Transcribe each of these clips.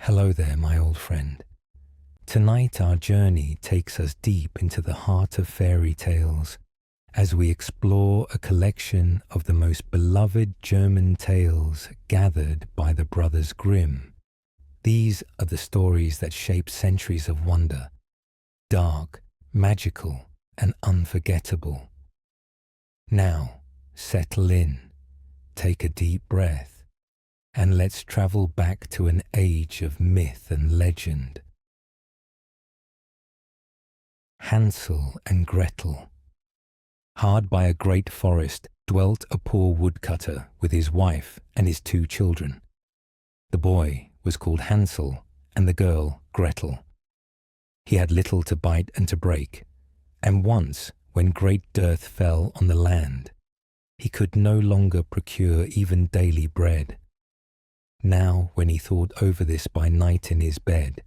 Hello there, my old friend. Tonight our journey takes us deep into the heart of fairy tales as we explore a collection of the most beloved German tales gathered by the Brothers Grimm. These are the stories that shape centuries of wonder, dark, magical, and unforgettable. Now, settle in, take a deep breath, and let's travel back to an age of myth and legend. Hansel and Gretel. Hard by a great forest dwelt a poor woodcutter with his wife and his 2 children. The boy was called Hansel and the girl Gretel. He had little to bite and to break, and once, when great dearth fell on the land, he could no longer procure even daily bread. Now, when he thought over this by night in his bed,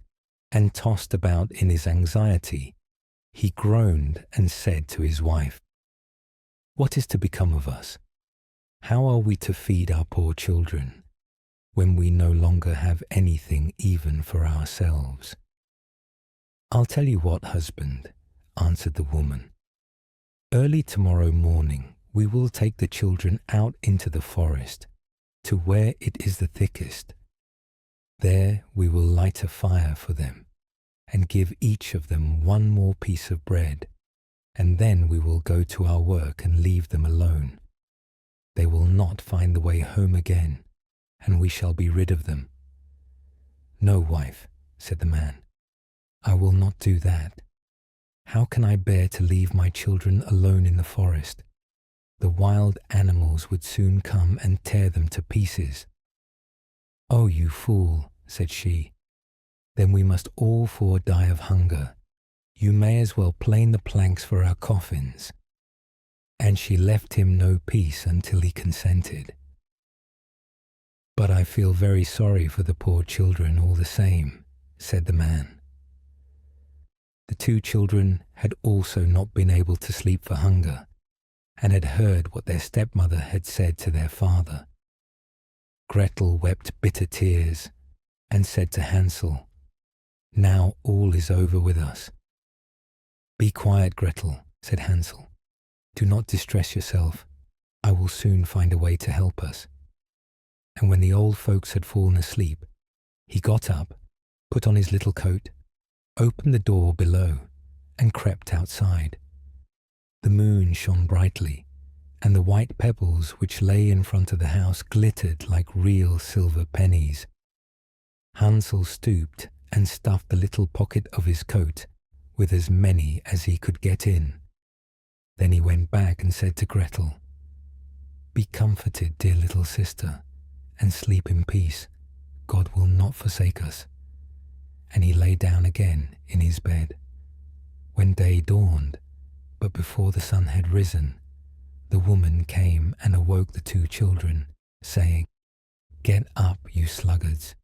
and tossed about in his anxiety, he groaned and said to his wife, "What is to become of us? How are we to feed our poor children, when we no longer have anything even for ourselves?" "I'll tell you what, husband," answered the woman. "Early tomorrow morning we will take the children out into the forest, to where it is the thickest. There we will light a fire for them, and give each of them 1 more piece of bread, and then we will go to our work and leave them alone. They will not find the way home again, and we shall be rid of them." "No, wife," said the man, "I will not do that. How can I bear to leave my children alone in the forest? The wild animals would soon come and tear them to pieces." "Oh, you fool," said she, "then we must all 4 die of hunger. You may as well plane the planks for our coffins." And she left him no peace until he consented. "But I feel very sorry for the poor children all the same," said the man. The 2 children had also not been able to sleep for hunger, and had heard what their stepmother had said to their father. Gretel wept bitter tears and said to Hansel, "Now all is over with us." "Be quiet, Gretel," said Hansel. "Do not distress yourself. I will soon find a way to help us." And when the old folks had fallen asleep, he got up, put on his little coat, opened the door below, and crept outside. The moon shone brightly, and the white pebbles which lay in front of the house glittered like real silver pennies. Hansel stooped and stuffed the little pocket of his coat with as many as he could get in. Then he went back and said to Gretel, "Be comforted, dear little sister, and sleep in peace. God will not forsake us." And he lay down again in his bed. When day dawned, but before the sun had risen, the woman came and awoke the 2 children, saying, "Get up, you sluggards.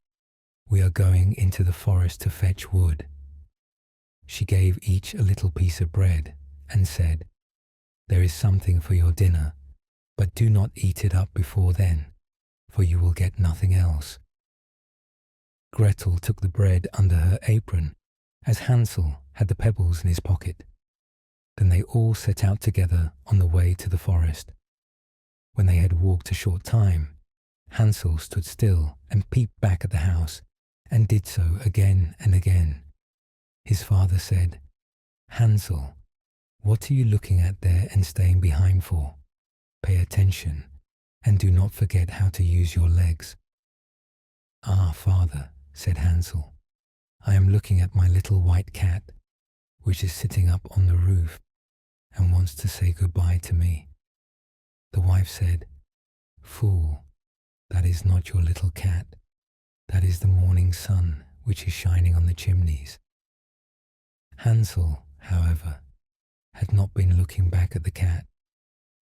We are going into the forest to fetch wood." She gave each a little piece of bread and said, "There is something for your dinner, but do not eat it up before then, for you will get nothing else." Gretel took the bread under her apron, as Hansel had the pebbles in his pocket. Then they all set out together on the way to the forest. When they had walked a short time, Hansel stood still and peeped back at the house, and did so again and again. His father said, "Hansel, what are you looking at there and staying behind for? Pay attention, and do not forget how to use your legs." "Ah, father," said Hansel, "I am looking at my little white cat, which is sitting up on the roof and wants to say goodbye to me." The wife said, "Fool, that is not your little cat. That is the morning sun which is shining on the chimneys." Hansel, however, had not been looking back at the cat,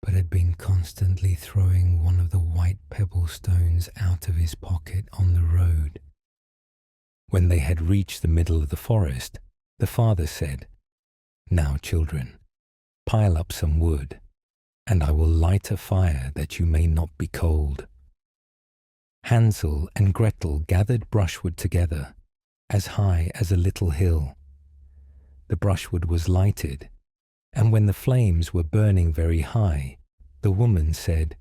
but had been constantly throwing one of the white pebble stones out of his pocket on the road. When they had reached the middle of the forest, the father said, "Now, children, pile up some wood, and I will light a fire that you may not be cold." Hansel and Gretel gathered brushwood together as high as a little hill. The brushwood was lighted, and when the flames were burning very high, the woman said,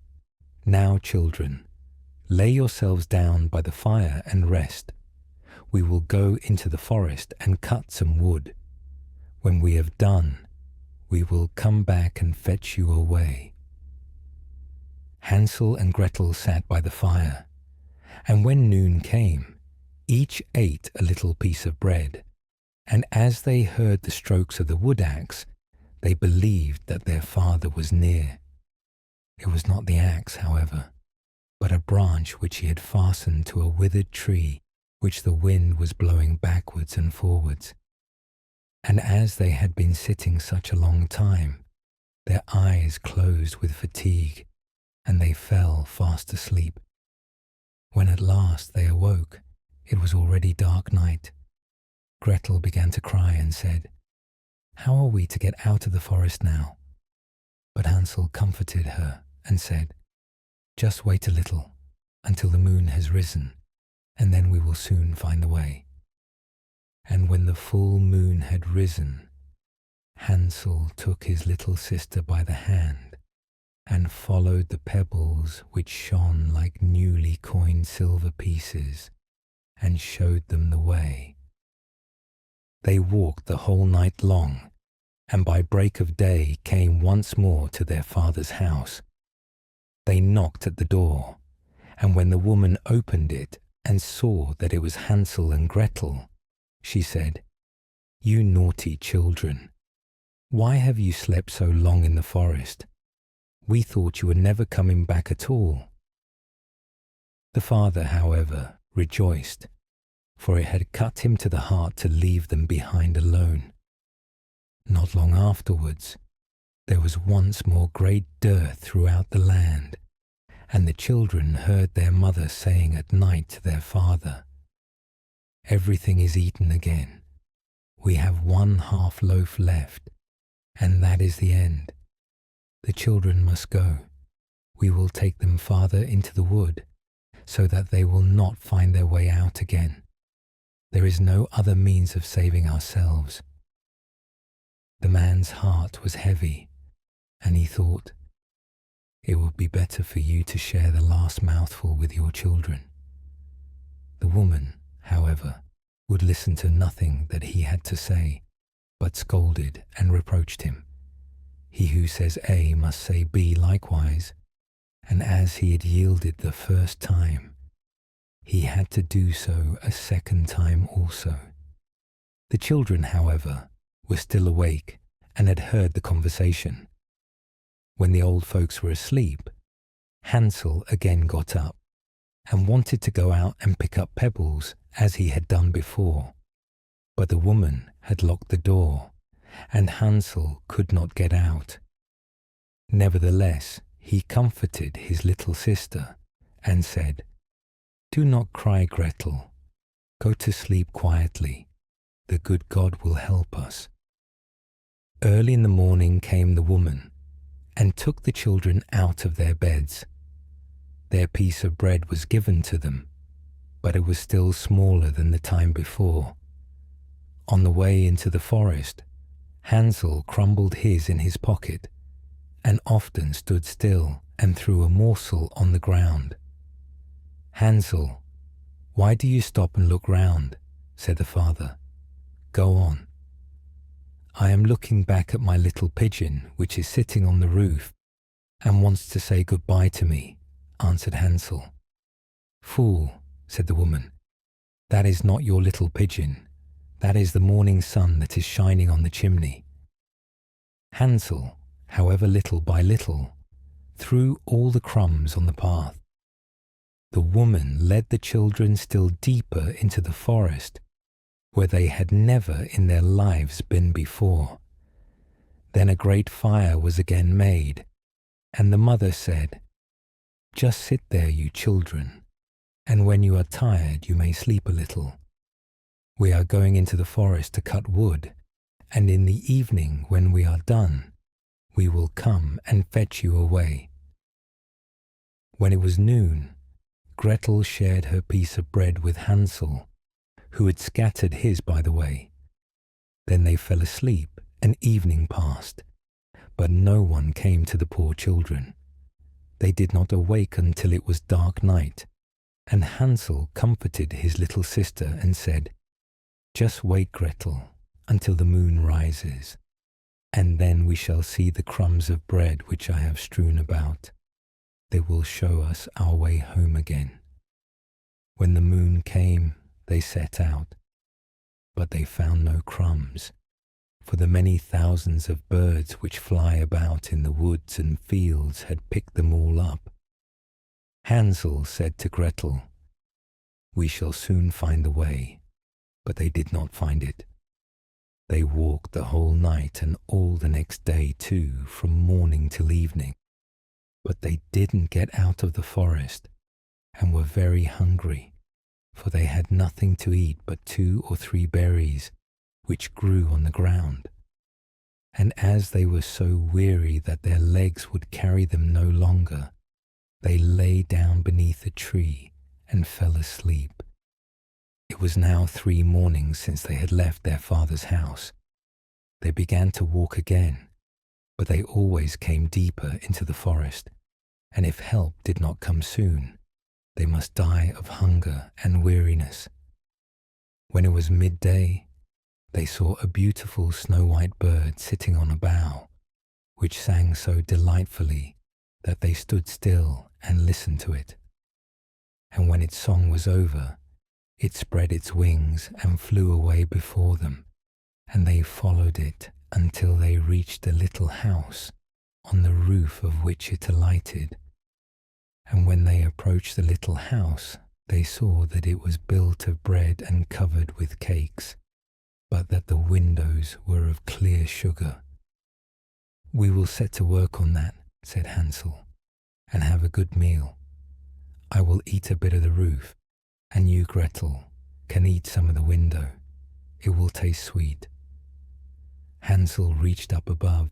"Now, children, lay yourselves down by the fire and rest. We will go into the forest and cut some wood. When we have done, we will come back and fetch you away." Hansel and Gretel sat by the fire, and when noon came, each ate a little piece of bread, and as they heard the strokes of the wood axe, they believed that their father was near. It was not the axe, however, but a branch which he had fastened to a withered tree which the wind was blowing backwards and forwards. And as they had been sitting such a long time, their eyes closed with fatigue, and they fell fast asleep. When at last they awoke, it was already dark night. Gretel began to cry and said, "How are we to get out of the forest now?" But Hansel comforted her and said, "Just wait a little until the moon has risen, and then we will soon find the way." And when the full moon had risen, Hansel took his little sister by the hand and followed the pebbles which shone like newly coined silver pieces and showed them the way. They walked the whole night long, and by break of day came once more to their father's house. They knocked at the door, and when the woman opened it and saw that it was Hansel and Gretel, she said, "You naughty children, why have you slept so long in the forest? We thought you were never coming back at all." The father, however, rejoiced, for it had cut him to the heart to leave them behind alone. Not long afterwards, there was once more great dearth throughout the land, and the children heard their mother saying at night to their father, "Everything is eaten again. We have one half loaf left, and that is the end. The children must go. We will take them farther into the wood, so that they will not find their way out again. There is no other means of saving ourselves." The man's heart was heavy, and he thought, "It would be better for you to share the last mouthful with your children." The woman, however, would listen to nothing that he had to say, but scolded and reproached him. He who says A must say B likewise, and as he had yielded the first time, he had to do so a second time also. The children, however, were still awake and had heard the conversation. When the old folks were asleep, Hansel again got up and wanted to go out and pick up pebbles as he had done before, but the woman had locked the door, and Hansel could not get out. Nevertheless, he comforted his little sister and said, "Do not cry, Gretel. Go to sleep quietly. The good God will help us." Early in the morning came the woman and took the children out of their beds. Their piece of bread was given to them, but it was still smaller than the time before. On the way into the forest, Hansel crumbled his in his pocket and often stood still and threw a morsel on the ground. "Hansel, why do you stop and look round?" said the father. "Go on." "I am looking back at my little pigeon which is sitting on the roof and wants to say goodbye to me," answered Hansel. "Fool," said the woman, "that is not your little pigeon. That is the morning sun that is shining on the chimney." Hansel, however, little by little, threw all the crumbs on the path. The woman led the children still deeper into the forest, where they had never in their lives been before. Then a great fire was again made, and the mother said, "Just sit there, you children, and when you are tired you may sleep a little. We are going into the forest to cut wood, and in the evening when we are done, we will come and fetch you away." When it was noon, Gretel shared her piece of bread with Hansel, who had scattered his by the way. Then they fell asleep, and evening passed, but no one came to the poor children. They did not awake until it was dark night, and Hansel comforted his little sister and said, "Just wait, Gretel, until the moon rises, and then we shall see the crumbs of bread which I have strewn about. They will show us our way home again." When the moon came, they set out, but they found no crumbs, for the many thousands of birds which fly about in the woods and fields had picked them all up. Hansel said to Gretel, "We shall soon find the way," but they did not find it. They walked the whole night and all the next day too, from morning till evening, but they didn't get out of the forest, and were very hungry, for they had nothing to eat but 2 or 3 berries which grew on the ground. And as they were so weary that their legs would carry them no longer, they lay down beneath a tree and fell asleep. It was now 3 mornings since they had left their father's house. They began to walk again, but they always came deeper into the forest, and if help did not come soon, they must die of hunger and weariness. When it was midday, they saw a beautiful snow-white bird sitting on a bough, which sang so delightfully that they stood still and listened to it. And when its song was over, it spread its wings and flew away before them, and they followed it until they reached a little house on the roof of which it alighted. And when they approached the little house, they saw that it was built of bread and covered with cakes, but that the windows were of clear sugar. "We will set to work on that," said Hansel, "and have a good meal. I will eat a bit of the roof, and you, Gretel, can eat some of the window. It will taste sweet." Hansel reached up above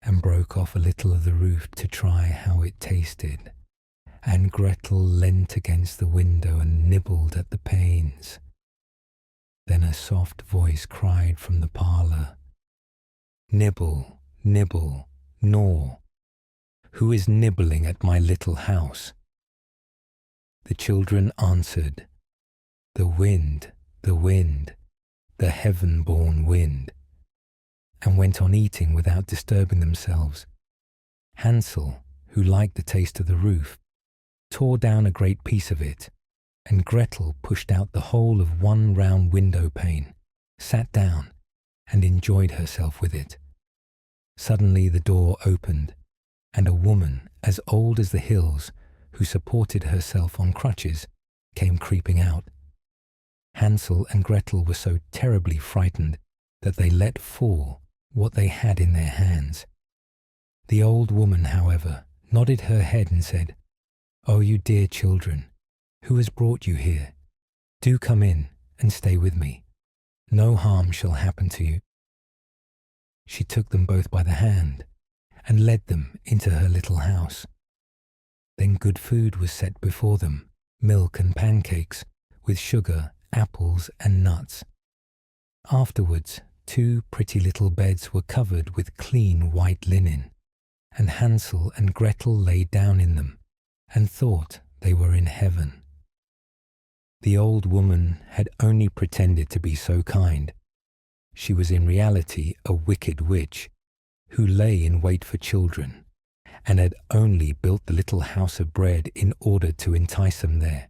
and broke off a little of the roof to try how it tasted, and Gretel leant against the window and nibbled at the panes. Then a soft voice cried from the parlour, "Nibble, nibble, gnaw. Who is nibbling at my little house?" The children answered, "The wind, the wind, the heaven-born wind," and went on eating without disturbing themselves. Hansel, who liked the taste of the roof, tore down a great piece of it, and Gretel pushed out the whole of one round window pane, sat down, and enjoyed herself with it. Suddenly the door opened, and a woman as old as the hills, who supported herself on crutches, came creeping out. Hansel and Gretel were so terribly frightened that they let fall what they had in their hands. The old woman, however, nodded her head and said, "Oh, you dear children, who has brought you here? Do come in and stay with me. No harm shall happen to you." She took them both by the hand and led them into her little house. Then good food was set before them, milk and pancakes, with sugar, apples and nuts. Afterwards, 2 pretty little beds were covered with clean white linen, and Hansel and Gretel lay down in them and thought they were in heaven. The old woman had only pretended to be so kind. She was in reality a wicked witch, who lay in wait for children, and had only built the little house of bread in order to entice them there.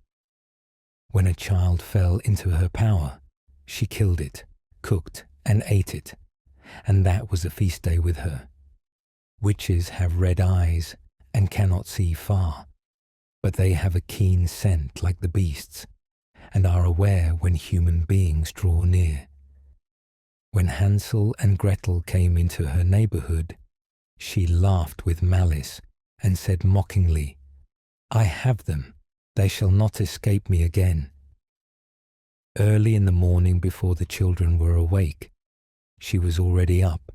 When a child fell into her power, she killed it, cooked, and ate it, and that was a feast day with her. Witches have red eyes and cannot see far, but they have a keen scent like the beasts, and are aware when human beings draw near. When Hansel and Gretel came into her neighbourhood, she laughed with malice and said mockingly, "I have them, they shall not escape me again." Early in the morning, before the children were awake, she was already up,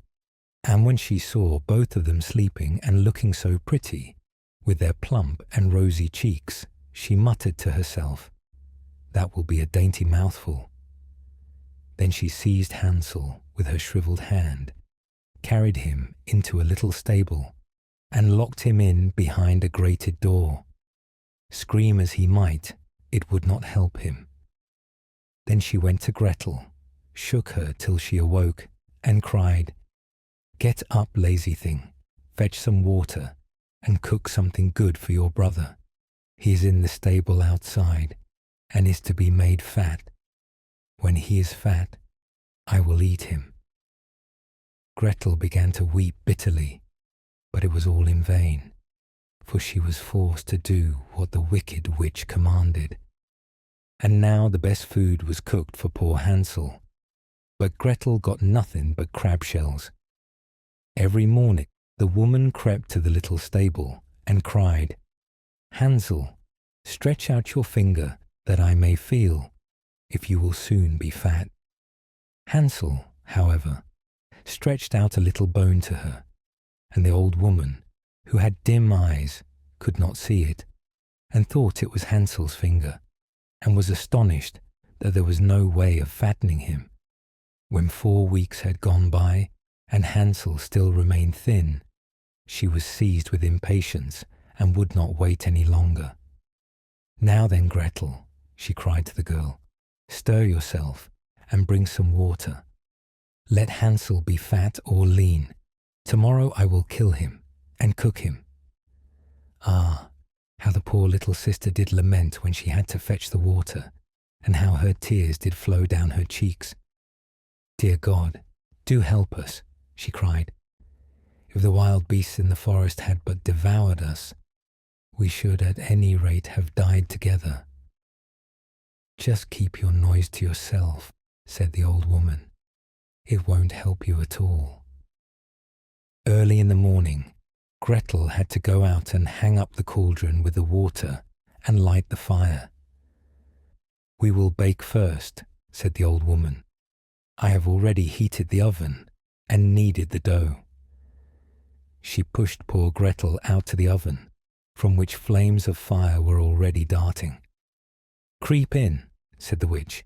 and when she saw both of them sleeping and looking so pretty, with their plump and rosy cheeks, she muttered to herself, "That will be a dainty mouthful. Then she seized Hansel with her shriveled hand, carried him into a little stable, and locked him in behind a grated door. Scream as he might, it would not help him. Then she went to Gretel, shook her till she awoke, and cried, "Get up, lazy thing, fetch some water, and cook something good for your brother. He is in the stable outside, and is to be made fat. When he is fat, I will eat him." Gretel began to weep bitterly, but it was all in vain, for she was forced to do what the wicked witch commanded. And now the best food was cooked for poor Hansel, but Gretel got nothing but crab shells. Every morning the woman crept to the little stable and cried, "Hansel, stretch out your finger that I may feel if you will soon be fat." Hansel, however, stretched out a little bone to her, and the old woman, who had dim eyes, could not see it, and thought it was Hansel's finger, and was astonished that there was no way of fattening him. When 4 weeks had gone by, and Hansel still remained thin, she was seized with impatience and would not wait any longer. "Now then, Gretel," she cried to the girl, "stir yourself and bring some water. Let Hansel be fat or lean. Tomorrow I will kill him and cook him." Ah, how the poor little sister did lament when she had to fetch the water, and how her tears did flow down her cheeks. "Dear God, do help us," she cried. "If the wild beasts in the forest had but devoured us, we should at any rate have died together." "Just keep your noise to yourself," said the old woman. "It won't help you at all." Early in the morning, Gretel had to go out and hang up the cauldron with the water and light the fire. "We will bake first," said the old woman. "I have already heated the oven and kneaded the dough." She pushed poor Gretel out to the oven, from which flames of fire were already darting. "Creep in," said the witch,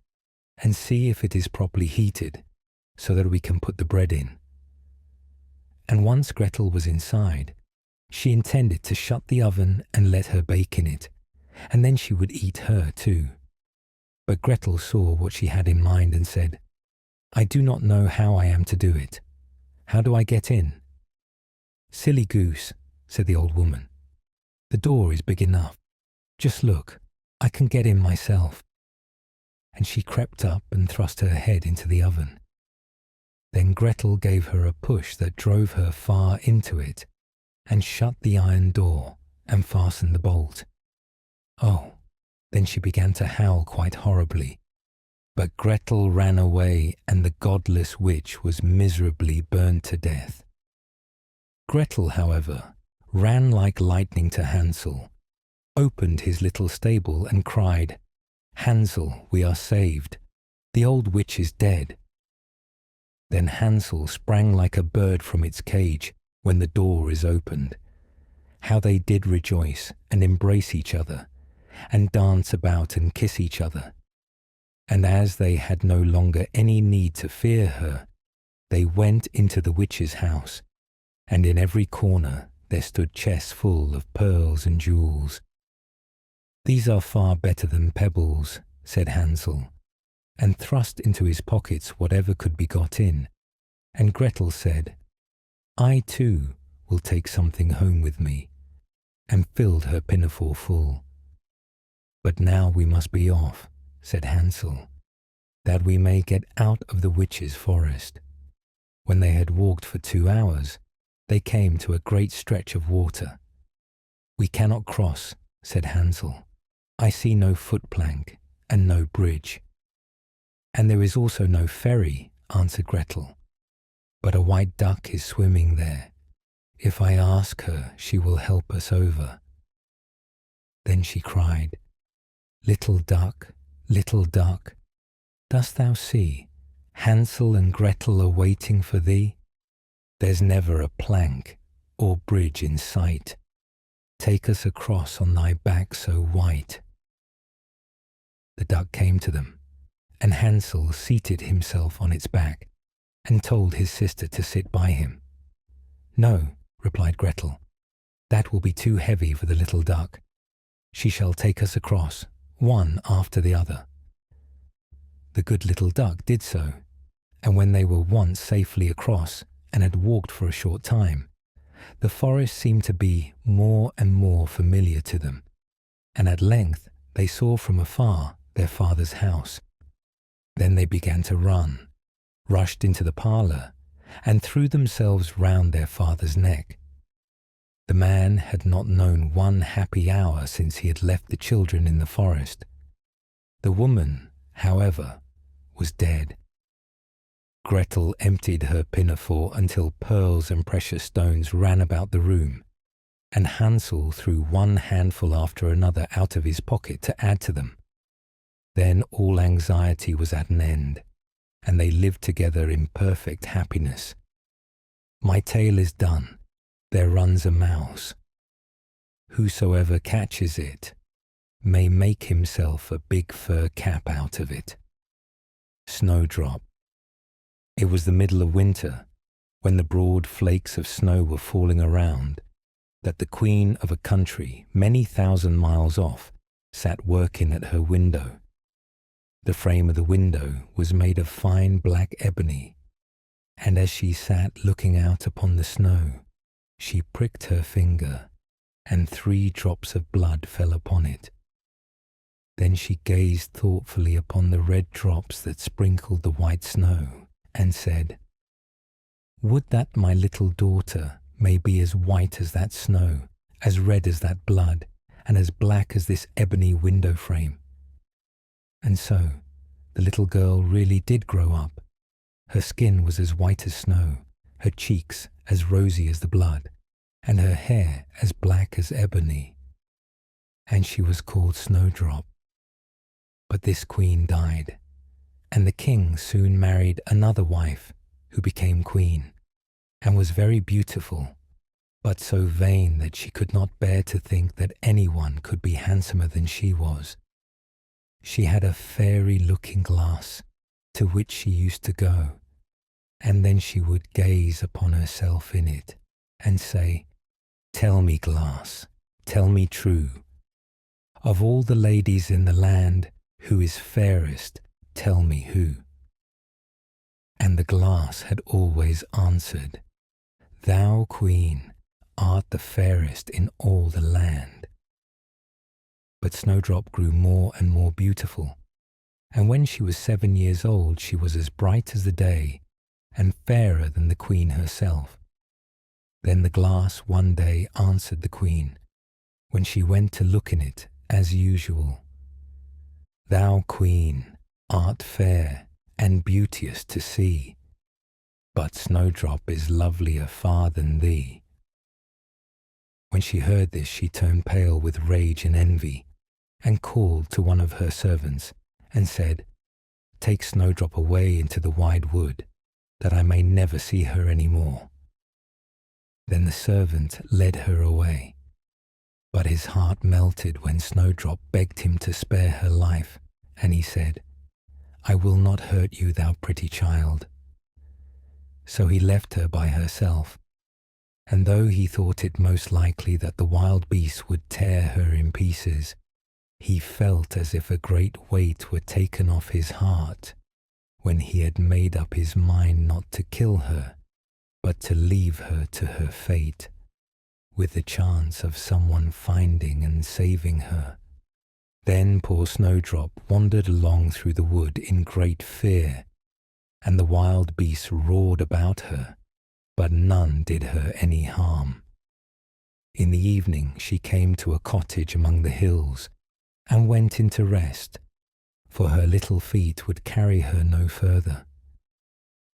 "and see if it is properly heated, so that we can put the bread in." And once Gretel was inside, she intended to shut the oven and let her bake in it, and then she would eat her too. But Gretel saw what she had in mind and said, "I do not know how I am to do it. How do I get in?" "Silly goose," said the old woman. "The door is big enough. Just look, I can get in myself." And she crept up and thrust her head into the oven. Then Gretel gave her a push that drove her far into it, and shut the iron door and fastened the bolt. Oh, then she began to howl quite horribly. But Gretel ran away, and the godless witch was miserably burned to death. Gretel, however, ran like lightning to Hansel, opened his little stable and cried, "Hansel, we are saved. The old witch is dead." Then Hansel sprang like a bird from its cage when the door is opened. How they did rejoice and embrace each other, and dance about and kiss each other. And as they had no longer any need to fear her, they went into the witch's house, and in every corner there stood chests full of pearls and jewels. "These are far better than pebbles," said Hansel, and thrust into his pockets whatever could be got in, and Gretel said, "I too will take something home with me," and filled her pinafore full. "But now we must be off," said Hansel, "that we may get out of the witch's forest." When they had walked for 2 hours, they came to a great stretch of water. "We cannot cross," said Hansel. "I see no footplank and no bridge." "And there is also no ferry," answered Gretel, "but a white duck is swimming there. If I ask her, she will help us over." Then she cried, little duck, dost thou see Hansel and Gretel are waiting for thee? There's never a plank or bridge in sight. Take us across on thy back so white." The duck came to them, and Hansel seated himself on its back and told his sister to sit by him. "No," replied Gretel, "that will be too heavy for the little duck. She shall take us across, one after the other." The good little duck did so, and when they were once safely across and had walked for a short time, the forest seemed to be more and more familiar to them, and at length they saw from afar their father's house. Then they began to run, rushed into the parlour, and threw themselves round their father's neck. The man had not known one happy hour since he had left the children in the forest. The woman, however, was dead. Gretel emptied her pinafore until pearls and precious stones ran about the room, and Hansel threw one handful after another out of his pocket to add to them. Then all anxiety was at an end, and they lived together in perfect happiness. My tale is done. There runs a mouse. Whosoever catches it may make himself a big fur cap out of it. Snowdrop. It was the middle of winter, when the broad flakes of snow were falling around, that the queen of a country many thousand miles off sat working at her window. The frame of the window was made of fine black ebony, and as she sat looking out upon the snow, she pricked her finger, and 3 drops of blood fell upon it. Then she gazed thoughtfully upon the red drops that sprinkled the white snow, and said, "Would that my little daughter may be as white as that snow, as red as that blood, and as black as this ebony window frame." And so the little girl really did grow up. Her skin was as white as snow, her cheeks as rosy as the blood, and her hair as black as ebony. And she was called Snowdrop. But this queen died, and the king soon married another wife who became queen, and was very beautiful, but so vain that she could not bear to think that anyone could be handsomer than she was. She had a fairy looking glass to which she used to go, and then she would gaze upon herself in it and say, "Tell me, glass, tell me true, of all the ladies in the land, who is fairest, tell me who." And the glass had always answered, "Thou, queen, art the fairest in all the land." But Snowdrop grew more and more beautiful, and when she was 7 years old she was as bright as the day, and fairer than the queen herself. Then the glass one day answered the queen, when she went to look in it as usual, "Thou, queen, art fair and beauteous to see, but Snowdrop is lovelier far than thee." When she heard this, she turned pale with rage and envy, and called to one of her servants, and said, "Take Snowdrop away into the wide wood, that I may never see her any more." Then the servant led her away, but his heart melted when Snowdrop begged him to spare her life, and he said, "I will not hurt you, thou pretty child." So he left her by herself, and though he thought it most likely that the wild beasts would tear her in pieces, he felt as if a great weight were taken off his heart when he had made up his mind not to kill her, but to leave her to her fate, with the chance of someone finding and saving her. Then poor Snowdrop wandered along through the wood in great fear, and the wild beasts roared about her, but none did her any harm. In the evening she came to a cottage among the hills, and went in to rest, for her little feet would carry her no further.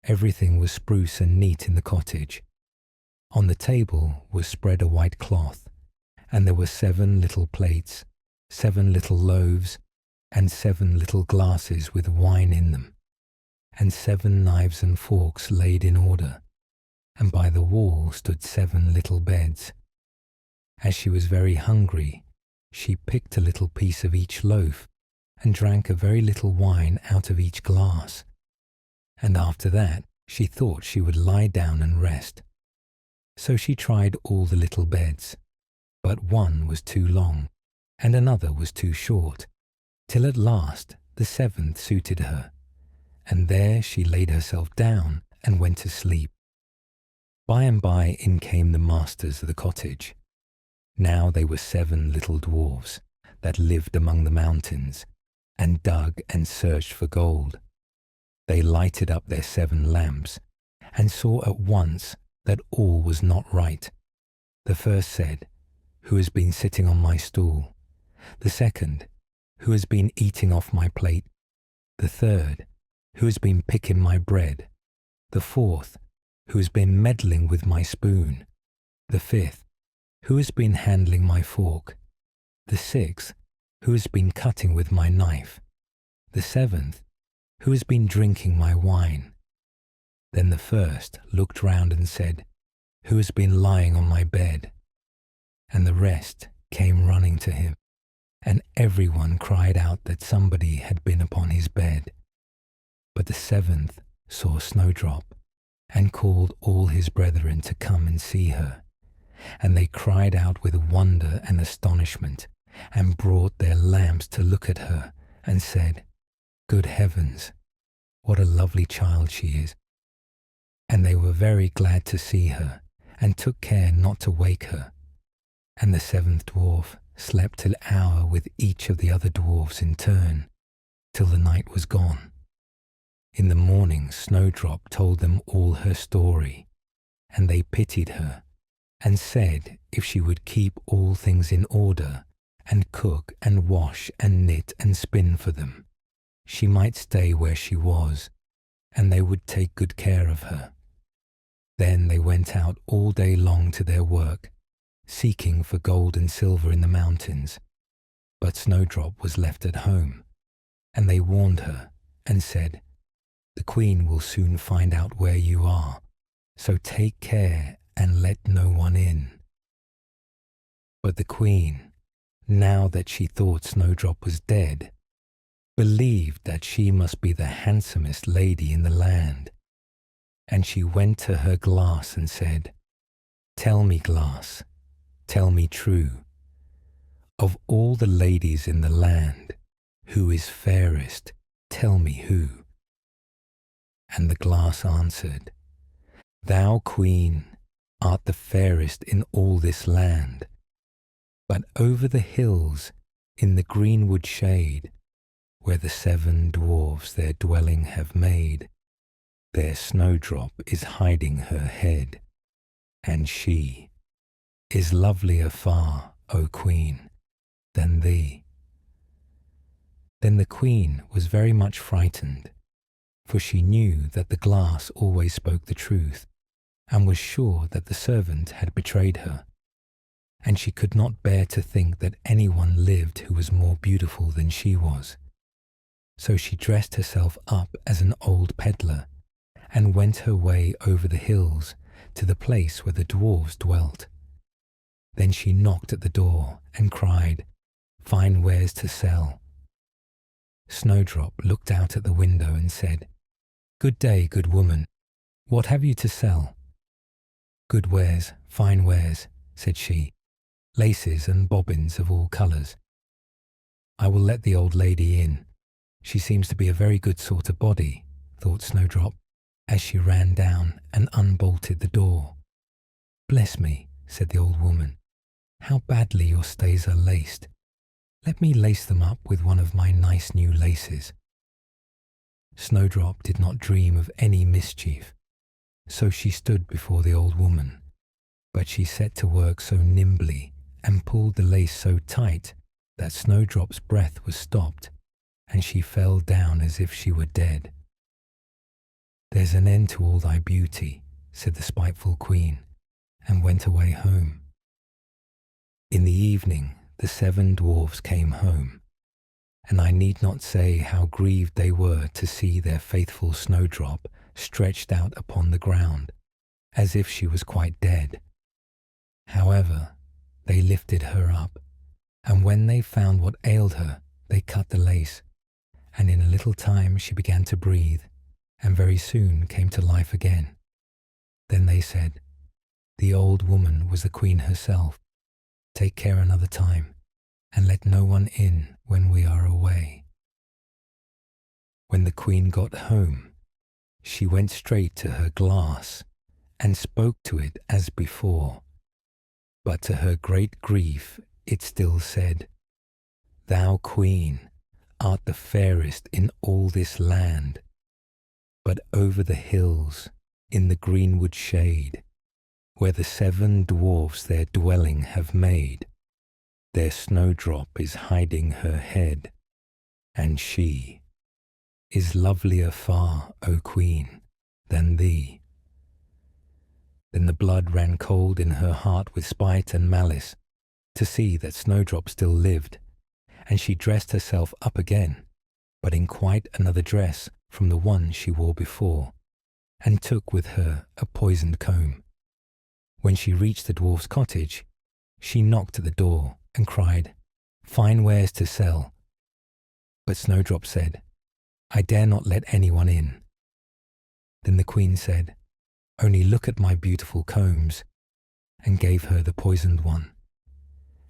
Everything was spruce and neat in the cottage. On the table was spread a white cloth, and there were 7 little plates, 7 little loaves, and 7 little glasses with wine in them, and 7 knives and forks laid in order, and by the wall stood 7 little beds. As she was very hungry, she picked a little piece of each loaf, and drank a very little wine out of each glass. And after that she thought she would lie down and rest. So she tried all the little beds, but one was too long, and another was too short, till at last the seventh suited her, and there she laid herself down and went to sleep. By and by in came the masters of the cottage. Now they were 7 little dwarfs that lived among the mountains, and dug and searched for gold. They lighted up their 7 lamps, and saw at once that all was not right. The first said, "Who has been sitting on my stool?" The second, "Who has been eating off my plate?" The third, "Who has been picking my bread?" The fourth, "Who has been meddling with my spoon?" The fifth, "Who has been handling my fork?" The sixth, "Who has been cutting with my knife?" The seventh, "Who has been drinking my wine?" Then the first looked round and said, "Who has been lying on my bed?" And the rest came running to him, and everyone cried out that somebody had been upon his bed. But the seventh saw Snowdrop, and called all his brethren to come and see her. And they cried out with wonder and astonishment, and brought their lamps to look at her, and said, "Good heavens, what a lovely child she is!" And they were very glad to see her, and took care not to wake her. And the 7th dwarf slept an hour with each of the other dwarfs in turn, till the night was gone. In the morning Snowdrop told them all her story, and they pitied her, and said if she would keep all things in order, and cook and wash and knit and spin for them, she might stay where she was, and they would take good care of her. Then they went out all day long to their work, seeking for gold and silver in the mountains. But Snowdrop was left at home, and they warned her and said, "The Queen will soon find out where you are, so take care and let no one in." But the Queen, now that she thought Snowdrop was dead, believed that she must be the handsomest lady in the land, and she went to her glass and said, "Tell me, glass, tell me true, of all the ladies in the land, who is fairest? Tell me who." And the glass answered, "Thou, Queen, art the fairest in all this land, but over the hills in the greenwood shade, where the 7 dwarfs their dwelling have made, there Snowdrop is hiding her head, and she is lovelier far, O Queen, than thee." Then the Queen was very much frightened, for she knew that the glass always spoke the truth, and was sure that the servant had betrayed her, and she could not bear to think that anyone lived who was more beautiful than she was. So she dressed herself up as an old peddler, and went her way over the hills to the place where the dwarfs dwelt. Then she knocked at the door and cried, "Fine wares to sell." Snowdrop looked out at the window and said, "Good day, good woman. What have you to sell?" "Good wares, fine wares," said she, "laces and bobbins of all colours." "I will let the old lady in. She seems to be a very good sort of body," thought Snowdrop, as she ran down and unbolted the door. "Bless me," said the old woman, "how badly your stays are laced. Let me lace them up with one of my nice new laces." Snowdrop did not dream of any mischief, so she stood before the old woman, but she set to work so nimbly and pulled the lace so tight that Snowdrop's breath was stopped, and she fell down as if she were dead. "There's an end to all thy beauty," said the spiteful Queen, and went away home. In the evening the 7 dwarfs came home, and I need not say how grieved they were to see their faithful Snowdrop stretched out upon the ground, as if she was quite dead. However, they lifted her up, and when they found what ailed her, they cut the lace and in a little time she began to breathe, and very soon came to life again. Then they said, "The old woman was the queen herself. Take care another time, and let no one in when we are away." When the queen got home, she went straight to her glass and spoke to it as before. But to her great grief it still said, "Thou queen art the fairest in all this land, but over the hills in the greenwood shade, where the 7 dwarfs their dwelling have made, there Snowdrop is hiding her head, and she is lovelier far, O queen, than thee." Then the blood ran cold in her heart with spite and malice, to see that Snowdrop still lived, and she dressed herself up again, but in quite another dress from the one she wore before, and took with her a poisoned comb. When she reached the dwarf's cottage, she knocked at the door and cried, "Fine wares to sell." But Snowdrop said, "I dare not let anyone in." Then the queen said, "Only look at my beautiful combs," and gave her the poisoned one.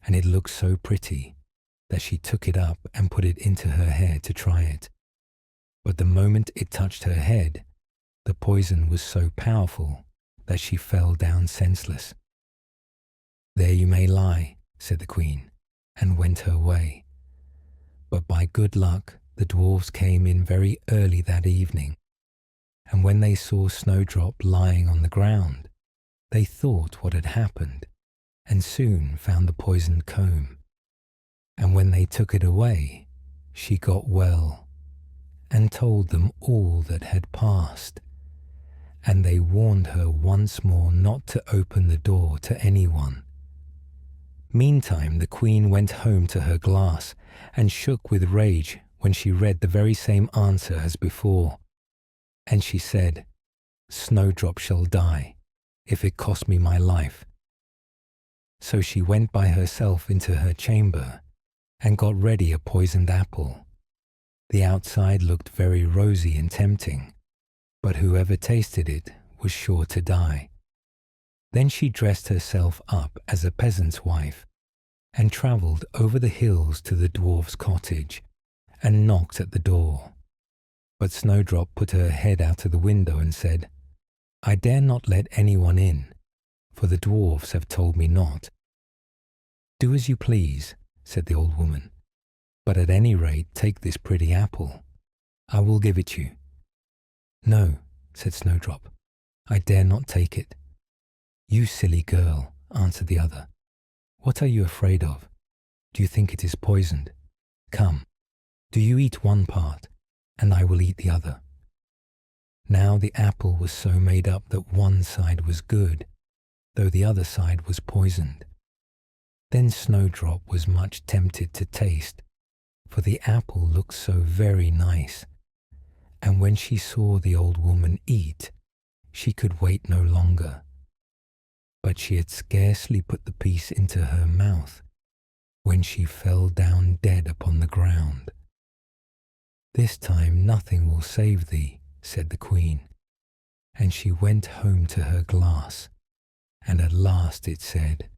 And it looked so pretty that she took it up and put it into her hair to try it. But the moment it touched her head, the poison was so powerful that she fell down senseless. "There you may lie," said the queen, and went her way. But by good luck the dwarfs came in very early that evening, and when they saw Snowdrop lying on the ground, they thought what had happened, and soon found the poisoned comb. And when they took it away, she got well, and told them all that had passed, and they warned her once more not to open the door to anyone. Meantime the queen went home to her glass, and shook with rage when she read the very same answer as before. And she said, "Snowdrop shall die, if it cost me my life." So she went by herself into her chamber, and got ready a poisoned apple. The outside looked very rosy and tempting, but whoever tasted it was sure to die. Then she dressed herself up as a peasant's wife, and travelled over the hills to the dwarf's cottage, and knocked at the door. But Snowdrop put her head out of the window and said, "I dare not let anyone in, for the dwarfs have told me not." "Do as you please," said the old woman, "but at any rate take this pretty apple. I will give it you." "No," said Snowdrop, "I dare not take it." "You silly girl," answered the other, "what are you afraid of? Do you think it is poisoned? Come, do you eat one part, and I will eat the other." Now the apple was so made up that one side was good, though the other side was poisoned. Then Snowdrop was much tempted to taste, for the apple looked so very nice, and when she saw the old woman eat, she could wait no longer. But she had scarcely put the piece into her mouth when she fell down dead upon the ground. "This time nothing will save thee," said the queen, and she went home to her glass, and at last it said,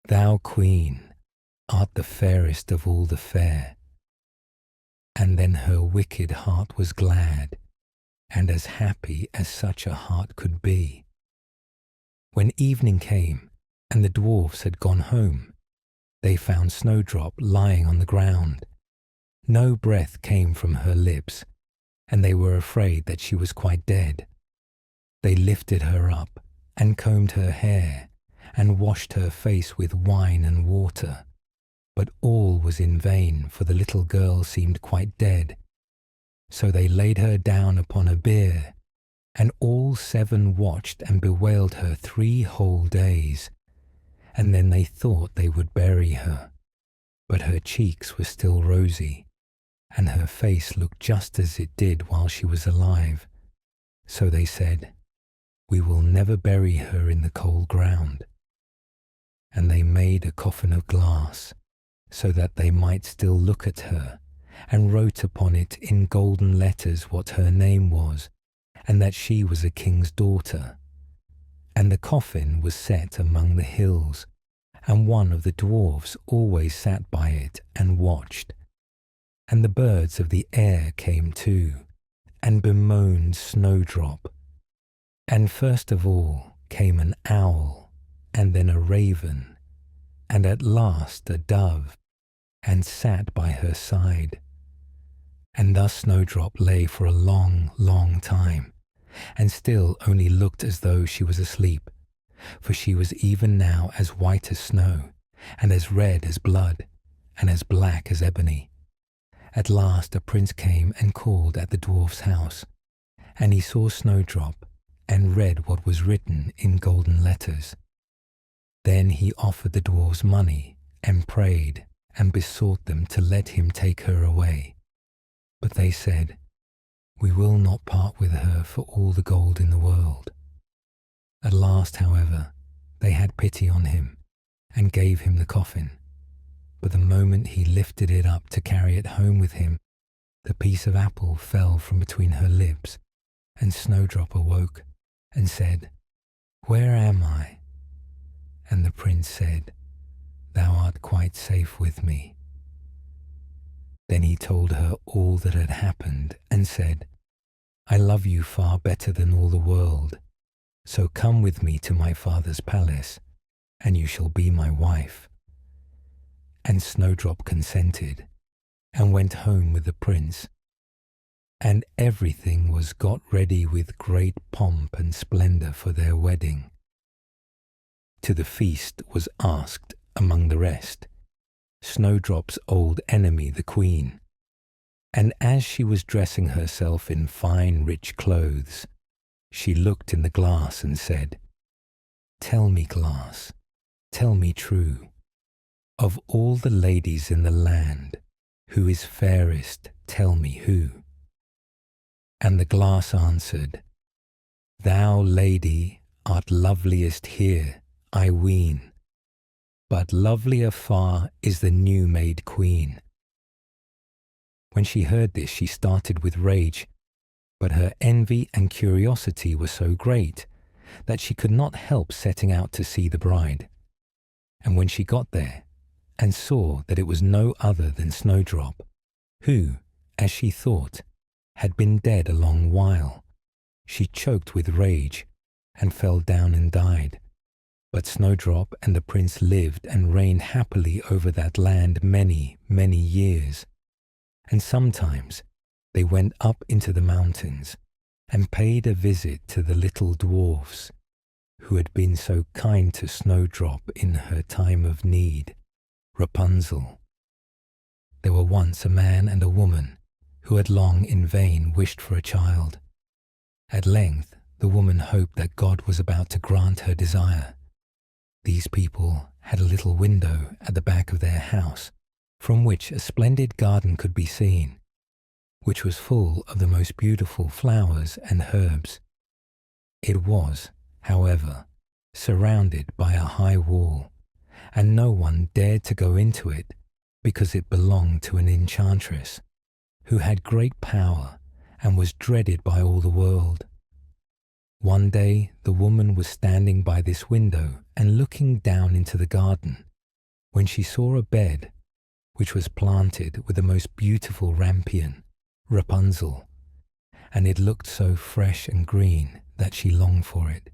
"Thou queen art the fairest of all the fair." And then her wicked heart was glad, and as happy as such a heart could be. When evening came, and the dwarfs had gone home, they found Snowdrop lying on the ground. No breath came from her lips, and they were afraid that she was quite dead. They lifted her up, and combed her hair, and washed her face with wine and water. But all was in vain, for the little girl seemed quite dead. So they laid her down upon a bier, and all 7 watched and bewailed her 3 whole days. And then they thought they would bury her. But her cheeks were still rosy, and her face looked just as it did while she was alive. So they said, "We will never bury her in the cold ground." And they made a coffin of glass, so that they might still look at her, and wrote upon it in golden letters what her name was, and that she was a king's daughter. And the coffin was set among the hills, and one of the dwarfs always sat by it and watched. And the birds of the air came too, and bemoaned Snowdrop. And first of all came an owl, and then a raven, and at last a dove, and sat by her side. And thus Snowdrop lay for a long, long time, and still only looked as though she was asleep, for she was even now as white as snow, and as red as blood, and as black as ebony. At last a prince came and called at the dwarf's house, and he saw Snowdrop, and read what was written in golden letters. Then he offered the dwarfs money, and prayed, and besought them to let him take her away. But they said, "We will not part with her for all the gold in the world." At last, however, they had pity on him, and gave him the coffin. But the moment he lifted it up to carry it home with him, the piece of apple fell from between her lips, and Snowdrop awoke, and said, "Where am I?" And the prince said, "Thou art quite safe with me." Then he told her all that had happened, and said, "I love you far better than all the world, so come with me to my father's palace, and you shall be my wife." And Snowdrop consented, and went home with the prince. And everything was got ready with great pomp and splendour for their wedding. To the feast was asked, among the rest, Snowdrop's old enemy, the queen. And as she was dressing herself in fine, rich clothes, she looked in the glass and said, "Tell me, glass, tell me true, of all the ladies in the land, who is fairest, tell me who." And the glass answered, "Thou, lady, art loveliest here, I ween, but lovelier far is the new-made queen." When she heard this, she started with rage, but her envy and curiosity were so great that she could not help setting out to see the bride. And when she got there, and saw that it was no other than Snowdrop, who, as she thought, had been dead a long while, she choked with rage, and fell down and died. But Snowdrop and the prince lived and reigned happily over that land many, many years. And sometimes they went up into the mountains, and paid a visit to the little dwarfs, who had been so kind to Snowdrop in her time of need, Rapunzel. There were once a man and a woman who had long in vain wished for a child. At length the woman hoped that God was about to grant her desire. These people had a little window at the back of their house, from which a splendid garden could be seen, which was full of the most beautiful flowers and herbs. It was, however, surrounded by a high wall, and no one dared to go into it because it belonged to an enchantress, who had great power and was dreaded by all the world. One day the woman was standing by this window and looking down into the garden, when she saw a bed which was planted with the most beautiful rampion, Rapunzel, and it looked so fresh and green that she longed for it.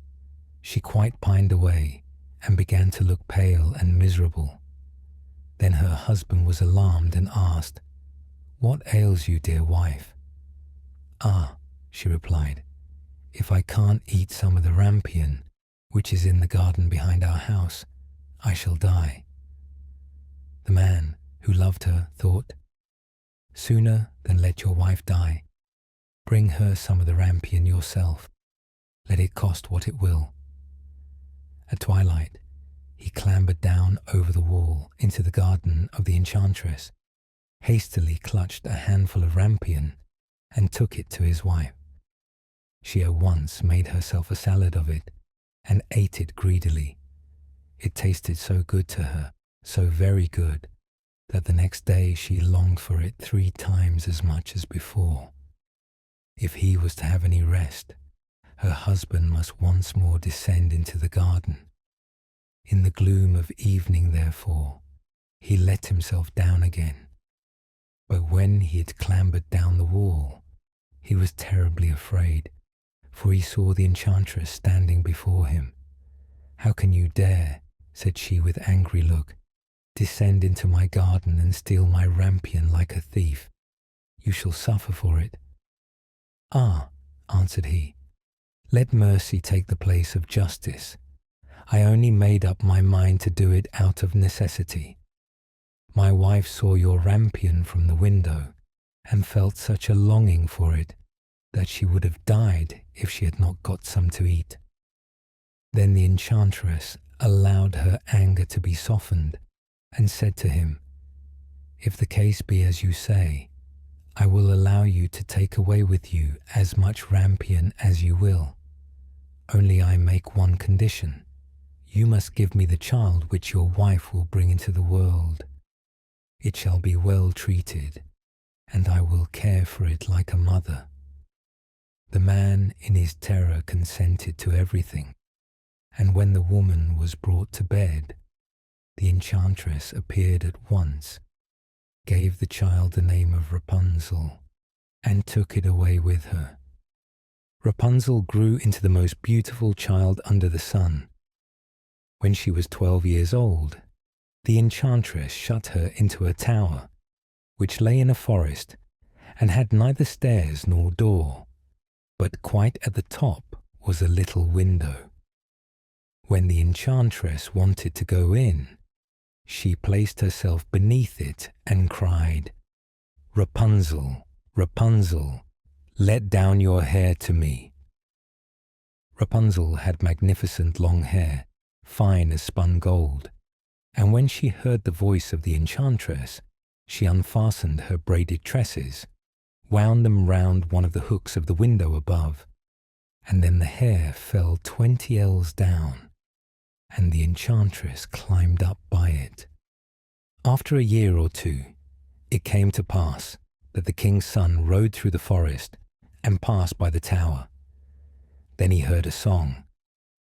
She quite pined away and began to look pale and miserable. Then her husband was alarmed and asked, "What ails you, dear wife?" "Ah," she replied, "if I can't eat some of the rampion, which is in the garden behind our house, I shall die." The man, who loved her, thought, "Sooner than let your wife die, bring her some of the rampion yourself, let it cost what it will." At twilight, he clambered down over the wall into the garden of the enchantress, hastily clutched a handful of rampion, and took it to his wife. She at once made herself a salad of it, and ate it greedily. It tasted so good to her, so very good, that the next day she longed for it 3 times as much as before. If he was to have any rest, her husband must once more descend into the garden. In the gloom of evening, therefore, he let himself down again. But when he had clambered down the wall, he was terribly afraid, for he saw the enchantress standing before him. "How can you dare," said she with angry look, "descend into my garden and steal my rampion like a thief? You shall suffer for it." "Ah," answered he, "let mercy take the place of justice. I only made up my mind to do it out of necessity. My wife saw your rampion from the window and felt such a longing for it that she would have died if she had not got some to eat." Then the enchantress allowed her anger to be softened and said to him, "If the case be as you say, I will allow you to take away with you as much rampion as you will. Only I make one condition. You must give me the child which your wife will bring into the world. It shall be well treated, and I will care for it like a mother." The man in his terror consented to everything, and when the woman was brought to bed, the enchantress appeared at once, gave the child the name of Rapunzel, and took it away with her. Rapunzel grew into the most beautiful child under the sun. When she was 12 years old, the enchantress shut her into a tower, which lay in a forest, and had neither stairs nor door, but quite at the top was a little window. When the enchantress wanted to go in, she placed herself beneath it and cried, "Rapunzel, Rapunzel, let down your hair to me." Rapunzel had magnificent long hair, fine as spun gold, and when she heard the voice of the enchantress, she unfastened her braided tresses, wound them round one of the hooks of the window above, and then the hair fell 20 ells down, and the enchantress climbed up by it. After a year or 2, it came to pass that the king's son rode through the forest and passed by the tower. Then he heard a song,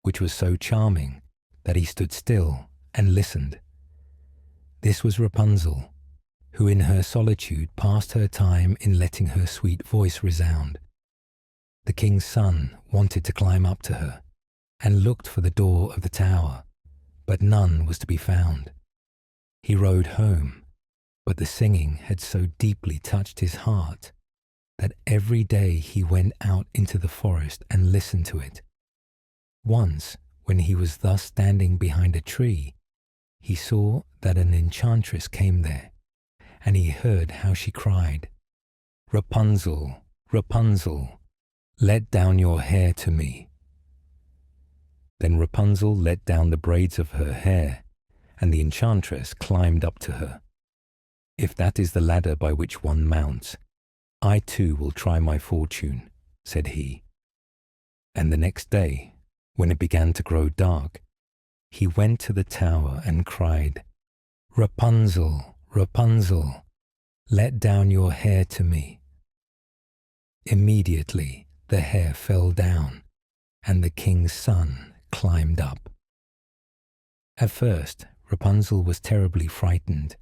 which was so charming that he stood still and listened. This was Rapunzel, who in her solitude passed her time in letting her sweet voice resound. The king's son wanted to climb up to her, and looked for the door of the tower, but none was to be found. He rode home, but the singing had so deeply touched his heart that every day he went out into the forest and listened to it. Once, when he was thus standing behind a tree, he saw that an enchantress came there, and he heard how she cried, "Rapunzel, Rapunzel, let down your hair to me." Then Rapunzel let down the braids of her hair, and the enchantress climbed up to her. "If that is the ladder by which one mounts, I too will try my fortune," said he. And the next day, when it began to grow dark, he went to the tower and cried, "Rapunzel, Rapunzel, let down your hair to me." Immediately the hair fell down, and the king's son climbed up. At first Rapunzel was terribly frightened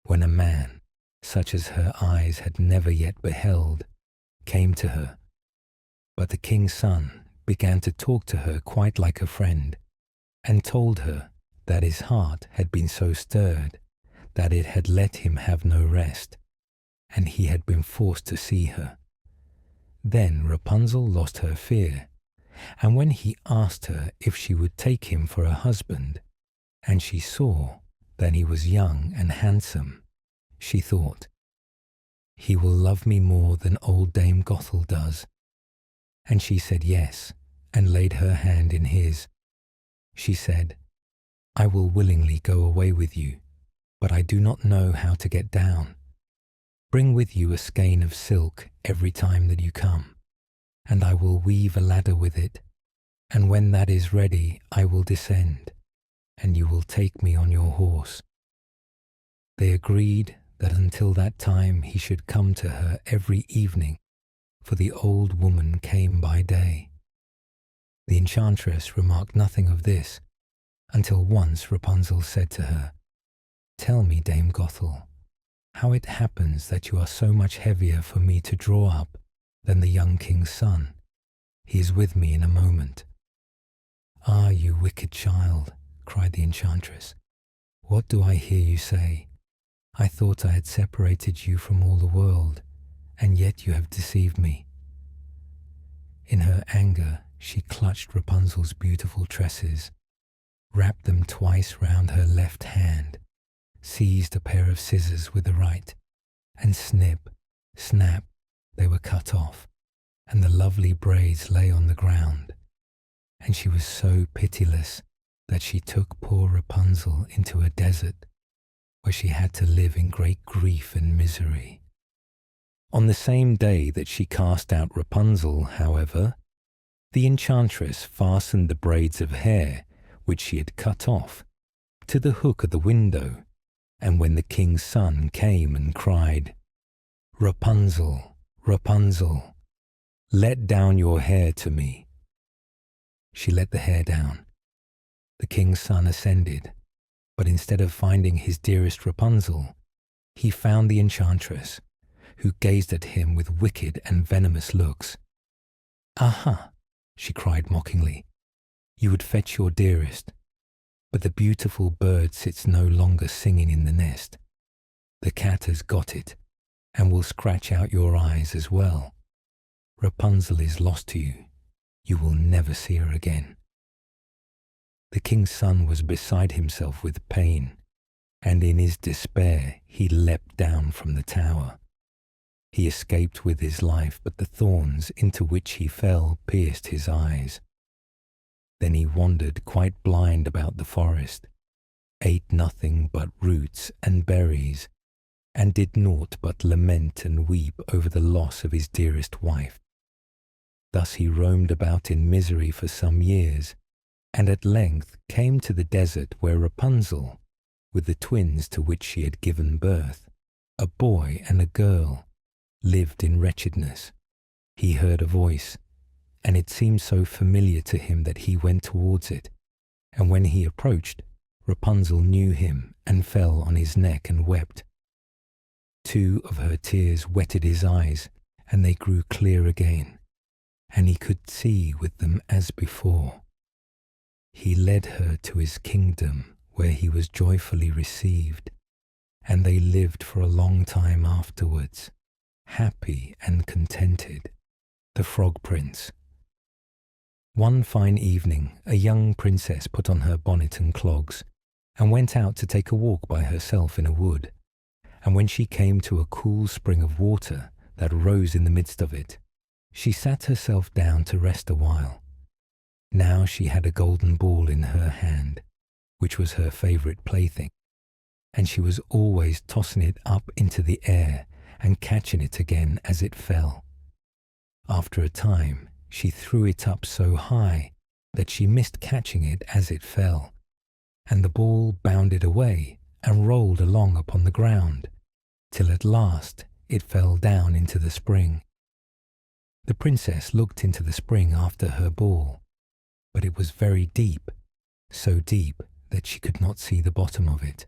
when a man, such as her eyes had never yet beheld, came to her. But the king's son began to talk to her quite like a friend, and told her that his heart had been so stirred that it had let him have no rest, and he had been forced to see her. Then Rapunzel lost her fear, and when he asked her if she would take him for a husband, and she saw that he was young and handsome, she thought, "He will love me more than old Dame Gothel does." And she said yes, and laid her hand in his. She said, "I will willingly go away with you, but I do not know how to get down. Bring with you a skein of silk every time that you come, and I will weave a ladder with it, and when that is ready I will descend, and you will take me on your horse." They agreed that until that time he should come to her every evening, for the old woman came by day. The enchantress remarked nothing of this, until once Rapunzel said to her, "Tell me, Dame Gothel, how it happens that you are so much heavier for me to draw up than the young king's son. He is with me in a moment." "Ah, you wicked child," cried the enchantress, "what do I hear you say? I thought I had separated you from all the world, and yet you have deceived me." In her anger, she clutched Rapunzel's beautiful tresses, wrapped them twice round her left hand, seized a pair of scissors with the right, and snip, snap, they were cut off, and the lovely braids lay on the ground. And she was so pitiless that she took poor Rapunzel into a desert, where she had to live in great grief and misery. On the same day that she cast out Rapunzel, however, the enchantress fastened the braids of hair, which she had cut off, to the hook of the window, and when the king's son came and cried, "Rapunzel, Rapunzel, let down your hair to me," she let the hair down. The king's son ascended, but instead of finding his dearest Rapunzel, he found the enchantress, who gazed at him with wicked and venomous looks. "Aha!" she cried mockingly, "you would fetch your dearest, but the beautiful bird sits no longer singing in the nest. The cat has got it, and will scratch out your eyes as well. Rapunzel is lost to you. You will never see her again." The king's son was beside himself with pain, and in his despair he leapt down from the tower. He escaped with his life, but the thorns into which he fell pierced his eyes. Then he wandered quite blind about the forest, ate nothing but roots and berries, and did naught but lament and weep over the loss of his dearest wife. Thus he roamed about in misery for some years, and at length came to the desert where Rapunzel, with the twins to which she had given birth, a boy and a girl, lived in wretchedness. He heard a voice, and it seemed so familiar to him that he went towards it, and when he approached, Rapunzel knew him and fell on his neck and wept. 2 of her tears wetted his eyes, and they grew clear again, and he could see with them as before. He led her to his kingdom, where he was joyfully received, and they lived for a long time afterwards, happy and contented. The Frog Prince. One fine evening, a young princess put on her bonnet and clogs, and went out to take a walk by herself in a wood. And when she came to a cool spring of water that rose in the midst of it, she sat herself down to rest a while. Now she had a golden ball in her hand, which was her favourite plaything, and she was always tossing it up into the air and catching it again as it fell. After a time, she threw it up so high that she missed catching it as it fell, and the ball bounded away and rolled along upon the ground, till at last it fell down into the spring. The princess looked into the spring after her ball, but it was very deep, so deep that she could not see the bottom of it.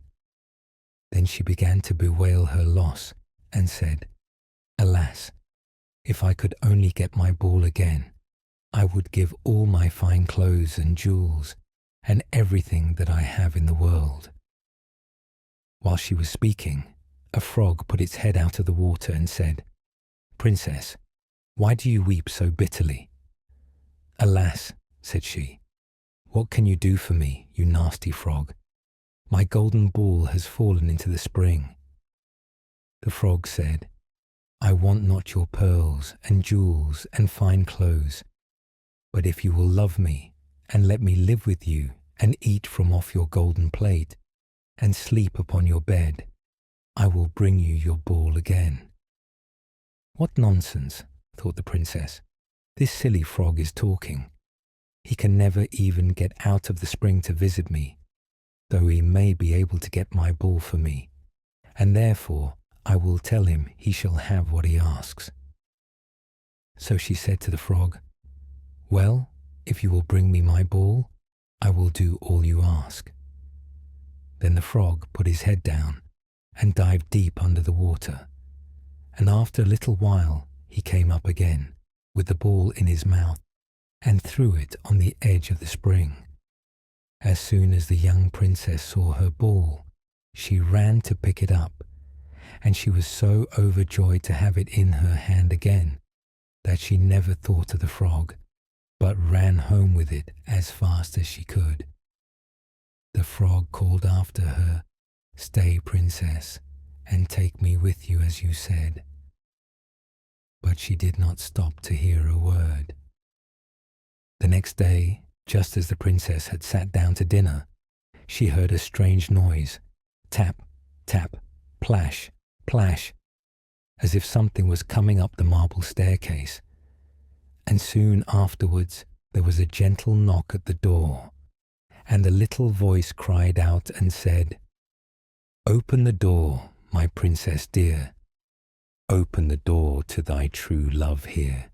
Then she began to bewail her loss, and said, "Alas, if I could only get my ball again, I would give all my fine clothes and jewels, and everything that I have in the world." While she was speaking, a frog put its head out of the water and said, "Princess, why do you weep so bitterly?" "Alas," said she, "what can you do for me, you nasty frog? My golden ball has fallen into the spring." The frog said, "I want not your pearls and jewels and fine clothes, but if you will love me and let me live with you and eat from off your golden plate and sleep upon your bed, I will bring you your ball again." "What nonsense," thought the princess. "This silly frog is talking. He can never even get out of the spring to visit me, though he may be able to get my ball for me, and therefore I will tell him he shall have what he asks." So she said to the frog, "Well, if you will bring me my ball, I will do all you ask." Then the frog put his head down and dived deep under the water, and after a little while he came up again with the ball in his mouth and threw it on the edge of the spring. As soon as the young princess saw her ball, she ran to pick it up, and she was so overjoyed to have it in her hand again that she never thought of the frog, but ran home with it as fast as she could. The frog called after her, "Stay, princess, and take me with you as you said." But she did not stop to hear a word. The next day, just as the princess had sat down to dinner, she heard a strange noise, tap, tap, plash, plash, as if something was coming up the marble staircase. And soon afterwards there was a gentle knock at the door, and a little voice cried out and said, "Open the door, my princess dear. Open the door to thy true love here,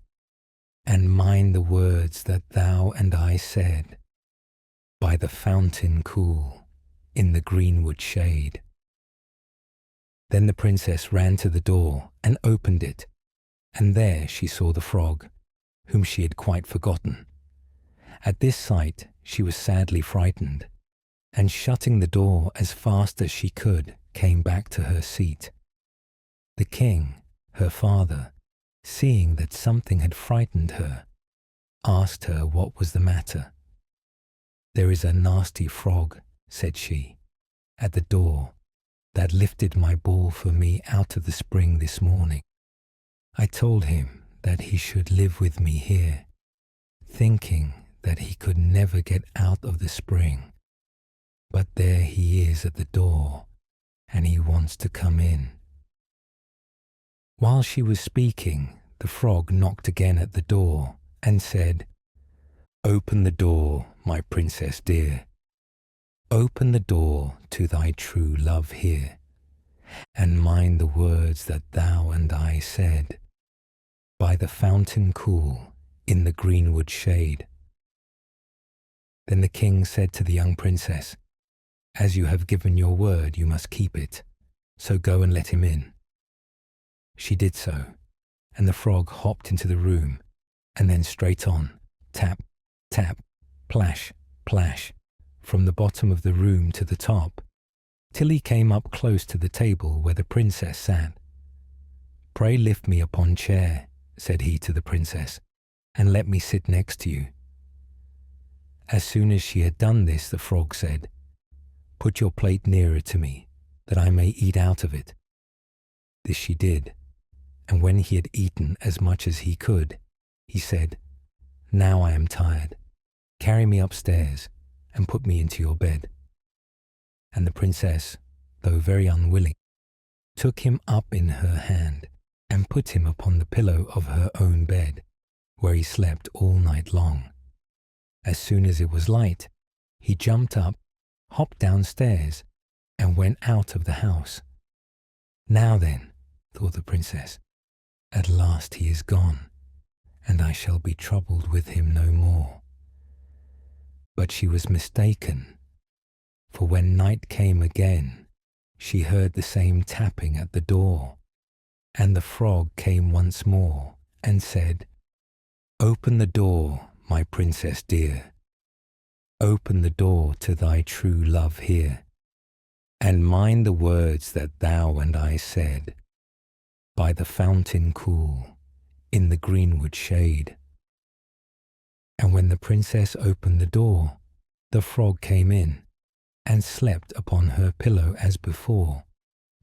and mind the words that thou and I said, by the fountain cool, in the greenwood shade." Then the princess ran to the door and opened it, and there she saw the frog, whom she had quite forgotten. At this sight she was sadly frightened, and shutting the door as fast as she could, came back to her seat. The king, her father, seeing that something had frightened her, asked her what was the matter. "There is a nasty frog," said she, "at the door, that lifted my ball for me out of the spring this morning. I told him that he should live with me here, thinking that he could never get out of the spring. But there he is at the door, and he wants to come in." While she was speaking, the frog knocked again at the door and said, "Open the door, my princess dear. Open the door to thy true love here, and mind the words that thou and I said, by the fountain cool, in the greenwood shade." Then the king said to the young princess, "As you have given your word, you must keep it, so go and let him in." She did so, and the frog hopped into the room, and then straight on, tap, tap, plash, plash, from the bottom of the room to the top, till he came up close to the table where the princess sat. "Pray lift me upon chair," said he to the princess, "and let me sit next to you." As soon as she had done this, the frog said, "Put your plate nearer to me, that I may eat out of it." This she did, and when he had eaten as much as he could, he said, "Now I am tired. Carry me upstairs and put me into your bed." And the princess, though very unwilling, took him up in her hand and put him upon the pillow of her own bed, where he slept all night long. As soon as it was light, he jumped up, hopped downstairs, and went out of the house. "Now then," thought the princess, "at last he is gone, and I shall be troubled with him no more." But she was mistaken, for when night came again, she heard the same tapping at the door, and the frog came once more and said, "Open the door, my princess dear. Open the door to thy true love here, and mind the words that thou and I said, by the fountain cool, in the greenwood shade." And when the princess opened the door, the frog came in and slept upon her pillow as before,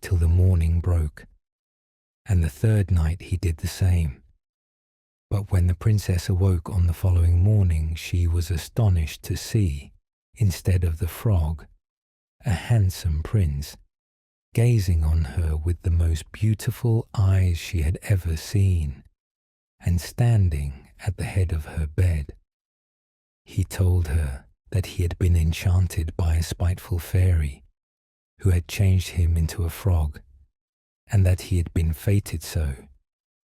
till the morning broke. And the third night he did the same. But when the princess awoke on the following morning, she was astonished to see, instead of the frog, a handsome prince, gazing on her with the most beautiful eyes she had ever seen, and standing at the head of her bed. He told her that he had been enchanted by a spiteful fairy, who had changed him into a frog and that he had been fated so,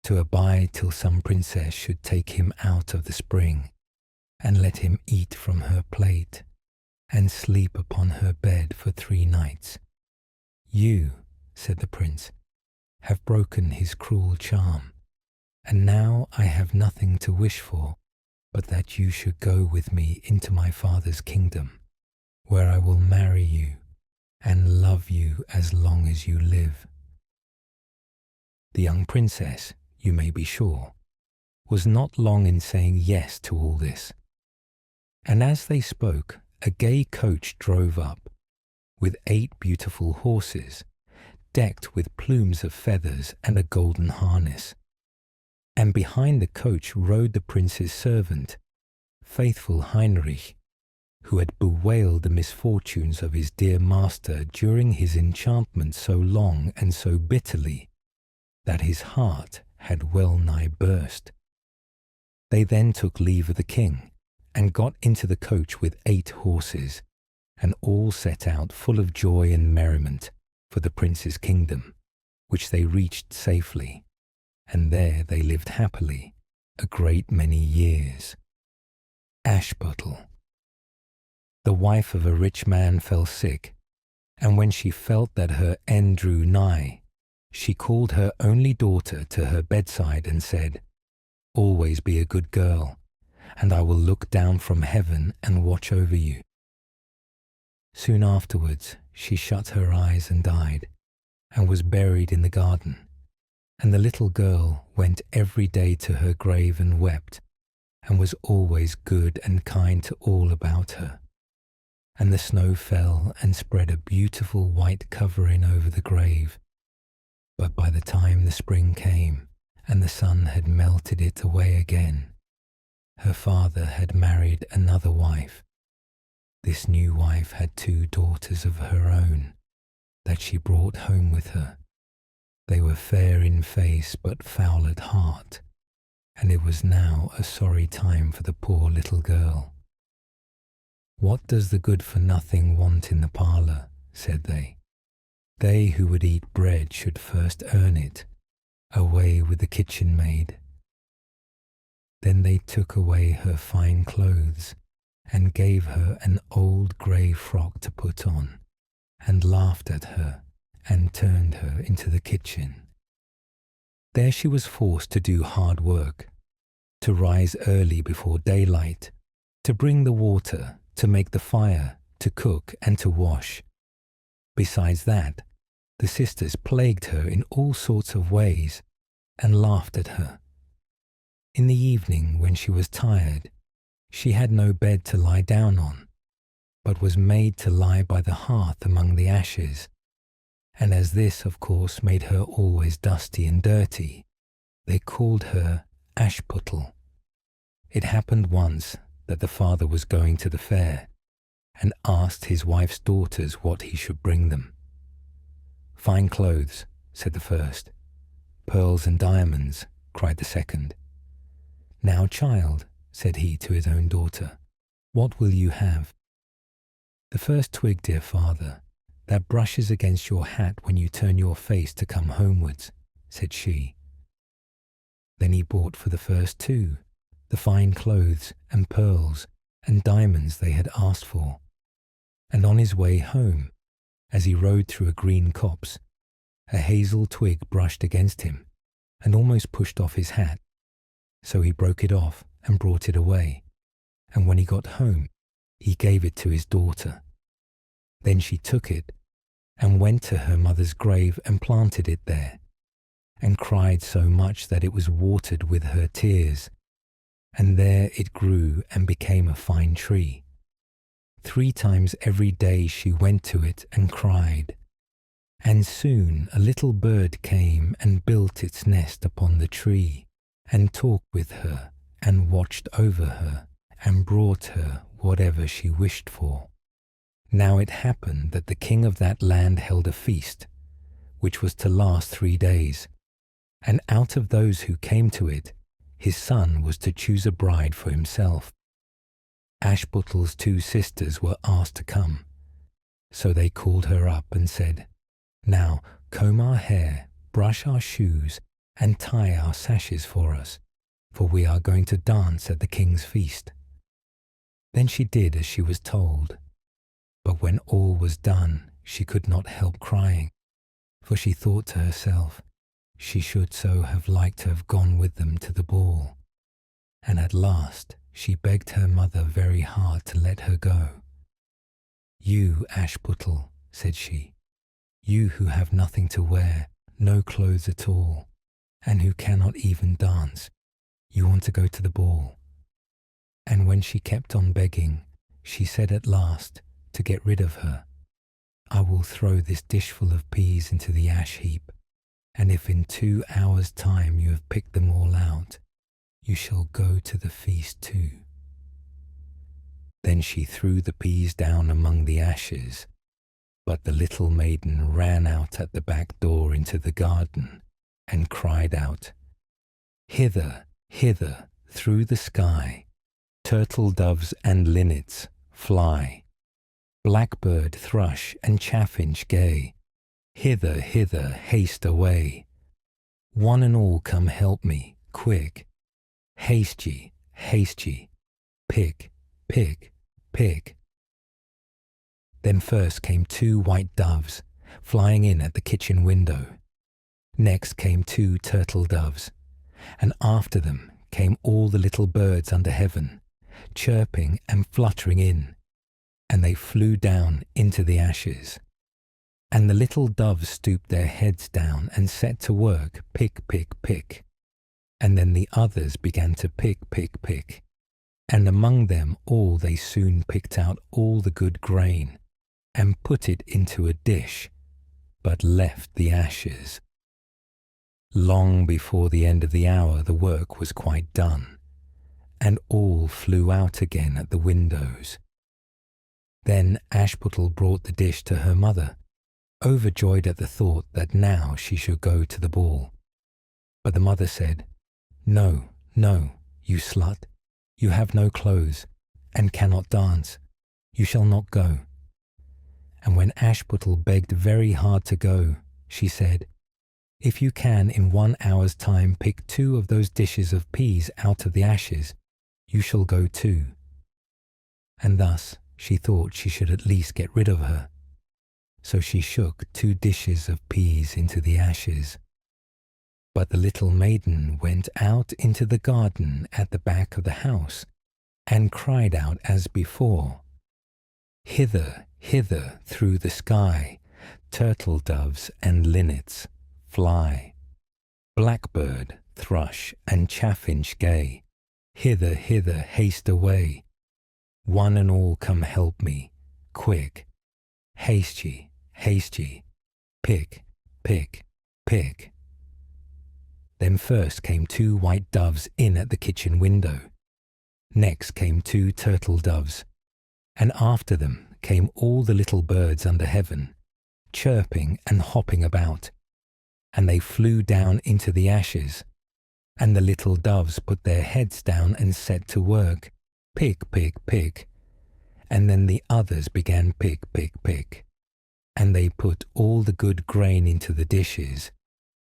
to abide till some princess should take him out of the spring, and let him eat from her plate, and sleep upon her bed for 3 nights. You, said the prince, have broken his cruel charm, and now I have nothing to wish for but that you should go with me into my father's kingdom, where I will marry you and love you as long as you live. The young princess, you may be sure, was not long in saying yes to all this. And as they spoke, a gay coach drove up, with 8 beautiful horses, decked with plumes of feathers and a golden harness. And behind the coach rode the prince's servant, faithful Heinrich, who had bewailed the misfortunes of his dear master during his enchantment so long and so bitterly that his heart had well nigh burst. They then took leave of the king, and got into the coach with 8 horses, and all set out full of joy and merriment for the prince's kingdom, which they reached safely, and there they lived happily a great many years. Ashputtel. The wife of a rich man fell sick, and when she felt that her end drew nigh, she called her only daughter to her bedside and said, "Always be a good girl, and I will look down from heaven and watch over you." Soon afterwards she shut her eyes and died, and was buried in the garden. And the little girl went every day to her grave and wept, and was always good and kind to all about her. And the snow fell and spread a beautiful white covering over the grave. But by the time the spring came, and the sun had melted it away again, her father had married another wife. This new wife had 2 daughters of her own, that she brought home with her. They were fair in face but foul at heart, and it was now a sorry time for the poor little girl. "What does the good-for-nothing want in the parlour?" said they. "They who would eat bread should first earn it. Away with the kitchen maid." Then they took away her fine clothes, and gave her an old grey frock to put on, and laughed at her, and turned her into the kitchen. There she was forced to do hard work, to rise early before daylight, to bring the water, to make the fire, to cook and to wash. Besides that, the sisters plagued her in all sorts of ways, and laughed at her. In the evening, when she was tired, she had no bed to lie down on, but was made to lie by the hearth among the ashes, and as this, of course, made her always dusty and dirty, they called her Ashputtel. It happened once that the father was going to the fair, and asked his wife's daughters what he should bring them. "Fine clothes," said the first. "Pearls and diamonds," cried the second. "Now, child," said he to his own daughter, "what will you have?" "The first twig, dear father, that brushes against your hat when you turn your face to come homewards," said she. Then he bought for the first 2 the fine clothes and pearls and diamonds they had asked for, and on his way home, as he rode through a green copse, a hazel twig brushed against him and almost pushed off his hat, so he broke it off and brought it away, and when he got home, he gave it to his daughter. Then she took it and went to her mother's grave and planted it there, and cried so much that it was watered with her tears, and there it grew and became a fine tree. 3 times every day she went to it and cried, and soon a little bird came and built its nest upon the tree, and talked with her, and watched over her, and brought her whatever she wished for. Now it happened that the king of that land held a feast, which was to last 3 days, and out of those who came to it, his son was to choose a bride for himself. Ashputtel's 2 sisters were asked to come, so they called her up and said, "Now comb our hair, brush our shoes and tie our sashes for us, for we are going to dance at the king's feast." Then she did as she was told, but when all was done she could not help crying, for she thought to herself she should so have liked to have gone with them to the ball, and at last she begged her mother very hard to let her go. "You, Ashputtel," said she, "you who have nothing to wear, no clothes at all, and who cannot even dance, you want to go to the ball." And when she kept on begging, she said at last, to get rid of her, "I will throw this dishful of peas into the ash heap, and if in 2 hours' time you have picked them all out, you shall go to the feast too." Then she threw the peas down among the ashes, but the little maiden ran out at the back door into the garden and cried out, "Hither, hither, through the sky, turtle doves and linnets, fly. Blackbird, thrush, and chaffinch gay, hither, hither, haste away. One and all come help me, quick. Haste ye, pick, pick, pick." Then first came 2 white doves, flying in at the kitchen window. Next came 2 turtle doves, and after them came all the little birds under heaven, chirping and fluttering in, and they flew down into the ashes. And the little doves stooped their heads down and set to work, pick, pick, pick. And then the others began to pick, pick, pick. And among them all they soon picked out all the good grain, and put it into a dish, but left the ashes. Long before the end of the hour the work was quite done, and all flew out again at the windows. Then Ashputtel brought the dish to her mother, overjoyed at the thought that now she should go to the ball. But the mother said, "No, no, you slut, you have no clothes, and cannot dance. You shall not go." And when Ashputtel begged very hard to go, she said, "If you can in 1 hour's time pick 2 of those dishes of peas out of the ashes, you shall go too." And thus she thought she should at least get rid of her. So she shook 2 dishes of peas into the ashes. But the little maiden went out into the garden at the back of the house, and cried out as before, "Hither, hither, through the sky, turtle doves and linnets, fly. Blackbird, thrush, and chaffinch gay, hither, hither, haste away. One and all come help me, quick. Haste ye, pick, pick, pick." Then first came 2 white doves in at the kitchen window. Next came 2 turtle doves, and after them came all the little birds under heaven, chirping and hopping about, and they flew down into the ashes, and the little doves put their heads down and set to work, pick, pick, pick, and then the others began pick, pick, pick, and they put all the good grain into the dishes,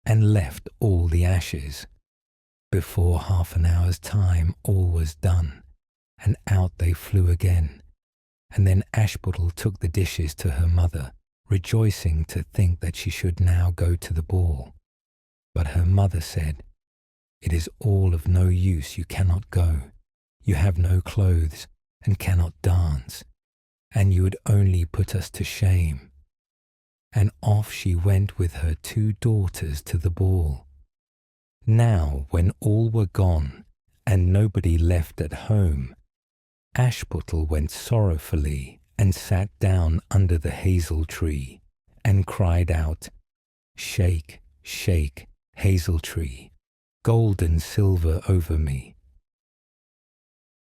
and left all the ashes. Before half an hour's time all was done, and out they flew again. And then Ashputtel took the dishes to her mother, rejoicing to think that she should now go to the ball. But her mother said, "It is all of no use, you cannot go. You have no clothes, and cannot dance, and you would only put us to shame." And off she went with her 2 daughters to the ball. Now, when all were gone, and nobody left at home, Ashputtel went sorrowfully and sat down under the hazel tree, and cried out, "Shake, shake, hazel tree, gold and silver over me."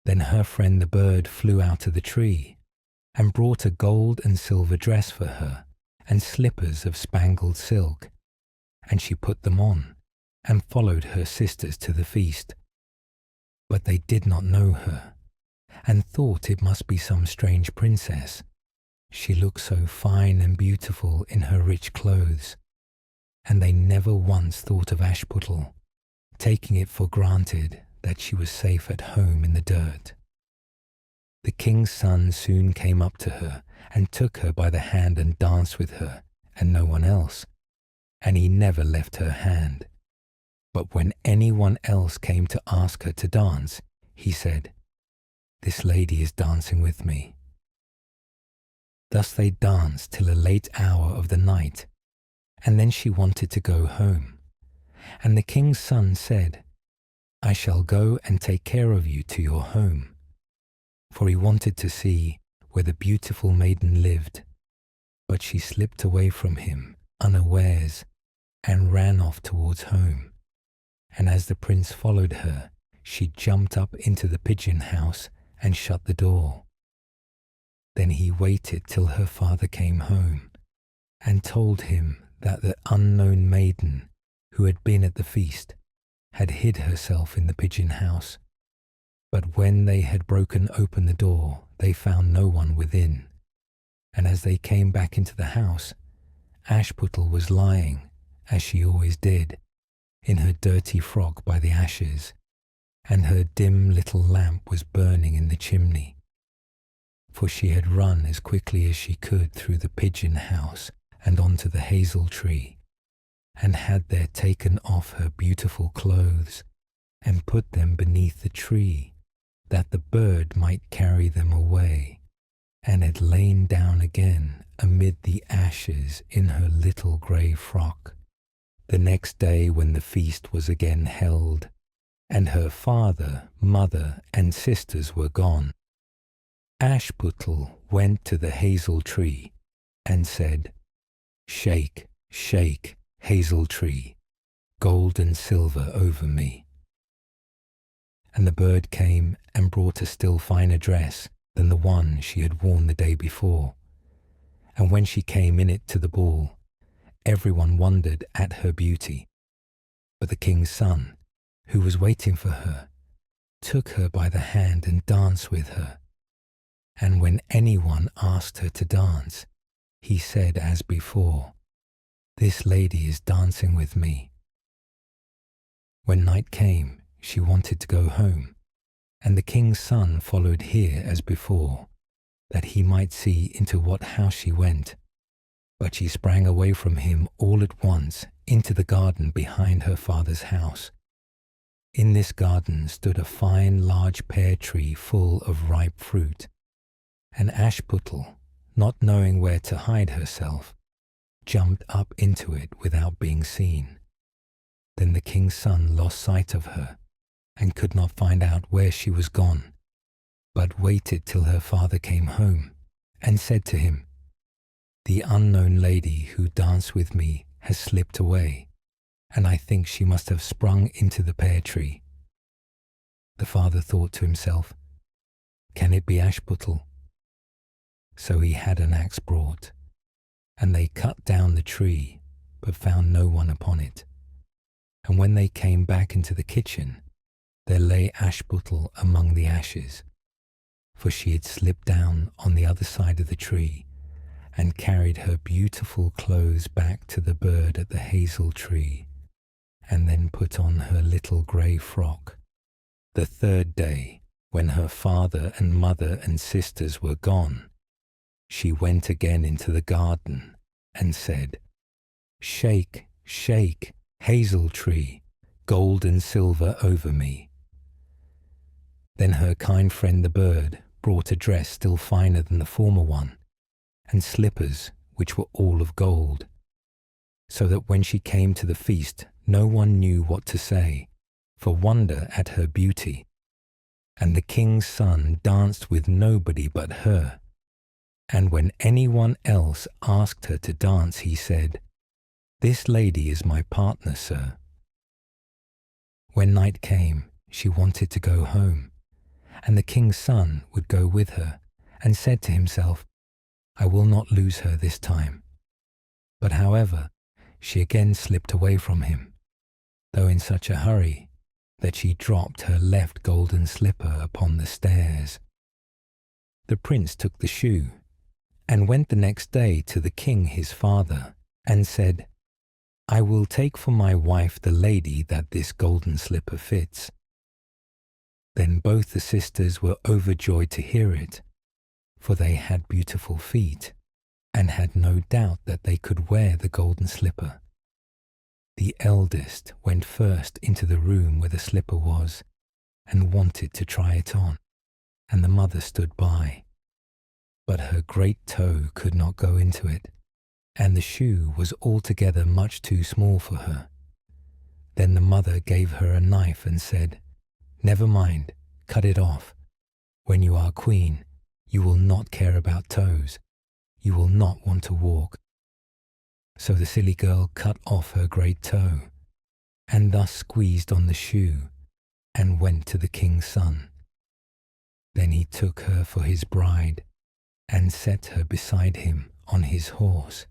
Then her friend the bird flew out of the tree, and brought a gold and silver dress for her, and slippers of spangled silk, and she put them on, and followed her sisters to the feast. But they did not know her, and thought it must be some strange princess. She looked so fine and beautiful in her rich clothes. and they never once thought of Ashputtel, taking it for granted that she was safe at home in the dirt. The king's son soon came up to her and took her by the hand and danced with her, and no one else, and he never left her hand. But when anyone else came to ask her to dance, he said, "This lady is dancing with me." Thus they danced till a late hour of the night, and then she wanted to go home. And the king's son said, "I shall go and take care of you to your home." For he wanted to see where the beautiful maiden lived, but she slipped away from him unawares and ran off towards home. And as the prince followed her, she jumped up into the pigeon house and shut the door. Then he waited till her father came home and told him that the unknown maiden who had been at the feast had hid herself in the pigeon house. But when they had broken open the door, they found no one within. And as they came back into the house, Ashputtel was lying, as she always did, in her dirty frock by the ashes, and her dim little lamp was burning in the chimney. For she had run as quickly as she could through the pigeon house and onto the hazel tree, and had there taken off her beautiful clothes and put them beneath the tree, that the bird might carry them away, and had lain down again amid the ashes in her little grey frock. The next day, when the feast was again held, and her father, mother, and sisters were gone, Ashputtel went to the hazel tree and said, "Shake, shake, hazel tree, gold and silver over me." And the bird came and brought a still finer dress than the one she had worn the day before. And when she came in it to the ball, everyone wondered at her beauty. But the king's son, who was waiting for her, took her by the hand and danced with her. And when anyone asked her to dance, he said as before, "This lady is dancing with me." When night came, she wanted to go home, and the king's son followed here as before, that he might see into what house she went. But she sprang away from him all at once into the garden behind her father's house. In this garden stood a fine large pear tree full of ripe fruit, and Ashputtel, not knowing where to hide herself, jumped up into it without being seen. Then the king's son lost sight of her, and could not find out where she was gone, but waited till her father came home, and said to him, "The unknown lady who danced with me has slipped away, and I think she must have sprung into the pear tree." The father thought to himself, "Can it be Ashputtel?" So he had an axe brought, and they cut down the tree, but found no one upon it. And when they came back into the kitchen, there lay Ashputtel among the ashes, for she had slipped down on the other side of the tree, and carried her beautiful clothes back to the bird at the hazel tree, and then put on her little grey frock. The third day, when her father and mother and sisters were gone, she went again into the garden and said, "Shake, shake, hazel tree, gold and silver over me." Then her kind friend the bird brought a dress still finer than the former one, and slippers which were all of gold, so that when she came to the feast no one knew what to say, for wonder at her beauty. And the king's son danced with nobody but her, and when anyone else asked her to dance, he said, "This lady is my partner, sir." When night came, she wanted to go home, and the king's son would go with her, and said to himself, "I will not lose her this time." But however, she again slipped away from him, though in such a hurry that she dropped her left golden slipper upon the stairs. The prince took the shoe, and went the next day to the king his father, and said, I will take for my wife the lady that this golden slipper fits." Then both the sisters were overjoyed to hear it, for they had beautiful feet, and had no doubt that they could wear the golden slipper. The eldest went first into the room where the slipper was, and wanted to try it on, and the mother stood by. But her great toe could not go into it, and the shoe was altogether much too small for her. Then the mother gave her a knife and said, "Never mind, cut it off. When you are queen, you will not care about toes. You will not want to walk." So the silly girl cut off her great toe, and thus squeezed on the shoe, and went to the king's son. Then he took her for his bride, and set her beside him on his horse,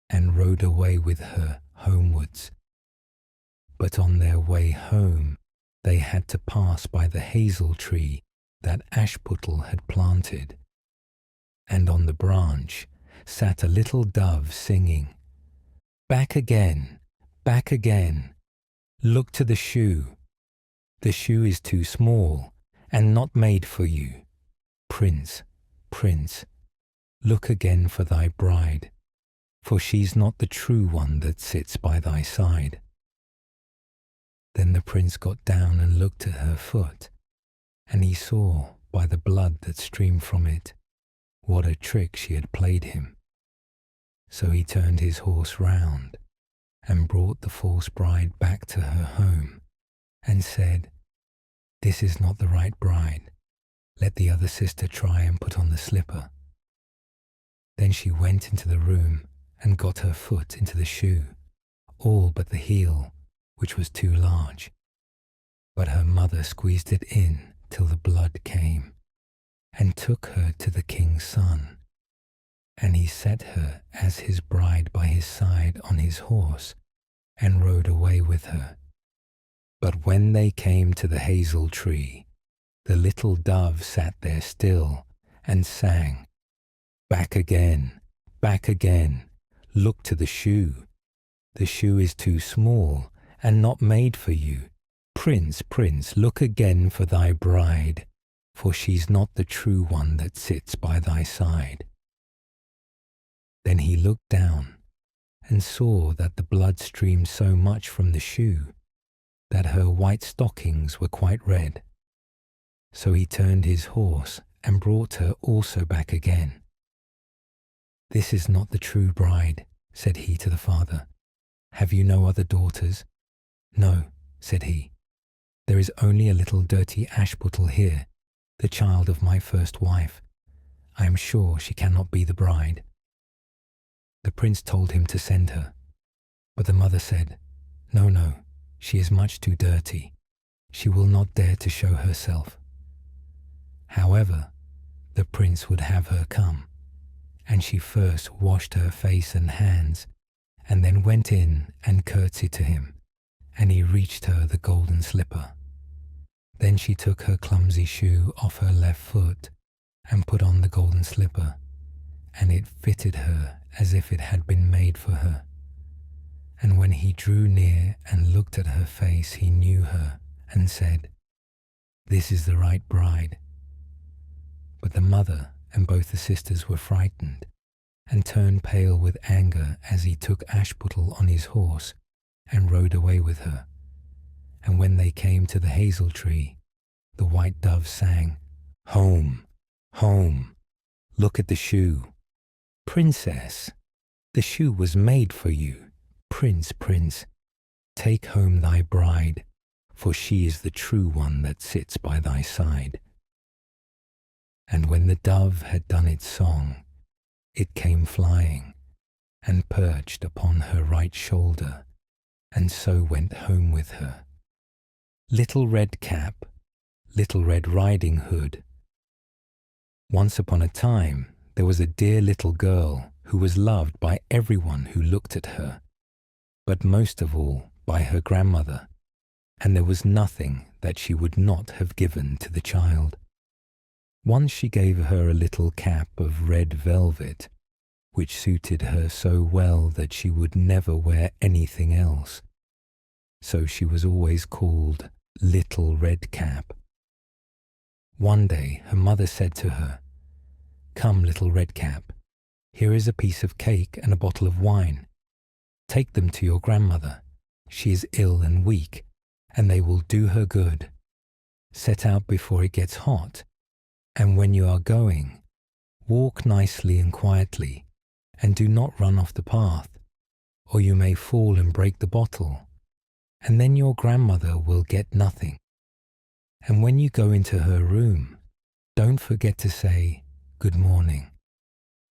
and rode away with her homewards. But on their way home, they had to pass by the hazel tree that Ashputtel had planted, and on the branch sat a little dove singing, "Back again, back again, look to the shoe. The shoe is too small and not made for you. Prince, prince, look again for thy bride, for she's not the true one that sits by thy side." Then the prince got down and looked at her foot, and he saw by the blood that streamed from it what a trick she had played him. So he turned his horse round and brought the false bride back to her home, and said, "This is not the right bride. Let the other sister try and put on the slipper." Then she went into the room and got her foot into the shoe, all but the heel, which was too large. But her mother squeezed it in till the blood came, and took her to the king's son. And he set her as his bride by his side on his horse, and rode away with her. But when they came to the hazel tree, the little dove sat there still, and sang, "Back again, back again, look to the shoe. The shoe is too small, and not made for you. Prince, prince, look again for thy bride, for she's not the true one that sits by thy side." Then he looked down, and saw that the blood streamed so much from the shoe, that her white stockings were quite red. So he turned his horse, and brought her also back again. "This is not the true bride," said he to the father. "Have you no other daughters?" "No," said he. "There is only a little dirty Ashputtel here, the child of my first wife. I am sure she cannot be the bride." The prince told him to send her, but the mother said, "No, no, she is much too dirty. She will not dare to show herself." However, the prince would have her come, and she first washed her face and hands, and then went in and curtsied to him, and he reached her the golden slipper. Then she took her clumsy shoe off her left foot, and put on the golden slipper, and it fitted her as if it had been made for her. And when he drew near and looked at her face, he knew her, and said, "This is the right bride." But the mother and both the sisters were frightened, and turned pale with anger as he took Ashputtel on his horse, and rode away with her. And when they came to the hazel tree, the white dove sang, "Home, home, look at the shoe. Princess, the shoe was made for you. Prince, prince, take home thy bride, for she is the true one that sits by thy side." And when the dove had done its song, it came flying, and perched upon her right shoulder, and so went home with her. Little Red Cap, Little Red Riding Hood. Once upon a time, there was a dear little girl who was loved by everyone who looked at her, but most of all by her grandmother, and there was nothing that she would not have given to the child. Once she gave her a little cap of red velvet, which suited her so well that she would never wear anything else. So she was always called Little Red Cap. One day her mother said to her, "Come, Little Red Cap, here is a piece of cake and a bottle of wine. Take them to your grandmother. She is ill and weak, and they will do her good. Set out before it gets hot, and when you are going, walk nicely and quietly, and do not run off the path, or you may fall and break the bottle, and then your grandmother will get nothing. And when you go into her room, don't forget to say, 'Good morning,'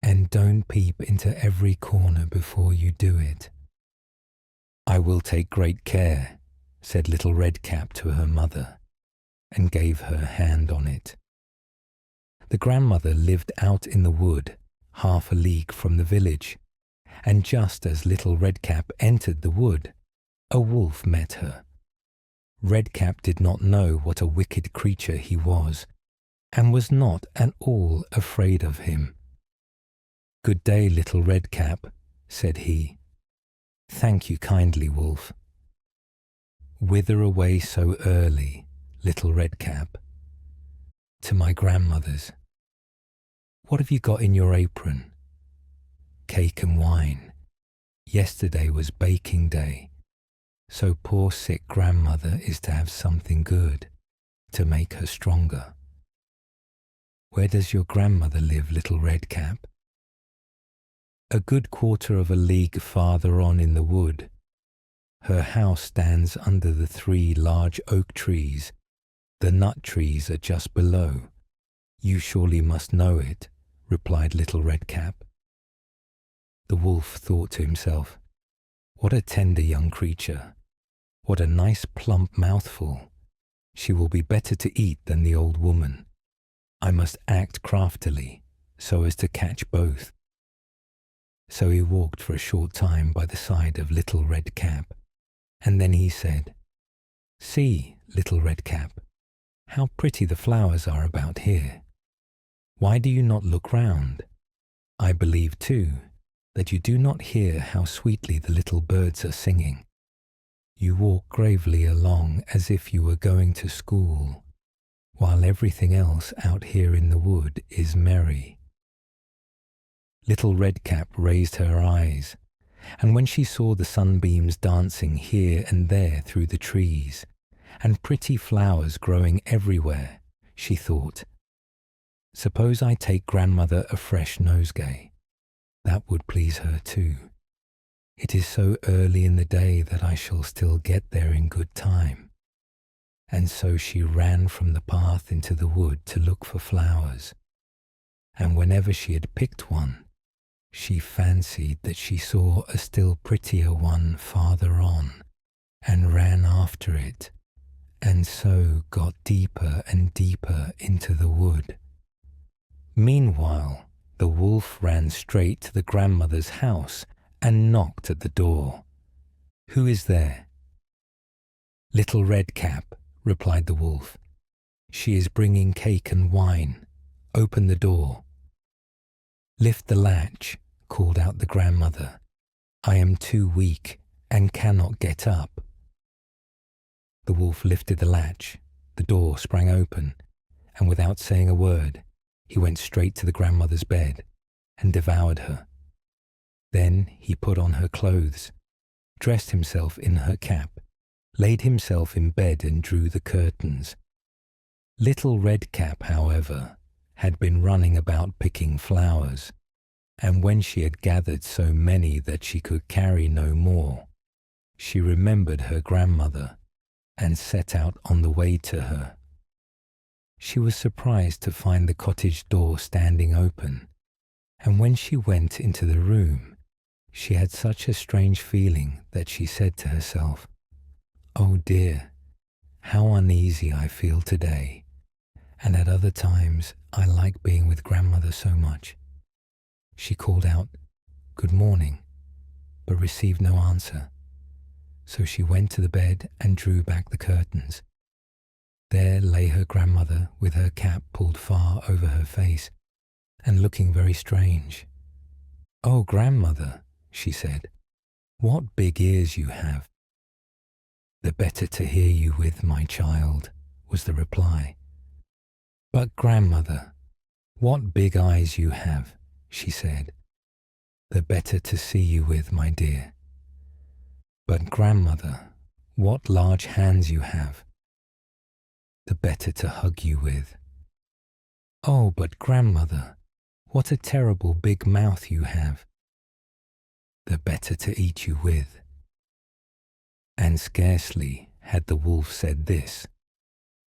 and don't peep into every corner before you do it." "I will take great care," said Little Red Cap to her mother, and gave her hand on it. The grandmother lived out in the wood, half a league from the village, and just as Little Red Cap entered the wood, a wolf met her. Red Cap did not know what a wicked creature he was, and was not at all afraid of him. "Good day, Little Red Cap," said he. "Thank you kindly, Wolf." "Whither away so early, Little Red Cap?" "To my grandmother's." "What have you got in your apron?" "Cake and wine. Yesterday was baking day, so poor sick grandmother is to have something good to make her stronger." "Where does your grandmother live, Little Red Cap?" "A good quarter of a league farther on in the wood. Her house stands under the 3 large oak trees. The nut trees are just below. You surely must know it," replied Little Red Cap. The wolf thought to himself, "What a tender young creature! What a nice plump mouthful! She will be better to eat than the old woman. I must act craftily, so as to catch both." So he walked for a short time by the side of Little Red Cap, and then he said, "See, Little Red Cap, how pretty the flowers are about here. Why do you not look round? I believe, too, that you do not hear how sweetly the little birds are singing. You walk gravely along as if you were going to school, while everything else out here in the wood is merry." Little Red Cap raised her eyes, and when she saw the sunbeams dancing here and there through the trees, and pretty flowers growing everywhere, she thought, "Suppose I take grandmother a fresh nosegay. That would please her too. It is so early in the day that I shall still get there in good time." And so she ran from the path into the wood to look for flowers, and whenever she had picked one, she fancied that she saw a still prettier one farther on, and ran after it, and so got deeper and deeper into the wood. Meanwhile, the wolf ran straight to the grandmother's house and knocked at the door. "Who is there?" "Little Red Cap," replied the wolf. "She is bringing cake and wine. Open the door." "Lift the latch," called out the grandmother. "I am too weak and cannot get up." The wolf lifted the latch, the door sprang open, and without saying a word, he went straight to the grandmother's bed and devoured her. Then he put on her clothes, dressed himself in her cap, laid himself in bed and drew the curtains. Little Red Cap, however, had been running about picking flowers, and when she had gathered so many that she could carry no more, she remembered her grandmother and set out on the way to her. She was surprised to find the cottage door standing open, and when she went into the room, she had such a strange feeling that she said to herself, "Oh dear, how uneasy I feel today, and at other times I like being with grandmother so much." She called out, "Good morning," but received no answer. So she went to the bed and drew back the curtains. There lay her grandmother with her cap pulled far over her face and looking very strange. "Oh, grandmother," she said, "what big ears you have." "The better to hear you with, my child," was the reply. "But grandmother, what big eyes you have," she said. "The better to see you with, my dear." "But grandmother, what large hands you have." "The better to hug you with." "Oh, but grandmother, what a terrible big mouth you have." "The better to eat you with." And scarcely had the wolf said this,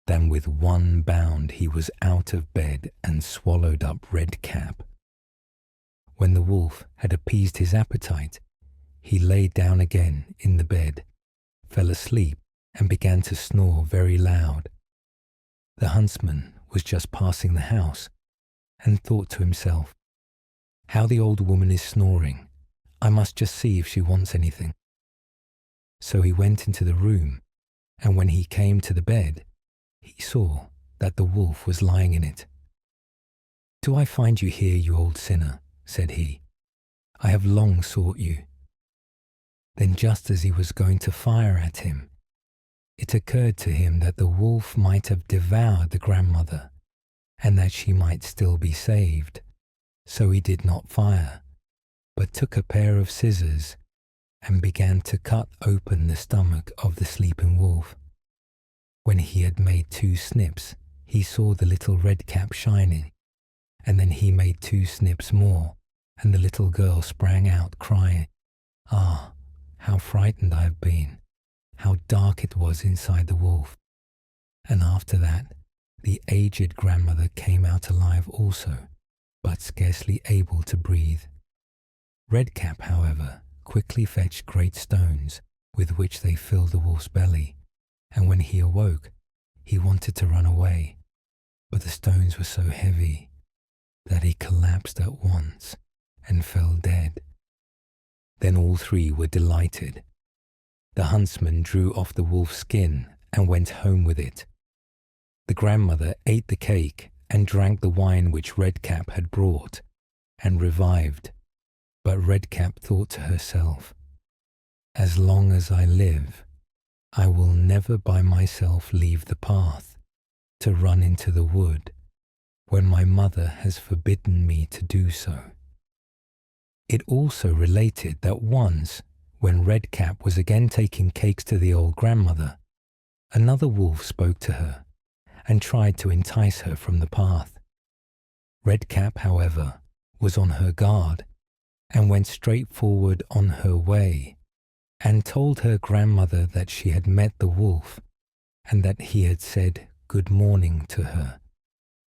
than with one bound he was out of bed and swallowed up Redcap. When the wolf had appeased his appetite, he lay down again in the bed, fell asleep, and began to snore very loud. The huntsman was just passing the house, and thought to himself, "How the old woman is snoring! I must just see if she wants anything." So he went into the room, and when he came to the bed, he saw that the wolf was lying in it. "Do I find you here, you old sinner?" said he. "I have long sought you." Then just as he was going to fire at him, it occurred to him that the wolf might have devoured the grandmother, and that she might still be saved. So he did not fire, but took a pair of scissors and began to cut open the stomach of the sleeping wolf. When he had made 2 snips, he saw the little Redcap shining, and then he made 2 snips more, and the little girl sprang out crying, "Ah, how frightened I have been! How dark it was inside the wolf!" And after that, the aged grandmother came out alive also, but scarcely able to breathe. Redcap, however, quickly fetched great stones, with which they filled the wolf's belly, and when he awoke, he wanted to run away, but the stones were so heavy that he collapsed at once and fell dead. Then all 3 were delighted. The huntsman drew off the wolf's skin and went home with it. The grandmother ate the cake and drank the wine which Redcap had brought, and revived. But Redcap thought to herself, "As long as I live, I will never by myself leave the path to run into the wood when my mother has forbidden me to do so." It also related that once, when Redcap was again taking cakes to the old grandmother, another wolf spoke to her and tried to entice her from the path. Redcap, however, was on her guard and went straight forward on her way, and told her grandmother that she had met the wolf and that he had said good morning to her,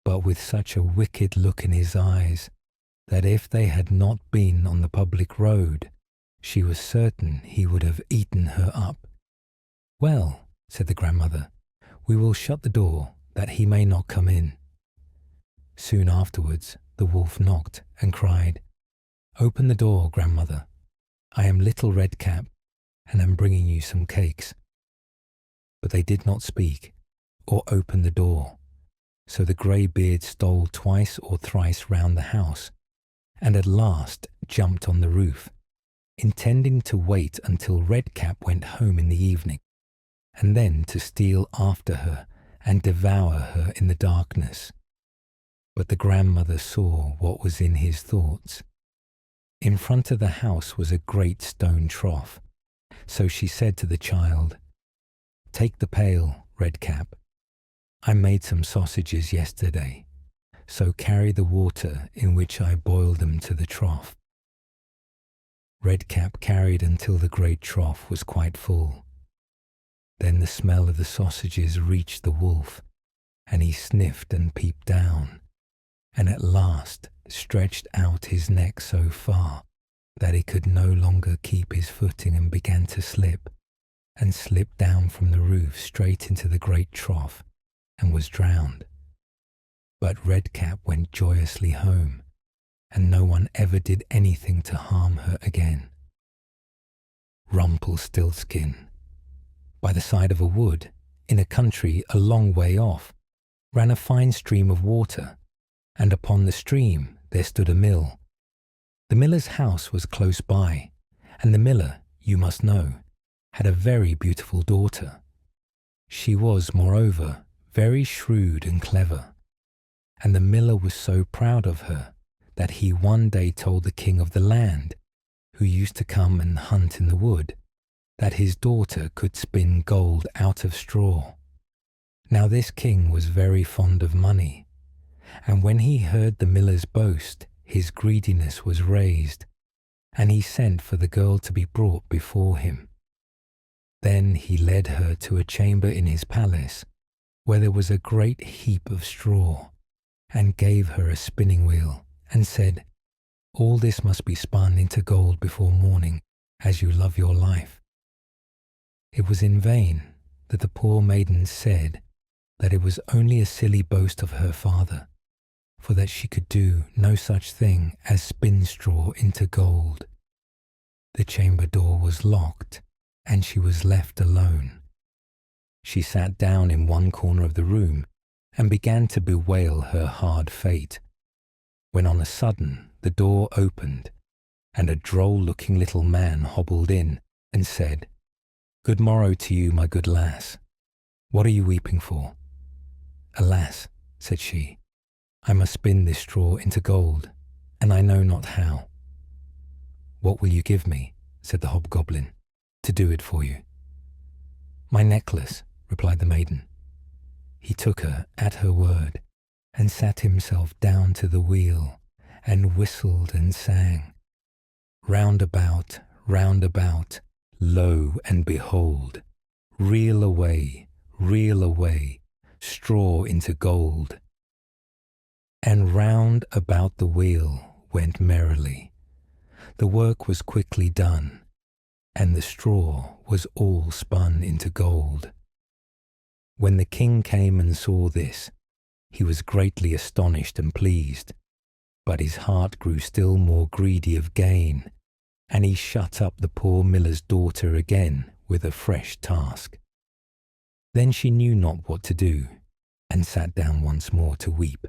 but with such a wicked look in his eyes that if they had not been on the public road, she was certain he would have eaten her up. "Well," said the grandmother, "we will shut the door that he may not come in." Soon afterwards the wolf knocked and cried, "Open the door, grandmother. I am little Redcap, and am bringing you some cakes." But they did not speak or open the door, so the grey-beard stole twice or thrice round the house, and at last jumped on the roof, intending to wait until Redcap went home in the evening, and then to steal after her and devour her in the darkness. But the grandmother saw what was in his thoughts. In front of the house was a great stone trough, so she said to the child, "Take the pail, Redcap. I made some sausages yesterday, so carry the water in which I boiled them to the trough." Redcap carried until the great trough was quite full. Then the smell of the sausages reached the wolf, and he sniffed and peeped down, and at last stretched out his neck so far that he could no longer keep his footing and began to slip, and slipped down from the roof straight into the great trough and was drowned. But Redcap went joyously home, and no one ever did anything to harm her again. Rumpelstilzchen. By the side of a wood, in a country a long way off, ran a fine stream of water, and upon the stream there stood a mill. The miller's house was close by, and the miller, you must know, had a very beautiful daughter. She was, moreover, very shrewd and clever, and the miller was so proud of her that he one day told the king of the land, who used to come and hunt in the wood, that his daughter could spin gold out of straw. Now this king was very fond of money, and when he heard the miller's boast, his greediness was raised, and he sent for the girl to be brought before him. Then he led her to a chamber in his palace, where there was a great heap of straw, and gave her a spinning wheel, and said, "All this must be spun into gold before morning, as you love your life." It was in vain that the poor maiden said that it was only a silly boast of her father, for that she could do no such thing as spin straw into gold. The chamber door was locked, and she was left alone. She sat down in one corner of the room and began to bewail her hard fate, when on a sudden the door opened, and a droll-looking little man hobbled in and said, "Good morrow to you, my good lass. What are you weeping for?" "Alas," said she, "I must spin this straw into gold, and I know not how." "What will you give me," said the hobgoblin, "to do it for you?" "My necklace," replied the maiden. He took her at her word, and sat himself down to the wheel, and whistled and sang, "Round about, lo and behold, reel away, straw into gold." And round about the wheel went merrily. The work was quickly done, and the straw was all spun into gold. When the king came and saw this, he was greatly astonished and pleased, but his heart grew still more greedy of gain, and he shut up the poor miller's daughter again with a fresh task. Then she knew not what to do, and sat down once more to weep.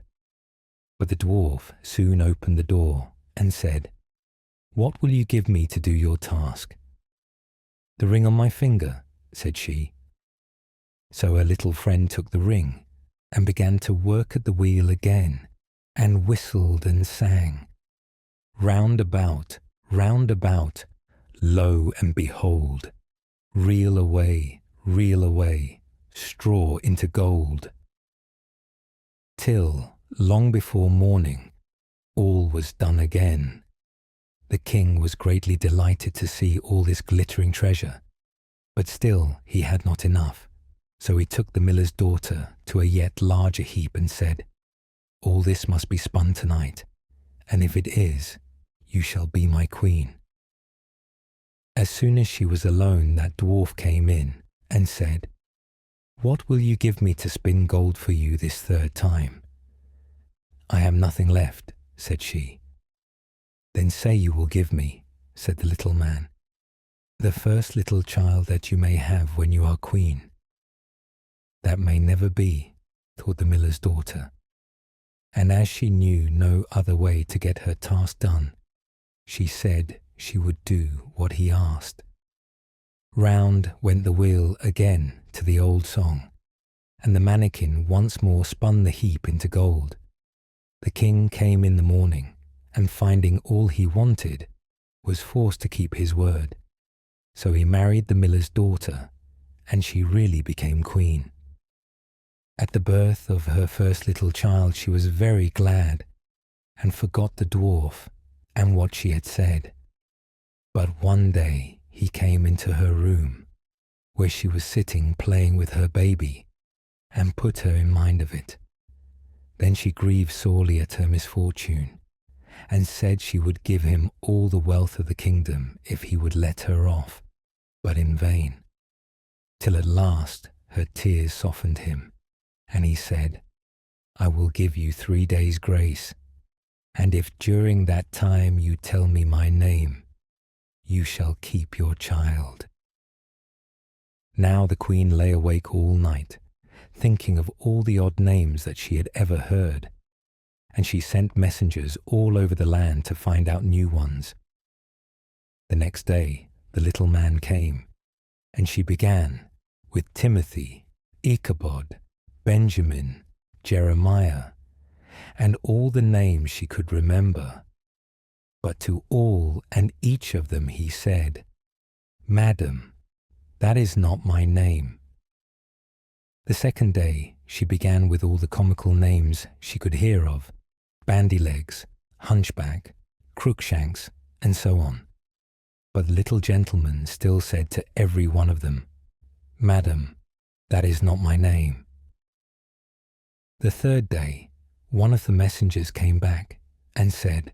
But the dwarf soon opened the door and said, "What will you give me to do your task?" "The ring on my finger," said she. So her little friend took the ring and began to work at the wheel again, and whistled and sang, "Round about, lo and behold, reel away, straw into gold." Till, long before morning, all was done again. The king was greatly delighted to see all this glittering treasure, but still he had not enough, so he took the miller's daughter to a yet larger heap and said, "All this must be spun tonight, and if it is, you shall be my queen." As soon as she was alone, that dwarf came in and said, "What will you give me to spin gold for you this third time?" "I have nothing left," said she. "Then say you will give me," said the little man, "the first little child that you may have when you are queen." "That may never be," thought the miller's daughter, and as she knew no other way to get her task done, she said she would do what he asked. Round went the wheel again to the old song, and the mannikin once more spun the heap into gold. The king came in the morning, and finding all he wanted, was forced to keep his word. So he married the miller's daughter, and she really became queen. At the birth of her first little child she was very glad, and forgot the dwarf and what she had said. But one day he came into her room, where she was sitting playing with her baby, and put her in mind of it. Then she grieved sorely at her misfortune, and said she would give him all the wealth of the kingdom if he would let her off, but in vain, till at last her tears softened him, and he said, "I will give you 3 days' grace, and if during that time you tell me my name, you shall keep your child." Now the queen lay awake all night, thinking of all the odd names that she had ever heard, and she sent messengers all over the land to find out new ones. The next day the little man came, and she began with Timothy, Ichabod, Benjamin, Jeremiah, and all the names she could remember. But to all and each of them he said, "Madam, that is not my name." The second day she began with all the comical names she could hear of, Bandylegs, Hunchback, Crookshanks, and so on. But the little gentleman still said to every one of them, "Madam, that is not my name." The third day, one of the messengers came back and said,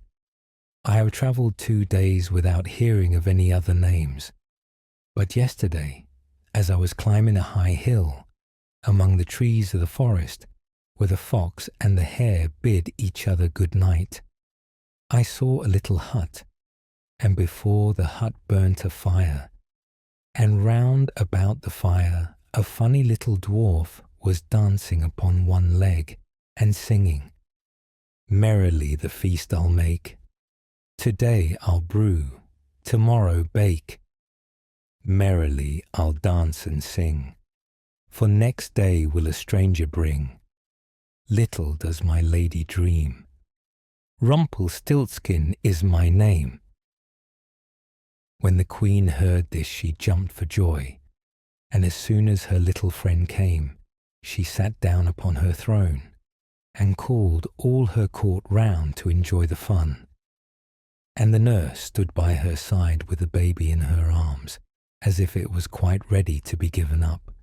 "I have travelled 2 days without hearing of any other names. But yesterday, as I was climbing a high hill, among the trees of the forest, where the fox and the hare bid each other good night, I saw a little hut, and before the hut burnt a fire, and round about the fire a funny little dwarf was dancing upon one leg and singing, 'Merrily the feast I'll make. Today I'll brew, tomorrow bake. Merrily I'll dance and sing, for next day will a stranger bring. Little does my lady dream. Rumpelstilzchen is my name.' When the queen heard this, she jumped for joy, and as soon as her little friend came, she sat down upon her throne and called all her court round to enjoy the fun. And the nurse stood by her side with the baby in her arms, as if it was quite ready to be given up.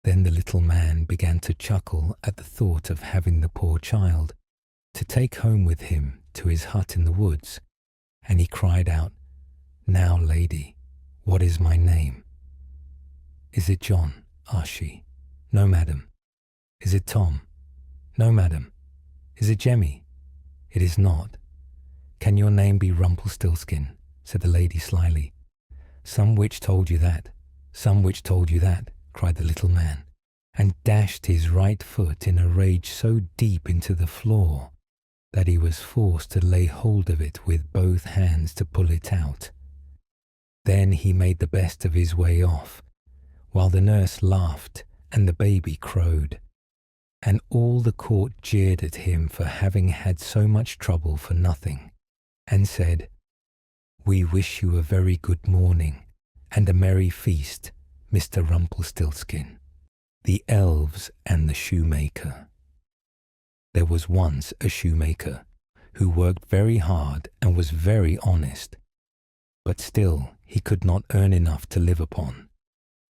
Then the little man began to chuckle at the thought of having the poor child to take home with him to his hut in the woods, and he cried out, 'Now, lady, what is my name?' 'Is it John?' asked she. 'No, madam.' 'Is it Tom?' 'No, madam.' 'Is it Jemmy?' 'It is not.' 'Can your name be Rumpelstilzchen?' said the lady slyly. 'Some witch told you that, some witch told you that,' cried the little man, and dashed his right foot in a rage so deep into the floor that he was forced to lay hold of it with both hands to pull it out. Then he made the best of his way off, while the nurse laughed and the baby crowed, and all the court jeered at him for having had so much trouble for nothing, and said, 'We wish you a very good morning and a merry feast, Mr. Rumpelstilzchen.' The Elves and the Shoemaker. There was once a shoemaker who worked very hard and was very honest, but still he could not earn enough to live upon,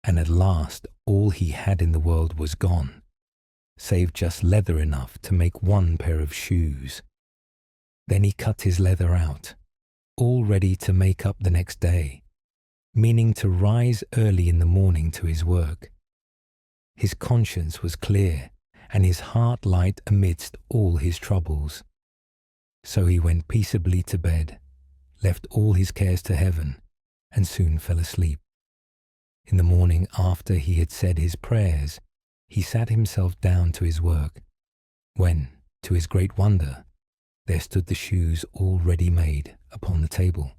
and at last all he had in the world was gone, save just leather enough to make one pair of shoes. Then he cut his leather out, all ready to make up the next day, meaning to rise early in the morning to his work. His conscience was clear, and his heart light amidst all his troubles. So he went peaceably to bed, left all his cares to heaven, and soon fell asleep. In the morning, after he had said his prayers, he sat himself down to his work, when, to his great wonder, there stood the shoes all ready made upon the table.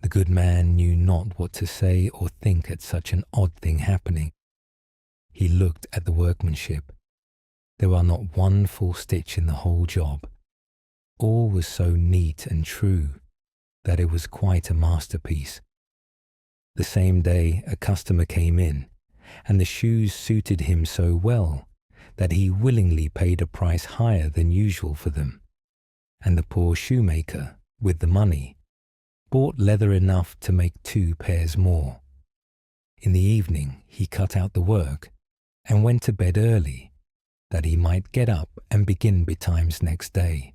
The good man knew not what to say or think at such an odd thing happening. He looked at the workmanship. There was not one false stitch in the whole job. All was so neat and true that it was quite a masterpiece. The same day a customer came in, and the shoes suited him so well that he willingly paid a price higher than usual for them, and the poor shoemaker, with the money, bought leather enough to make 2 pairs more. In the evening he cut out the work and went to bed early, that he might get up and begin betimes next day.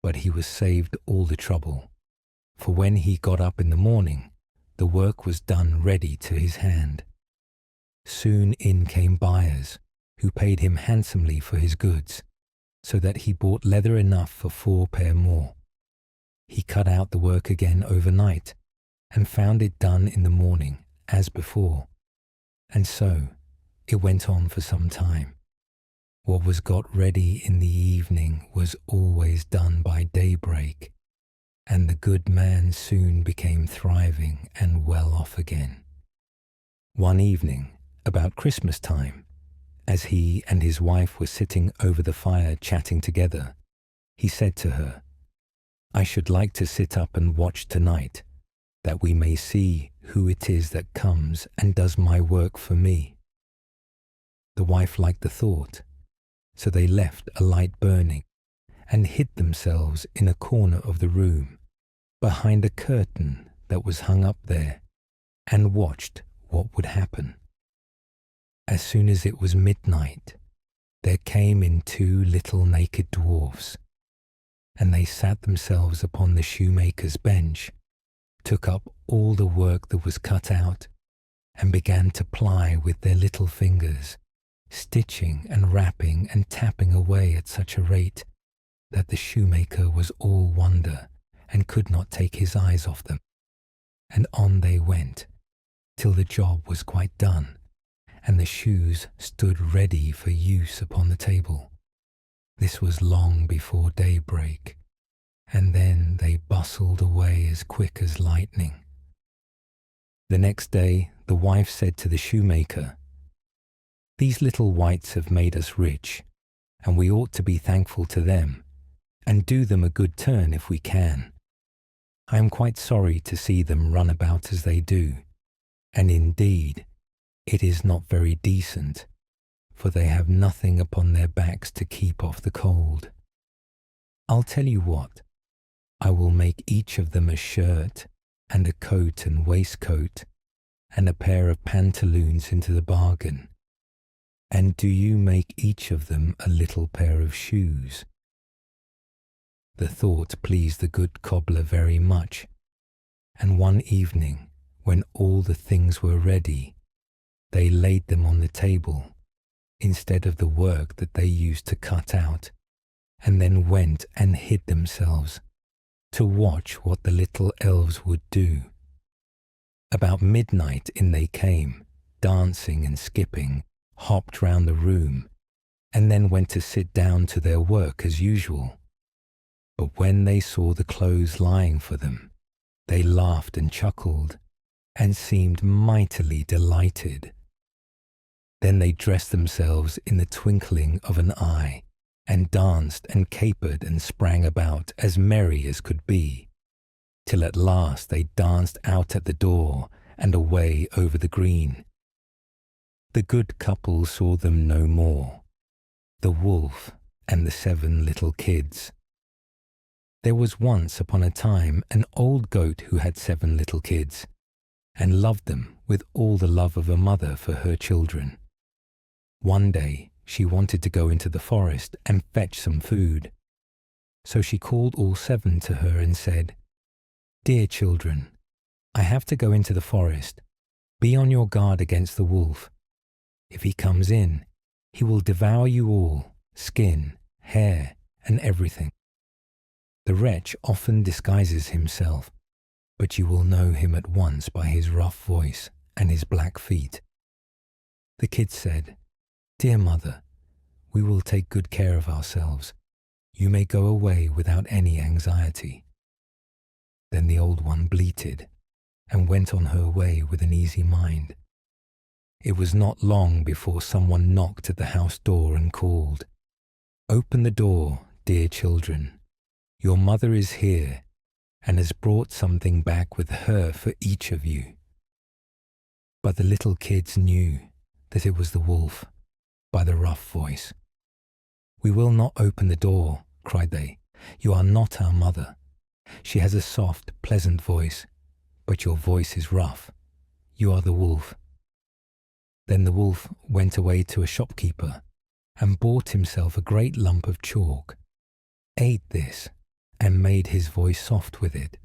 But he was saved all the trouble, for when he got up in the morning, the work was done ready to his hand. Soon in came buyers, who paid him handsomely for his goods, so that he bought leather enough for 4 pair more. He cut out the work again overnight, and found it done in the morning as before, and so it went on for some time. What was got ready in the evening was always done by daybreak, and the good man soon became thriving and well off again. One evening, about Christmas time, as he and his wife were sitting over the fire chatting together, he said to her, "I should like to sit up and watch tonight, that we may see who it is that comes and does my work for me." The wife liked the thought, so they left a light burning and hid themselves in a corner of the room, behind a curtain that was hung up there, and watched what would happen. As soon as it was midnight, there came in 2 little naked dwarfs, and they sat themselves upon the shoemaker's bench, took up all the work that was cut out, and began to ply with their little fingers, stitching and rapping and tapping away at such a rate that the shoemaker was all wonder and could not take his eyes off them. And on they went, till the job was quite done, and the shoes stood ready for use upon the table. This was long before daybreak, and then they bustled away as quick as lightning. The next day the wife said to the shoemaker, "These little wights have made us rich, and we ought to be thankful to them, and do them a good turn if we can. I am quite sorry to see them run about as they do, and indeed it is not very decent, for they have nothing upon their backs to keep off the cold. I'll tell you what, I will make each of them a shirt, and a coat and waistcoat, and a pair of pantaloons into the bargain. And do you make each of them a little pair of shoes." The thought pleased the good cobbler very much, and one evening, when all the things were ready, they laid them on the table, instead of the work that they used to cut out, and then went and hid themselves, to watch what the little elves would do. About midnight in they came, dancing and skipping, hopped round the room, and then went to sit down to their work as usual. But when they saw the clothes lying for them, they laughed and chuckled, and seemed mightily delighted. Then they dressed themselves in the twinkling of an eye, and danced and capered and sprang about as merry as could be, till at last they danced out at the door and away over the green. The good couple saw them no more, the wolf and the 7 little kids. There was once upon a time an old goat who had 7 little kids, and loved them with all the love of a mother for her children. One day she wanted to go into the forest and fetch some food, so she called all 7 to her and said, "Dear children, I have to go into the forest. Be on your guard against the wolf. If he comes in, he will devour you all, skin, hair, and everything. The wretch often disguises himself, but you will know him at once by his rough voice and his black feet." The kids said, "Dear mother, we will take good care of ourselves. You may go away without any anxiety." Then the old one bleated, and went on her way with an easy mind. It was not long before someone knocked at the house door and called, "Open the door, dear children. Your mother is here, and has brought something back with her for each of you." But the little kids knew that it was the wolf, by the rough voice. "We will not open the door," cried they. "You are not our mother. She has a soft, pleasant voice, but your voice is rough. You are the wolf." Then the wolf went away to a shopkeeper and bought himself a great lump of chalk, ate this, and made his voice soft with it.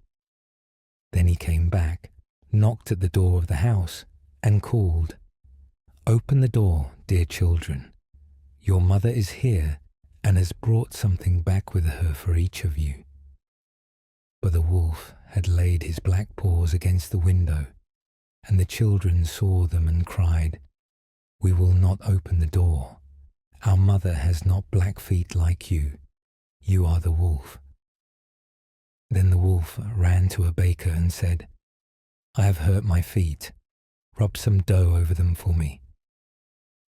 Then he came back, knocked at the door of the house, and called, "Open the door, dear children. Your mother is here and has brought something back with her for each of you." But the wolf had laid his black paws against the window, and the children saw them and cried, "We will not open the door," Our mother has not black feet like you. You are the wolf." Then the wolf ran to a baker and said, "I have hurt my feet. Rub some dough over them for me."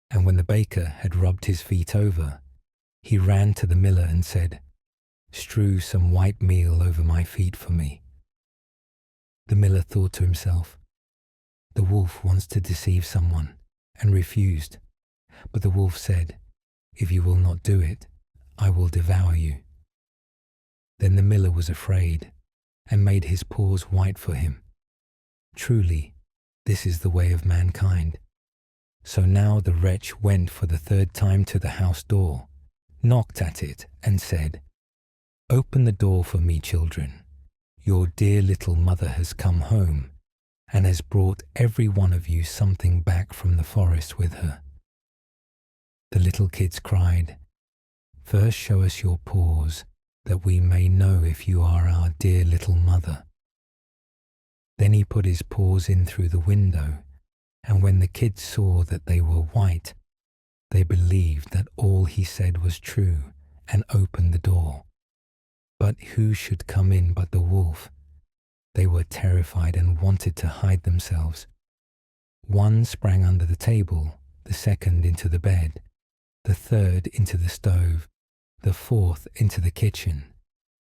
And when the baker had rubbed his feet over, he ran to the miller and said, "Strew some white meal over my feet for me." The miller thought to himself, "The wolf wants to deceive someone," and refused. But the wolf said, "If you will not do it, I will devour you." Then the miller was afraid and made his paws white for him. Truly, this is the way of mankind. So now the wretch went for the third time to the house door, knocked at it, and said, "Open the door for me, children. Your dear little mother has come home and has brought every one of you something back from the forest with her." The little kids cried, "First show us your paws, that we may know if you are our dear little mother." Then he put his paws in through the window, and when the kids saw that they were white, they believed that all he said was true and opened the door. But who should come in but the wolf? They were terrified and wanted to hide themselves. One sprang under the table, the second into the bed, the third into the stove, the fourth into the kitchen,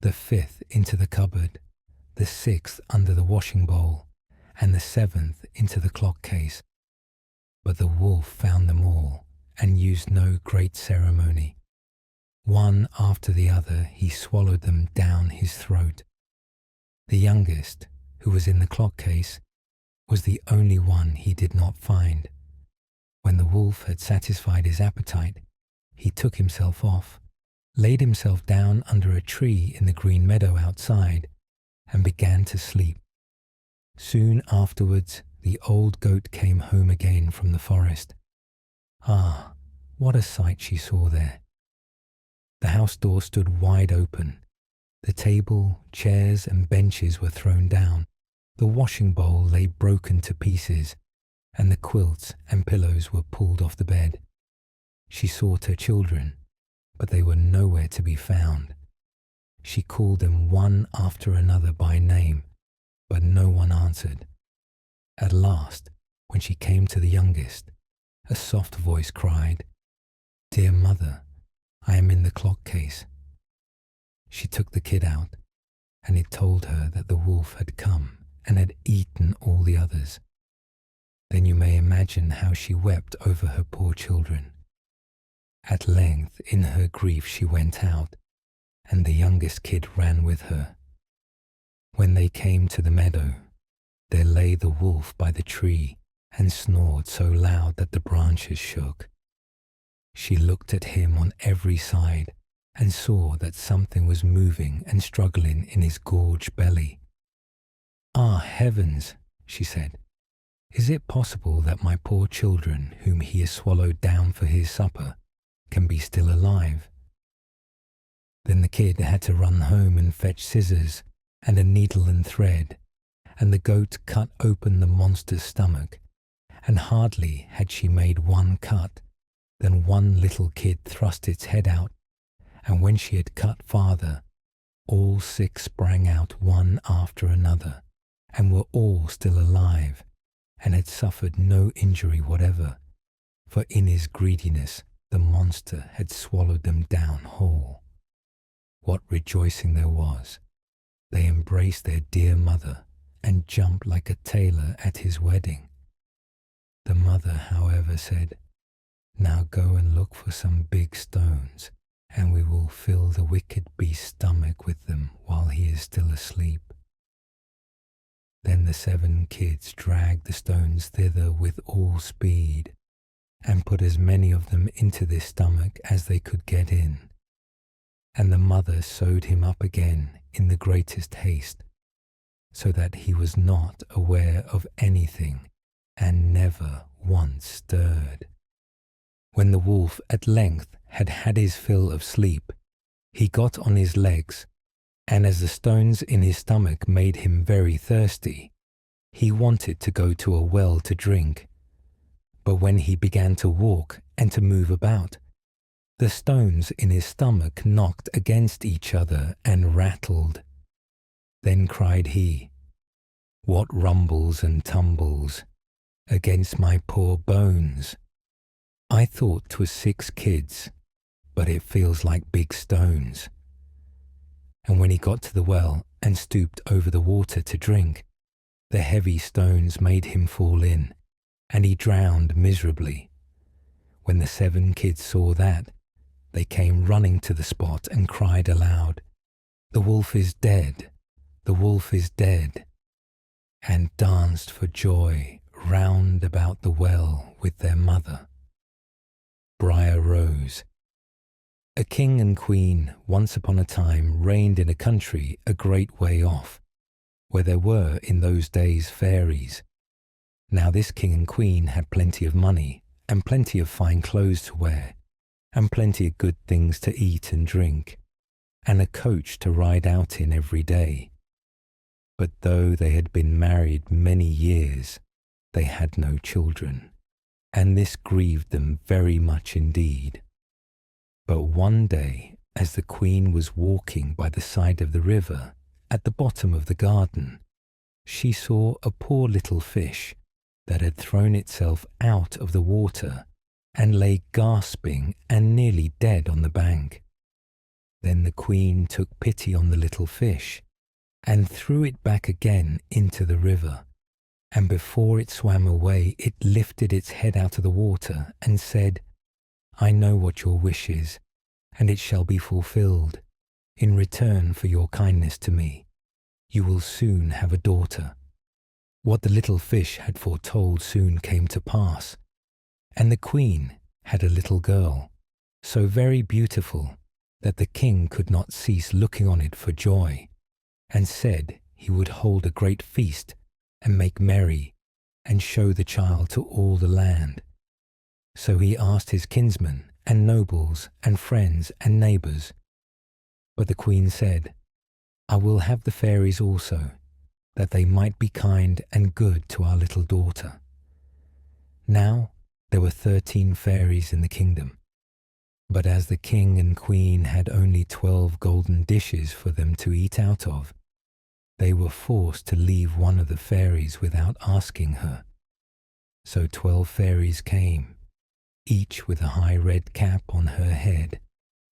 the fifth into the cupboard, the sixth under the washing bowl, and the seventh into the clock case. But the wolf found them all and used no great ceremony. One after the other he swallowed them down his throat. The youngest, who was in the clock case, was the only one he did not find. When the wolf had satisfied his appetite, he took himself off, laid himself down under a tree in the green meadow outside, and began to sleep. Soon afterwards, the old goat came home again from the forest. Ah, what a sight she saw there! The house door stood wide open. The table, chairs, and benches were thrown down. The washing bowl lay broken to pieces, and the quilts and pillows were pulled off the bed. She sought her children, but they were nowhere to be found. She called them one after another by name, but no one answered. At last, when she came to the youngest, a soft voice cried, "Dear mother, I am in the clock case." She took the kid out, and it told her that the wolf had come and had eaten all the others. Then you may imagine how she wept over her poor children. At length, in her grief, she went out, and the youngest kid ran with her. When they came to the meadow, there lay the wolf by the tree and snored so loud that the branches shook. She looked at him on every side and saw that something was moving and struggling in his gorged belly. "Ah, heavens," she said, "is it possible that my poor children, whom he has swallowed down for his supper, can be still alive?" Then the kid had to run home and fetch scissors and a needle and thread, and the goat cut open the monster's stomach, and hardly had she made one cut than one little kid thrust its head out, and when she had cut farther, all six sprang out one after another, and were all still alive, and had suffered no injury whatever, for in his greediness the monster had swallowed them down whole. What rejoicing there was! They embraced their dear mother and jumped like a tailor at his wedding. The mother, however, said, "Now go and look for some big stones, and we will fill the wicked beast's stomach with them while he is still asleep." Then the 7 kids dragged the stones thither with all speed, and put as many of them into this stomach as they could get in. And the mother sewed him up again in the greatest haste, so that he was not aware of anything and never once stirred. When the wolf at length had had his fill of sleep, he got on his legs, and as the stones in his stomach made him very thirsty, he wanted to go to a well to drink. But when he began to walk and to move about, The stones in his stomach knocked against each other and rattled. Then cried he, "What rumbles and tumbles against my poor bones? I thought 'twas 6 kids, but it feels like big stones." And when he got to the well and stooped over the water to drink, the heavy stones made him fall in, and he drowned miserably. When the 7 kids saw that, they came running to the spot and cried aloud, "The wolf is dead! The wolf is dead!" and danced for joy round about the well with their mother. Briar Rose. A king and queen once upon a time reigned in a country a great way off, where there were in those days fairies. Now this king and queen had plenty of money, and plenty of fine clothes to wear, and plenty of good things to eat and drink, and a coach to ride out in every day. But though they had been married many years, they had no children, and this grieved them very much indeed. But one day, as the queen was walking by the side of the river, at the bottom of the garden, she saw a poor little fish that had thrown itself out of the water and lay gasping and nearly dead on the bank. Then the queen took pity on the little fish and threw it back again into the river, and before it swam away it lifted its head out of the water and said, "I know what your wish is, and it shall be fulfilled. In return for your kindness to me, you will soon have a daughter." What the little fish had foretold soon came to pass, and the queen had a little girl, so very beautiful that the king could not cease looking on it for joy, and said he would hold a great feast and make merry and show the child to all the land. So he asked his kinsmen and nobles and friends and neighbours. But the queen said, "I will have the fairies also, that they might be kind and good to our little daughter." Now there were 13 fairies in the kingdom, but as the king and queen had only 12 golden dishes for them to eat out of, they were forced to leave one of the fairies without asking her. So 12 fairies came, each with a high red cap on her head,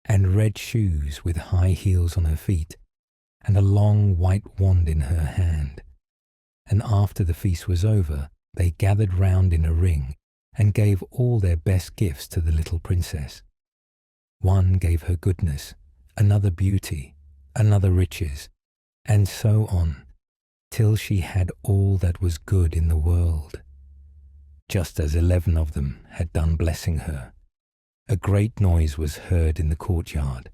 and red shoes with high heels on her feet, and a long white wand in her hand. And after the feast was over, they gathered round in a ring and gave all their best gifts to the little princess. One gave her goodness, another beauty, another riches, and so on, till she had all that was good in the world. Just as 11 of them had done blessing her, a great noise was heard in the courtyard,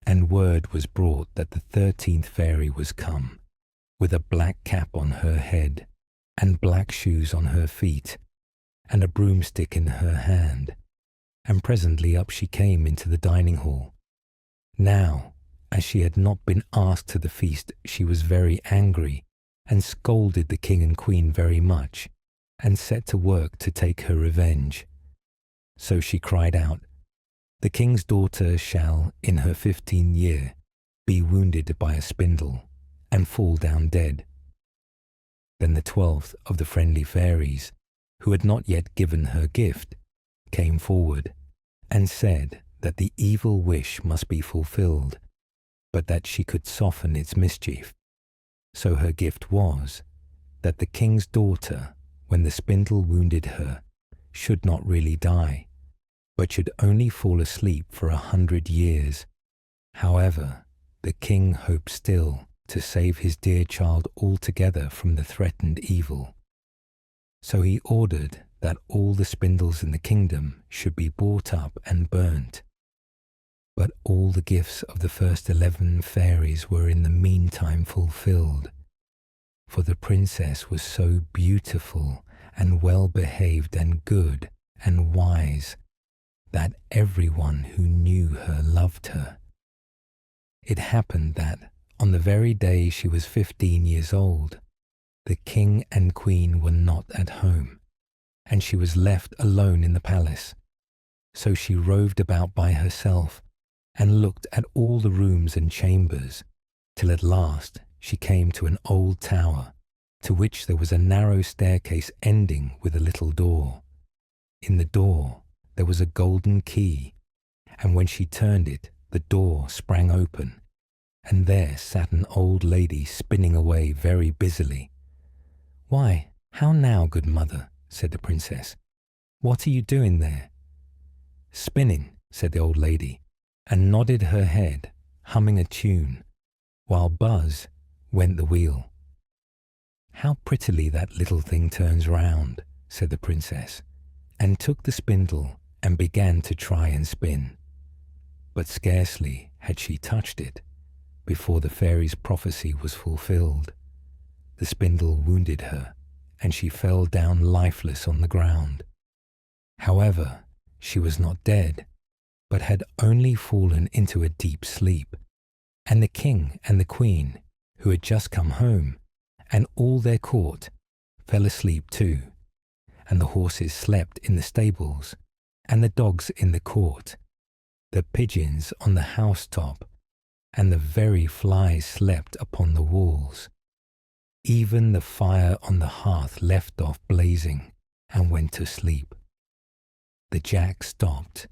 and word was brought that the 13th fairy was come, with a black cap on her head, and black shoes on her feet, and a broomstick in her hand, and presently up she came into the dining hall. Now, as she had not been asked to the feast, she was very angry, and scolded the king and queen very much, and set to work to take her revenge. So she cried out, "The king's daughter shall, in her 15th year, be wounded by a spindle, and fall down dead." Then the 12th of the friendly fairies, who had not yet given her gift, came forward, and said that the evil wish must be fulfilled, but that she could soften its mischief. So her gift was, that the king's daughter, when the spindle wounded her, should not really die, but should only fall asleep for 100 years. However, the king hoped still to save his dear child altogether from the threatened evil. So he ordered that all the spindles in the kingdom should be bought up and burnt. But all the gifts of the first 11 fairies were in the meantime fulfilled, for the princess was so beautiful and well-behaved and good and wise that everyone who knew her loved her. It happened that, on the very day she was 15 years old, the king and queen were not at home, and she was left alone in the palace. So she roved about by herself and looked at all the rooms and chambers, till at last she came to an old tower, to which there was a narrow staircase ending with a little door. In the door there was a golden key, and when she turned it, the door sprang open, and there sat an old lady spinning away very busily. "Why, how now, good mother?" said the princess. "What are you doing there?" "Spinning," said the old lady, and nodded her head, humming a tune, while buzz went the wheel. "How prettily that little thing turns round," said the princess, and took the spindle and began to try and spin. But scarcely had she touched it before the fairy's prophecy was fulfilled. The spindle wounded her, and she fell down lifeless on the ground. However, she was not dead, but had only fallen into a deep sleep, and the king and the queen, who had just come home, and all their court, fell asleep too, and the horses slept in the stables, and the dogs in the court, the pigeons on the housetop, and the very flies slept upon the walls. Even the fire on the hearth left off blazing and went to sleep. The jack stopped,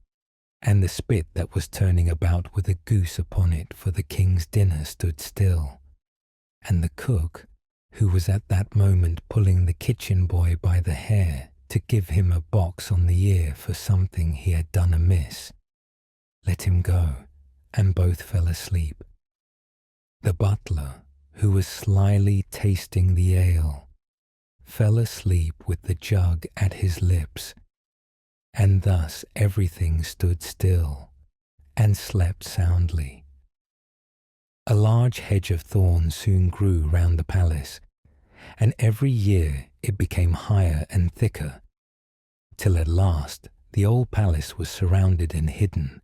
and the spit that was turning about with a goose upon it for the king's dinner stood still, and the cook, who was at that moment pulling the kitchen boy by the hair to give him a box on the ear for something he had done amiss, let him go, and both fell asleep. The butler, who was slyly tasting the ale, fell asleep with the jug at his lips, and thus everything stood still and slept soundly. A large hedge of thorns soon grew round the palace, and every year it became higher and thicker, till at last the old palace was surrounded and hidden,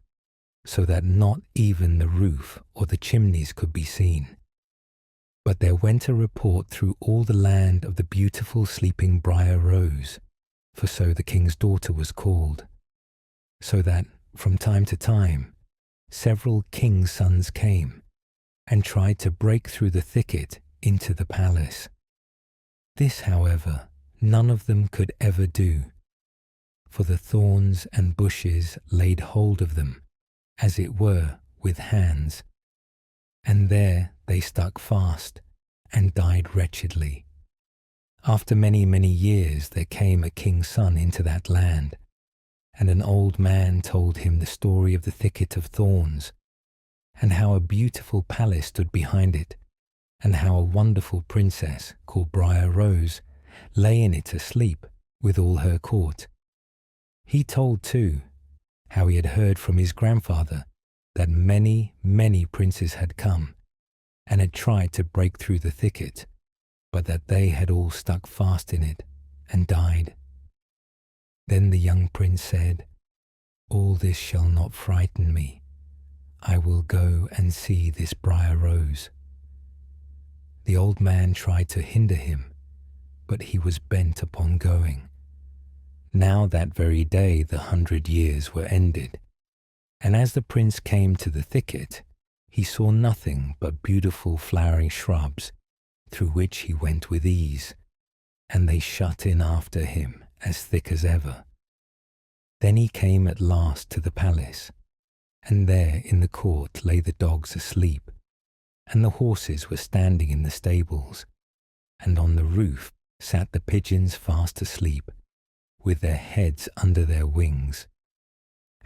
so that not even the roof or the chimneys could be seen. But there went a report through all the land of the beautiful sleeping Briar Rose, for so the king's daughter was called, so that from time to time several king's sons came and tried to break through the thicket into the palace. This, however, none of them could ever do, for the thorns and bushes laid hold of them, as it were, with hands, and there they stuck fast and died wretchedly. After many, many years there came a king's son into that land, and an old man told him the story of the thicket of thorns, and how a beautiful palace stood behind it, and how a wonderful princess called Briar Rose lay in it asleep with all her court. He told, too, how he had heard from his grandfather that many, many princes had come and had tried to break through the thicket, but that they had all stuck fast in it and died. Then the young prince said, "All this shall not frighten me. I will go and see this Briar Rose." The old man tried to hinder him, but he was bent upon going. Now that very day the 100 years were ended, and as the prince came to the thicket, he saw nothing but beautiful flowering shrubs, through which he went with ease, and they shut in after him as thick as ever. Then he came at last to the palace, and there in the court lay the dogs asleep, and the horses were standing in the stables, and on the roof sat the pigeons fast asleep, with their heads under their wings.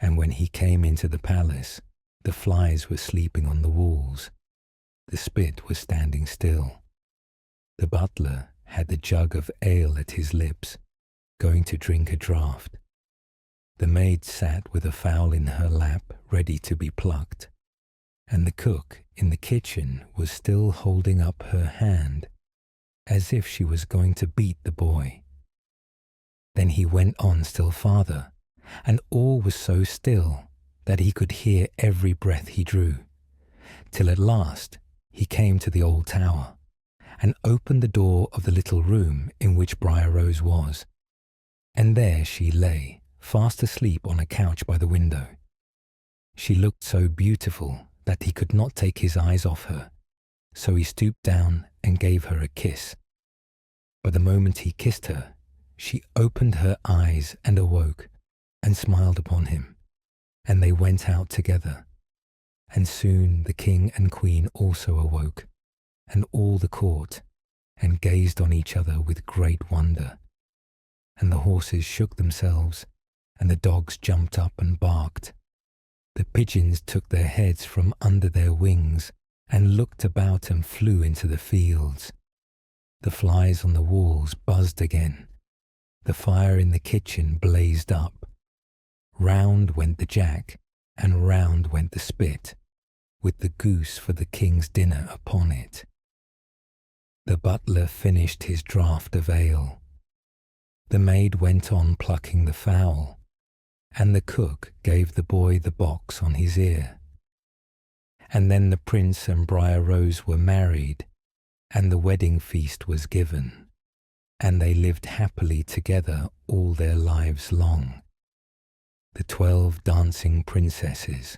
And when he came into the palace, the flies were sleeping on the walls. The spit was standing still. The butler had the jug of ale at his lips, going to drink a draught. The maid sat with a fowl in her lap, ready to be plucked, and the cook in the kitchen was still holding up her hand, as if she was going to beat the boy. Then he went on still farther, and all was so still that he could hear every breath he drew, till at last he came to the old tower, and opened the door of the little room in which Briar Rose was, and there she lay, fast asleep on a couch by the window. She looked so beautiful that he could not take his eyes off her, so he stooped down and gave her a kiss. But the moment he kissed her, she opened her eyes and awoke and smiled upon him, and they went out together. And soon the king and queen also awoke, and all the court, and gazed on each other with great wonder. And the horses shook themselves, and the dogs jumped up and barked. The pigeons took their heads from under their wings and looked about and flew into the fields. The flies on the walls buzzed again. The fire in the kitchen blazed up. Round went the jack, and round went the spit, with the goose for the king's dinner upon it. The butler finished his draught of ale. The maid went on plucking the fowl, and the cook gave the boy the box on his ear. And then the prince and Briar Rose were married, and the wedding feast was given, and they lived happily together all their lives long. The 12 dancing princesses.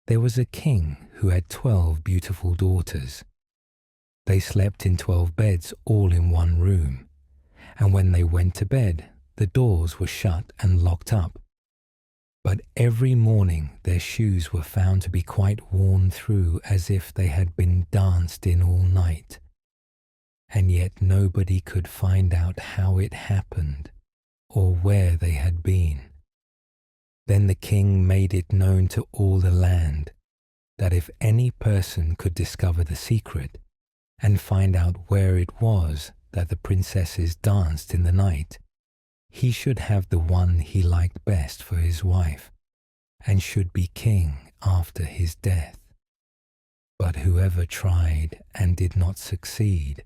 There was a king who had 12 beautiful daughters. They slept in 12 beds all in one room, and when they went to bed, the doors were shut and locked up. But every morning their shoes were found to be quite worn through as if they had been danced in all night. And yet nobody could find out how it happened or where they had been. Then the king made it known to all the land that if any person could discover the secret and find out where it was that the princesses danced in the night, he should have the one he liked best for his wife, and should be king after his death. But whoever tried and did not succeed,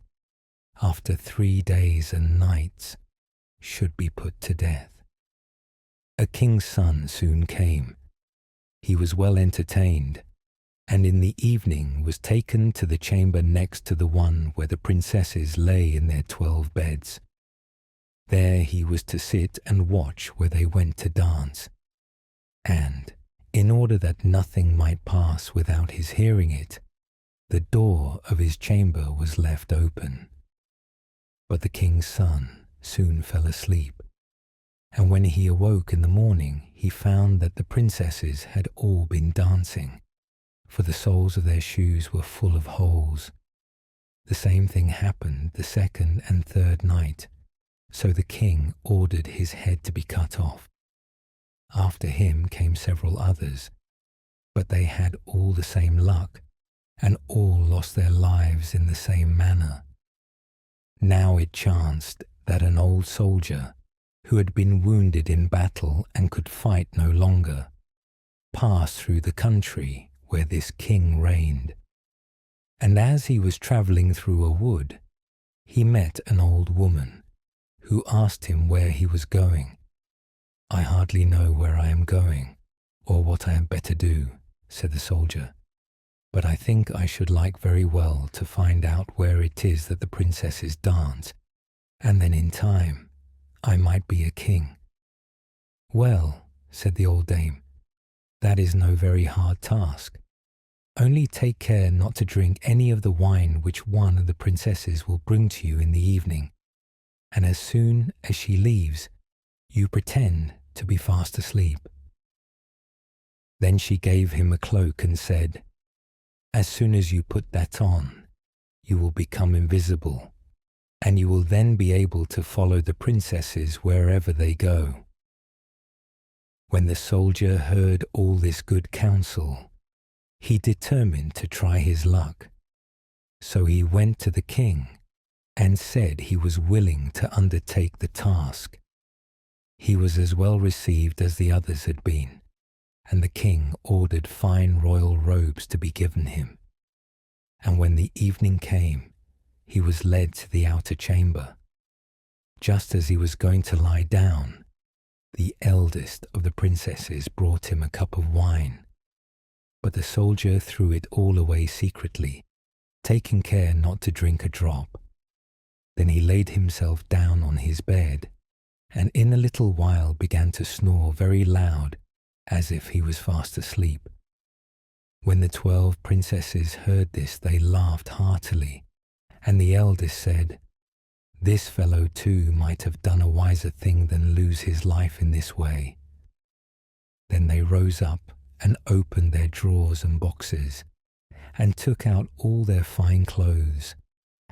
after 3 days and nights, should be put to death. A king's son soon came. He was well entertained, and in the evening was taken to the chamber next to the one where the princesses lay in their 12 beds. There he was to sit and watch where they went to dance. And, in order that nothing might pass without his hearing it, the door of his chamber was left open. But the king's son soon fell asleep, and when he awoke in the morning, he found that the princesses had all been dancing, for the soles of their shoes were full of holes. The same thing happened the second and third night, so the king ordered his head to be cut off. After him came several others, but they had all the same luck, and all lost their lives in the same manner. Now it chanced that an old soldier, who had been wounded in battle and could fight no longer, passed through the country where this king reigned. And as he was travelling through a wood, he met an old woman, who asked him where he was going. "I hardly know where I am going, or what I had better do," said the soldier, "but I think I should like very well to find out where it is that the princesses dance, and then in time I might be a king." "Well," said the old dame, "that is no very hard task. Only take care not to drink any of the wine which one of the princesses will bring to you in the evening, and as soon as she leaves, you pretend to be fast asleep." Then she gave him a cloak and said, "As soon as you put that on, you will become invisible, and you will then be able to follow the princesses wherever they go." When the soldier heard all this good counsel, he determined to try his luck. So he went to the king and said he was willing to undertake the task. He was as well received as the others had been, and the king ordered fine royal robes to be given him. And when the evening came, he was led to the outer chamber. Just as he was going to lie down, the eldest of the princesses brought him a cup of wine. But the soldier threw it all away secretly, taking care not to drink a drop. Then he laid himself down on his bed and in a little while began to snore very loud, as if he was fast asleep. When the 12 princesses heard this, they laughed heartily, and the eldest said, "This fellow too might have done a wiser thing than lose his life in this way." Then they rose up and opened their drawers and boxes, and took out all their fine clothes,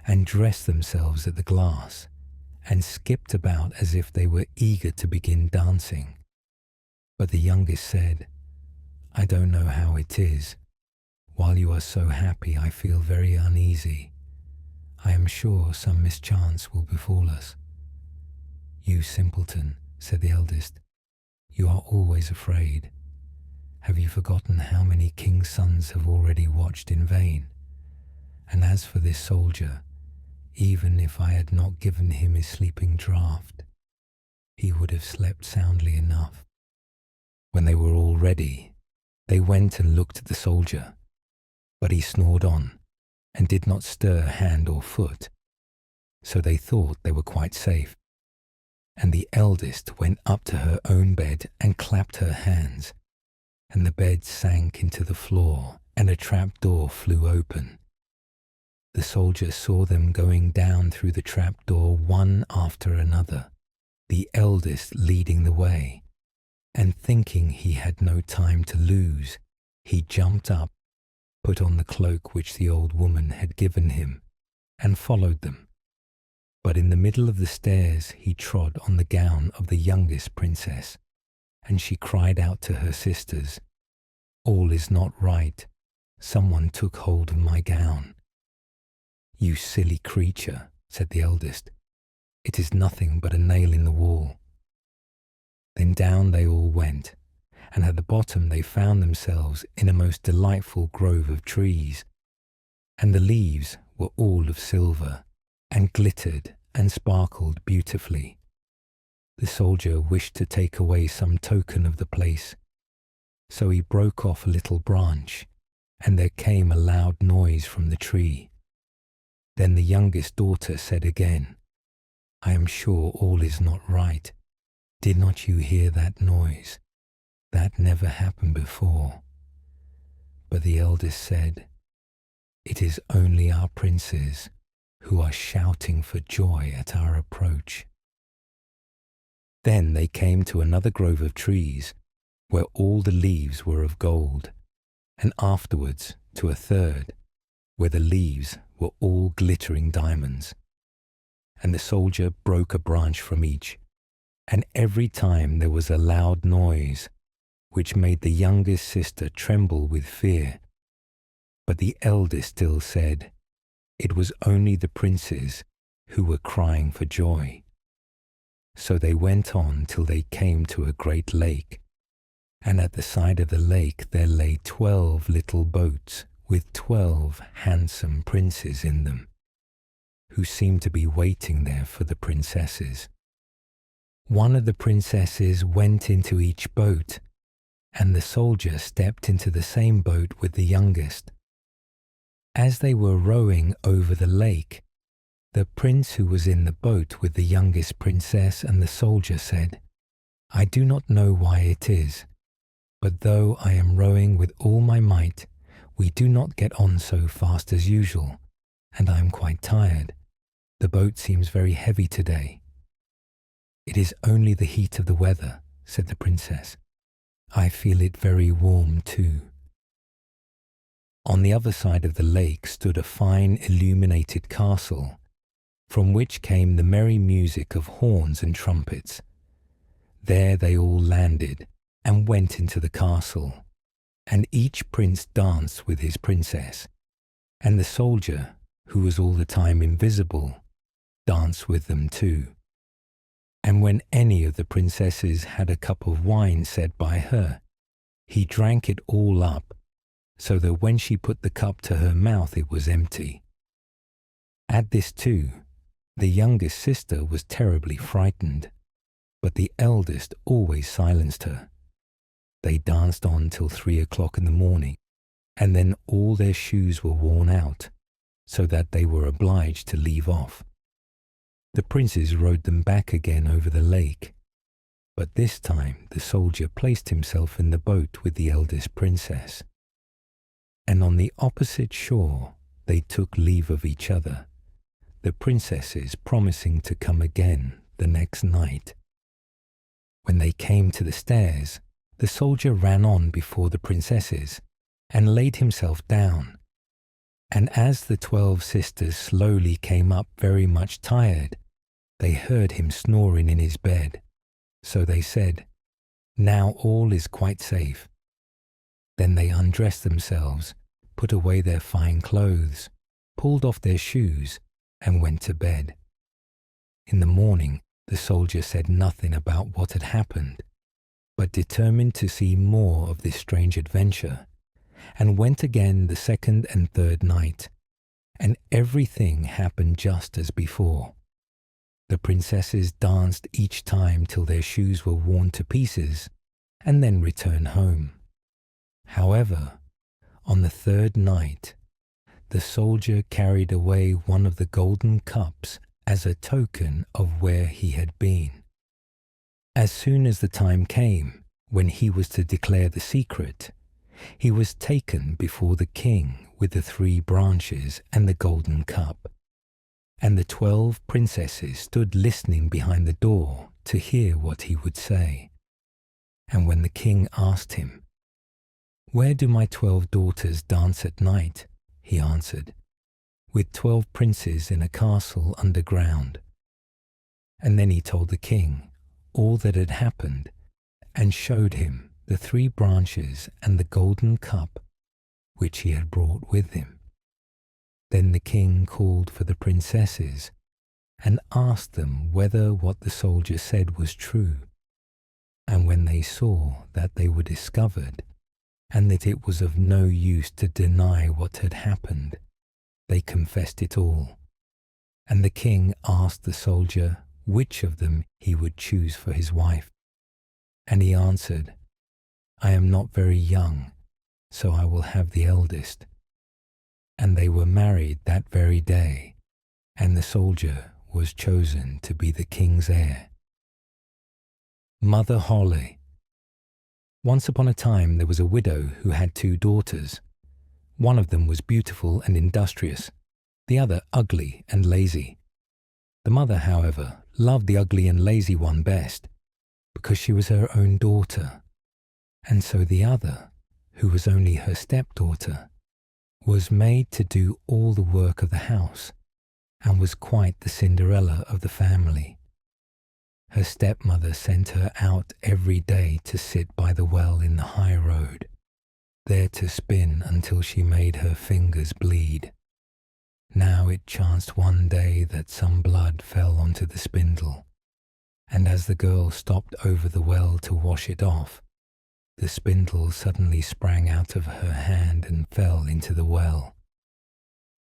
and dressed themselves at the glass, and skipped about as if they were eager to begin dancing. But the youngest said, "I don't know how it is. While you are so happy, I feel very uneasy. I am sure some mischance will befall us." "You simpleton," said the eldest, "you are always afraid. Have you forgotten how many kings' sons have already watched in vain? And as for this soldier, even if I had not given him his sleeping draught, he would have slept soundly enough." When they were all ready, they went and looked at the soldier, but he snored on and did not stir hand or foot, so they thought they were quite safe. And the eldest went up to her own bed and clapped her hands, and the bed sank into the floor, and a trap door flew open. The soldier saw them going down through the trap door one after another, the eldest leading the way, and thinking he had no time to lose, he jumped up, put on the cloak which the old woman had given him, and followed them. But in the middle of the stairs he trod on the gown of the youngest princess, and she cried out to her sisters, "All is not right. Someone took hold of my gown." "You silly creature," said the eldest, "it is nothing but a nail in the wall." Then down they all went, and at the bottom they found themselves in a most delightful grove of trees, and the leaves were all of silver, and glittered and sparkled beautifully. The soldier wished to take away some token of the place, so he broke off a little branch, and there came a loud noise from the tree. Then the youngest daughter said again, "I am sure all is not right. Did not you hear that noise? That never happened before." But the eldest said, "It is only our princes who are shouting for joy at our approach." Then they came to another grove of trees, where all the leaves were of gold, and afterwards to a third, where the leaves were all glittering diamonds. And the soldier broke a branch from each, and every time there was a loud noise, which made the youngest sister tremble with fear. But the eldest still said, it was only the princes who were crying for joy. So they went on till they came to a great lake, and at the side of the lake there lay 12 little boats with 12 handsome princes in them, who seemed to be waiting there for the princesses. One of the princesses went into each boat, and the soldier stepped into the same boat with the youngest. As they were rowing over the lake, the prince who was in the boat with the youngest princess and the soldier said, "I do not know why it is, but though I am rowing with all my might, we do not get on so fast as usual, and I am quite tired. The boat seems very heavy today." "It is only the heat of the weather," said the princess. "I feel it very warm too." On the other side of the lake stood a fine illuminated castle, from which came the merry music of horns and trumpets. There they all landed and went into the castle, and each prince danced with his princess, and the soldier, who was all the time invisible, danced with them too. And when any of the princesses had a cup of wine set by her, he drank it all up, so that when she put the cup to her mouth it was empty. At this too, the youngest sister was terribly frightened, but the eldest always silenced her. They danced on till 3 o'clock in the morning, and then all their shoes were worn out, so that they were obliged to leave off. The princes rowed them back again over the lake, but this time the soldier placed himself in the boat with the eldest princess. And on the opposite shore they took leave of each other, the princesses promising to come again the next night. When they came to the stairs, the soldier ran on before the princesses and laid himself down. And as the 12 sisters slowly came up very much tired, they heard him snoring in his bed. So they said, "Now all is quite safe." Then they undressed themselves, put away their fine clothes, pulled off their shoes, and went to bed. In the morning, the soldier said nothing about what had happened, but determined to see more of this strange adventure, and went again the second and third night, and everything happened just as before. The princesses danced each time till their shoes were worn to pieces, and then returned home. However, on the third night, the soldier carried away one of the golden cups as a token of where he had been. As soon as the time came when he was to declare the secret, he was taken before the king with the 3 branches and the golden cup, and the 12 princesses stood listening behind the door to hear what he would say. And when the king asked him, "Where do my 12 daughters dance at night?" he answered, "With 12 princes in a castle underground." And then he told the king all that had happened, and showed him the 3 branches and the golden cup which he had brought with him. Then the king called for the princesses and asked them whether what the soldier said was true. And when they saw that they were discovered, and that it was of no use to deny what had happened, they confessed it all. And the king asked the soldier which of them he would choose for his wife. And he answered, "I am not very young, so I will have the eldest." And they were married that very day, and the soldier was chosen to be the king's heir. Mother Holle. Once upon a time there was a widow who had 2 daughters. One of them was beautiful and industrious, the other ugly and lazy. The mother, however, loved the ugly and lazy one best, because she was her own daughter, and so the other, who was only her stepdaughter, was made to do all the work of the house, and was quite the Cinderella of the family. Her stepmother sent her out every day to sit by the well in the high road, there to spin until she made her fingers bleed. Now it chanced one day that some blood fell onto the spindle, and as the girl stopped over the well to wash it off, the spindle suddenly sprang out of her hand and fell into the well.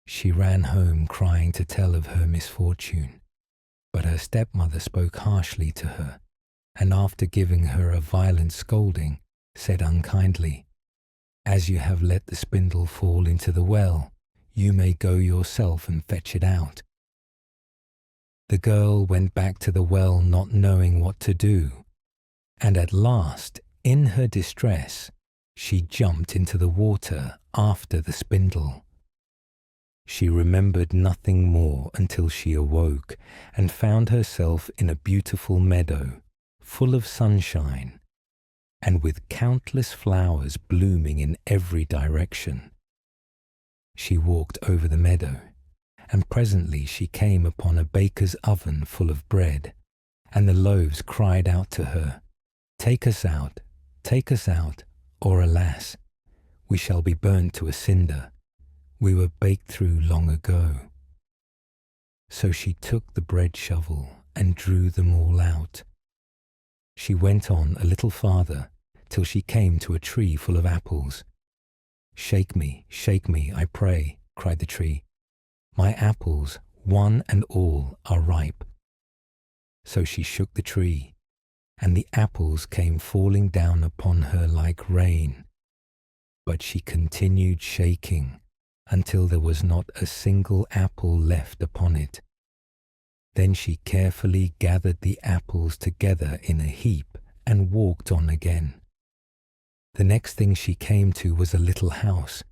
She ran home crying to tell of her misfortune, but her stepmother spoke harshly to her, and after giving her a violent scolding, said unkindly, "As you have let the spindle fall into the well, you may go yourself and fetch it out." The girl went back to the well not knowing what to do, and at last, in her distress, she jumped into the water after the spindle. She remembered nothing more until she awoke and found herself in a beautiful meadow, full of sunshine, and with countless flowers blooming in every direction. She walked over the meadow, and presently she came upon a baker's oven full of bread, and the loaves cried out to her, take us out, or alas, we shall be burnt to a cinder. We were baked through long ago." So she took the bread shovel and drew them all out. She went on a little farther till she came to a tree full of apples. shake me, I pray," cried the tree. "My apples, one and all, are ripe." So she shook the tree, and the apples came falling down upon her like rain. But she continued shaking until there was not a single apple left upon it. Then she carefully gathered the apples together in a heap and walked on again. The next thing she came to was a little house,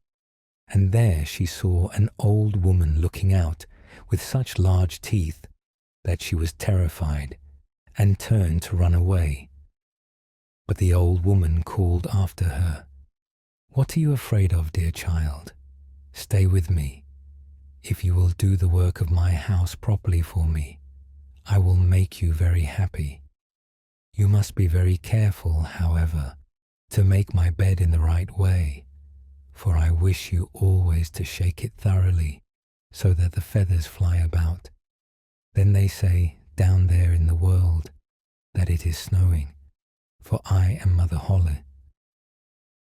and there she saw an old woman looking out with such large teeth that she was terrified and turned to run away. But the old woman called after her, "What are you afraid of, dear child? Stay with me. If you will do the work of my house properly for me, I will make you very happy. You must be very careful, however, to make my bed in the right way, for I wish you always to shake it thoroughly so that the feathers fly about. Then they say, down there in the world, that it is snowing, for I am Mother Holle."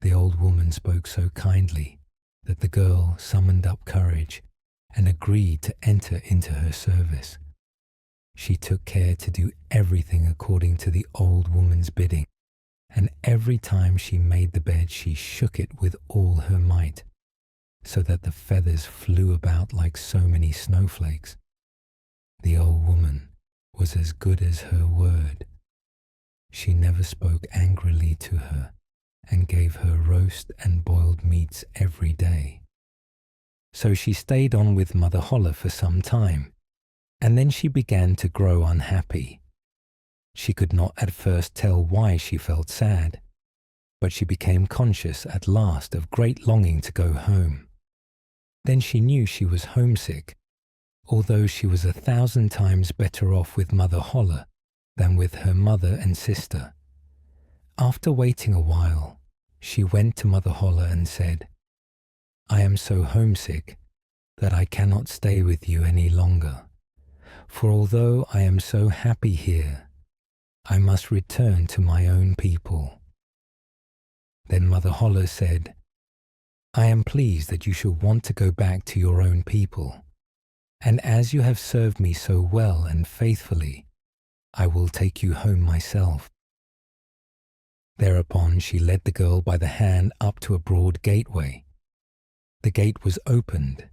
The old woman spoke so kindly that the girl summoned up courage and agreed to enter into her service. She took care to do everything according to the old woman's bidding, and every time she made the bed she shook it with all her might, so that the feathers flew about like so many snowflakes. The old woman was as good as her word. She never spoke angrily to her, and gave her roast and boiled meats every day. So she stayed on with Mother Holle for some time, and then she began to grow unhappy. She could not at first tell why she felt sad, but she became conscious at last of great longing to go home. Then she knew she was homesick, although she was 1,000 times better off with Mother Holle than with her mother and sister. After waiting a while, she went to Mother Holle and said, "I am so homesick that I cannot stay with you any longer, for although I am so happy here, I must return to my own people." Then Mother Holle said, "I am pleased that you should want to go back to your own people, and as you have served me so well and faithfully, I will take you home myself." Thereupon she led the girl by the hand up to a broad gateway. The gate was opened,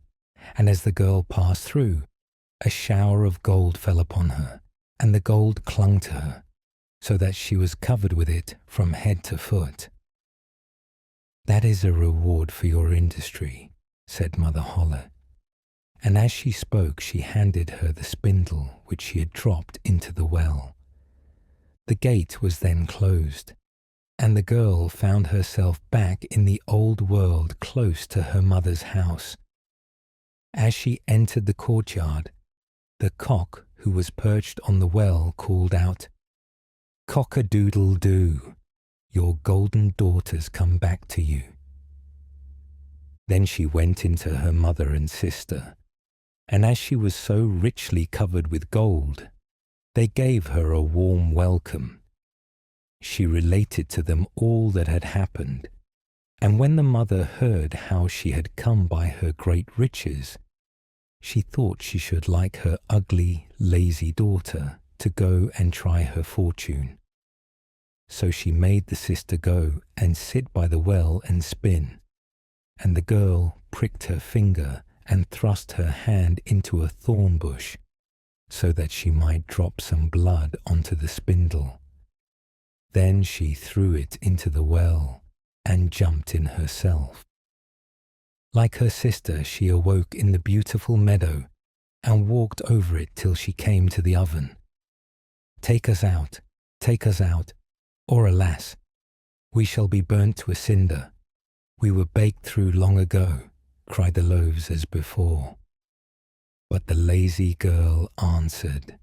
and as the girl passed through, a shower of gold fell upon her, and the gold clung to her, so that she was covered with it from head to foot. "That is a reward for your industry," said Mother Holle, and as she spoke she handed her the spindle which she had dropped into the well. The gate was then closed, and the girl found herself back in the old world close to her mother's house. As she entered the courtyard, the cock who was perched on the well called out, "Cock-a-doodle-doo, your golden daughters come back to you." Then she went into her mother and sister, and as she was so richly covered with gold, they gave her a warm welcome. She related to them all that had happened, and when the mother heard how she had come by her great riches, she thought she should like her ugly, lazy daughter to go and try her fortune. So she made the sister go and sit by the well and spin, and the girl pricked her finger and thrust her hand into a thorn bush, so that she might drop some blood onto the spindle. Then she threw it into the well and jumped in herself. Like her sister, she awoke in the beautiful meadow and walked over it till she came to the oven. Take us out, or alas, we shall be burnt to a cinder. We were baked through long ago," cried the loaves as before. But the lazy girl answered,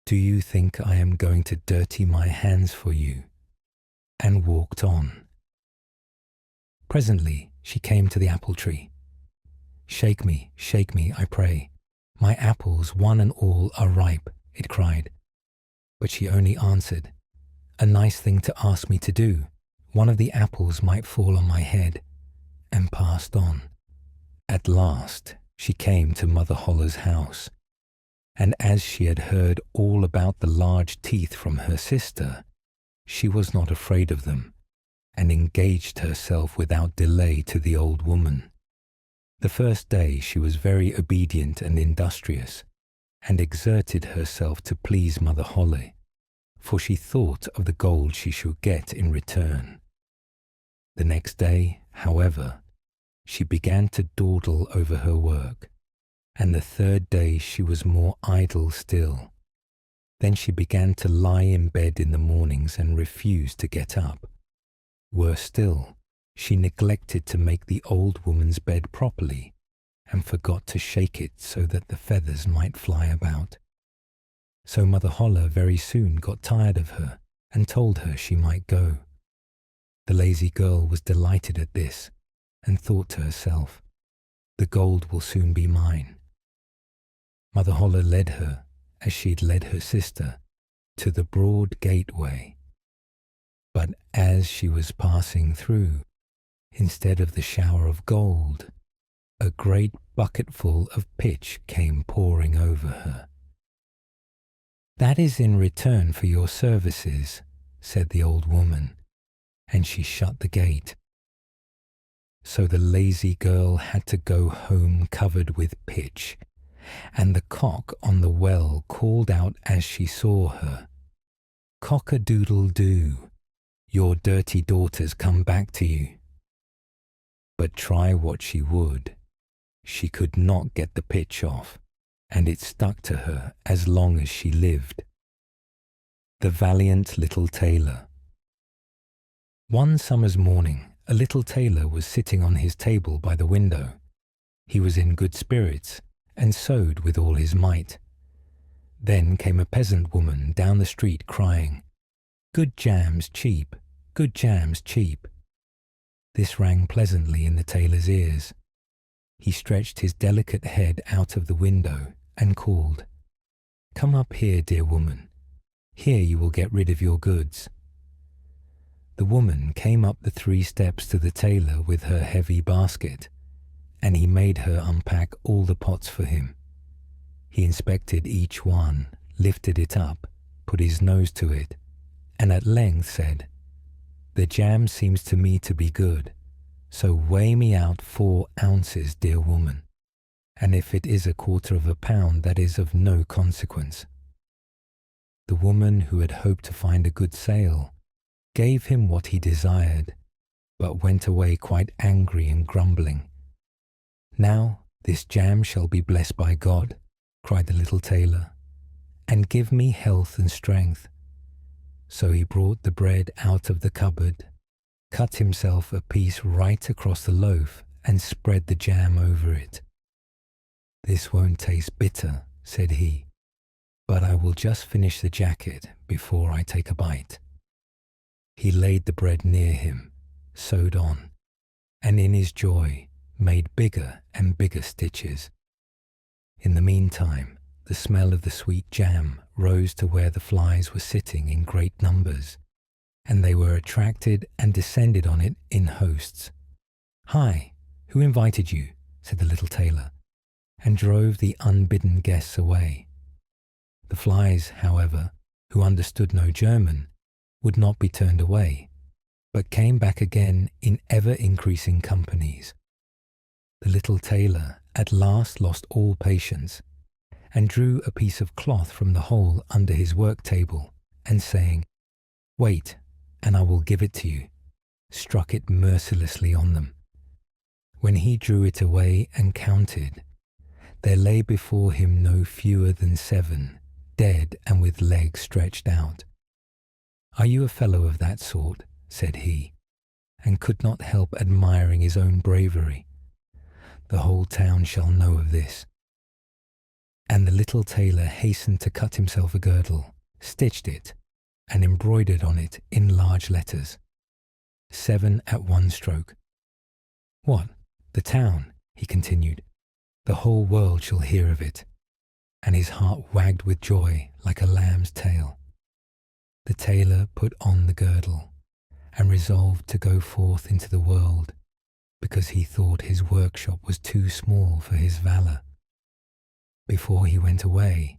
"Do you think I am going to dirty my hands for you?" and walked on. Presently she came to the apple tree. shake me, I pray. My apples, one and all, are ripe," it cried. But she only answered, "A nice thing to ask me to do. One of the apples might fall on my head," and passed on. At last she came to Mother Holle's house, and as she had heard all about the large teeth from her sister, she was not afraid of them, and engaged herself without delay to the old woman. The first day she was very obedient and industrious, and exerted herself to please Mother Holle, for she thought of the gold she should get in return. The next day, however, she began to dawdle over her work, and the third day she was more idle still. Then she began to lie in bed in the mornings and refused to get up. Worse still, she neglected to make the old woman's bed properly, and forgot to shake it so that the feathers might fly about. So Mother Holle very soon got tired of her and told her she might go. The lazy girl was delighted at this and thought to herself, "The gold will soon be mine." Mother Holle led her, as she'd led her sister, to the broad gateway. But as she was passing through, instead of the shower of gold, a great bucketful of pitch came pouring over her. "That is in return for your services," said the old woman, and she shut the gate. So the lazy girl had to go home covered with pitch, and the cock on the well called out as she saw her, "Cock-a-doodle-doo, your dirty daughter's come back to you." But try what she would, she could not get the pitch off, and it stuck to her as long as she lived. The Valiant Little Tailor. One summer's morning, a little tailor was sitting on his table by the window. He was in good spirits and sewed with all his might. Then came a peasant woman down the street crying, "Good jam's cheap, good jam's cheap." This rang pleasantly in the tailor's ears. He stretched his delicate head out of the window and called, "Come up here, dear woman. Here you will get rid of your goods." The woman came up the 3 steps to the tailor with her heavy basket, and he made her unpack all the pots for him. He inspected each one, lifted it up, put his nose to it, and at length said, "The jam seems to me to be good, so weigh me out 4 ounces, dear woman, and if it is 1/4 of a pound, that is of no consequence." The woman, who had hoped to find a good sale, gave him what he desired, but went away quite angry and grumbling. "Now this jam shall be blessed by God," cried the little tailor, "and give me health and strength." So he brought the bread out of the cupboard, cut himself a piece right across the loaf, and spread the jam over it. "This won't taste bitter," said he, "but I will just finish the jacket before I take a bite." He laid the bread near him, sewed on, and in his joy made bigger and bigger stitches. In the meantime, the smell of the sweet jam rose to where the flies were sitting in great numbers, and they were attracted and descended on it in hosts. "Hi, who invited you?" said the little tailor, and drove the unbidden guests away. The flies, however, who understood no German, would not be turned away, but came back again in ever-increasing companies. The little tailor at last lost all patience, and drew a piece of cloth from the hole under his work table, and saying, "Wait, and I will give it to you," struck it mercilessly on them. When he drew it away and counted, there lay before him no fewer than 7, dead and with legs stretched out. "Are you a fellow of that sort?" said he, and could not help admiring his own bravery. "The whole town shall know of this." And the little tailor hastened to cut himself a girdle, stitched it, and embroidered on it in large letters, 7 at one stroke. "What, the town?" he continued. "The whole world shall hear of it." And his heart wagged with joy like a lamb's tail. The tailor put on the girdle, and resolved to go forth into the world, because he thought his workshop was too small for his valour. Before he went away,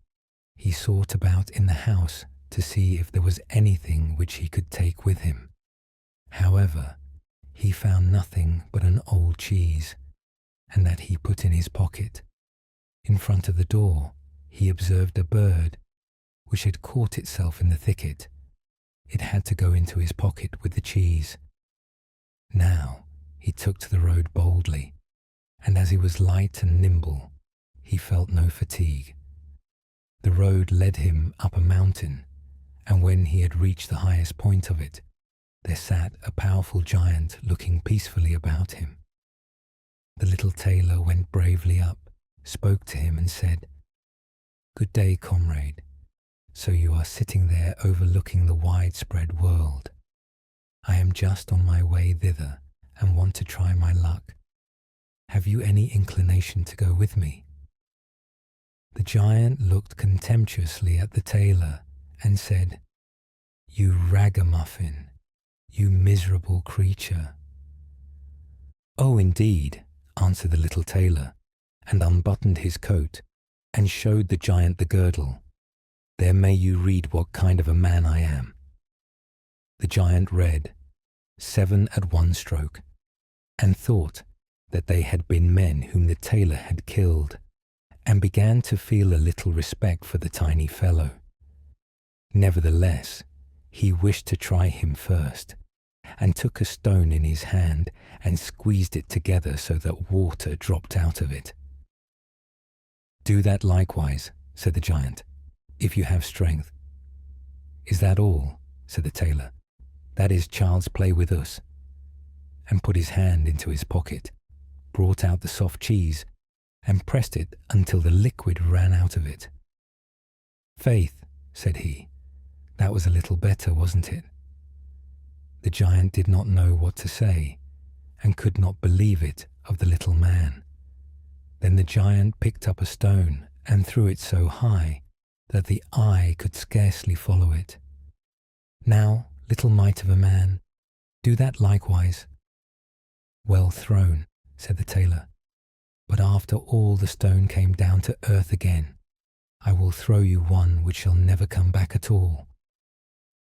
he sought about in the house to see if there was anything which he could take with him. However, he found nothing but an old cheese, and that he put in his pocket. In front of the door he observed a bird which had caught itself in the thicket. It had to go into his pocket with the cheese. Now he took to the road boldly, and as he was light and nimble, he felt no fatigue. The road led him up a mountain, and when he had reached the highest point of it, there sat a powerful giant looking peacefully about him. The little tailor went bravely up, spoke to him and said, "Good day, comrade. So you are sitting there overlooking the widespread world. I am just on my way thither and want to try my luck. Have you any inclination to go with me?" The giant looked contemptuously at the tailor and said, "You ragamuffin, you miserable creature." "Oh, indeed," answered the little tailor, and unbuttoned his coat and showed the giant the girdle. "There may you read what kind of a man I am." The giant read, 7 at one stroke, and thought that they had been men whom the tailor had killed, and began to feel a little respect for the tiny fellow. Nevertheless, he wished to try him first, and took a stone in his hand and squeezed it together so that water dropped out of it. "Do that likewise," said the giant, "if you have strength." "Is that all?" said the tailor. "That is child's play with us," and put his hand into his pocket, brought out the soft cheese, and pressed it until the liquid ran out of it. "Faith," said he, "that was a little better, wasn't it?" The giant did not know what to say, and could not believe it of the little man. Then the giant picked up a stone and threw it so high that the eye could scarcely follow it. "Now, little mite of a man, do that likewise." "Well thrown," said the tailor, "but after all the stone came down to earth again, I will throw you one which shall never come back at all."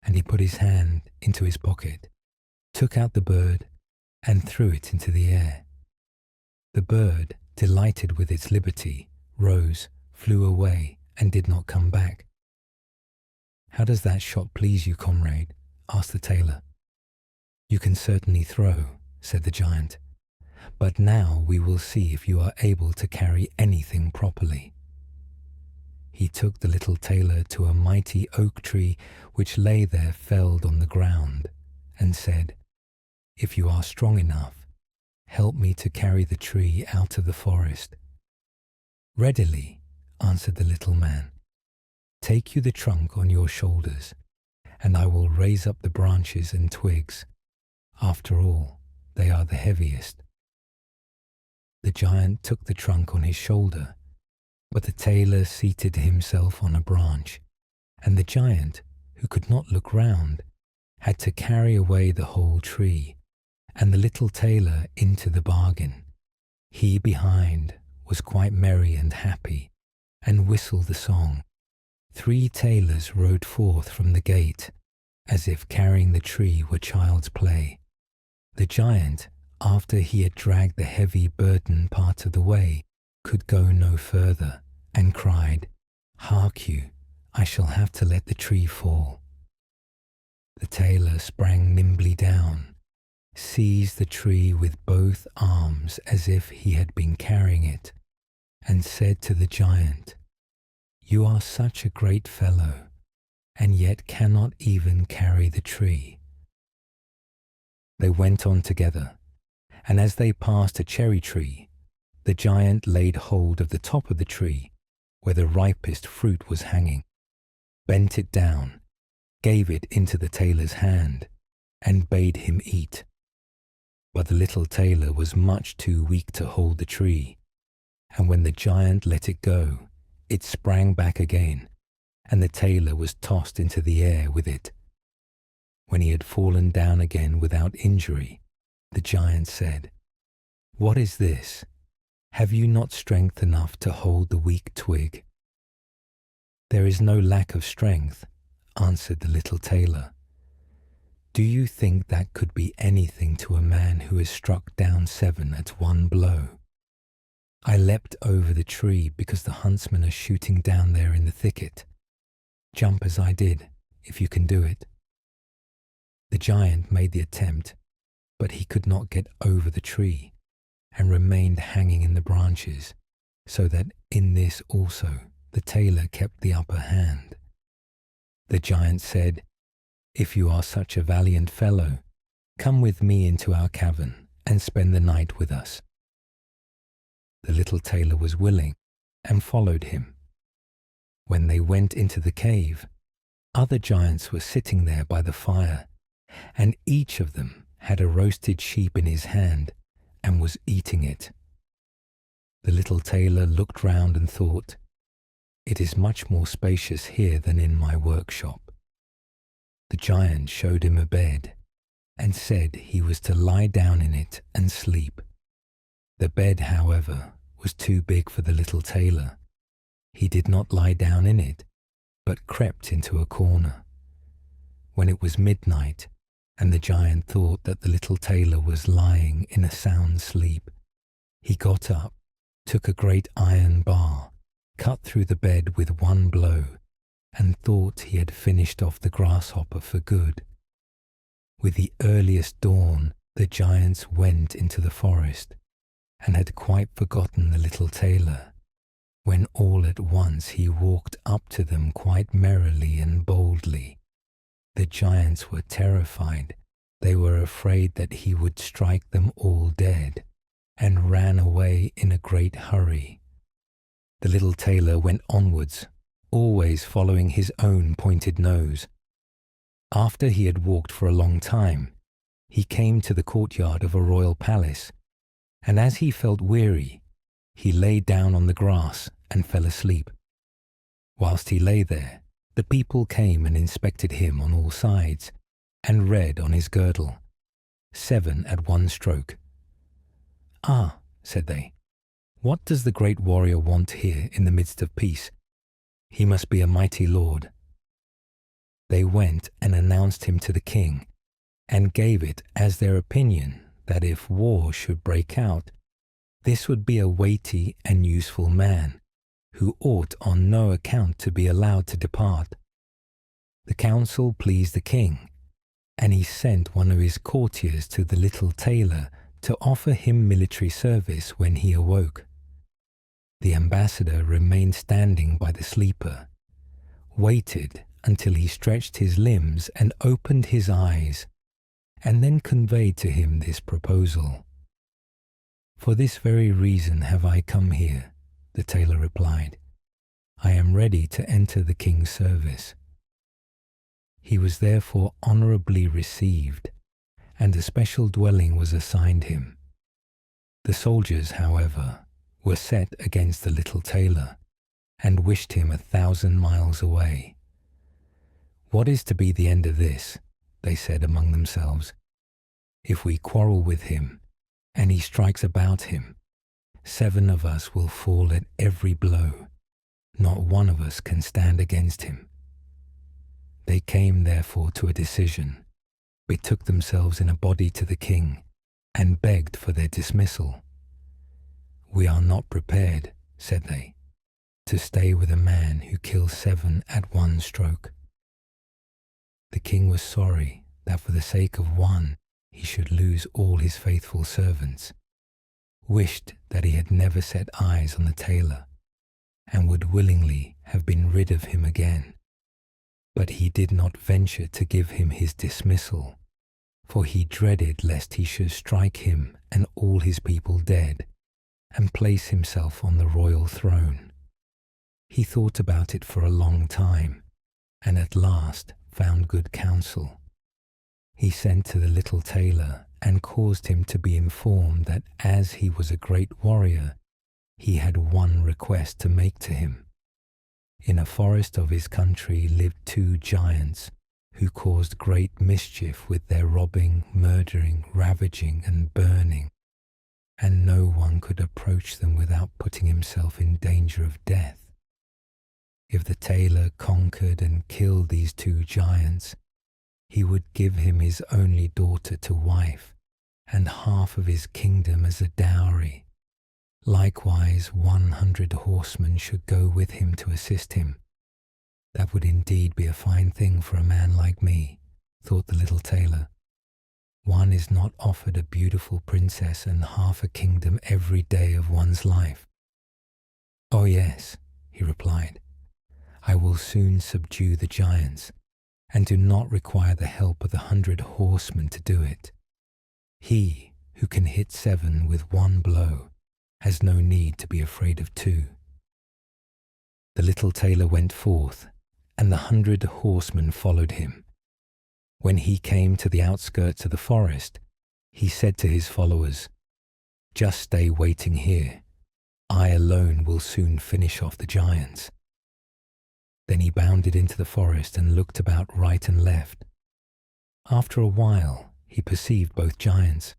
And he put his hand into his pocket, took out the bird, and threw it into the air. The bird, delighted with its liberty, rose, flew away, and did not come back. "How does that shot please you, comrade?" asked the tailor. "You can certainly throw," said the giant, "but now we will see if you are able to carry anything properly." He took the little tailor to a mighty oak tree which lay there felled on the ground, and said, "If you are strong enough, help me to carry the tree out of the forest." "Readily," answered the little man. "Take you the trunk on your shoulders, and I will raise up the branches and twigs. After all, they are the heaviest." The giant took the trunk on his shoulder, but the tailor seated himself on a branch, and the giant, who could not look round, had to carry away the whole tree, and the little tailor into the bargain. He behind was quite merry and happy, and whistled the song. 3 tailors rode forth from the gate, as if carrying the tree were child's play. The giant, after he had dragged the heavy burden part of the way, could go no further, and cried, "Hark you, I shall have to let the tree fall." The tailor sprang nimbly down, seized the tree with both arms as if he had been carrying it, and said to the giant, "You are such a great fellow, and yet cannot even carry the tree." They went on together, and as they passed a cherry tree, the giant laid hold of the top of the tree, where the ripest fruit was hanging, bent it down, gave it into the tailor's hand, and bade him eat. But the little tailor was much too weak to hold the tree, and when the giant let it go, it sprang back again, and the tailor was tossed into the air with it. When he had fallen down again without injury, the giant said, "What is this? Have you not strength enough to hold the weak twig?" "There is no lack of strength," answered the little tailor. "Do you think that could be anything to a man who has struck down 7 at one blow?" I leapt over the tree because the huntsmen are shooting down there in the thicket. Jump as I did, if you can do it." The giant made the attempt, but he could not get over the tree and remained hanging in the branches, so that in this also the tailor kept the upper hand. The giant said, "If you are such a valiant fellow, come with me into our cavern and spend the night with us." The little tailor was willing and followed him. When they went into the cave, other giants were sitting there by the fire, and each of them had a roasted sheep in his hand and was eating it. The little tailor looked round and thought, "It is much more spacious here than in my workshop." The giant showed him a bed and said he was to lie down in it and sleep. The bed, however, was too big for the little tailor. He did not lie down in it, but crept into a corner. When it was midnight, and the giant thought that the little tailor was lying in a sound sleep, he got up, took a great iron bar, cut through the bed with one blow, and thought he had finished off the grasshopper for good. With the earliest dawn, the giants went into the forest, and had quite forgotten the little tailor, when all at once he walked up to them quite merrily and boldly. The giants were terrified. They were afraid that he would strike them all dead, and ran away in a great hurry. The little tailor went onwards, always following his own pointed nose. After he had walked for a long time, he came to the courtyard of a royal palace, and as he felt weary, he lay down on the grass and fell asleep. Whilst he lay there, the people came and inspected him on all sides, and read on his girdle, 7 at one stroke. "Ah," said they, "what does the great warrior want here in the midst of peace? He must be a mighty lord." They went and announced him to the king, and gave it as their opinion that if war should break out, this would be a weighty and useful man, who ought on no account to be allowed to depart. The counsel pleased the king, and he sent one of his courtiers to the little tailor to offer him military service when he awoke. The ambassador remained standing by the sleeper, waited until he stretched his limbs and opened his eyes, and then conveyed to him this proposal. "For this very reason have I come here," the tailor replied. "I am ready to enter the king's service." He was therefore honourably received, and a special dwelling was assigned him. The soldiers, however, were set against the little tailor, and wished him 1,000 miles away. "What is to be the end of this?" they said among themselves. "If we quarrel with him, and he strikes about him, 7 of us will fall at every blow. Not one of us can stand against him." They came therefore to a decision, betook themselves in a body to the king, and begged for their dismissal. "We are not prepared," said they, "to stay with a man who kills 7 at one stroke." The king was sorry that for the sake of one he should lose all his faithful servants, wished that he had never set eyes on the tailor, and would willingly have been rid of him again. But he did not venture to give him his dismissal, for he dreaded lest he should strike him and all his people dead, and place himself on the royal throne. He thought about it for a long time, and at last found good counsel. He sent to the little tailor and caused him to be informed that as he was a great warrior, he had one request to make to him. In a forest of his country lived 2 giants who caused great mischief with their robbing, murdering, ravaging, and burning, and no one could approach them without putting himself in danger of death. If the tailor conquered and killed these 2 giants, he would give him his only daughter to wife, and half of his kingdom as a dowry. Likewise 100 horsemen should go with him to assist him. That would indeed be a fine thing for a man like me, thought the little tailor. One is not offered a beautiful princess and half a kingdom every day of one's life. Oh yes, he replied, I will soon subdue the giants, and do not require the help of the 100 horsemen to do it. He who can hit 7 with one blow has no need to be afraid of 2. The little tailor went forth, and the 100 horsemen followed him. When he came to the outskirts of the forest, he said to his followers, Just stay waiting here. I alone will soon finish off the giants. Then he bounded into the forest and looked about right and left. After a while, he perceived both giants.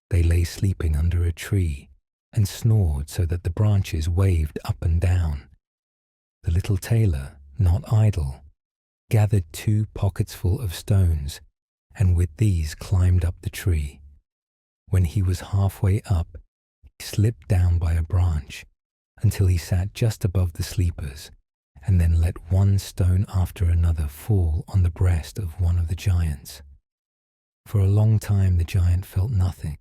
They lay sleeping under a tree and snored so that the branches waved up and down. The little tailor, not idle, gathered 2 pockets full of stones, and with these climbed up the tree. When he was halfway up, he slipped down by a branch until he sat just above the sleepers, and then let one stone after another fall on the breast of one of the giants. For a long time the giant felt nothing,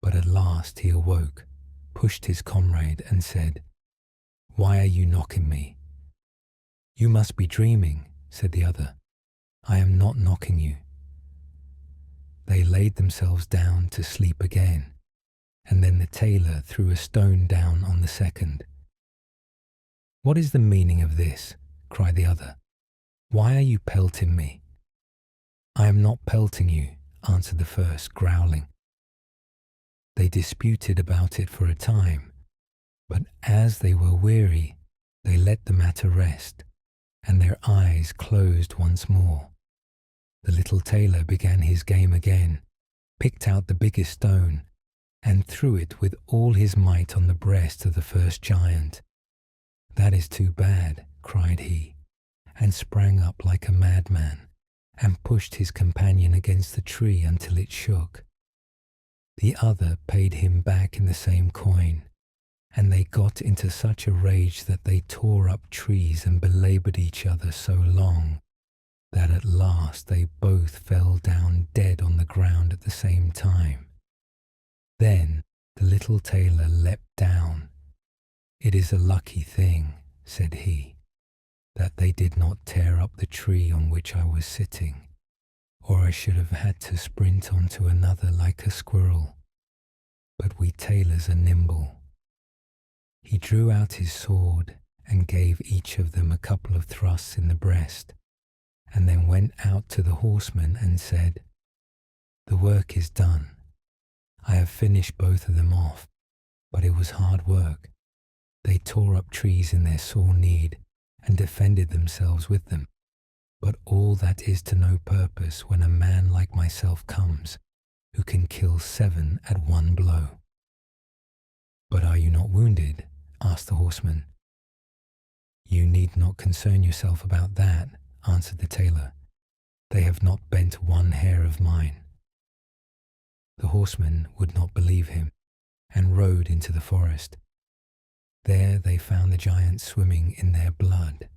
but at last he awoke, pushed his comrade, and said, Why are you knocking me? You must be dreaming, said the other. I am not knocking you. They laid themselves down to sleep again, and then the tailor threw a stone down on the second. What is the meaning of this? Cried the other. Why are you pelting me? I am not pelting you, answered the first, growling. They disputed about it for a time, but as they were weary, they let the matter rest, and their eyes closed once more. The little tailor began his game again, picked out the biggest stone, and threw it with all his might on the breast of the first giant. That is too bad, cried he, and sprang up like a madman, and pushed his companion against the tree until it shook. The other paid him back in the same coin, and they got into such a rage that they tore up trees and belaboured each other so long that at last they both fell down dead on the ground at the same time. Then the little tailor leapt down. It is a lucky thing, said he, that they did not tear up the tree on which I was sitting, or I should have had to sprint onto another like a squirrel. But we tailors are nimble. He drew out his sword and gave each of them a couple of thrusts in the breast, and then went out to the horsemen and said, The work is done. I have finished both of them off, but it was hard work. They tore up trees in their sore need and defended themselves with them. But all that is to no purpose when a man like myself comes, who can kill 7 at one blow. But are you not wounded? Asked the horseman. You need not concern yourself about that, answered the tailor. They have not bent one hair of mine. The horsemen would not believe him, and rode into the forest. There they found the giants swimming in their blood,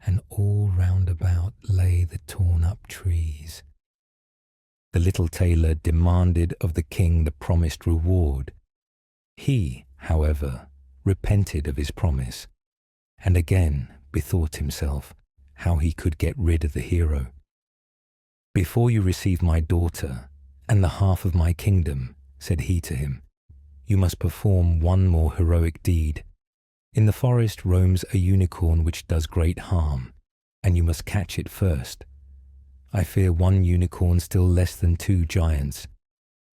and all round about lay the torn-up trees. The little tailor demanded of the king the promised reward. He, however, repented of his promise, and again bethought himself how he could get rid of the hero. Before you receive my daughter and the half of my kingdom, said he to him, you must perform one more heroic deed. In the forest roams a unicorn which does great harm, and you must catch it first. I fear one unicorn still less than 2 giants.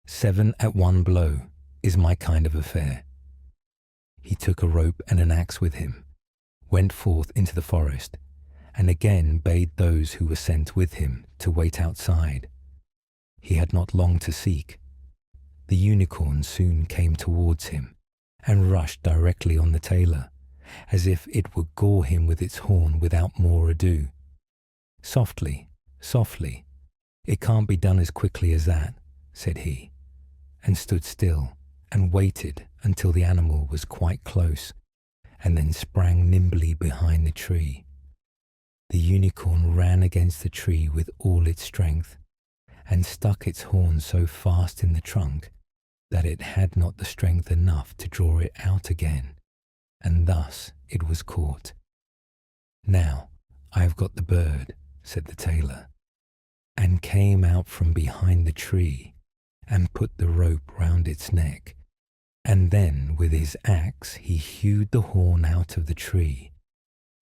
7 at one blow is my kind of affair. He took a rope and an axe with him, went forth into the forest, and again bade those who were sent with him to wait outside. He had not long to seek. The unicorn soon came towards him, and rushed directly on the tailor, as if it would gore him with its horn without more ado. Softly, softly, it can't be done as quickly as that, said he, and stood still and waited until the animal was quite close, and then sprang nimbly behind the tree. The unicorn ran against the tree with all its strength, and stuck its horn so fast in the trunk that it had not the strength enough to draw it out again, and thus it was caught. "Now I have got the bird," said the tailor, and came out from behind the tree and put the rope round its neck, and then with his axe he hewed the horn out of the tree,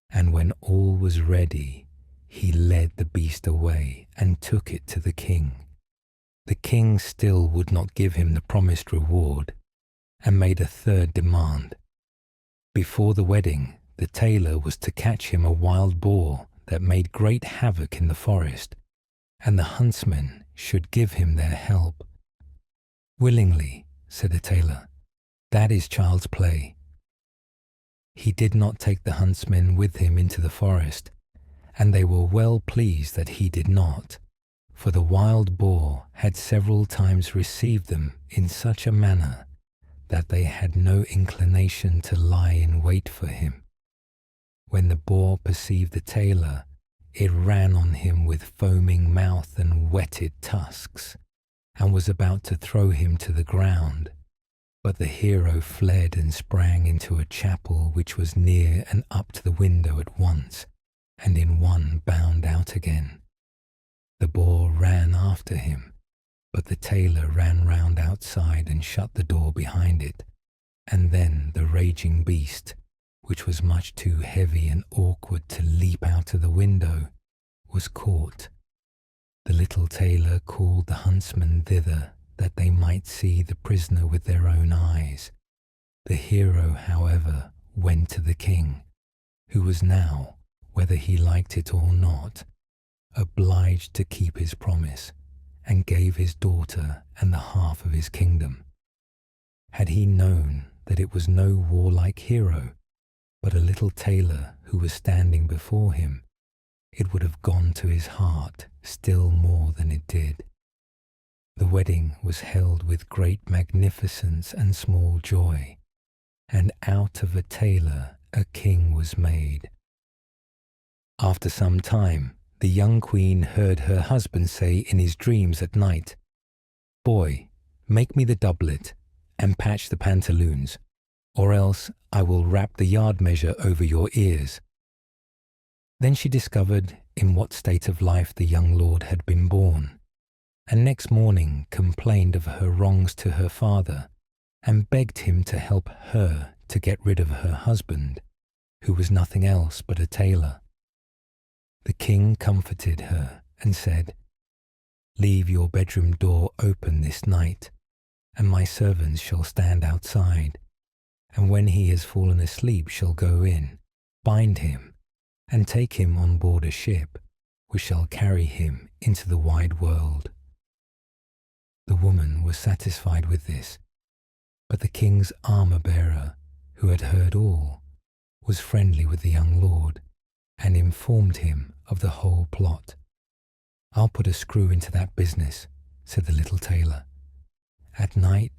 and when all was ready he led the beast away and took it to the king. The king still would not give him the promised reward, and made a third demand. Before the wedding, the tailor was to catch him a wild boar that made great havoc in the forest, and the huntsmen should give him their help. "Willingly," said the tailor, "that is child's play." He did not take the huntsmen with him into the forest, and they were well pleased that he did not, for the wild boar had several times received them in such a manner that they had no inclination to lie in wait for him. When the boar perceived the tailor, it ran on him with foaming mouth and whetted tusks, and was about to throw him to the ground. But the hero fled and sprang into a chapel which was near and up to the window at once, and in one bound out again. The boar ran after him, but the tailor ran round outside and shut the door behind it, and then the raging beast, which was much too heavy and awkward to leap out of the window, was caught. The little tailor called the huntsmen thither that they might see the prisoner with their own eyes. The hero, however, went to the king, who was now, whether he liked it or not, obliged to keep his promise, and gave his daughter and the half of his kingdom. Had he known that it was no warlike hero, but a little tailor who was standing before him, it would have gone to his heart still more than it did. The wedding was held with great magnificence and small joy, and out of a tailor a king was made. After some time, the young queen heard her husband say in his dreams at night, "Boy, make me the doublet and patch the pantaloons, or else I will wrap the yard measure over your ears." Then she discovered in what state of life the young lord had been born, and next morning complained of her wrongs to her father, and begged him to help her to get rid of her husband, who was nothing else but a tailor. The king comforted her and said, "Leave your bedroom door open this night, and my servants shall stand outside, and when he has fallen asleep shall go in, bind him, and take him on board a ship, which shall carry him into the wide world." The woman was satisfied with this, but the king's armour-bearer, who had heard all, was friendly with the young lord, and informed him of the whole plot. "I'll put a screw into that business," said the little tailor. At night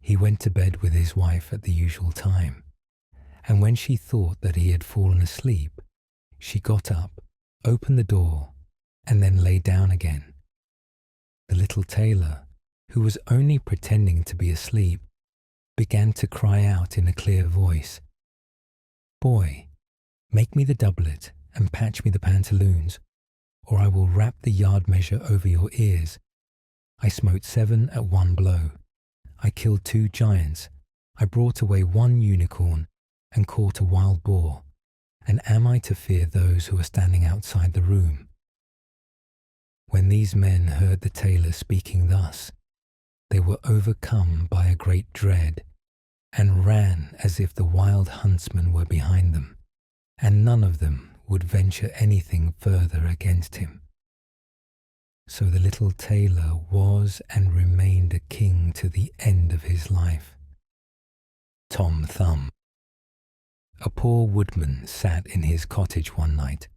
he went to bed with his wife at the usual time, and when she thought that he had fallen asleep, she got up, opened the door, and then lay down again. The little tailor, who was only pretending to be asleep, began to cry out in a clear voice, "Boy, make me the doublet and patch me the pantaloons, or I will wrap the yard measure over your ears. I smote 7 at one blow. I killed 2 giants. I brought away 1 unicorn and caught a wild boar. And am I to fear those who are standing outside the room?" When these men heard the tailor speaking thus, they were overcome by a great dread, and ran as if the wild huntsmen were behind them, and none of them would venture anything further against him. So the little tailor was and remained a king to the end of his life. Tom Thumb. A poor woodman sat in his cottage one night,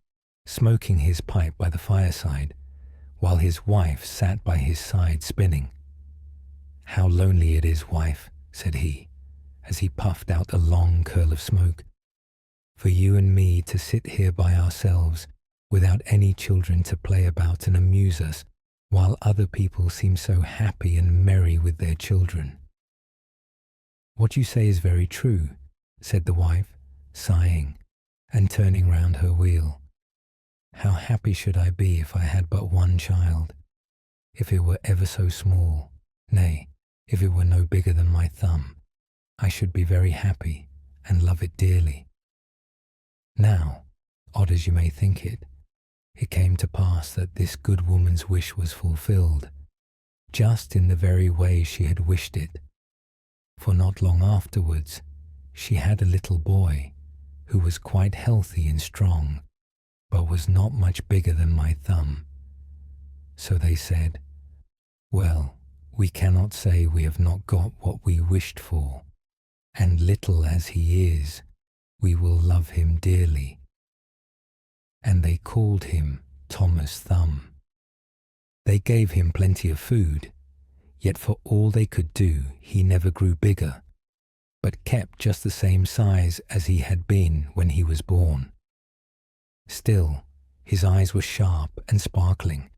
smoking his pipe by the fireside, while his wife sat by his side spinning. "How lonely it is, wife," said he. as he puffed out a long curl of smoke. "For you and me to sit here by ourselves, without any children to play about and amuse us, while other people seem so happy and merry with their children." "What you say is very true," said the wife, sighing and turning round her wheel. "How happy should I be if I had but one child, if it were ever so small, nay, if it were no bigger than my thumb. I should be very happy and love it dearly." Now, odd as you may think it, it came to pass that this good woman's wish was fulfilled, just in the very way she had wished it. For not long afterwards, she had a little boy who was quite healthy and strong, but was not much bigger than my thumb. So they said, "Well, we cannot say we have not got what we wished for, and little as he is, we will love him dearly." And they called him Thomas Thumb. They gave him plenty of food, yet for all they could do, he never grew bigger, but kept just the same size as he had been when he was born. Still, his eyes were sharp and sparkling,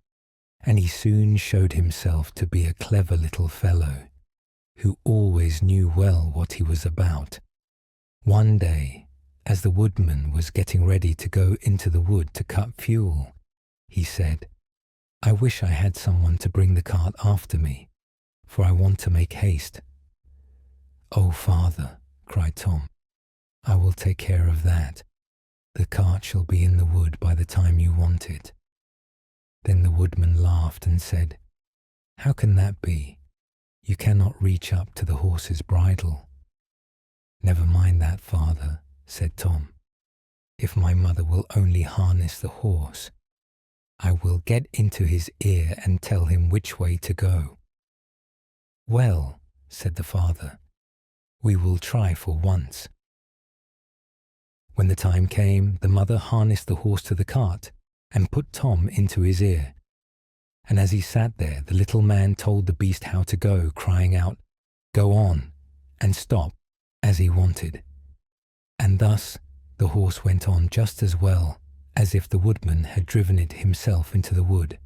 and he soon showed himself to be a clever little fellow, who always knew well what he was about. One day, as the woodman was getting ready to go into the wood to cut fuel, he said, "I wish I had someone to bring the cart after me, for I want to make haste." "Oh, father," cried Tom, "I will take care of that. The cart shall be in the wood by the time you want it." Then the woodman laughed and said, "How can that be? You cannot reach up to the horse's bridle." "Never mind that, father," said Tom. "If my mother will only harness the horse, I will get into his ear and tell him which way to go." "Well," said the father, "we will try for once." When the time came, the mother harnessed the horse to the cart and put Tom into his ear. And as he sat there, the little man told the beast how to go, crying out, "Go on," and stop, as he wanted. And thus the horse went on just as well as if the woodman had driven it himself into the wood.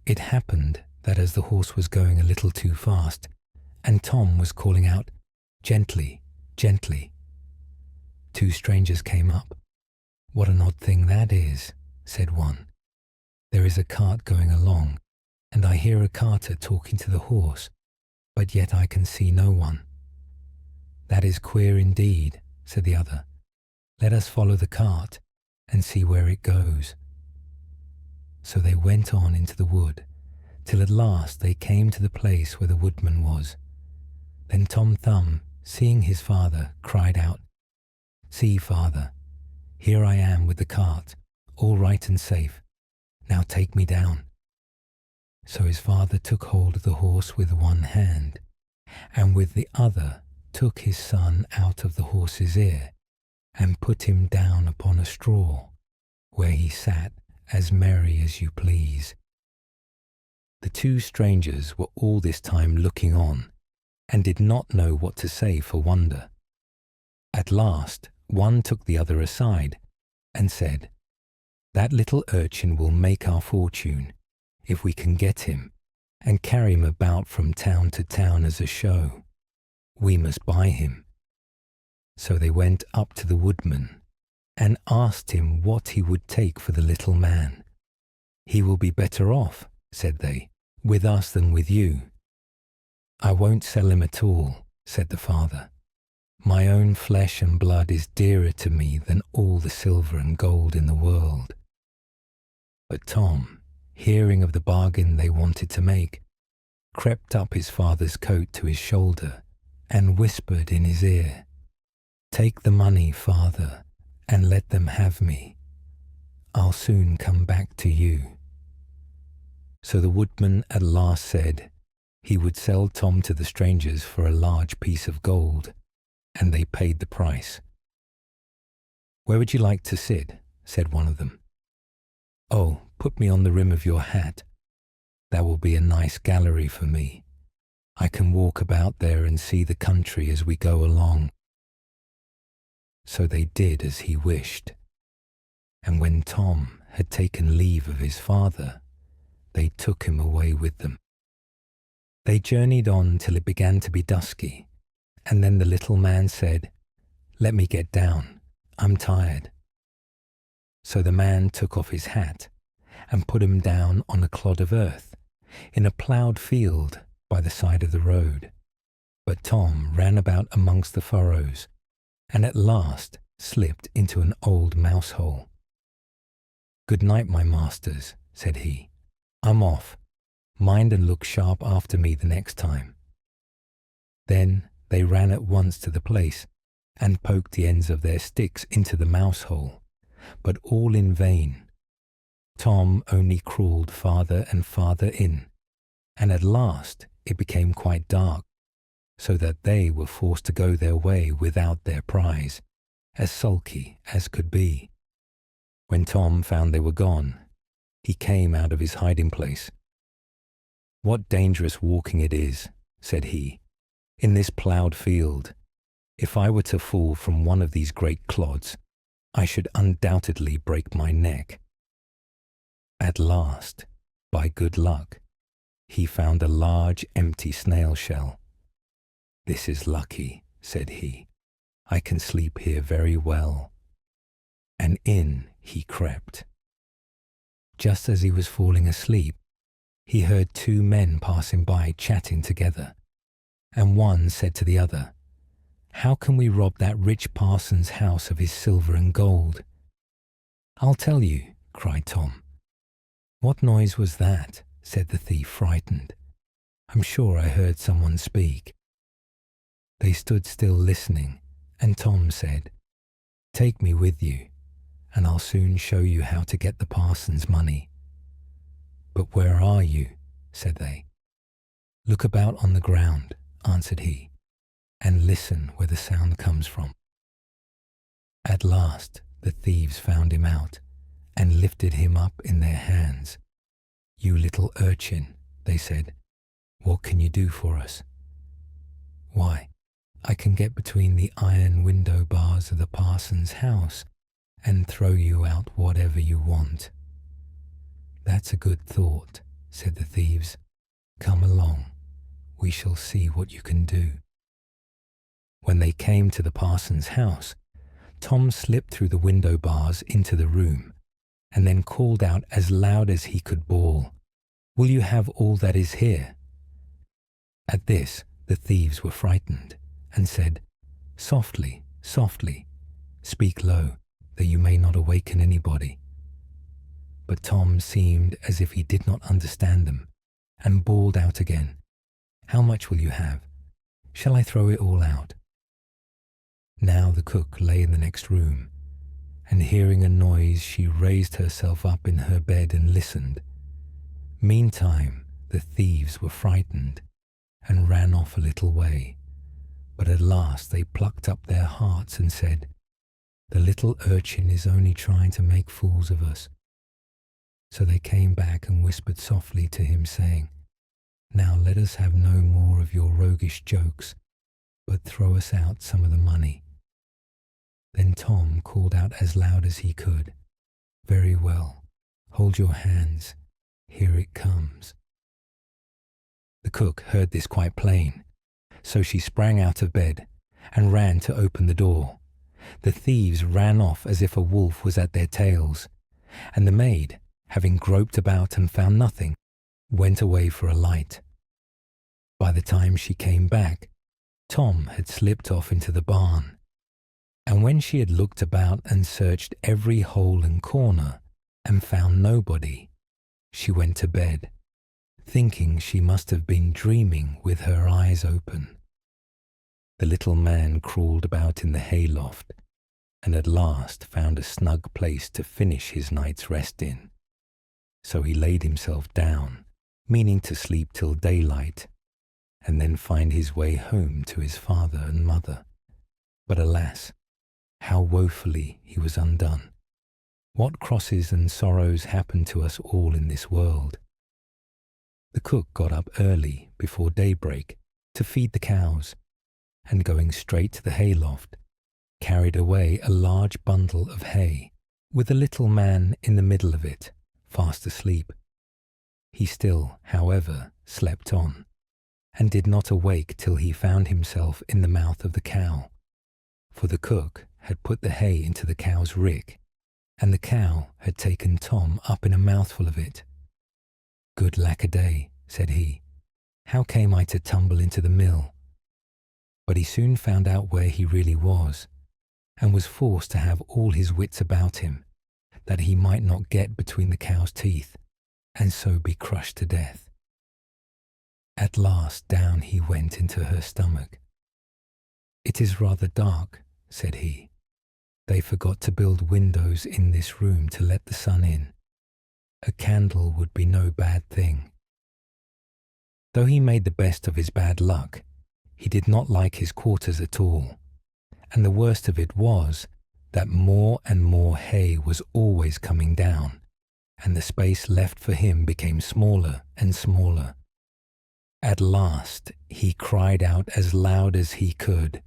It happened that as the horse was going a little too fast, and Tom was calling out, "Gently, gently," two strangers came up. "What an odd thing that is," said one. "There is a cart going along, and I hear a carter talking to the horse, but yet I can see no one." "That is queer indeed," said the other. "Let us follow the cart and see where it goes." So they went on into the wood, till at last they came to the place where the woodman was. Then Tom Thumb, seeing his father, cried out, "See, father, here I am with the cart, all right and safe. Now take me down." So his father took hold of the horse with one hand, and with the other took his son out of the horse's ear, and put him down upon a straw, where he sat as merry as you please. The two strangers were all this time looking on, and did not know what to say for wonder. At last one took the other aside, and said, "That little urchin will make our fortune, if we can get him, and carry him about from town to town as a show. We must buy him." So they went up to the woodman, and asked him what he would take for the little man. "He will be better off," said they, "with us than with you." "I won't sell him at all," said the father. "My own flesh and blood is dearer to me than all the silver and gold in the world." But Tom, hearing of the bargain they wanted to make, crept up his father's coat to his shoulder, and whispered in his ear, "Take the money, father, and let them have me. I'll soon come back to you." So the woodman at last said he would sell Tom to the strangers for a large piece of gold, and they paid the price. "Where would you like to sit?" said one of them. "Oh, put me on the rim of your hat. That will be a nice gallery for me. I can walk about there and see the country as we go along." So they did as he wished, and when Tom had taken leave of his father, they took him away with them. They journeyed on till it began to be dusky, and then the little man said, "Let me get down, I'm tired." So the man took off his hat and put him down on a clod of earth in a ploughed field by the side of the road. But Tom ran about amongst the furrows and at last slipped into an old mouse hole. "Good night, my masters," said he. "I'm off. Mind and look sharp after me the next time." Then they ran at once to the place and poked the ends of their sticks into the mouse hole, but all in vain. Tom only crawled farther and farther in, and at last it became quite dark, so that they were forced to go their way without their prize, as sulky as could be. When Tom found they were gone, he came out of his hiding place. "What dangerous walking it is," said he, "in this ploughed field. If I were to fall from one of these great clods, I should undoubtedly break my neck." At last, by good luck, he found a large empty snail shell. "This is lucky," said he. "I can sleep here very well." And in he crept. Just as he was falling asleep, he heard two men passing by chatting together, and one said to the other, "How can we rob that rich parson's house of his silver and gold?" "I'll tell you," cried Tom. "What noise was that?" said the thief, frightened. "I'm sure I heard someone speak." They stood still listening, and Tom said, "Take me with you, and I'll soon show you how to get the parson's money." "But where are you?" said they. "Look about on the ground," answered he, "and listen where the sound comes from." At last the thieves found him out and lifted him up in their hands. "You little urchin," they said, "what can you do for us?" "Why, I can get between the iron window bars of the parson's house and throw you out whatever you want." "That's a good thought," said the thieves. "Come along, we shall see what you can do." When they came to the parson's house, Tom slipped through the window bars into the room, and then called out as loud as he could bawl, "Will you have all that is here?" At this the thieves were frightened, and said, "Softly, softly, speak low, that you may not awaken anybody." But Tom seemed as if he did not understand them, and bawled out again, "How much will you have? Shall I throw it all out?" Now the cook lay in the next room, and hearing a noise she raised herself up in her bed and listened. Meantime the thieves were frightened, and ran off a little way, but at last they plucked up their hearts and said, "The little urchin is only trying to make fools of us." So they came back and whispered softly to him, saying, "Now let us have no more of your roguish jokes, but throw us out some of the money." Then Tom called out as loud as he could, "Very well, hold your hands, here it comes." The cook heard this quite plain, so she sprang out of bed and ran to open the door. The thieves ran off as if a wolf was at their tails, and the maid, having groped about and found nothing, went away for a light. By the time she came back, Tom had slipped off into the barn, and when she had looked about and searched every hole and corner and found nobody, she went to bed, thinking she must have been dreaming with her eyes open. The little man crawled about in the hayloft, and at last found a snug place to finish his night's rest in. So he laid himself down, meaning to sleep till daylight, and then find his way home to his father and mother. But alas, how woefully he was undone! What crosses and sorrows happen to us all in this world! The cook got up early, before daybreak, to feed the cows, and going straight to the hayloft, carried away a large bundle of hay, with a little man in the middle of it, fast asleep. He still, however, slept on, and did not awake till he found himself in the mouth of the cow, for the cook had put the hay into the cow's rick, and the cow had taken Tom up in a mouthful of it. "Good lack-a-day," said he, "how came I to tumble into the mill?" But he soon found out where he really was, and was forced to have all his wits about him, that he might not get between the cow's teeth, and so be crushed to death. At last down he went into her stomach. "It is rather dark," said he. "They forgot to build windows in this room to let the sun in. A candle would be no bad thing." Though he made the best of his bad luck, he did not like his quarters at all, and the worst of it was that more and more hay was always coming down, and the space left for him became smaller and smaller. At last he cried out as loud as he could,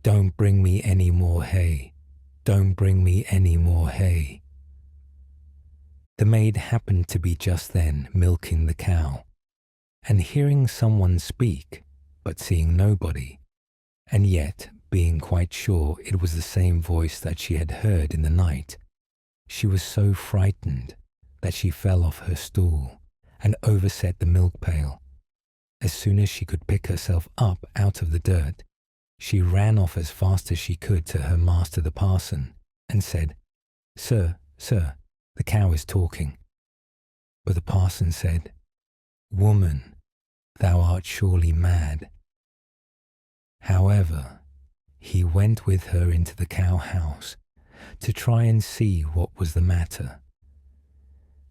"Don't bring me any more hay! Don't bring me any more hay!" The maid happened to be just then milking the cow, and hearing someone speak, but seeing nobody, and yet being quite sure it was the same voice that she had heard in the night, she was so frightened that she fell off her stool and overset the milk pail. As soon as she could pick herself up out of the dirt, she ran off as fast as she could to her master the parson, and said, "Sir, sir, the cow is talking." But the parson said, "Woman, thou art surely mad." However, he went with her into the cow house to try and see what was the matter.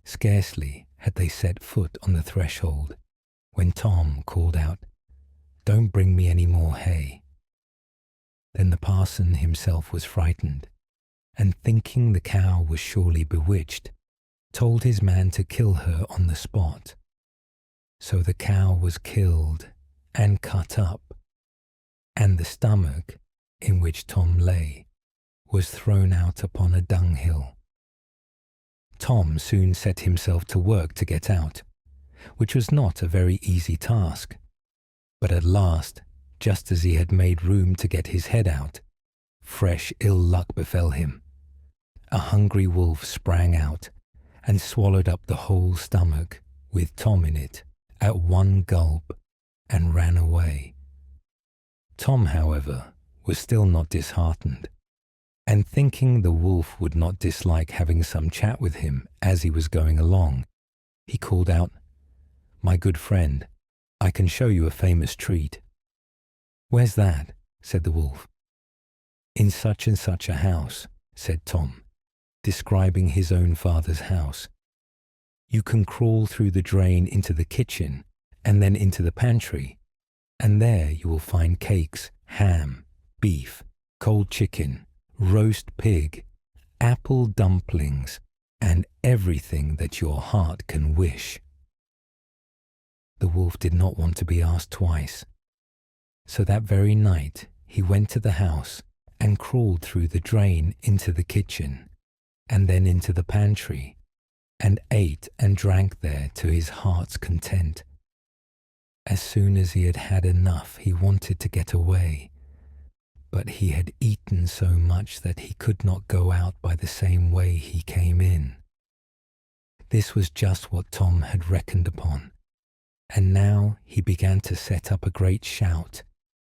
Scarcely had they set foot on the threshold when Tom called out, "Don't bring me any more hay." Then the parson himself was frightened, and thinking the cow was surely bewitched, told his man to kill her on the spot. So the cow was killed and cut up, and the stomach in which Tom lay was thrown out upon a dunghill. Tom soon set himself to work to get out, which was not a very easy task. But at last, just as he had made room to get his head out, fresh ill luck befell him. A hungry wolf sprang out and swallowed up the whole stomach, with Tom in it, at one gulp, and ran away. Tom, however, was still not disheartened, and thinking the wolf would not dislike having some chat with him as he was going along, he called out, "My good friend, I can show you a famous treat." "Where's that?" said the wolf. "In such and such a house," said Tom, describing his own father's house. "You can crawl through the drain into the kitchen and then into the pantry, and there you will find cakes, ham, beef, cold chicken, roast pig, apple dumplings, and everything that your heart can wish." The wolf did not want to be asked twice, so that very night he went to the house and crawled through the drain into the kitchen, and then into the pantry, and ate and drank there to his heart's content. As soon as he had had enough, he wanted to get away, but he had eaten so much that he could not go out by the same way he came in. This was just what Tom had reckoned upon, and now he began to set up a great shout,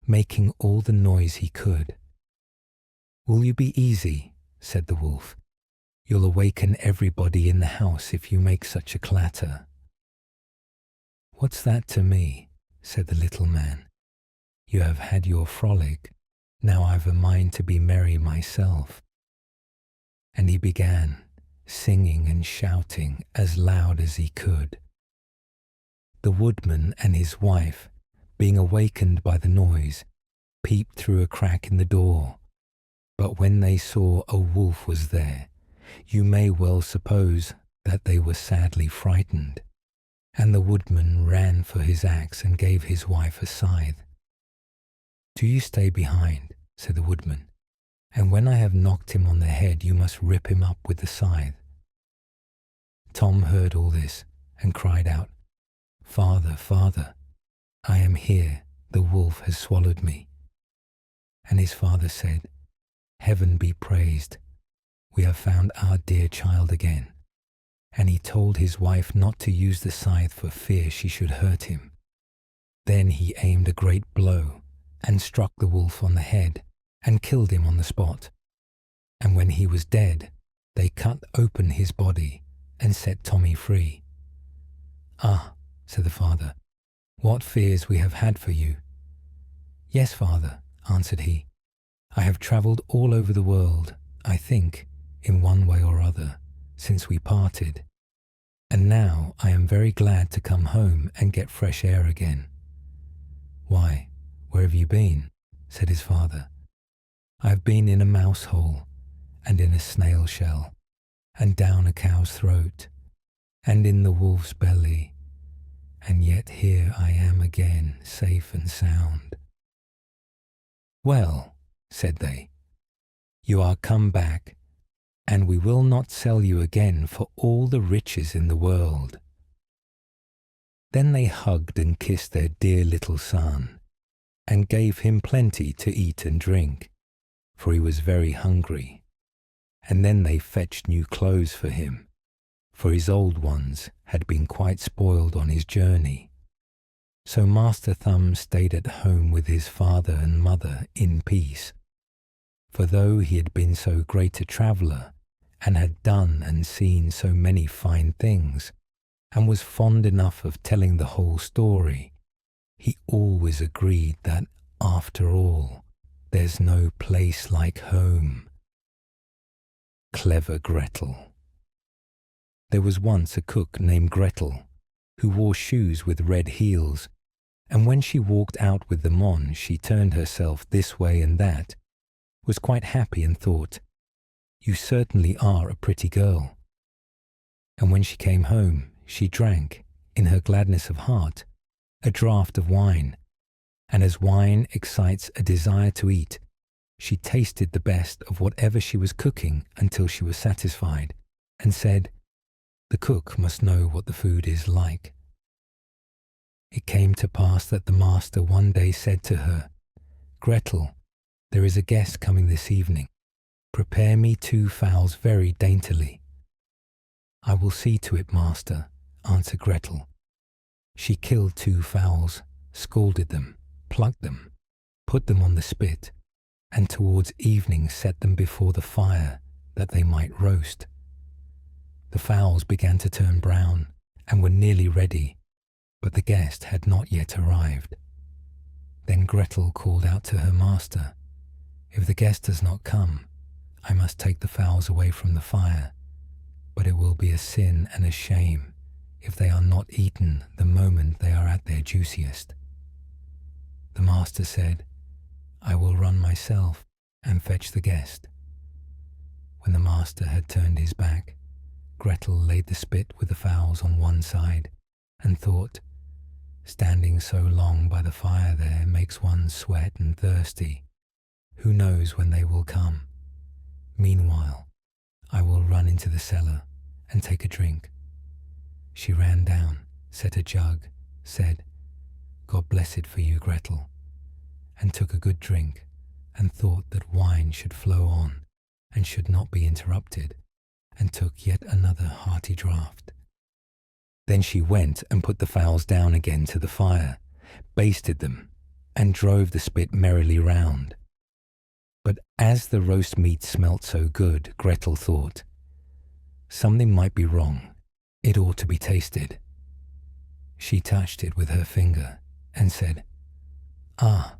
making all the noise he could. "Will you be easy?" said the wolf. "You'll awaken everybody in the house if you make such a clatter." "What's that to me?" said the little man. "You have had your frolic, now I've a mind to be merry myself." And he began singing and shouting as loud as he could. The woodman and his wife, being awakened by the noise, peeped through a crack in the door, but when they saw a wolf was there, you may well suppose that they were sadly frightened. And the woodman ran for his axe and gave his wife a scythe. "Do you stay behind," said the woodman, "and when I have knocked him on the head you must rip him up with the scythe." Tom heard all this and cried out, "Father, father, I am here, the wolf has swallowed me." And his father said, "Heaven be praised, we have found our dear child again." And he told his wife not to use the scythe for fear she should hurt him. Then he aimed a great blow and struck the wolf on the head and killed him on the spot. And when he was dead, they cut open his body and set Tommy free. "Ah," said the father, "what fears we have had for you." "Yes, father," answered he, "I have travelled all over the world, I think, in one way or other, since we parted, and now I am very glad to come home and get fresh air again." "Why, where have you been?" said his father. "I have been in a mouse hole, and in a snail shell, and down a cow's throat, and in the wolf's belly, and yet here I am again, safe and sound." "Well," said they, "you are come back, and we will not sell you again for all the riches in the world." Then they hugged and kissed their dear little son, and gave him plenty to eat and drink, for he was very hungry. And then they fetched new clothes for him, for his old ones had been quite spoiled on his journey. So Master Thumb stayed at home with his father and mother in peace, for though he had been so great a traveller, and had done and seen so many fine things, and was fond enough of telling the whole story, he always agreed that, after all, there's no place like home. Clever Gretel. There was once a cook named Gretel, who wore shoes with red heels, and when she walked out with them on, she turned herself this way and that, was quite happy and thought, "You certainly are a pretty girl." And when she came home, she drank, in her gladness of heart, a draught of wine, and as wine excites a desire to eat, she tasted the best of whatever she was cooking until she was satisfied, and said, "The cook must know what the food is like." It came to pass that the master one day said to her, "Gretel, there is a guest coming this evening. Prepare me 2 fowls very daintily." "I will see to it, master," answered Gretel. She killed 2 fowls, scalded them, plucked them, put them on the spit, and towards evening set them before the fire that they might roast. The fowls began to turn brown and were nearly ready, but the guest had not yet arrived. Then Gretel called out to her master, "If the guest does not come, I must take the fowls away from the fire, but it will be a sin and a shame if they are not eaten the moment they are at their juiciest." The master said, "I will run myself and fetch the guest." When the master had turned his back, Gretel laid the spit with the fowls on one side and thought, "Standing so long by the fire there makes one sweat and thirsty. Who knows when they will come? Meanwhile, I will run into the cellar and take a drink." She ran down, set a jug, said, "God bless it for you, Gretel," and took a good drink, and thought that wine should flow on and should not be interrupted, and took yet another hearty draught. Then she went and put the fowls down again to the fire, basted them, and drove the spit merrily round. But as the roast meat smelt so good, Gretel thought, "Something might be wrong. It ought to be tasted." She touched it with her finger and said, "Ah,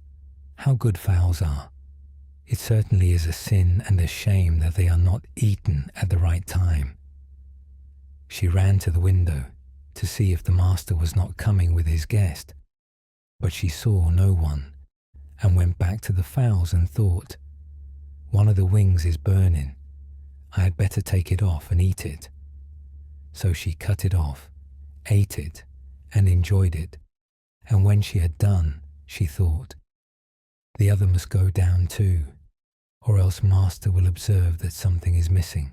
how good fowls are! It certainly is a sin and a shame that they are not eaten at the right time." She ran to the window to see if the master was not coming with his guest, but she saw no one, and went back to the fowls and thought, "One of the wings is burning. I had better take it off and eat it." So she cut it off, ate it, and enjoyed it, and when she had done, she thought, "The other must go down too, or else master will observe that something is missing."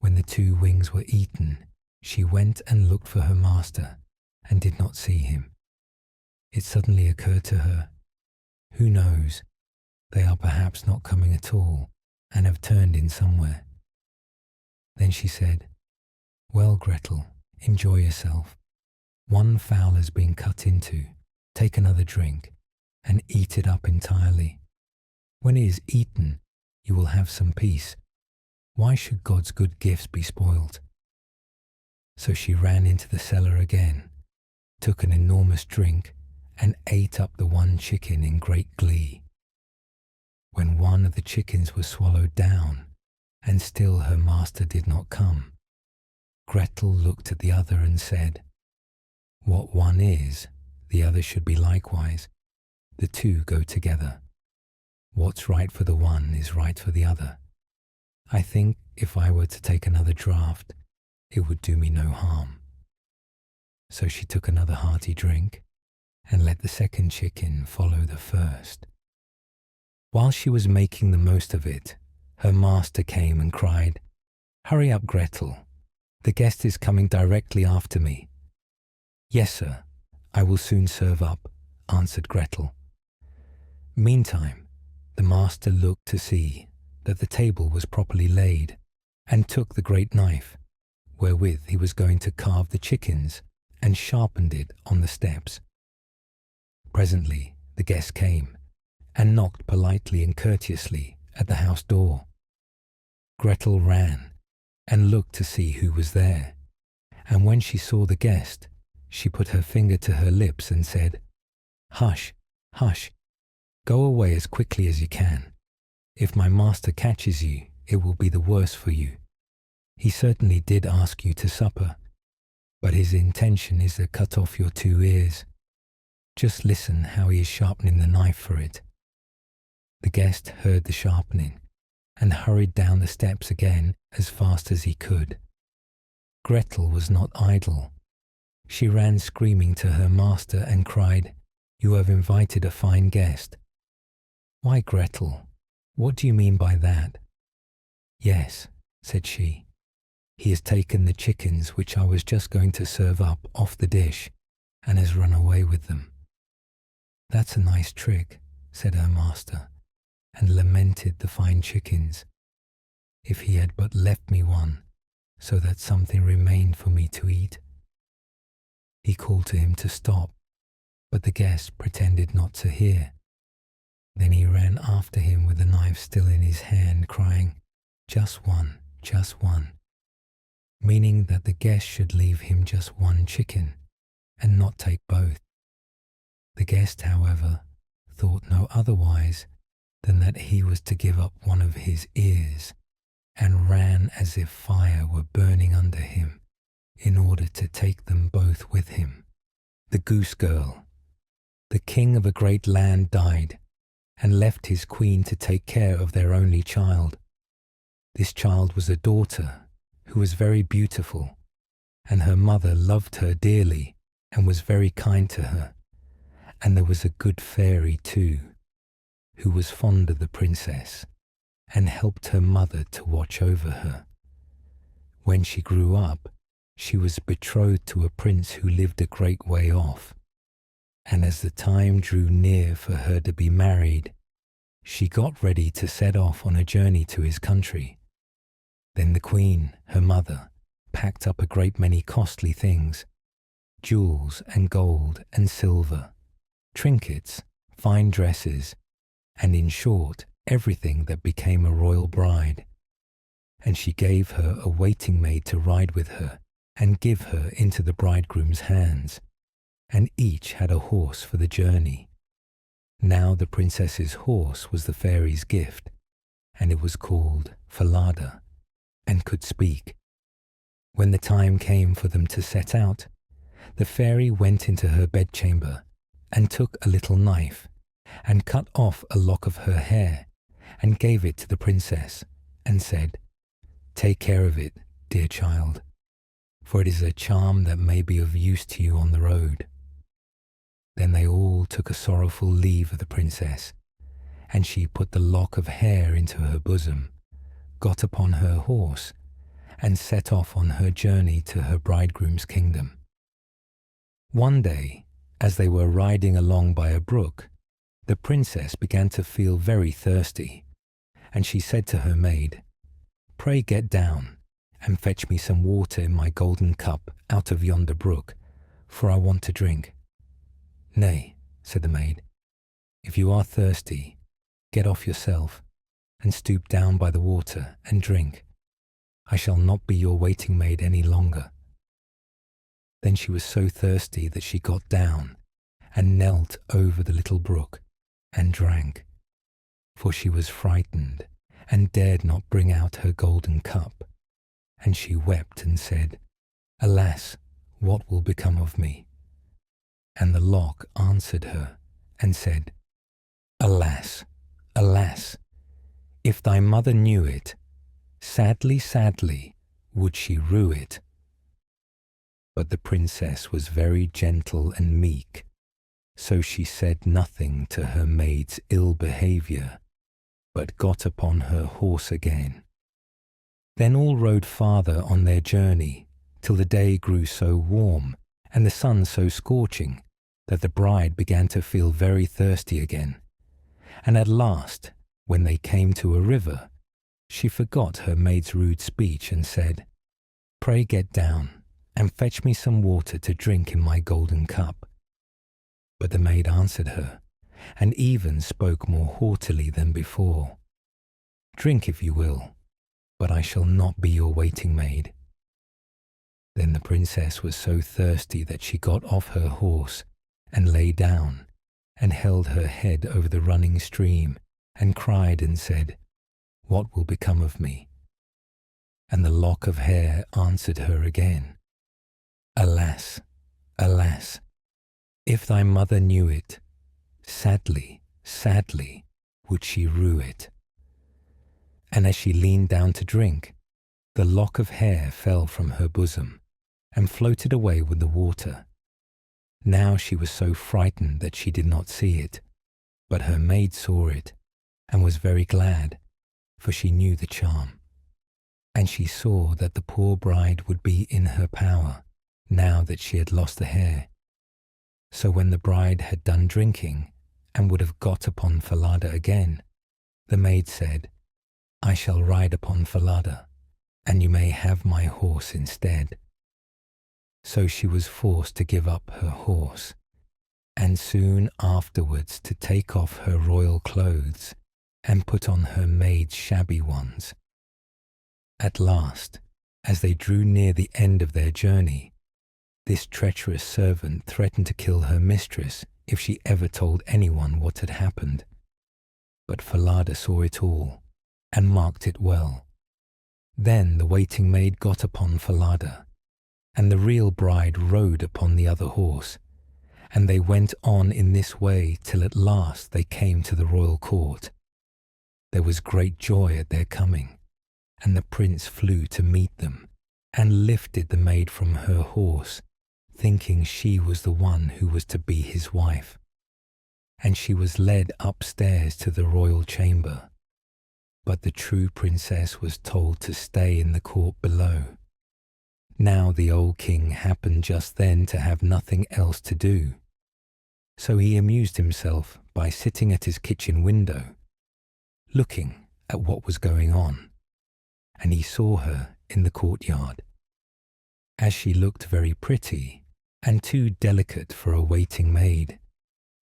When the 2 wings were eaten, she went and looked for her master and did not see him. It suddenly occurred to her, "Who knows, they are perhaps not coming at all and have turned in somewhere." Then she said, "Well, Gretel, enjoy yourself. 1 fowl has been cut into. Take another drink and eat it up entirely. When it is eaten, you will have some peace. Why should God's good gifts be spoiled?" So she ran into the cellar again, took an enormous drink, and ate up the 1 chicken in great glee. When 1 of the chickens was swallowed down, and still her master did not come, Gretel looked at the other and said, "What one is, the other should be likewise. The 2 go together. What's right for the one is right for the other. I think if I were to take another draught, it would do me no harm." So she took another hearty drink and let the 2nd chicken follow the first. While she was making the most of it, her master came and cried, "Hurry up, Gretel. The guest is coming directly after me." "Yes, sir, I will soon serve up," answered Gretel. Meantime, the master looked to see that the table was properly laid, and took the great knife, wherewith he was going to carve the chickens, and sharpened it on the steps. Presently the guest came, and knocked politely and courteously at the house door. Gretel ran, and looked to see who was there, and when she saw the guest, she put her finger to her lips and said, "Hush, hush, go away as quickly as you can. If my master catches you, it will be the worse for you. He certainly did ask you to supper, but his intention is to cut off your 2 ears. Just listen how he is sharpening the knife for it." The guest heard the sharpening, and hurried down the steps again as fast as he could. Gretel was not idle. She ran screaming to her master and cried, "You have invited a fine guest." "Why, Gretel, what do you mean by that?" "Yes," said she, "he has taken the chickens which I was just going to serve up off the dish, and has run away with them." "That's a nice trick," said her master, and lamented the fine chickens. "If he had but left me one, so that something remained for me to eat." He called to him to stop, but the guest pretended not to hear. Then he ran after him with the knife still in his hand, crying, just one," meaning that the guest should leave him just 1 chicken, and not take both. The guest, however, thought no otherwise than that he was to give up 1 of his ears, and ran as if fire were burning under him, in order to take them both with him. The Goose-Girl. The king of a great land died, and left his queen to take care of their only child. This child was a daughter, who was very beautiful, and her mother loved her dearly, and was very kind to her. And there was a good fairy too, who was fond of the princess, and helped her mother to watch over her. When she grew up, she was betrothed to a prince who lived a great way off, and as the time drew near for her to be married, she got ready to set off on a journey to his country. Then the queen, her mother, packed up a great many costly things, jewels and gold and silver, trinkets, fine dresses, and in short, everything that became a royal bride. And she gave her a waiting maid to ride with her and give her into the bridegroom's hands, and each had a horse for the journey. Now the princess's horse was the fairy's gift, and it was called Falada, and could speak. When the time came for them to set out, the fairy went into her bedchamber and took a little knife and cut off a lock of her hair and gave it to the princess and said, "Take care of it, dear child, for it is a charm that may be of use to you on the road." Then they all took a sorrowful leave of the princess, and she put the lock of hair into her bosom, got upon her horse, and set off on her journey to her bridegroom's kingdom. One day, as they were riding along by a brook, the princess began to feel very thirsty, and she said to her maid, "Pray get down and fetch me some water in my golden cup out of yonder brook, for I want to drink." "Nay," said the maid, "if you are thirsty, get off yourself and stoop down by the water and drink. I shall not be your waiting maid any longer." Then she was so thirsty that she got down and knelt over the little brook and drank, for she was frightened and dared not bring out her golden cup, and she wept and said, "Alas, what will become of me?" And the lock answered her and said, "Alas, alas, if thy mother knew it, sadly, sadly would she rue it." But the princess was very gentle and meek, so she said nothing to her maid's ill behaviour, but got upon her horse again. Then all rode farther on their journey, till the day grew so warm and the sun so scorching that the bride began to feel very thirsty again. And at last, when they came to a river, she forgot her maid's rude speech and said, "Pray get down and fetch me some water to drink in my golden cup." But the maid answered her, and even spoke more haughtily than before, "Drink if you will, but I shall not be your waiting maid." Then the princess was so thirsty that she got off her horse and lay down and held her head over the running stream and cried and said, "What will become of me?" And the lock of hair answered her again, "Alas, alas, if thy mother knew it, sadly, sadly would she rue it." And as she leaned down to drink, the lock of hair fell from her bosom and floated away with the water. Now she was so frightened that she did not see it, but her maid saw it and was very glad, for she knew the charm. And she saw that the poor bride would be in her power now that she had lost the hair. So when the bride had done drinking and would have got upon Falada again, the maid said, "I shall ride upon Falada, and you may have my horse instead." So she was forced to give up her horse, and soon afterwards to take off her royal clothes and put on her maid's shabby ones. At last, as they drew near the end of their journey, this treacherous servant threatened to kill her mistress if she ever told anyone what had happened. But Falada saw it all and marked it well. Then the waiting maid got upon Falada, and the real bride rode upon the other horse, and they went on in this way till at last they came to the royal court. There was great joy at their coming, and the prince flew to meet them and lifted the maid from her horse, thinking she was the one who was to be his wife. And she was led upstairs to the royal chamber. But the true princess was told to stay in the court below. Now the old king happened just then to have nothing else to do, so he amused himself by sitting at his kitchen window, looking at what was going on, and he saw her in the courtyard. As she looked very pretty and too delicate for a waiting maid,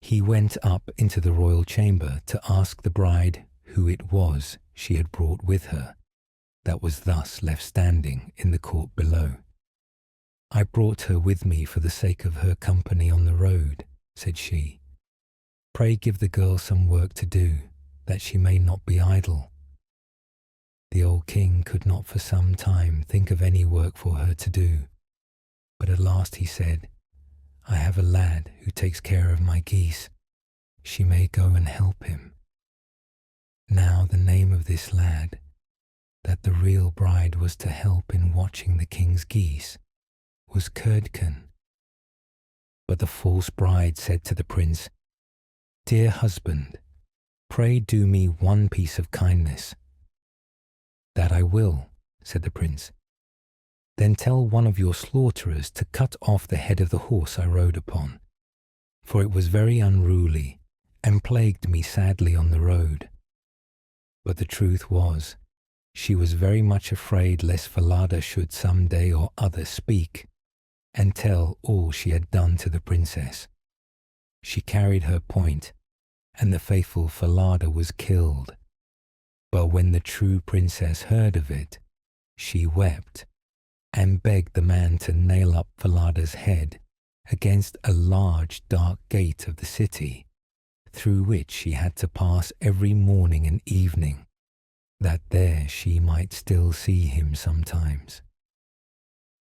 he went up into the royal chamber to ask the bride who it was she had brought with her that was thus left standing in the court below. "I brought her with me for the sake of her company on the road," said she. "Pray give the girl some work to do, that she may not be idle." The old king could not for some time think of any work for her to do, but at last he said, "I have a lad who takes care of my geese. She may go and help him." Now the name of this lad, that the real bride was to help in watching the king's geese, was Curdken. But the false bride said to the prince, "Dear husband, pray do me one piece of kindness." "That I will," said the prince. "Then tell one of your slaughterers to cut off the head of the horse I rode upon, for it was very unruly and plagued me sadly on the road." But the truth was, she was very much afraid lest Falada should some day or other speak and tell all she had done to the princess. She carried her point, and the faithful Falada was killed. But when the true princess heard of it, she wept and begged the man to nail up Falada's head against a large dark gate of the city, through which she had to pass every morning and evening, that there she might still see him sometimes.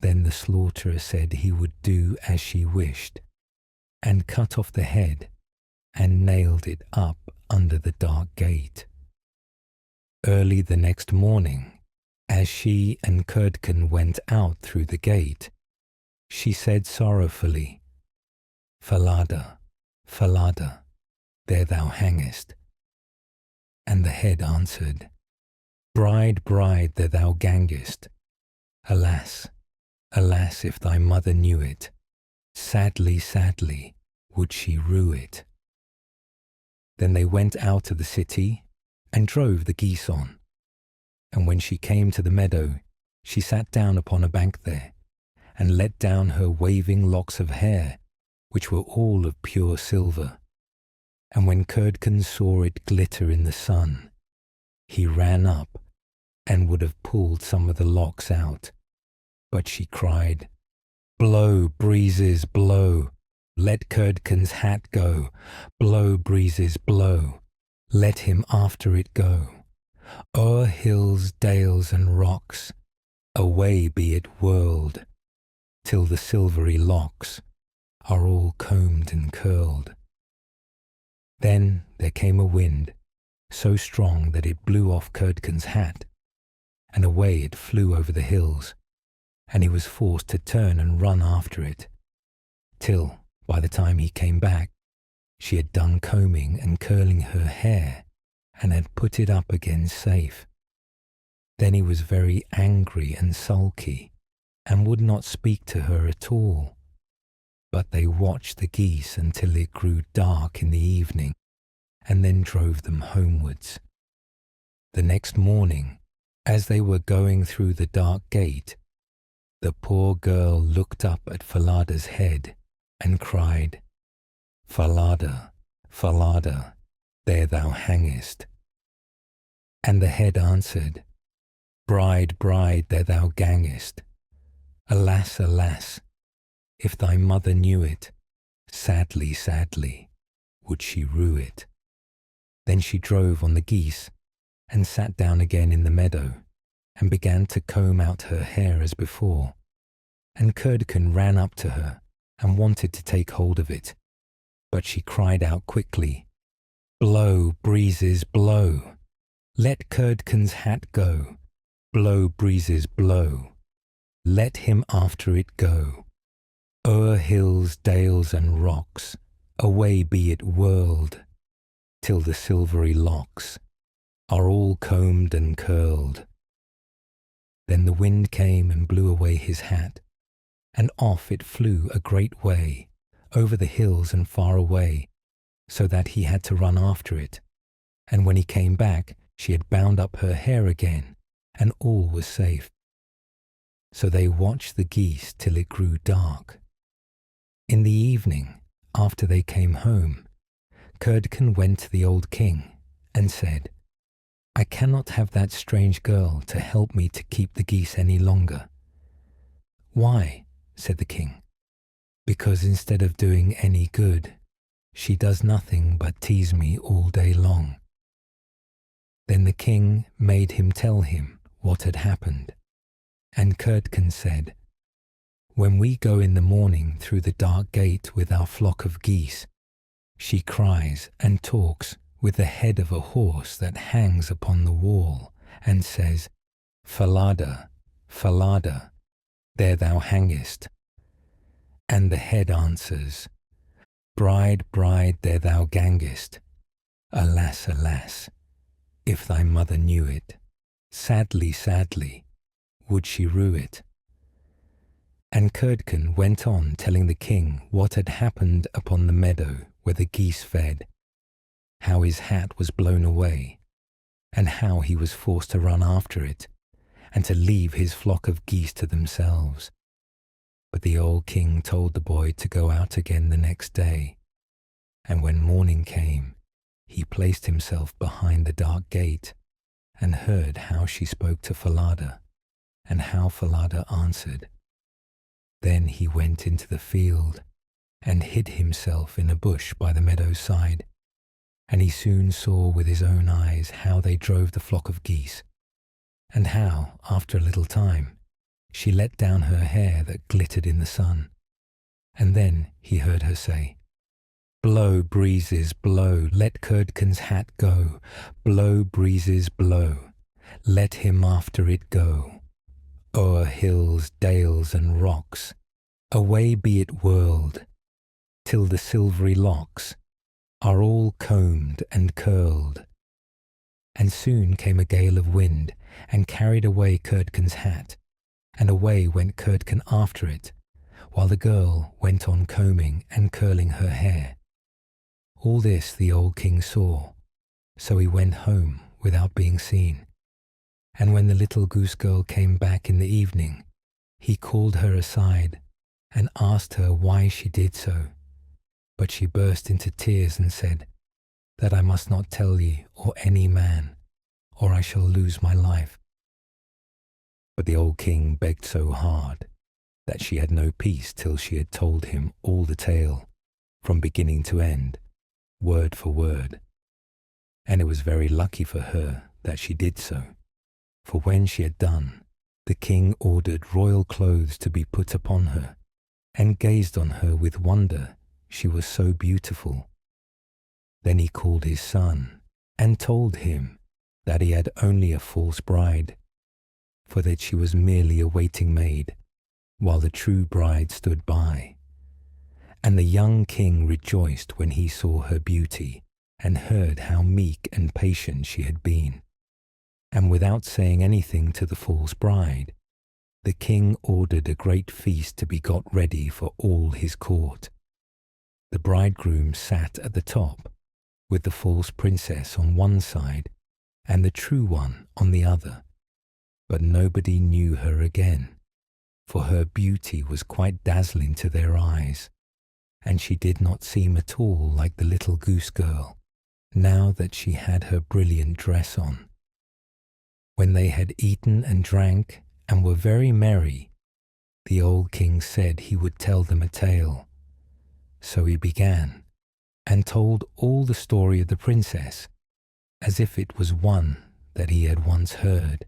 Then the slaughterer said he would do as she wished, and cut off the head and nailed it up under the dark gate. Early the next morning, as she and Curdken went out through the gate, she said sorrowfully, "Falada, Falada, there thou hangest." And the head answered, "Bride, bride, there thou gangest. Alas, alas, if thy mother knew it, sadly, sadly would she rue it." Then they went out of the city and drove the geese on. And when she came to the meadow, she sat down upon a bank there, and let down her waving locks of hair, which were all of pure silver. And when Curdken saw it glitter in the sun, he ran up and would have pulled some of the locks out. But she cried, "Blow, breezes, blow! Let Curdken's hat go! Blow, breezes, blow! Let him after it go! O'er hills, dales, and rocks, away be it whirled, till the silvery locks are all combed and curled." Then there came a wind, so strong that it blew off Curdken's hat, and away it flew over the hills, and he was forced to turn and run after it, till, by the time he came back, she had done combing and curling her hair, and had put it up again safe. Then he was very angry and sulky, and would not speak to her at all. But they watched the geese until it grew dark in the evening, and then drove them homewards. The next morning, as they were going through the dark gate, the poor girl looked up at Falada's head and cried, "Falada, Falada, there thou hangest." And the head answered, "Bride, bride, there thou gangest. Alas, alas, if thy mother knew it, sadly, sadly would she rue it." Then she drove on the geese and sat down again in the meadow and began to comb out her hair as before. And Curdken ran up to her and wanted to take hold of it, but she cried out quickly, "Blow, breezes, blow! Let Curdken's hat go! Blow, breezes, blow! Let him after it go! O'er hills, dales, and rocks, away be it whirled, till the silvery locks are all combed and curled." Then the wind came and blew away his hat, and off it flew a great way, over the hills and far away, so that he had to run after it. And when he came back, she had bound up her hair again, and all was safe. So they watched the geese till it grew dark. In the evening, after they came home, Curdken went to the old king and said, "I cannot have that strange girl to help me to keep the geese any longer." "Why?" said the king. "Because instead of doing any good, she does nothing but tease me all day long." Then the king made him tell him what had happened, and Curdken said, "When we go in the morning through the dark gate with our flock of geese, she cries and talks with the head of a horse that hangs upon the wall, and says, 'Falada, Falada, there thou hangest. And the head answers, "Bride, bride, there thou gangest. Alas, alas, if thy mother knew it, sadly, sadly, would she rue it." And Curdken went on telling the king what had happened upon the meadow where the geese fed, how his hat was blown away, and how he was forced to run after it, and to leave his flock of geese to themselves. But the old king told the boy to go out again the next day, and when morning came, he placed himself behind the dark gate, and heard how she spoke to Falada, and how Falada answered. Then he went into the field, and hid himself in a bush by the meadow's side, and he soon saw with his own eyes how they drove the flock of geese, and how, after a little time, she let down her hair that glittered in the sun. And then he heard her say, "Blow, breezes, blow, let Curdken's hat go. Blow, breezes, blow, let him after it go. O'er hills, dales, and rocks, away be it whirled, till the silvery locks are all combed and curled." And soon came a gale of wind, and carried away Curdken's hat, and away went Curdken after it, while the girl went on combing and curling her hair. All this the old king saw, so he went home without being seen. And when the little Goose-Girl came back in the evening, he called her aside and asked her why she did so. But she burst into tears and said, "That I must not tell ye or any man, or I shall lose my life." But the old king begged so hard that she had no peace till she had told him all the tale, from beginning to end, word for word. And it was very lucky for her that she did so, for when she had done, the king ordered royal clothes to be put upon her, and gazed on her with wonder, she was so beautiful. Then he called his son, and told him that he had only a false bride, for that she was merely a waiting maid, while the true bride stood by. And the young king rejoiced when he saw her beauty, and heard how meek and patient she had been. And without saying anything to the false bride, the king ordered a great feast to be got ready for all his court. The bridegroom sat at the top, with the false princess on one side, and the true one on the other. But nobody knew her again, for her beauty was quite dazzling to their eyes, and she did not seem at all like the little Goose-Girl, now that she had her brilliant dress on. When they had eaten and drank, and were very merry, the old king said he would tell them a tale. So he began, and told all the story of the princess, as if it was one that he had once heard.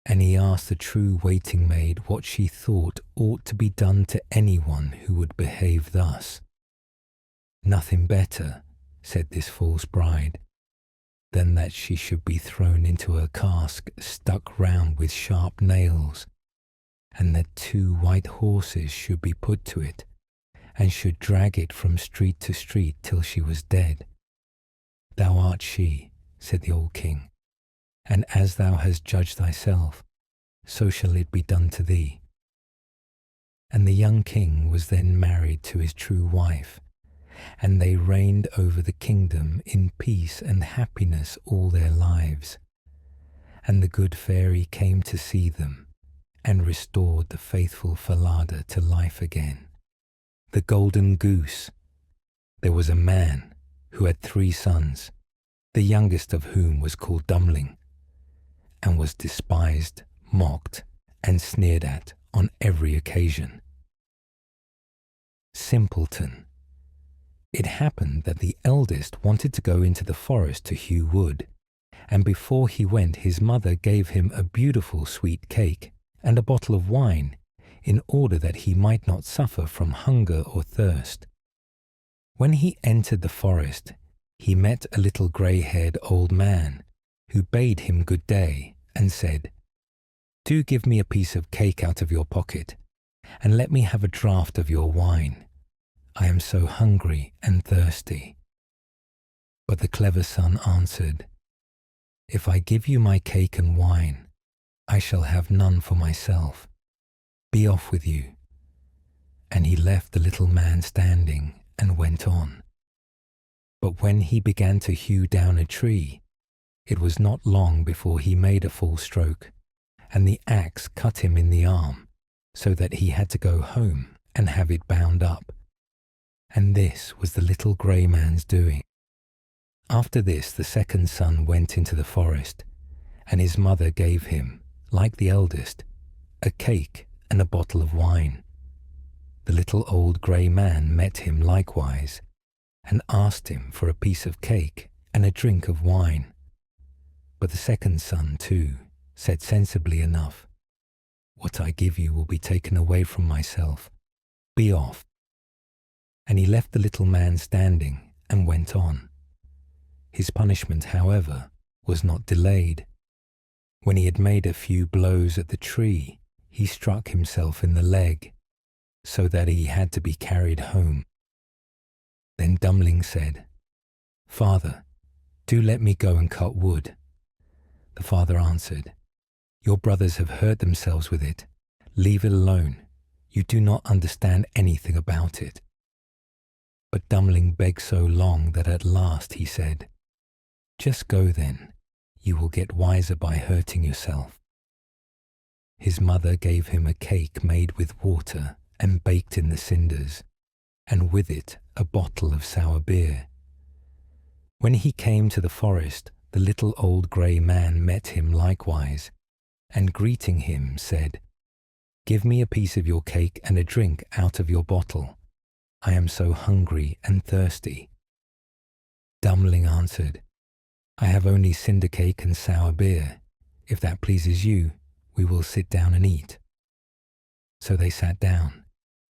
And he asked the true waiting maid what she thought ought to be done to anyone who would behave thus. "Nothing better," said this false bride, "than that she should be thrown into a cask stuck round with sharp nails, and that 2 white horses should be put to it, and should drag it from street to street till she was dead. Thou art she," said the old king, "and as thou hast judged thyself, so shall it be done to thee." And the young king was then married to his true wife, and they reigned over the kingdom in peace and happiness all their lives. And the good fairy came to see them, and restored the faithful Falada to life again. The Golden Goose. There was a man who had 3 sons, the youngest of whom was called Dummling, and was despised, mocked, and sneered at on every occasion. Simpleton. It happened that the eldest wanted to go into the forest to hew wood, and before he went his mother gave him a beautiful sweet cake and a bottle of wine, in order that he might not suffer from hunger or thirst. When he entered the forest, he met a little grey-haired old man, who bade him good day, and said, "Do give me a piece of cake out of your pocket, and let me have a draught of your wine. I am so hungry and thirsty." But the clever son answered, "If I give you my cake and wine, I shall have none for myself. Be off with you." And he left the little man standing and went on. But when he began to hew down a tree, it was not long before he made a full stroke, and the axe cut him in the arm, so that he had to go home and have it bound up. And this was the little grey man's doing. After this, the second son went into the forest, and his mother gave him, like the eldest, a cake and a bottle of wine. The little old grey man met him likewise, and asked him for a piece of cake and a drink of wine. But the second son, too, said sensibly enough, "What I give you will be taken away from myself. Be off." And he left the little man standing and went on. His punishment, however, was not delayed. When he had made a few blows at the tree, he struck himself in the leg, so that he had to be carried home. Then Dummling said, "Father, do let me go and cut wood." The father answered, "Your brothers have hurt themselves with it. Leave it alone. You do not understand anything about it." But Dummling begged so long that at last he said, "Just go then. You will get wiser by hurting yourself." His mother gave him a cake made with water and baked in the cinders, and with it a bottle of sour beer. When he came to the forest, the little old grey man met him likewise, and greeting him said, "Give me a piece of your cake and a drink out of your bottle. I am so hungry and thirsty." Dummling answered, "I have only cinder cake and sour beer. If that pleases you, we will sit down and eat." So they sat down,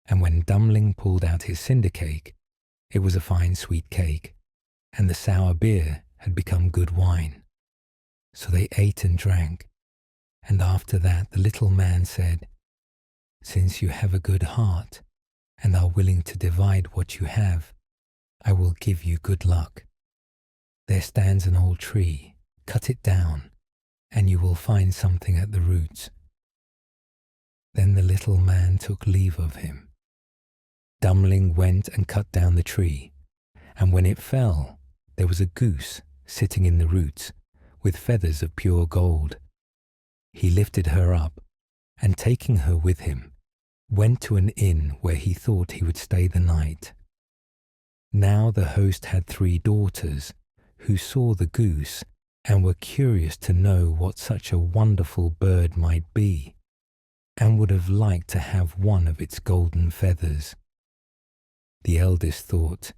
and when Dummling pulled out his cinder cake, it was a fine sweet cake, and the sour beer had become good wine. So they ate and drank, and after that the little man said, "Since you have a good heart, and are willing to divide what you have, I will give you good luck. There stands an old tree, cut it down, and you will find something at the roots." Then the little man took leave of him. Dummling went and cut down the tree, and when it fell, there was a goose sitting in the roots, with feathers of pure gold. He lifted her up, and taking her with him, went to an inn where he thought he would stay the night. Now the host had 3 daughters, who saw the goose and were curious to know what such a wonderful bird might be, and would have liked to have one of its golden feathers. The eldest thought,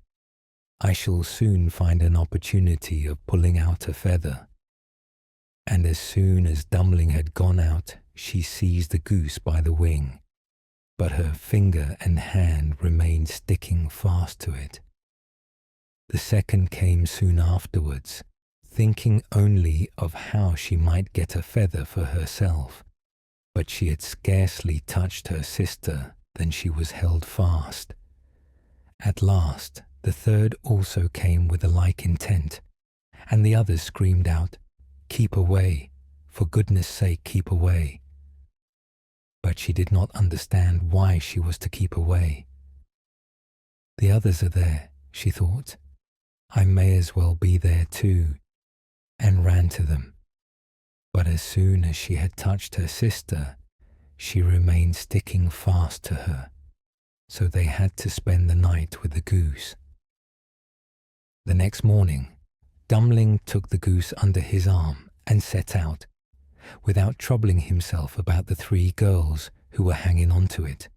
"I shall soon find an opportunity of pulling out a feather." And as soon as Dummling had gone out, she seized the goose by the wing, but her finger and hand remained sticking fast to it. The second came soon afterwards, thinking only of how she might get a feather for herself, but she had scarcely touched her sister than she was held fast. At last the third also came with a like intent, and the others screamed out, "Keep away, for goodness' sake keep away." But she did not understand why she was to keep away. "The others are there," she thought. "I may as well be there too," and ran to them. But as soon as she had touched her sister, she remained sticking fast to her, so they had to spend the night with the goose. The next morning, Dummling took the goose under his arm and set out, without troubling himself about the 3 girls who were hanging on to it.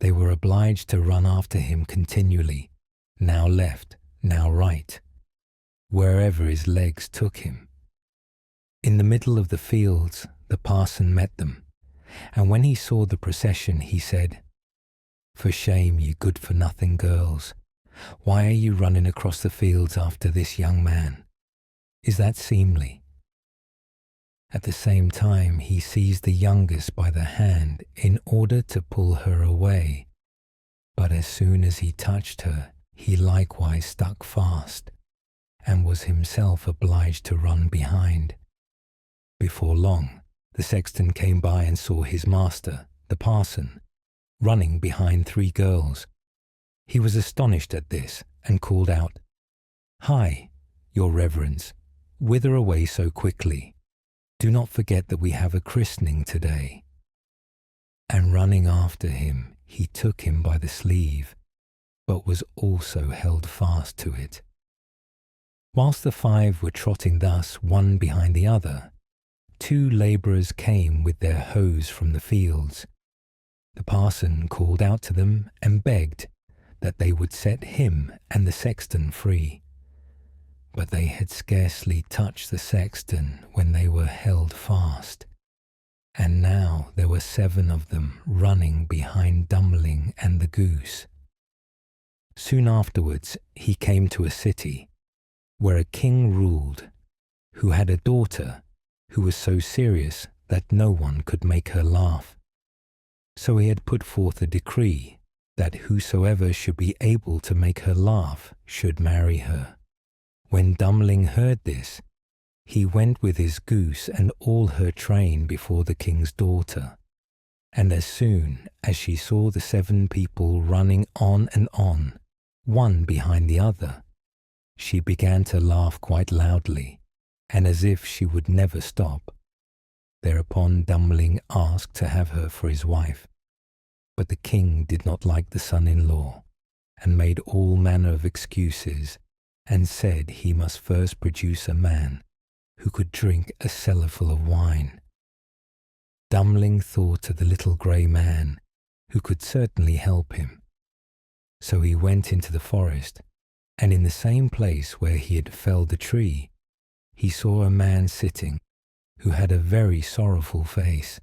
They were obliged to run after him continually, now left, now right, wherever his legs took him. In the middle of the fields, the parson met them, and when he saw the procession, he said, "For shame, you good-for-nothing girls. Why are you running across the fields after this young man? Is that seemly?" At the same time, he seized the youngest by the hand in order to pull her away. But as soon as he touched her, he likewise stuck fast, and was himself obliged to run behind. Before long, the sexton came by and saw his master, the parson, running behind 3 girls. He was astonished at this, and called out, "Hi, your reverence, whither away so quickly? Do not forget that we have a christening today." And running after him, he took him by the sleeve, but was also held fast to it. Whilst the 5 were trotting thus one behind the other, 2 labourers came with their hoes from the fields. The parson called out to them and begged that they would set him and the sexton free. But they had scarcely touched the sexton when they were held fast, and now there were 7 of them running behind Dummling and the goose. Soon afterwards he came to a city where a king ruled, who had a daughter who was so serious that no one could make her laugh. So he had put forth a decree that whosoever should be able to make her laugh should marry her. When Dummling heard this, he went with his goose and all her train before the king's daughter, and as soon as she saw the 7 people running on and on, one behind the other, she began to laugh quite loudly, and as if she would never stop. Thereupon Dummling asked to have her for his wife, but the king did not like the son-in-law, and made all manner of excuses, and said he must first produce a man who could drink a cellarful of wine. Dummling thought of the little grey man, who could certainly help him. So he went into the forest, and in the same place where he had felled the tree, he saw a man sitting, who had a very sorrowful face.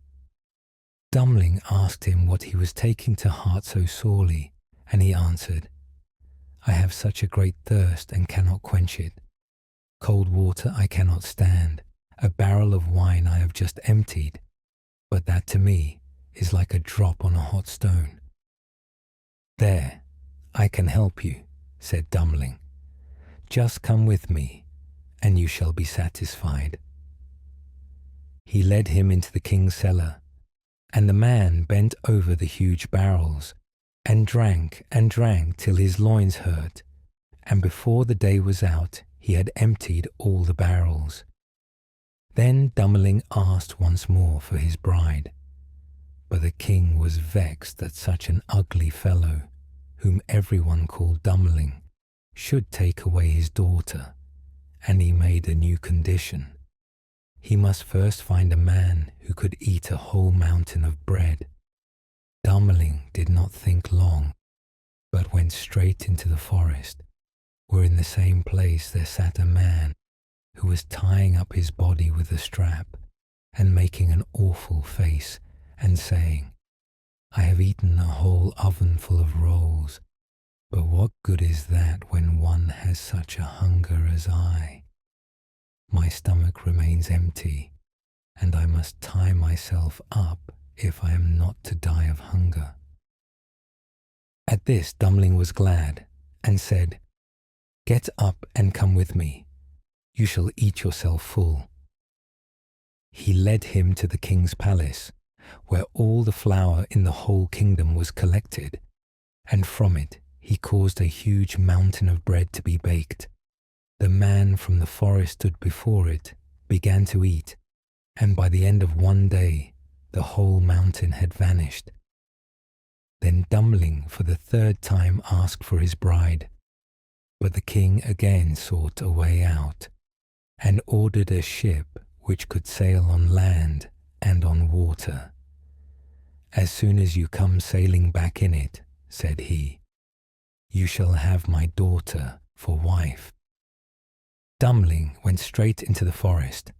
Dummling asked him what he was taking to heart so sorely, and he answered, "I have such a great thirst and cannot quench it. Cold water I cannot stand. A barrel of wine I have just emptied, but that to me is like a drop on a hot stone." "There, I can help you," said Dummling. "Just come with me, and you shall be satisfied." He led him into the king's cellar, and the man bent over the huge barrels, and drank till his loins hurt, and before the day was out he had emptied all the barrels. Then Dummling asked once more for his bride, but the king was vexed that such an ugly fellow, whom everyone called Dummling, should take away his daughter, and he made a new condition. He must first find a man who could eat a whole mountain of bread. Dummling did not think long, but went straight into the forest, where in the same place there sat a man who was tying up his body with a strap, and making an awful face, and saying, "I have eaten a whole oven full of rolls, but what good is that when one has such a hunger as I? My stomach remains empty, and I must tie myself up if I am not to die of hunger." At this Dummling was glad, and said, "Get up and come with me. You shall eat yourself full." He led him to the king's palace, where all the flour in the whole kingdom was collected, and from it he caused a huge mountain of bread to be baked. The man from the forest stood before it, began to eat, and by the end of one day the whole mountain had vanished. Then Dummling for the 3rd time asked for his bride, but the king again sought a way out, and ordered a ship which could sail on land and on water. "As soon as you come sailing back in it," said he, "you shall have my daughter for wife." Dummling went straight into the forest,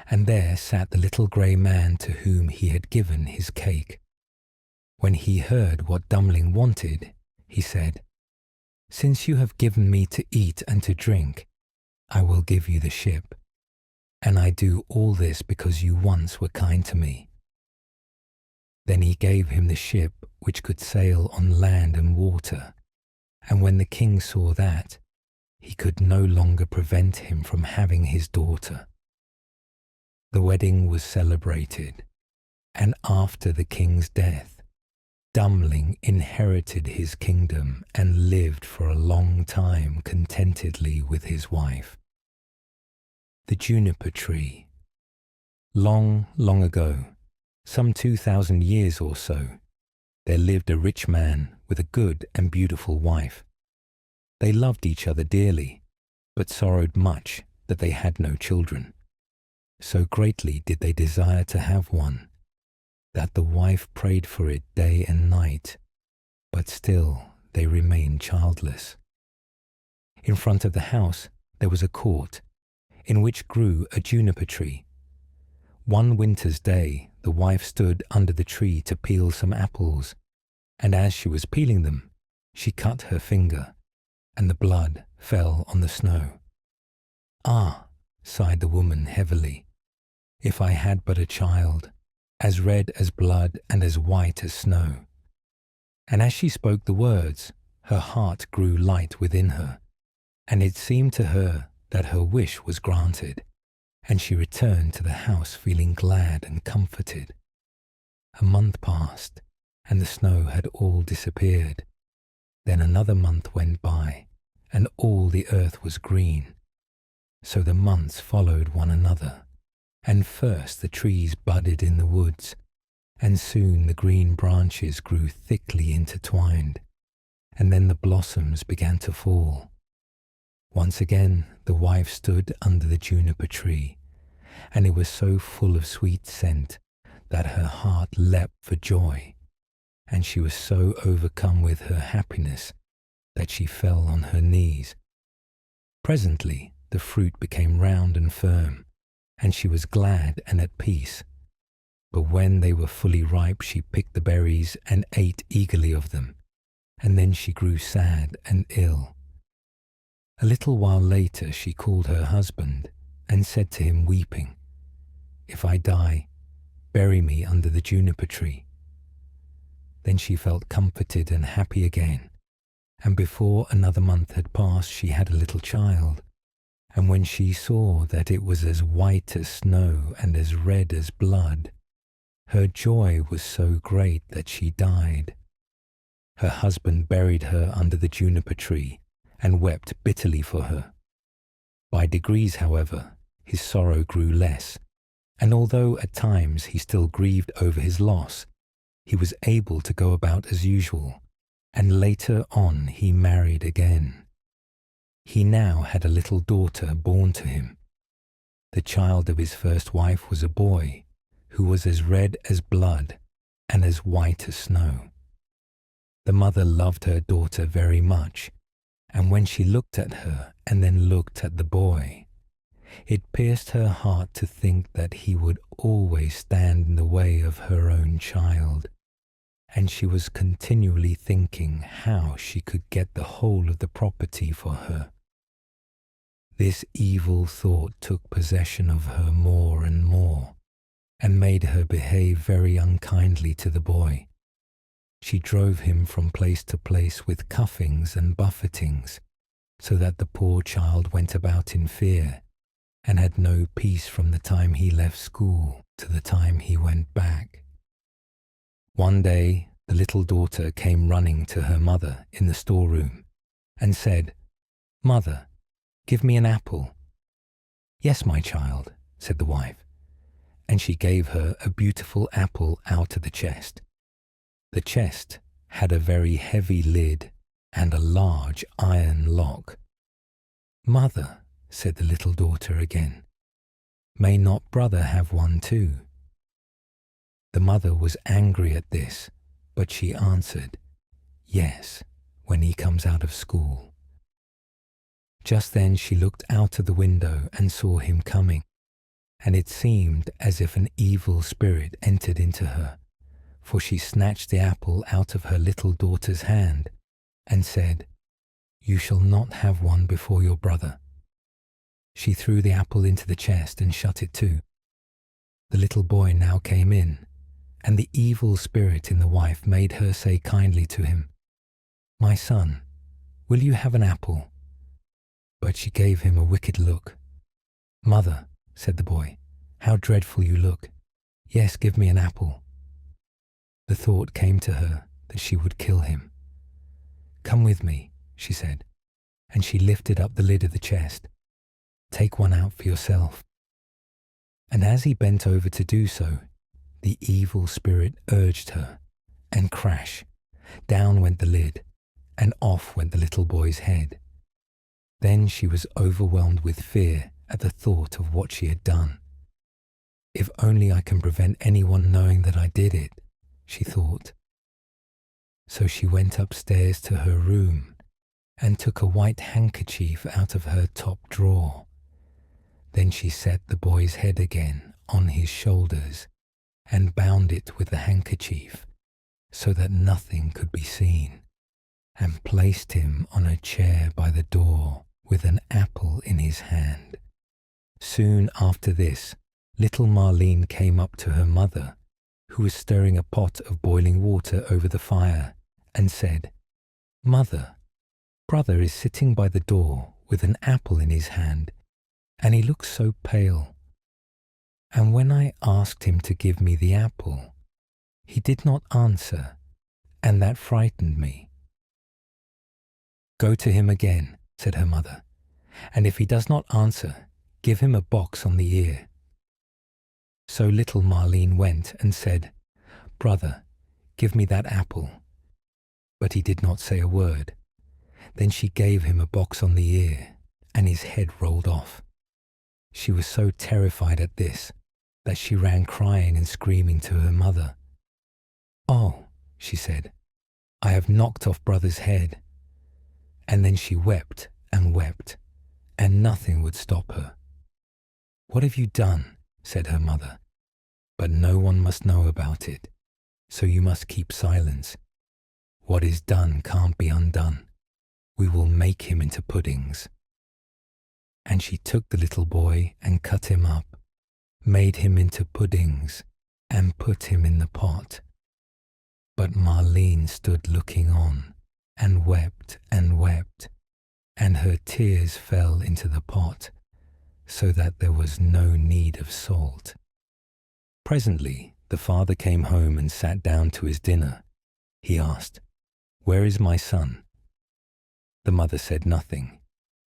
and there sat the little grey man to whom he had given his cake. When he heard what Dummling wanted, he said, "Since you have given me to eat and to drink, I will give you the ship. and I do all this because you once were kind to me." Then he gave him the ship which could sail on land and water, and when the king saw that, he could no longer prevent him from having his daughter. The wedding was celebrated, and after the king's death, Dummling inherited his kingdom and lived for a long time contentedly with his wife. The Juniper Tree. Long, long ago, some 2,000 years or so, there lived a rich man with a good and beautiful wife. They loved each other dearly, but sorrowed much that they had no children. So greatly did they desire to have one, that the wife prayed for it day and night, but still they remained childless. In front of the house there was a court, in which grew a juniper tree. One winter's day the wife stood under the tree to peel some apples, and as she was peeling them, she cut her finger, and the blood fell on the snow. "Ah," sighed the woman heavily, "if I had but a child, as red as blood and as white as snow." And as she spoke the words, her heart grew light within her, and it seemed to her that her wish was granted, and she returned to the house feeling glad and comforted. A month passed, and the snow had all disappeared. Then another month went by, and all the earth was green. So the months followed one another, and first the trees budded in the woods, and soon the green branches grew thickly intertwined, and then the blossoms began to fall. Once again the wife stood under the juniper tree, and it was so full of sweet scent that her heart leapt for joy, and she was so overcome with her happiness that she fell on her knees. Presently the fruit became round and firm, and she was glad and at peace. But when they were fully ripe, she picked the berries and ate eagerly of them, and then she grew sad and ill. A little while later she called her husband and said to him weeping, "If I die, bury me under the juniper tree." Then she felt comforted and happy again, and before another month had passed she had a little child, and when she saw that it was as white as snow and as red as blood, her joy was so great that she died. Her husband buried her under the juniper tree and wept bitterly for her. By degrees, however, his sorrow grew less, and although at times he still grieved over his loss, he was able to go about as usual, and later on he married again. He now had a little daughter born to him. The child of his first wife was a boy, who was as red as blood and as white as snow. The mother loved her daughter very much, and when she looked at her and then looked at the boy, it pierced her heart to think that he would always stand in the way of her own child, and she was continually thinking how she could get the whole of the property for her. This evil thought took possession of her more and more, and made her behave very unkindly to the boy. She drove him from place to place with cuffings and buffetings, so that the poor child went about in fear, and had no peace from the time he left school to the time he went back. One day the little daughter came running to her mother in the storeroom, and said, "Mother, give me an apple." "Yes, my child," said the wife, and she gave her a beautiful apple out of the chest. The chest had a very heavy lid and a large iron lock. "Mother," said the little daughter again, "may not brother have one too?" The mother was angry at this, but she answered, "Yes, when he comes out of school." Just then she looked out of the window and saw him coming, and it seemed as if an evil spirit entered into her, for she snatched the apple out of her little daughter's hand and said, "You shall not have one before your brother." She threw the apple into the chest and shut it too. The little boy now came in, and the evil spirit in the wife made her say kindly to him, "My son, will you have an apple?" But she gave him a wicked look. "Mother," said the boy, "how dreadful you look. Yes, give me an apple." The thought came to her that she would kill him. "Come with me," she said, and she lifted up the lid of the chest. "Take one out for yourself." And as he bent over to do so, the evil spirit urged her, and crash, down went the lid, and off went the little boy's head. Then she was overwhelmed with fear at the thought of what she had done. "If only I can prevent anyone knowing that I did it," she thought. So she went upstairs to her room and took a white handkerchief out of her top drawer. Then she set the boy's head again on his shoulders and bound it with the handkerchief so that nothing could be seen, and placed him on a chair by the door with an apple in his hand. Soon after this, little Marlene came up to her mother, who was stirring a pot of boiling water over the fire, and said, "Mother, brother is sitting by the door with an apple in his hand, and he looks so pale. And when I asked him to give me the apple, he did not answer, and that frightened me." "Go to him again," said her mother, "and if he does not answer, give him a box on the ear." So little Marlene went and said, "Brother, give me that apple." But he did not say a word. Then she gave him a box on the ear, and his head rolled off. She was so terrified at this that she ran crying and screaming to her mother. "Oh," she said, "I have knocked off brother's head." And then she wept, and nothing would stop her. "What have you done?" said her mother. "But no one must know about it, so you must keep silence. What is done can't be undone. We will make him into puddings." And she took the little boy and cut him up, made him into puddings, and put him in the pot. But Marlene stood looking on, and wept, and her tears fell into the pot, so that there was no need of salt. Presently the father came home and sat down to his dinner. He asked, "Where is my son?" The mother said nothing,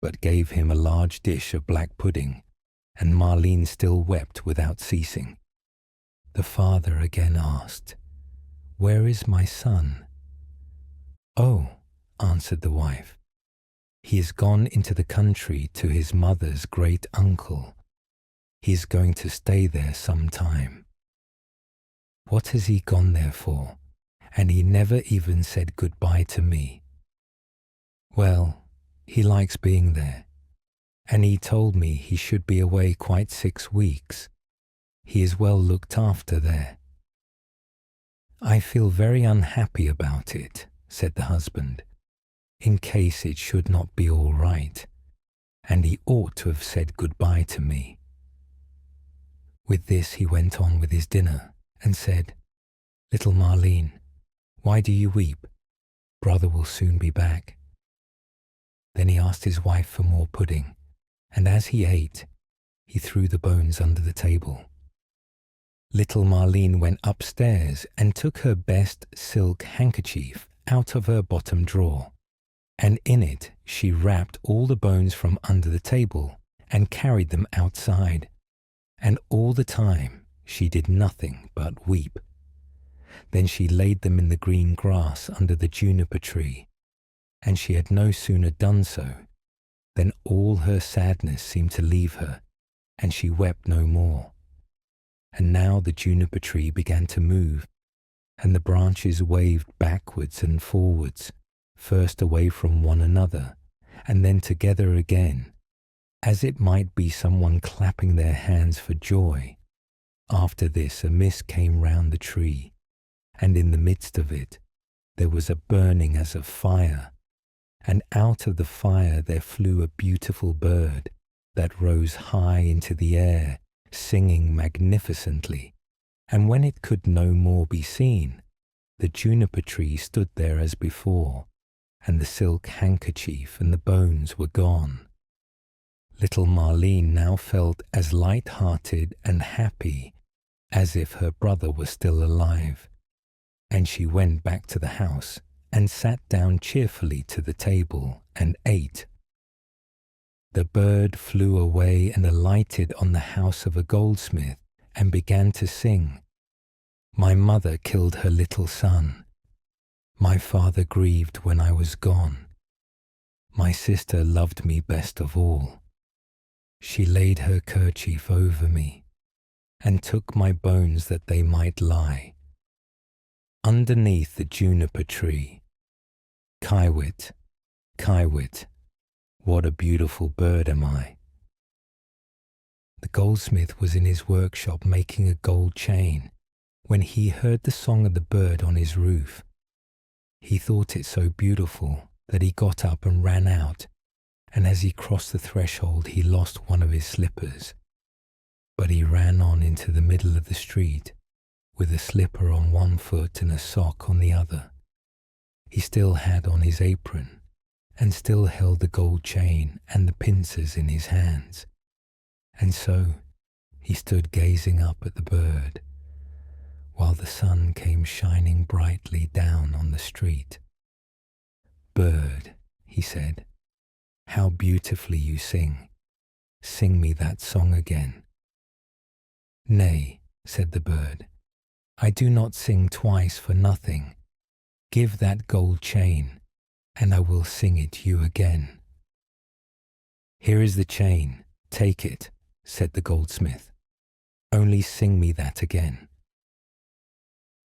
but gave him a large dish of black pudding, and Marlene still wept without ceasing. The father again asked, "Where is my son?" "Oh," answered the wife, "he is gone into the country to his mother's great uncle. He is going to stay there some time." "What has he gone there for? And he never even said goodbye to me." "Well, he likes being there, and he told me he should be away quite 6 weeks. He is well looked after there." "I feel very unhappy about it," said the husband, "in case it should not be all right, and he ought to have said goodbye to me." With this he went on with his dinner and said, "Little Marlene, why do you weep? Brother will soon be back." Then he asked his wife for more pudding, and as he ate, he threw the bones under the table. Little Marlene went upstairs and took her best silk handkerchief out of her bottom drawer, and in it she wrapped all the bones from under the table and carried them outside, and all the time she did nothing but weep. Then she laid them in the green grass under the juniper tree, and she had no sooner done so than all her sadness seemed to leave her, and she wept no more. And now the juniper tree began to move, and the branches waved backwards and forwards, first away from one another, and then together again, as it might be someone clapping their hands for joy. After this a mist came round the tree, and in the midst of it there was a burning as of fire, and out of the fire there flew a beautiful bird, that rose high into the air, singing magnificently, and when it could no more be seen, the juniper tree stood there as before, and the silk handkerchief and the bones were gone. Little Marlene now felt as light-hearted and happy as if her brother was still alive, and she went back to the house and sat down cheerfully to the table and ate. The bird flew away and alighted on the house of a goldsmith and began to sing, "My mother killed her little son. My father grieved when I was gone. My sister loved me best of all. She laid her kerchief over me and took my bones that they might lie underneath the juniper tree. Kiewit, Kiewit, what a beautiful bird am I." The goldsmith was in his workshop making a gold chain when he heard the song of the bird on his roof. He thought it so beautiful that he got up and ran out, and as he crossed the threshold he lost one of his slippers. But he ran on into the middle of the street with a slipper on one foot and a sock on the other. He still had on his apron and still held the gold chain and the pincers in his hands. And so he stood gazing up at the bird while the sun came shining brightly down on the street. "Bird," he said, "how beautifully you sing. Sing me that song again." "Nay," said the bird, "I do not sing twice for nothing. Give that gold chain, and I will sing it you again." "Here is the chain, take it," said the goldsmith. "Only sing me that again."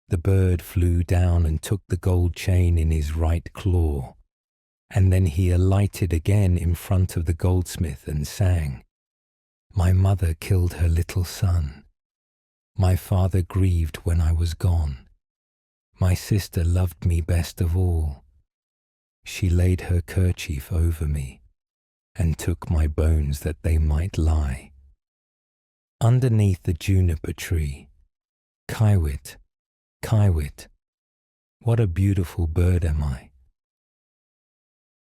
The bird flew down and took the gold chain in his right claw, and then he alighted again in front of the goldsmith and sang, "My mother killed her little son. My father grieved when I was gone. My sister loved me best of all. She laid her kerchief over me and took my bones that they might lie underneath the juniper tree. Kiewit, Kiewit, what a beautiful bird am I."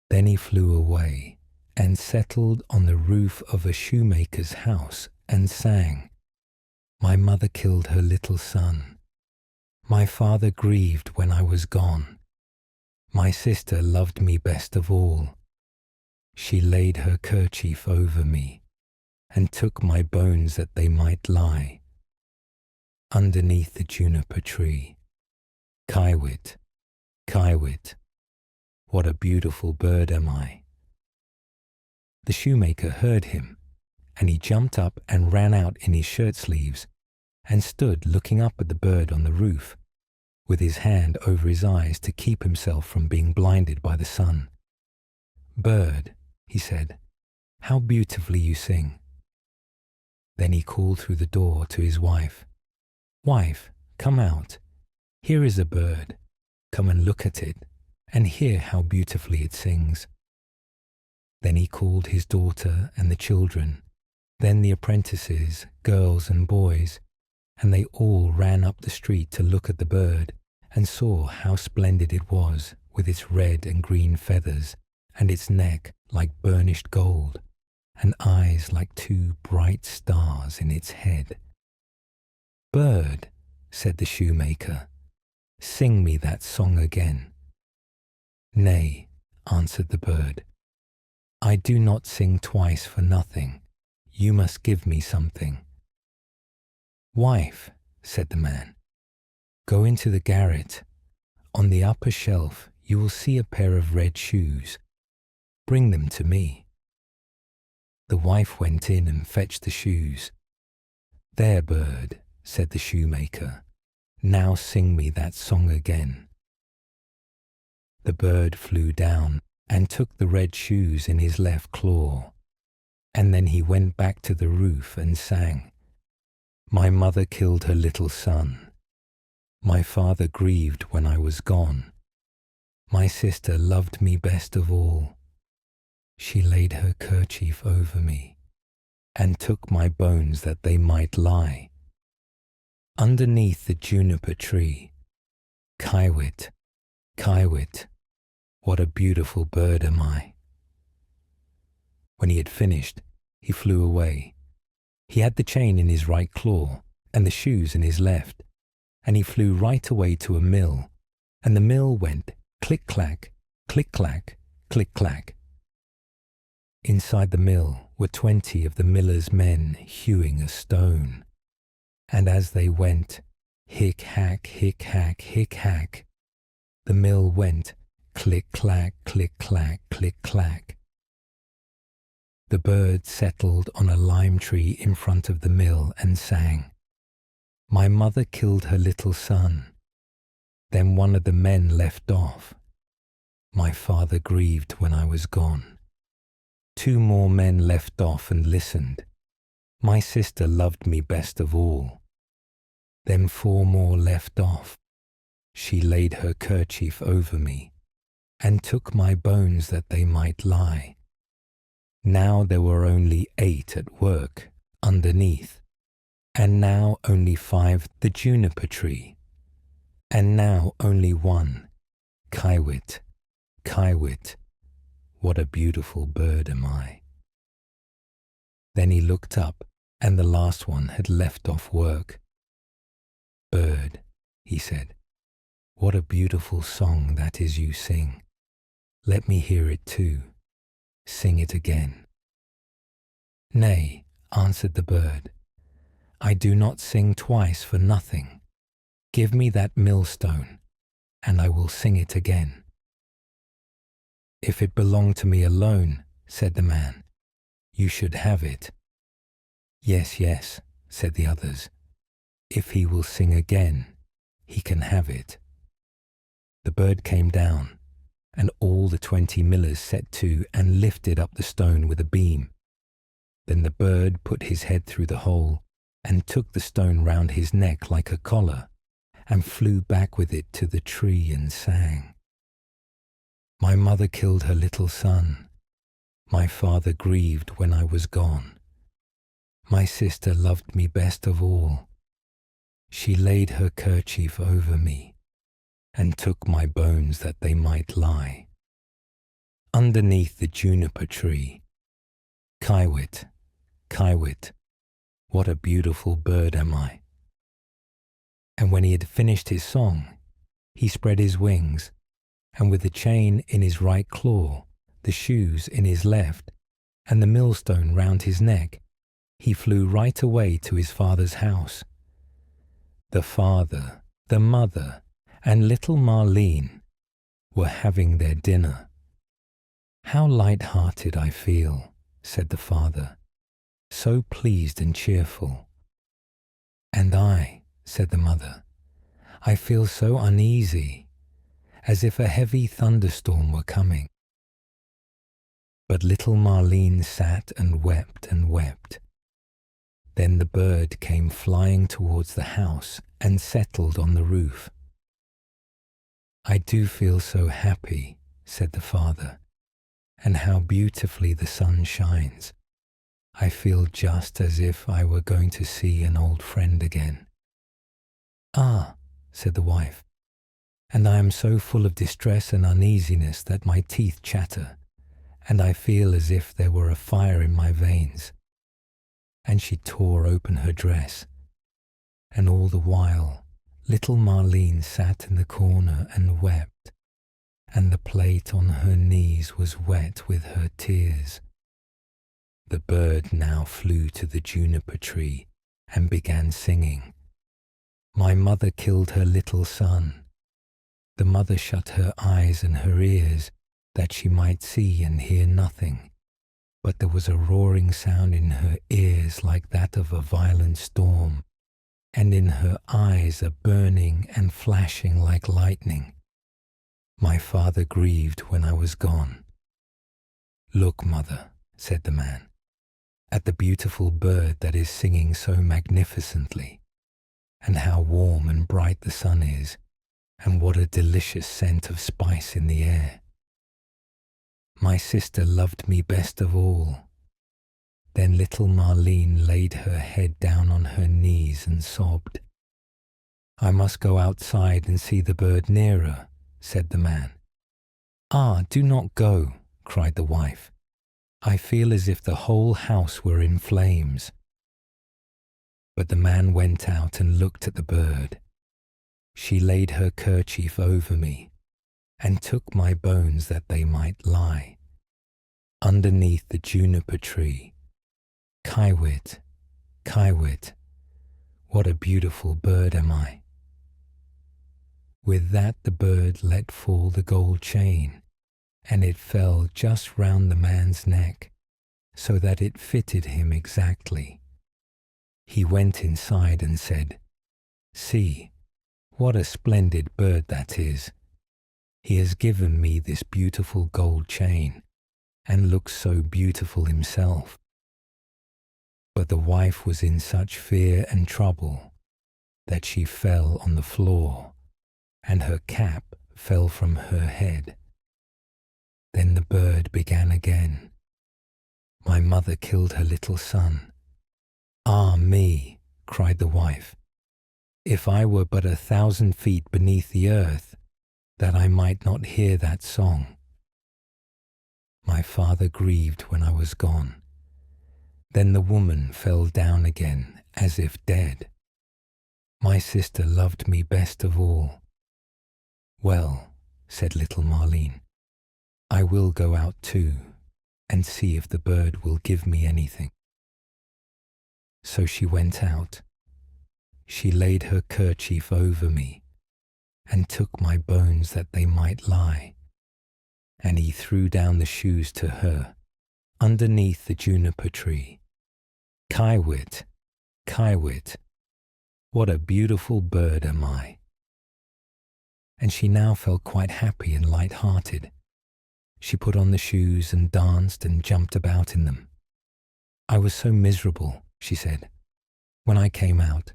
Then he flew away and settled on the roof of a shoemaker's house and sang, "My mother killed her little son. My father grieved when I was gone. My sister loved me best of all. She laid her kerchief over me and took my bones that they might lie underneath the juniper tree. Kiewit, Kiewit, what a beautiful bird am I." The shoemaker heard him, and he jumped up and ran out in his shirt sleeves and stood looking up at the bird on the roof, with his hand over his eyes to keep himself from being blinded by the sun. "Bird," he said, "how beautifully you sing." Then he called through the door to his wife, "Wife, come out. Here is a bird. Come and look at it, and hear how beautifully it sings." Then he called his daughter and the children, then the apprentices, girls and boys, and they all ran up the street to look at the bird and saw how splendid it was with its red and green feathers and its neck like burnished gold and eyes like two bright stars in its head. "Bird," said the shoemaker, "sing me that song again." "Nay," answered the bird, "I do not sing twice for nothing. You must give me something." "Wife," said the man, "go into the garret. On the upper shelf you will see a pair of red shoes. Bring them to me." The wife went in and fetched the shoes. "There, bird," said the shoemaker, "now sing me that song again." The bird flew down and took the red shoes in his left claw, and then he went back to the roof and sang, "My mother killed her little son. My father grieved when I was gone. My sister loved me best of all. She laid her kerchief over me and took my bones that they might lie underneath the juniper tree. Kiwit, Kiwit, what a beautiful bird am I. When he had finished, he flew away. He had the chain in his right claw and the shoes in his left, and he flew right away to a mill, and the mill went click-clack, click-clack, click-clack. Inside the mill were 20 of the miller's men hewing a stone, and as they went hick-hack, hick-hack, hick-hack, the mill went click-clack, click-clack, click-clack. The bird settled on a lime tree in front of the mill and sang, "My mother killed her little son. Then one of the men left off. My father grieved when I was gone. 2 more men left off and listened. My sister loved me best of all. Then 4 more left off. She laid her kerchief over me and took my bones that they might lie. Now there were only 8 at work underneath, and now only 5 the juniper tree, and now only 1, Kiwit, Kiwit, what a beautiful bird am I." Then he looked up, and the last one had left off work. "Bird," he said, "what a beautiful song that is you sing. Let me hear it too. Sing it again." "Nay," answered the bird, "I do not sing twice for nothing. Give me that millstone, and I will sing it again." "If it belonged to me alone," said the man, "you should have it." "Yes, yes," said the others. "If he will sing again, he can have it." The bird came down, and all the 20 millers set to and lifted up the stone with a beam. Then the bird put his head through the hole and took the stone round his neck like a collar, and flew back with it to the tree and sang, "My mother killed her little son. My father grieved when I was gone. My sister loved me best of all. She laid her kerchief over me and took my bones that they might lie underneath the juniper tree. Kiwit, Kiwit, what a beautiful bird am I." And when he had finished his song, he spread his wings, and with the chain in his right claw, the shoes in his left, and the millstone round his neck, he flew right away to his father's house. The father, the mother, and little Marlene were having their dinner. "How light-hearted I feel," said the father, "so pleased and cheerful." "And I," said the mother, "I feel so uneasy, as if a heavy thunderstorm were coming." But little Marlene sat and wept and wept. Then the bird came flying towards the house and settled on the roof. "I do feel so happy," said the father, "and how beautifully the sun shines. I feel just as if I were going to see an old friend again." "Ah," said the wife, "and I am so full of distress and uneasiness that my teeth chatter, and I feel as if there were a fire in my veins." And she tore open her dress, and all the while little Marlene sat in the corner and wept, and the plate on her knees was wet with her tears. The bird now flew to the juniper tree and began singing, "My mother killed her little son." The mother shut her eyes and her ears that she might see and hear nothing, but there was a roaring sound in her ears like that of a violent storm, and in her eyes a burning and flashing like lightning. "My father grieved when I was gone." "Look, mother," said the man, "at the beautiful bird that is singing so magnificently, and how warm and bright the sun is, and what a delicious scent of spice in the air. My sister loved me best of all. Then little Marlene laid her head down on her knees and sobbed. "I must go outside and see the bird nearer," said the man. "Ah, do not go," cried the wife. "I feel as if the whole house were in flames." But the man went out and looked at the bird. She laid her kerchief over me and took my bones that they might lie underneath the juniper tree. Kiewit, Kiewit, what a beautiful bird am I. With that the bird let fall the gold chain, and it fell just round the man's neck, so that it fitted him exactly. He went inside and said, "See, what a splendid bird that is. He has given me this beautiful gold chain, and looks so beautiful himself." But the wife was in such fear and trouble that she fell on the floor, and her cap fell from her head. Then the bird began again. "My mother killed her little son. Ah me," cried the wife, "if I were but 1,000 feet beneath the earth, that I might not hear that song. My father grieved when I was gone." Then the woman fell down again as if dead. My sister loved me best of all. "Well," said little Marlene, "I will go out too and see if the bird will give me anything." So she went out. She laid her kerchief over me and took my bones that they might lie, and he threw down the shoes to her underneath the juniper tree. Kiewit, Kiewit, what a beautiful bird am I. And she now felt quite happy and light-hearted. She put on the shoes and danced and jumped about in them. "I was so miserable," she said, "when I came out,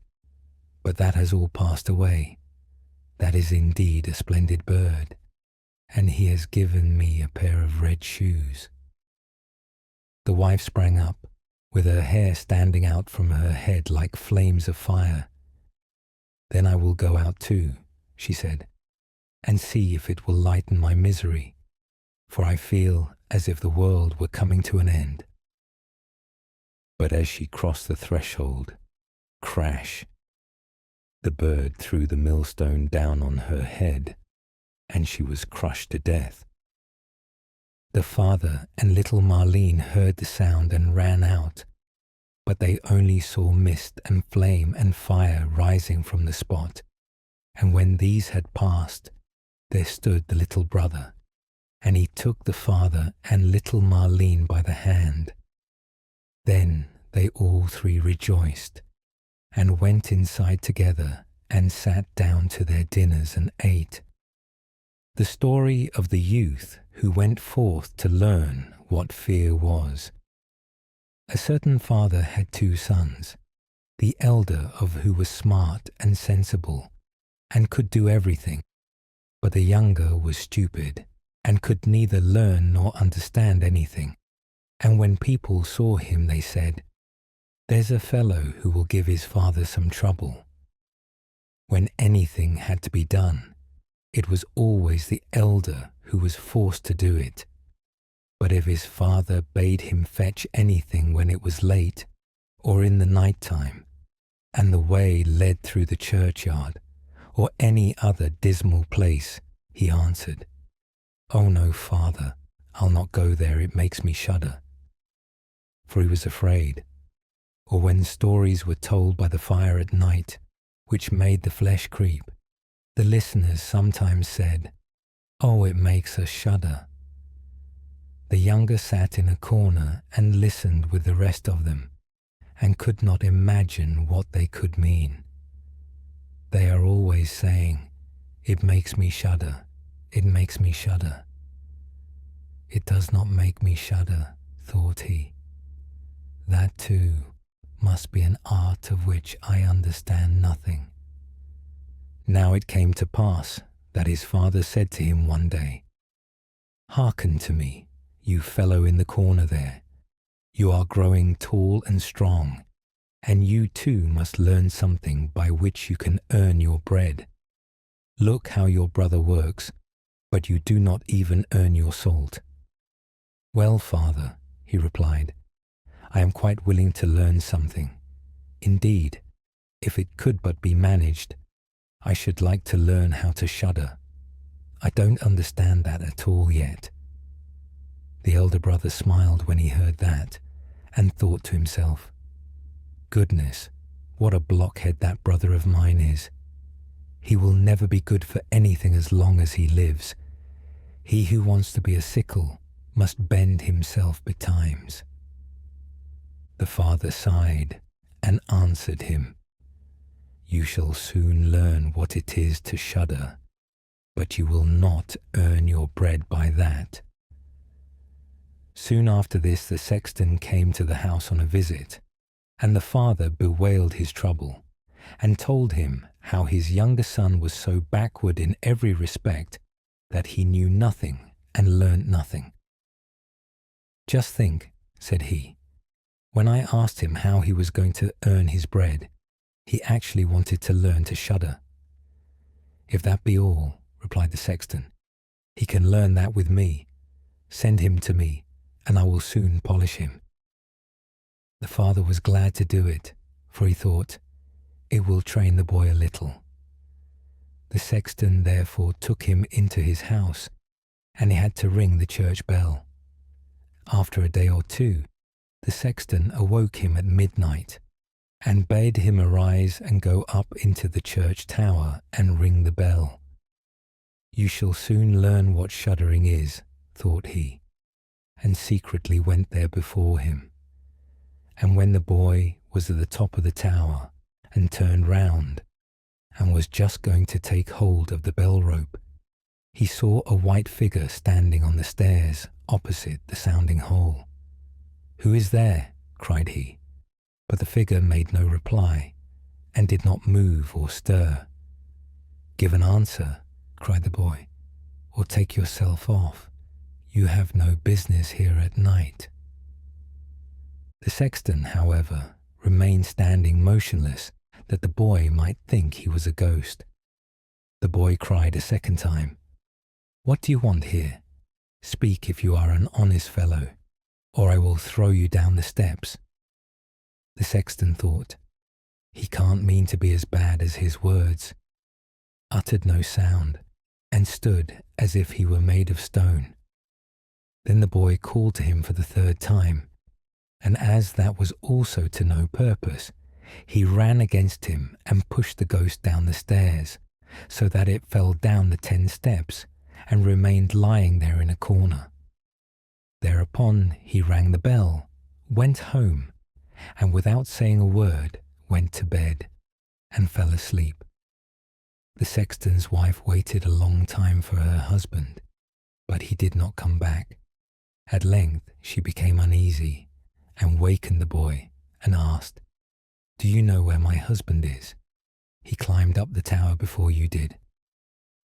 but that has all passed away. That is indeed a splendid bird, and he has given me a pair of red shoes." The wife sprang up, with her hair standing out from her head like flames of fire. "Then I will go out too," she said, "and see if it will lighten my misery, for I feel as if the world were coming to an end." But as she crossed the threshold, crash, the bird threw the millstone down on her head, and she was crushed to death. The father and little Marlene heard the sound and ran out, but they only saw mist and flame and fire rising from the spot, and when these had passed, there stood the little brother, and he took the father and little Marlene by the hand. Then they all three rejoiced, and went inside together and sat down to their dinners and ate. The story of the youth who went forth to learn what fear was. A certain father had 2 sons, the elder of who was smart and sensible, and could do everything, but the younger was stupid, and could neither learn nor understand anything. And when people saw him, they said, "There's a fellow who will give his father some trouble." When anything had to be done, it was always the elder who was forced to do it. But if his father bade him fetch anything when it was late, or in the night time, and the way led through the churchyard, or any other dismal place, he answered, "Oh no, father, I'll not go there, it makes me shudder." For he was afraid. Or when stories were told by the fire at night, which made the flesh creep, the listeners sometimes said, "Oh, it makes us shudder." The younger sat in a corner and listened with the rest of them, and could not imagine what they could mean. They are always saying, "It makes me shudder, it makes me shudder." "It does not make me shudder," thought he. "That too must be an art of which I understand nothing." Now it came to pass that his father said to him one day, "Hearken to me, you fellow in the corner there. You are growing tall and strong, and you too must learn something by which you can earn your bread. Look how your brother works, but you do not even earn your salt." "Well, father," he replied, "I am quite willing to learn something. Indeed, if it could but be managed, I should like to learn how to shudder. I don't understand that at all yet." The elder brother smiled when he heard that, and thought to himself, "Goodness, what a blockhead that brother of mine is. He will never be good for anything as long as he lives. He who wants to be a sickle must bend himself betimes." The father sighed and answered him, "You shall soon learn what it is to shudder, but you will not earn your bread by that." Soon after this, the sexton came to the house on a visit, and the father bewailed his trouble, and told him how his younger son was so backward in every respect that he knew nothing and learnt nothing. "Just think," said he, "when I asked him how he was going to earn his bread, he actually wanted to learn to shudder." "If that be all," replied the sexton, "he can learn that with me. Send him to me, and I will soon polish him." The father was glad to do it, for he thought, "It will train the boy a little." The sexton therefore took him into his house, and he had to ring the church bell. After a day or two, the sexton awoke him at midnight, and bade him arise and go up into the church tower and ring the bell. "You shall soon learn what shuddering is," thought he, and secretly went there before him. And when the boy was at the top of the tower and turned round, and was just going to take hold of the bell rope, he saw a white figure standing on the stairs opposite the sounding hole. "Who is there?" cried he, but the figure made no reply, and did not move or stir. "Give an answer," cried the boy, "or take yourself off. You have no business here at night." The sexton, however, remained standing motionless, that the boy might think he was a ghost. The boy cried a second time, "What do you want here? Speak if you are an honest fellow, or I will throw you down the steps." The sexton thought, "He can't mean to be as bad as his words," uttered no sound, and stood as if he were made of stone. Then the boy called to him for the third time, and as that was also to no purpose, he ran against him and pushed the ghost down the stairs, so that it fell down the 10 steps and remained lying there in a corner. Thereupon he rang the bell, went home, and without saying a word went to bed and fell asleep. The sexton's wife waited a long time for her husband, but he did not come back. At length she became uneasy and wakened the boy and asked, "Do you know where my husband is? He climbed up the tower before you did."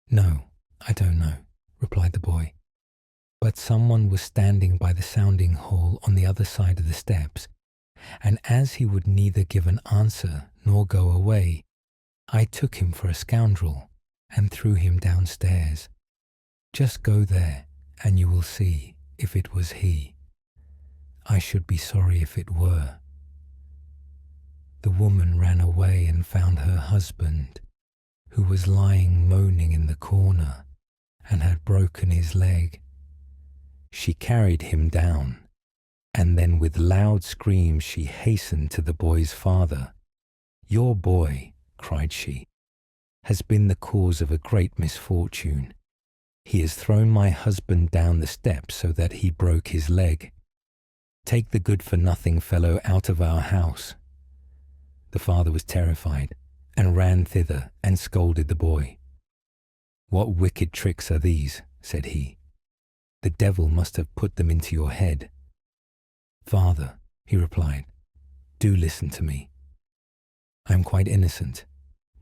"No, I don't know," replied the boy. "But someone was standing by the sounding hole on the other side of the steps, and as he would neither give an answer nor go away, I took him for a scoundrel and threw him downstairs. Just go there and you will see if it was he. I should be sorry if it were." The woman ran away and found her husband, who was lying moaning in the corner and had broken his leg. She carried him down, and then with loud screams she hastened to the boy's father. "Your boy," cried she, "has been the cause of a great misfortune. He has thrown my husband down the steps so that he broke his leg. Take the good-for-nothing fellow out of our house." The father was terrified and ran thither and scolded the boy. "What wicked tricks are these?" said he. "The devil must have put them into your head." "Father," he replied, "do listen to me. I am quite innocent.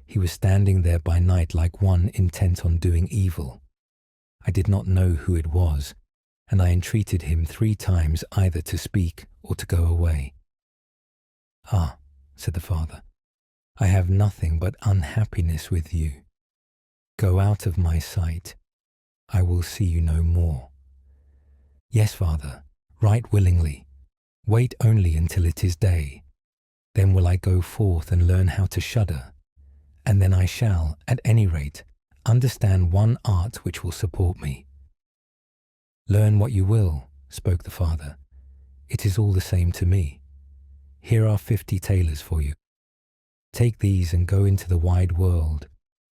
He was standing there by night like one intent on doing evil. I did not know who it was, and I entreated him 3 times either to speak or to go away. "Ah," said the father, "I have nothing but unhappiness with you. Go out of my sight. I will see you no more." "Yes, father, right willingly. Wait only until it is day. Then will I go forth and learn how to shudder, and then I shall, at any rate, understand one art which will support me." "Learn what you will," spoke the father. "It is all the same to me. Here are 50 tailors for you. Take these and go into the wide world,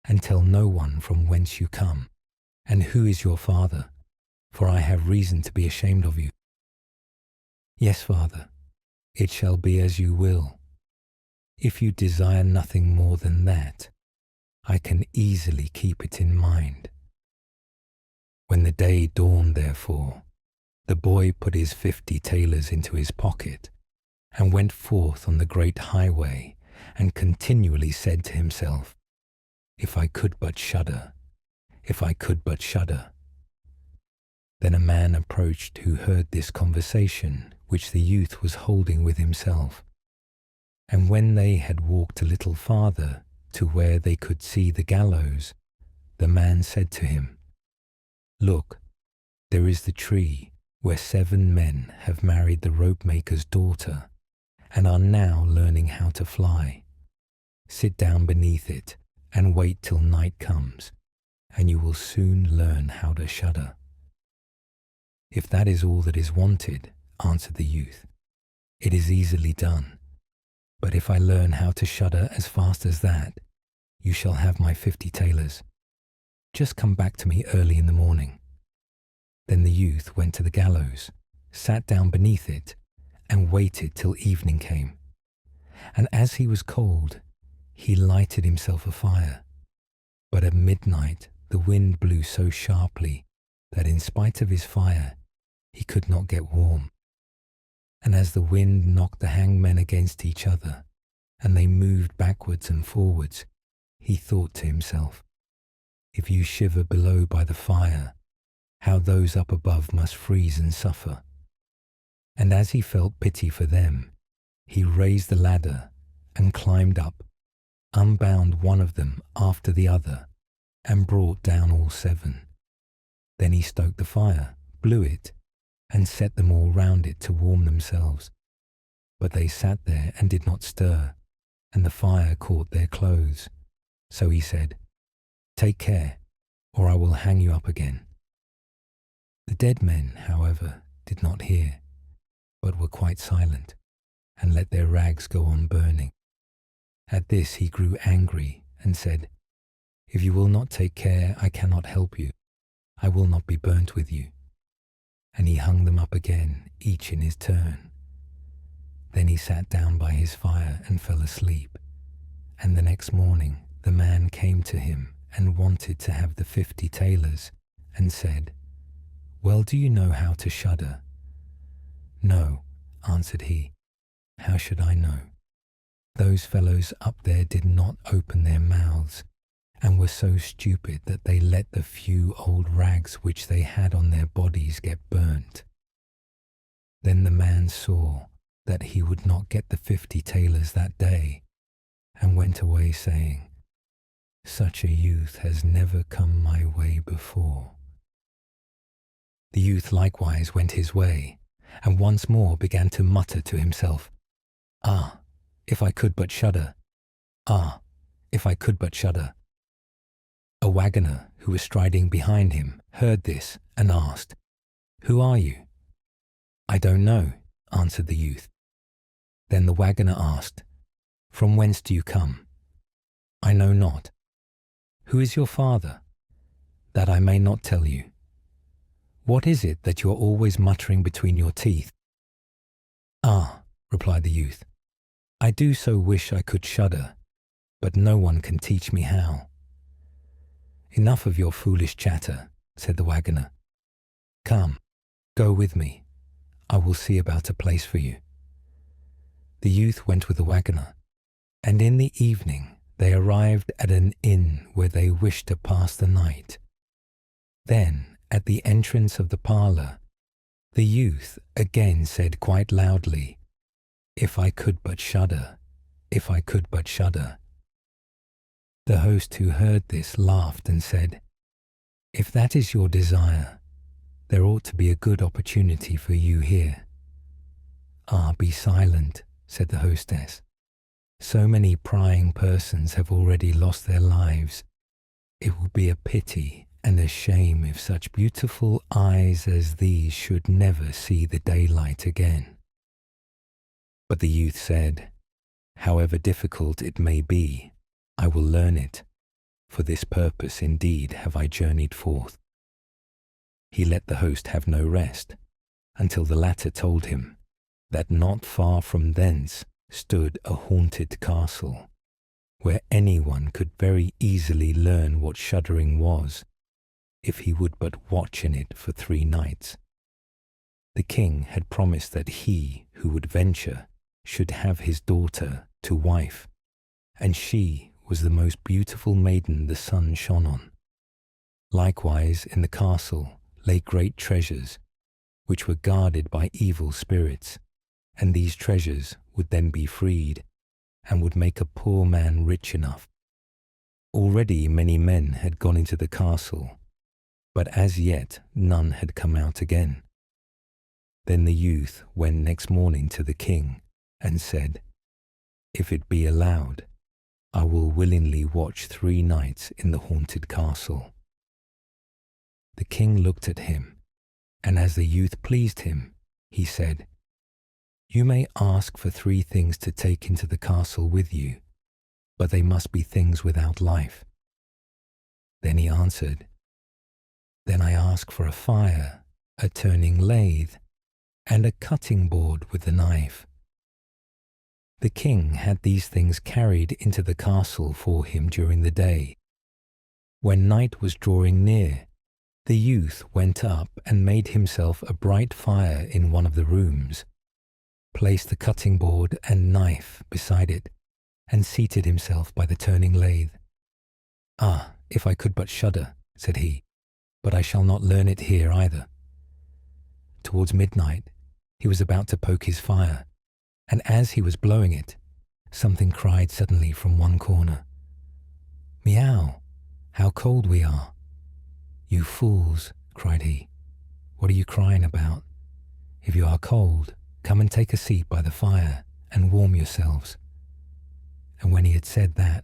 and tell no one from whence you come, and who is your father, for I have reason to be ashamed of you." "Yes, father, it shall be as you will. If you desire nothing more than that, I can easily keep it in mind." When the day dawned, therefore, the boy put his 50 tailors into his pocket and went forth on the great highway and continually said to himself, "If I could but shudder, if I could but shudder." Then a man approached who heard this conversation which the youth was holding with himself. And when they had walked a little farther to where they could see the gallows, the man said to him, "Look, there is the tree where 7 men have married the rope-maker's daughter and are now learning how to fly. Sit down beneath it and wait till night comes, and you will soon learn how to shudder." "If that is all that is wanted," answered the youth, "it is easily done. But if I learn how to shudder as fast as that, you shall have my 50 tailors. Just come back to me early in the morning." Then the youth went to the gallows, sat down beneath it, and waited till evening came. And as he was cold, he lighted himself a fire. But at midnight the wind blew so sharply that in spite of his fire, he could not get warm. And as the wind knocked the hangmen against each other, and they moved backwards and forwards, he thought to himself, "If you shiver below by the fire, how those up above must freeze and suffer." And as he felt pity for them, he raised the ladder and climbed up, unbound one of them after the other, and brought down all 7. Then he stoked the fire, blew it, and set them all round it to warm themselves. But they sat there and did not stir, and the fire caught their clothes. So he said, "Take care, or I will hang you up again." The dead men, however, did not hear, but were quite silent, and let their rags go on burning. At this he grew angry and said, "If you will not take care, I cannot help you. I will not be burnt with you." And he hung them up again, each in his turn. Then he sat down by his fire and fell asleep. And the next morning the man came to him and wanted to have the 50 tailors, and said, "Well, do you know how to shudder?" "No," answered he. "How should I know? Those fellows up there did not open their mouths, and were so stupid that they let the few old rags which they had on their bodies get burnt." Then the man saw that he would not get the 50 tailors that day, and went away saying, "Such a youth has never come my way before." The youth likewise went his way, and once more began to mutter to himself, "Ah, if I could but shudder! Ah, if I could but shudder!" A waggoner who was striding behind him heard this and asked, "Who are you?" "I don't know," answered the youth. Then the waggoner asked, "From whence do you come?" "I know not." "Who is your father?" "That I may not tell you." "What is it that you are always muttering between your teeth?" "Ah," replied the youth, "I do so wish I could shudder, but no one can teach me how." "Enough of your foolish chatter," said the waggoner. "Come, go with me. I will see about a place for you." The youth went with the waggoner, and in the evening they arrived at an inn where they wished to pass the night. Then, at the entrance of the parlour, The youth again said quite loudly, "If I could but shudder, if I could but shudder." The host who heard this laughed and said, "If that is your desire, there ought to be a good opportunity for you here." "Ah, be silent," said the hostess. "So many prying persons have already lost their lives. It will be a pity and a shame if such beautiful eyes as these should never see the daylight again." But the youth said, "However difficult it may be, I will learn it. For this purpose indeed have I journeyed forth." He let the host have no rest, until the latter told him that not far from thence stood a haunted castle, where anyone could very easily learn what shuddering was, if he would but watch in it for 3 nights. The king had promised that he who would venture should have his daughter to wife, and she was the most beautiful maiden the sun shone on. Likewise in the castle lay great treasures, which were guarded by evil spirits, and these treasures would then be freed, and would make a poor man rich enough. Already many men had gone into the castle, but as yet none had come out again. Then the youth went next morning to the king, and said, "If it be allowed, I will willingly watch 3 nights in the haunted castle." The king looked at him, and as the youth pleased him, he said, "You may ask for 3 things to take into the castle with you, but they must be things without life." Then he answered, "Then I ask for a fire, a turning lathe, and a cutting board with a knife." The king had these things carried into the castle for him during the day. When night was drawing near, the youth went up and made himself a bright fire in one of the rooms, placed the cutting board and knife beside it, and seated himself by the turning lathe. "Ah, if I could but shudder," said he, "but I shall not learn it here either." Towards midnight, he was about to poke his fire, and as he was blowing it, something cried suddenly from one corner, "Meow! How cold we are!" "You fools," cried he, "what are you crying about? If you are cold, come and take a seat by the fire and warm yourselves." And when he had said that,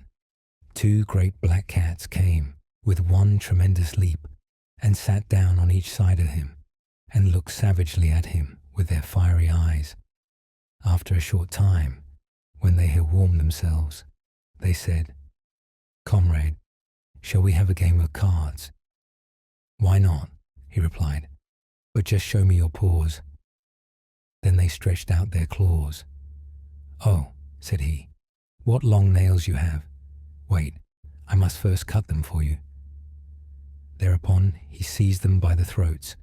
2 great black cats came with one tremendous leap and sat down on each side of him and looked savagely at him with their fiery eyes. After a short time, when they had warmed themselves, they said, "Comrade, shall we have a game of cards?" "Why not?" he replied, "but just show me your paws." Then they stretched out their claws. "Oh," said he, "what long nails you have! Wait, I must first cut them for you." Thereupon he seized them by the throats,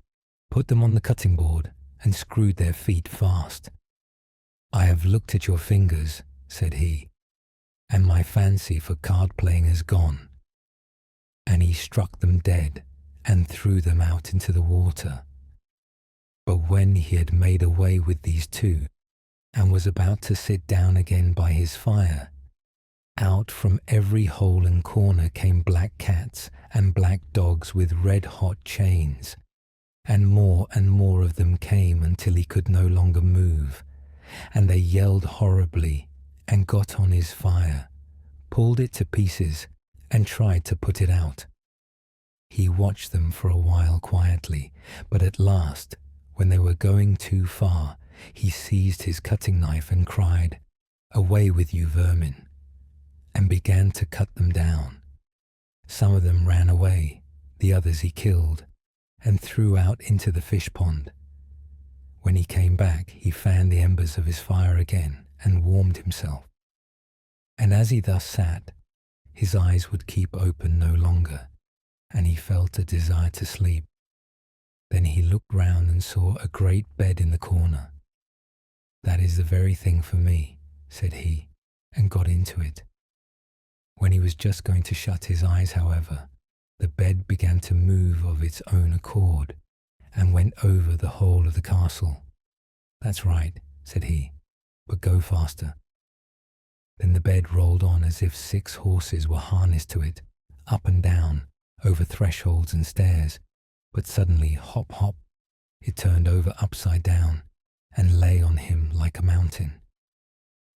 put them on the cutting board, and screwed their feet fast. "I have looked at your fingers," said he, "and my fancy for card-playing is gone." And he struck them dead and threw them out into the water. But when he had made away with these 2, and was about to sit down again by his fire, out from every hole and corner came black cats and black dogs with red-hot chains, and more of them came until he could no longer move, and they yelled horribly and got on his fire, pulled it to pieces, and tried to put it out. He watched them for a while quietly, but at last, when they were going too far, he seized his cutting knife and cried, "Away with you, vermin," and began to cut them down. Some of them ran away, the others he killed, and threw out into the fish pond. When he came back, he fanned the embers of his fire again and warmed himself. And as he thus sat, his eyes would keep open no longer, and he felt a desire to sleep. Then he looked round and saw a great bed in the corner. "That is the very thing for me," said he, and got into it. When he was just going to shut his eyes, however, the bed began to move of its own accord, and went over the whole of the castle. "That's right," said he, "but go faster." Then the bed rolled on as if 6 horses were harnessed to it, up and down, over thresholds and stairs, but suddenly, hop, hop, it turned over upside down and lay on him like a mountain.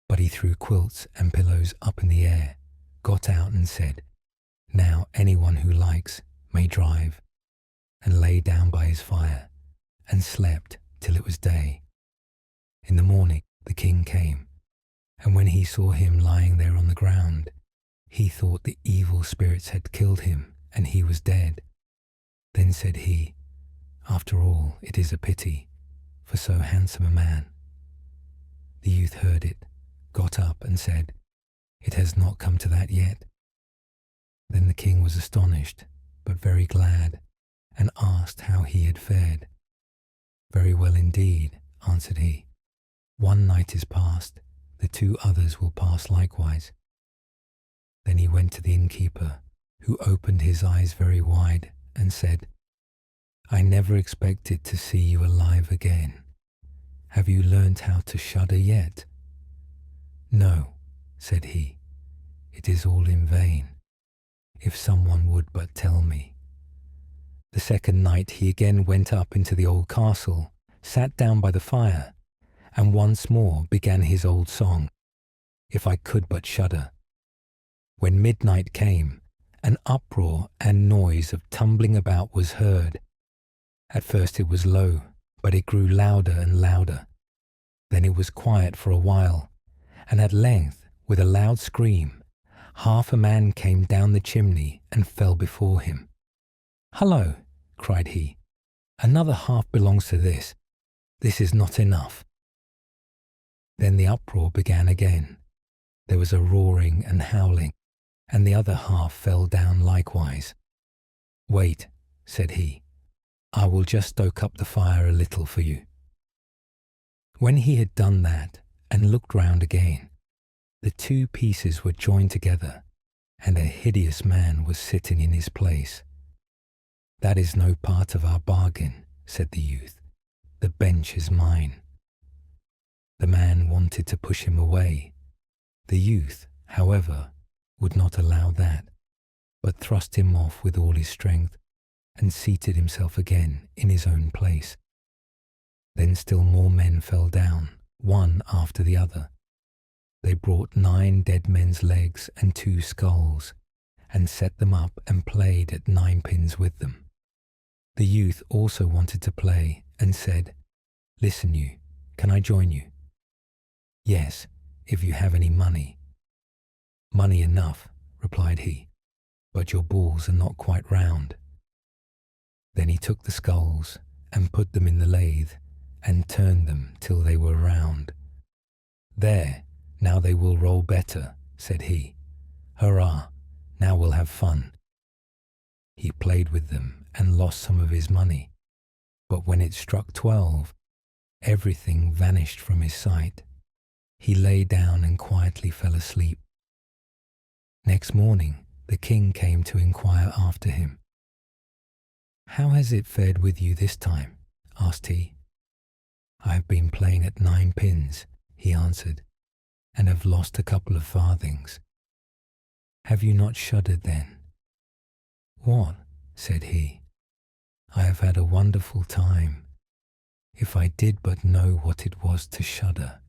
But he threw quilts and pillows up in the air, got out and said, "Now anyone who likes may drive," and lay down by his fire and slept till it was day. In the morning the king came, and when he saw him lying there on the ground, he thought the evil spirits had killed him and he was dead. Then said he, "After all, it is a pity, for so handsome a man." The youth heard it, got up and said, "It has not come to that yet." Then the king was astonished, but very glad, and asked how he had fared. "Very well indeed," answered he. "One night is past, the 2 others will pass likewise." Then he went to the innkeeper, who opened his eyes very wide and said, "I never expected to see you alive again. Have you learnt how to shudder yet?" "No," said he, "it is all in vain. If someone would but tell me." The second night he again went up into the old castle, sat down by the fire, and once more began his old song, "If I could but shudder." When midnight came, an uproar and noise of tumbling about was heard. At first it was low, but it grew louder and louder. Then it was quiet for a while, and at length, with a loud scream, half a man came down the chimney and fell before him. "Hullo!" cried he, "another half belongs to this. This is not enough." Then the uproar began again. There was a roaring and howling, and the other half fell down likewise. "Wait," said he, "I will just stoke up the fire a little for you." When he had done that and looked round again, the 2 pieces were joined together, and a hideous man was sitting in his place. "That is no part of our bargain," said the youth. "The bench is mine." The man wanted to push him away. The youth, however, would not allow that, but thrust him off with all his strength, and seated himself again in his own place. Then still more men fell down, one after the other. They brought 9 dead men's legs and 2 skulls, and set them up and played at 9-pins with them. The youth also wanted to play, and said, "Listen you, can I join you?" "Yes, if you have any money." "Money enough," replied he, "but your balls are not quite round." Then he took the skulls and put them in the lathe and turned them till they were round. "There, now they will roll better," said he. "Hurrah, now we'll have fun." He played with them and lost some of his money, but when it struck 12, everything vanished from his sight. He lay down and quietly fell asleep. Next morning the king came to inquire after him. "How has it fared with you this time?" asked he. "I have been playing at 9-pins," he answered, "and have lost a couple of farthings." "Have you not shuddered then?" "What?" said he. "I have had a wonderful time. If I did but know what it was to shudder."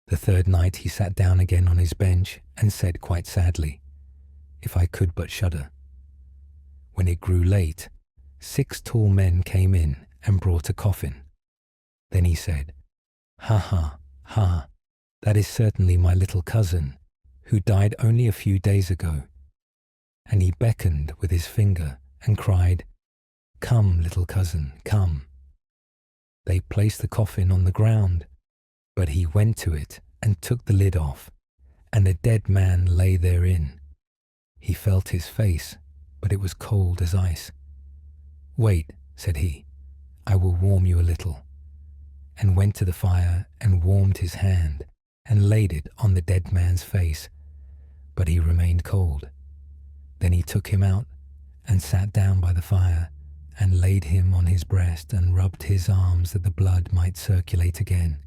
The third night he sat down again on his bench and said quite sadly, "If I could but shudder." When it grew late, 6 tall men came in and brought a coffin. Then he said, "Ha ha, ha, that is certainly my little cousin, who died only a few days ago." And he beckoned with his finger and cried, "Come, little cousin, come." They placed the coffin on the ground, but he went to it and took the lid off, and a dead man lay therein. He felt his face, but it was cold as ice. "Wait," said he, "I will warm you a little," and went to the fire and warmed his hand and laid it on the dead man's face, but he remained cold. Then he took him out and sat down by the fire and laid him on his breast and rubbed his arms that the blood might circulate again.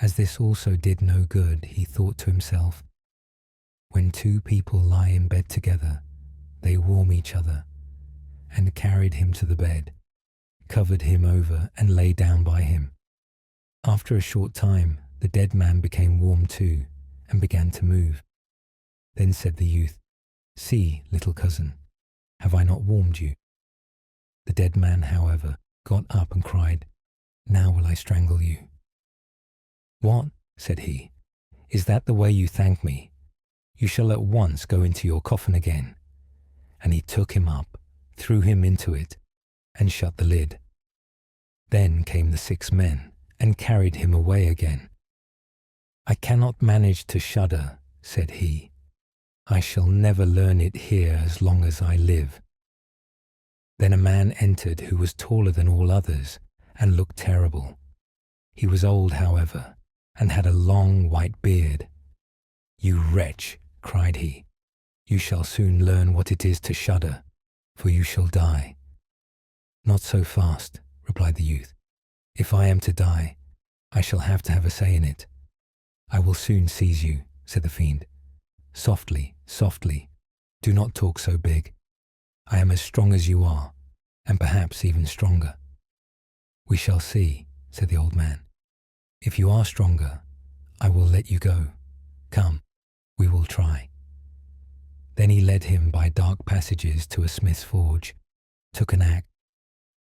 As this also did no good, he thought to himself, "When two people lie in bed together, they warm each other," and carried him to the bed, covered him over, and lay down by him. After a short time, the dead man became warm too, and began to move. Then said the youth, "See, little cousin, have I not warmed you?" The dead man, however, got up and cried, "Now will I strangle you." "What?" said he. "Is that the way you thank me? You shall at once go into your coffin again." And he took him up, threw him into it, and shut the lid. Then came the 6 men, and carried him away again. "I cannot manage to shudder," said he. "I shall never learn it here as long as I live." Then a man entered who was taller than all others, and looked terrible. He was old, however, and had a long white beard. "You wretch," cried he, "you shall soon learn what it is to shudder, for you shall die." "Not so fast," replied the youth. "If I am to die, I shall have to have a say in it." "I will soon seize you," said the fiend. "Softly, softly, do not talk so big. I am as strong as you are, and perhaps even stronger." "We shall see," said the old man. "If you are stronger, I will let you go. Come, we will try." Then he led him by dark passages to a smith's forge, took an axe,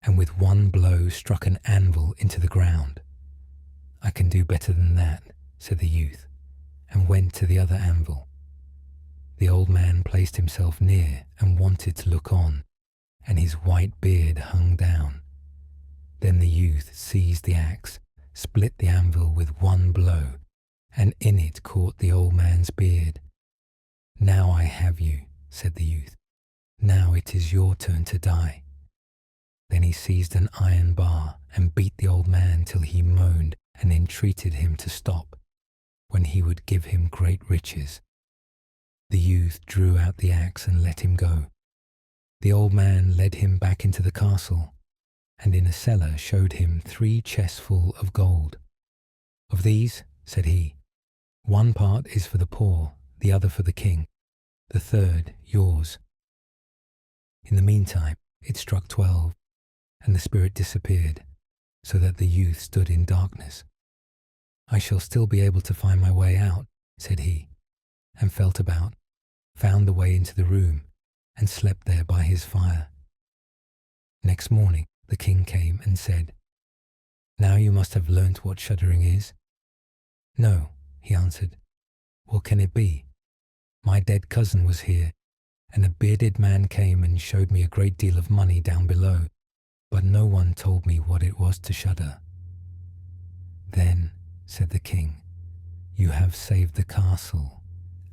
and with one blow struck an anvil into the ground. "I can do better than that," said the youth, and went to the other anvil. The old man placed himself near and wanted to look on, and his white beard hung down. Then the youth seized the axe, split the anvil with one blow, and in it caught the old man's beard. "Now I have you," said the youth. "Now it is your turn to die." Then he seized an iron bar and beat the old man till he moaned and entreated him to stop, when he would give him great riches. The youth drew out the axe and let him go. The old man led him back into the castle, and in a cellar showed him 3 chests full of gold. "Of these," said he, "one part is for the poor, the other for the king, the third yours." In the meantime it struck 12, and the spirit disappeared, so that the youth stood in darkness. "I shall still be able to find my way out," said he, and felt about, found the way into the room, and slept there by his fire. Next morning the king came and said, "Now you must have learnt what shuddering is." "No," he answered. "What can it be? My dead cousin was here, and a bearded man came and showed me a great deal of money down below, but no one told me what it was to shudder." "Then," said the king, "you have saved the castle,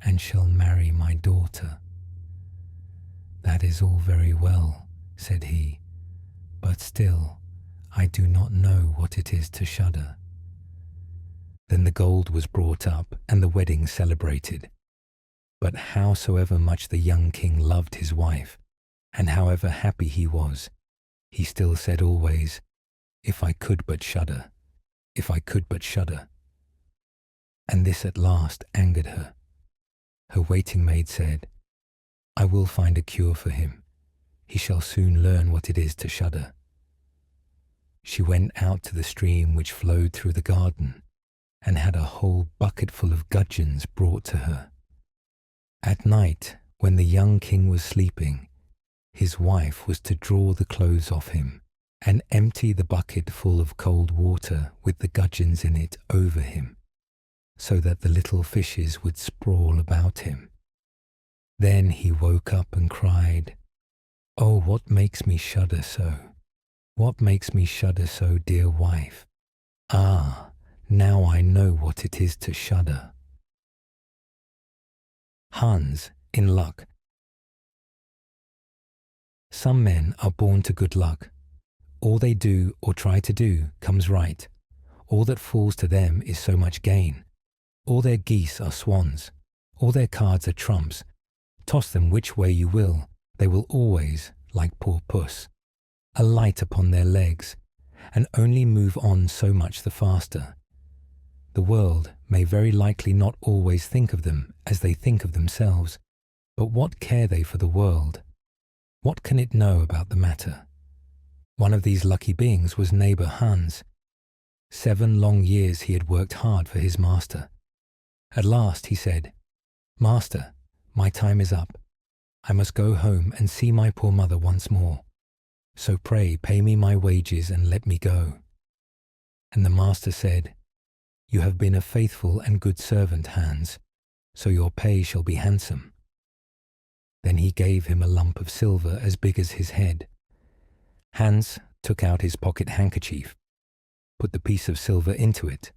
and shall marry my daughter." "That is all very well," said he, "but still I do not know what it is to shudder." Then the gold was brought up, and the wedding celebrated. But howsoever much the young king loved his wife, and however happy he was, he still said always, "If I could but shudder, if I could but shudder." And this at last angered her. Her waiting maid said, "I will find a cure for him. He shall soon learn what it is to shudder." She went out to the stream which flowed through the garden, and had a whole bucketful of gudgeons brought to her. At night, when the young king was sleeping, his wife was to draw the clothes off him, and empty the bucket full of cold water with the gudgeons in it over him, so that the little fishes would sprawl about him. Then he woke up and cried, "Oh, what makes me shudder so? What makes me shudder so, dear wife? Ah, now I know what it is to shudder." Hans in luck. Some men are born to good luck. All they do or try to do comes right. All that falls to them is so much gain. All their geese are swans. All their cards are trumps. Toss them which way you will, they will always, like poor puss, alight upon their legs, and only move on so much the faster. The world may very likely not always think of them as they think of themselves, but what care they for the world? What can it know about the matter? One of these lucky beings was neighbor Hans. 7 long years he had worked hard for his master. At last he said, "Master, my time is up. I must go home and see my poor mother once more. So pray pay me my wages and let me go." And the master said, "You have been a faithful and good servant, Hans, so your pay shall be handsome." Then he gave him a lump of silver as big as his head. Hans took out his pocket handkerchief, put the piece of silver into it,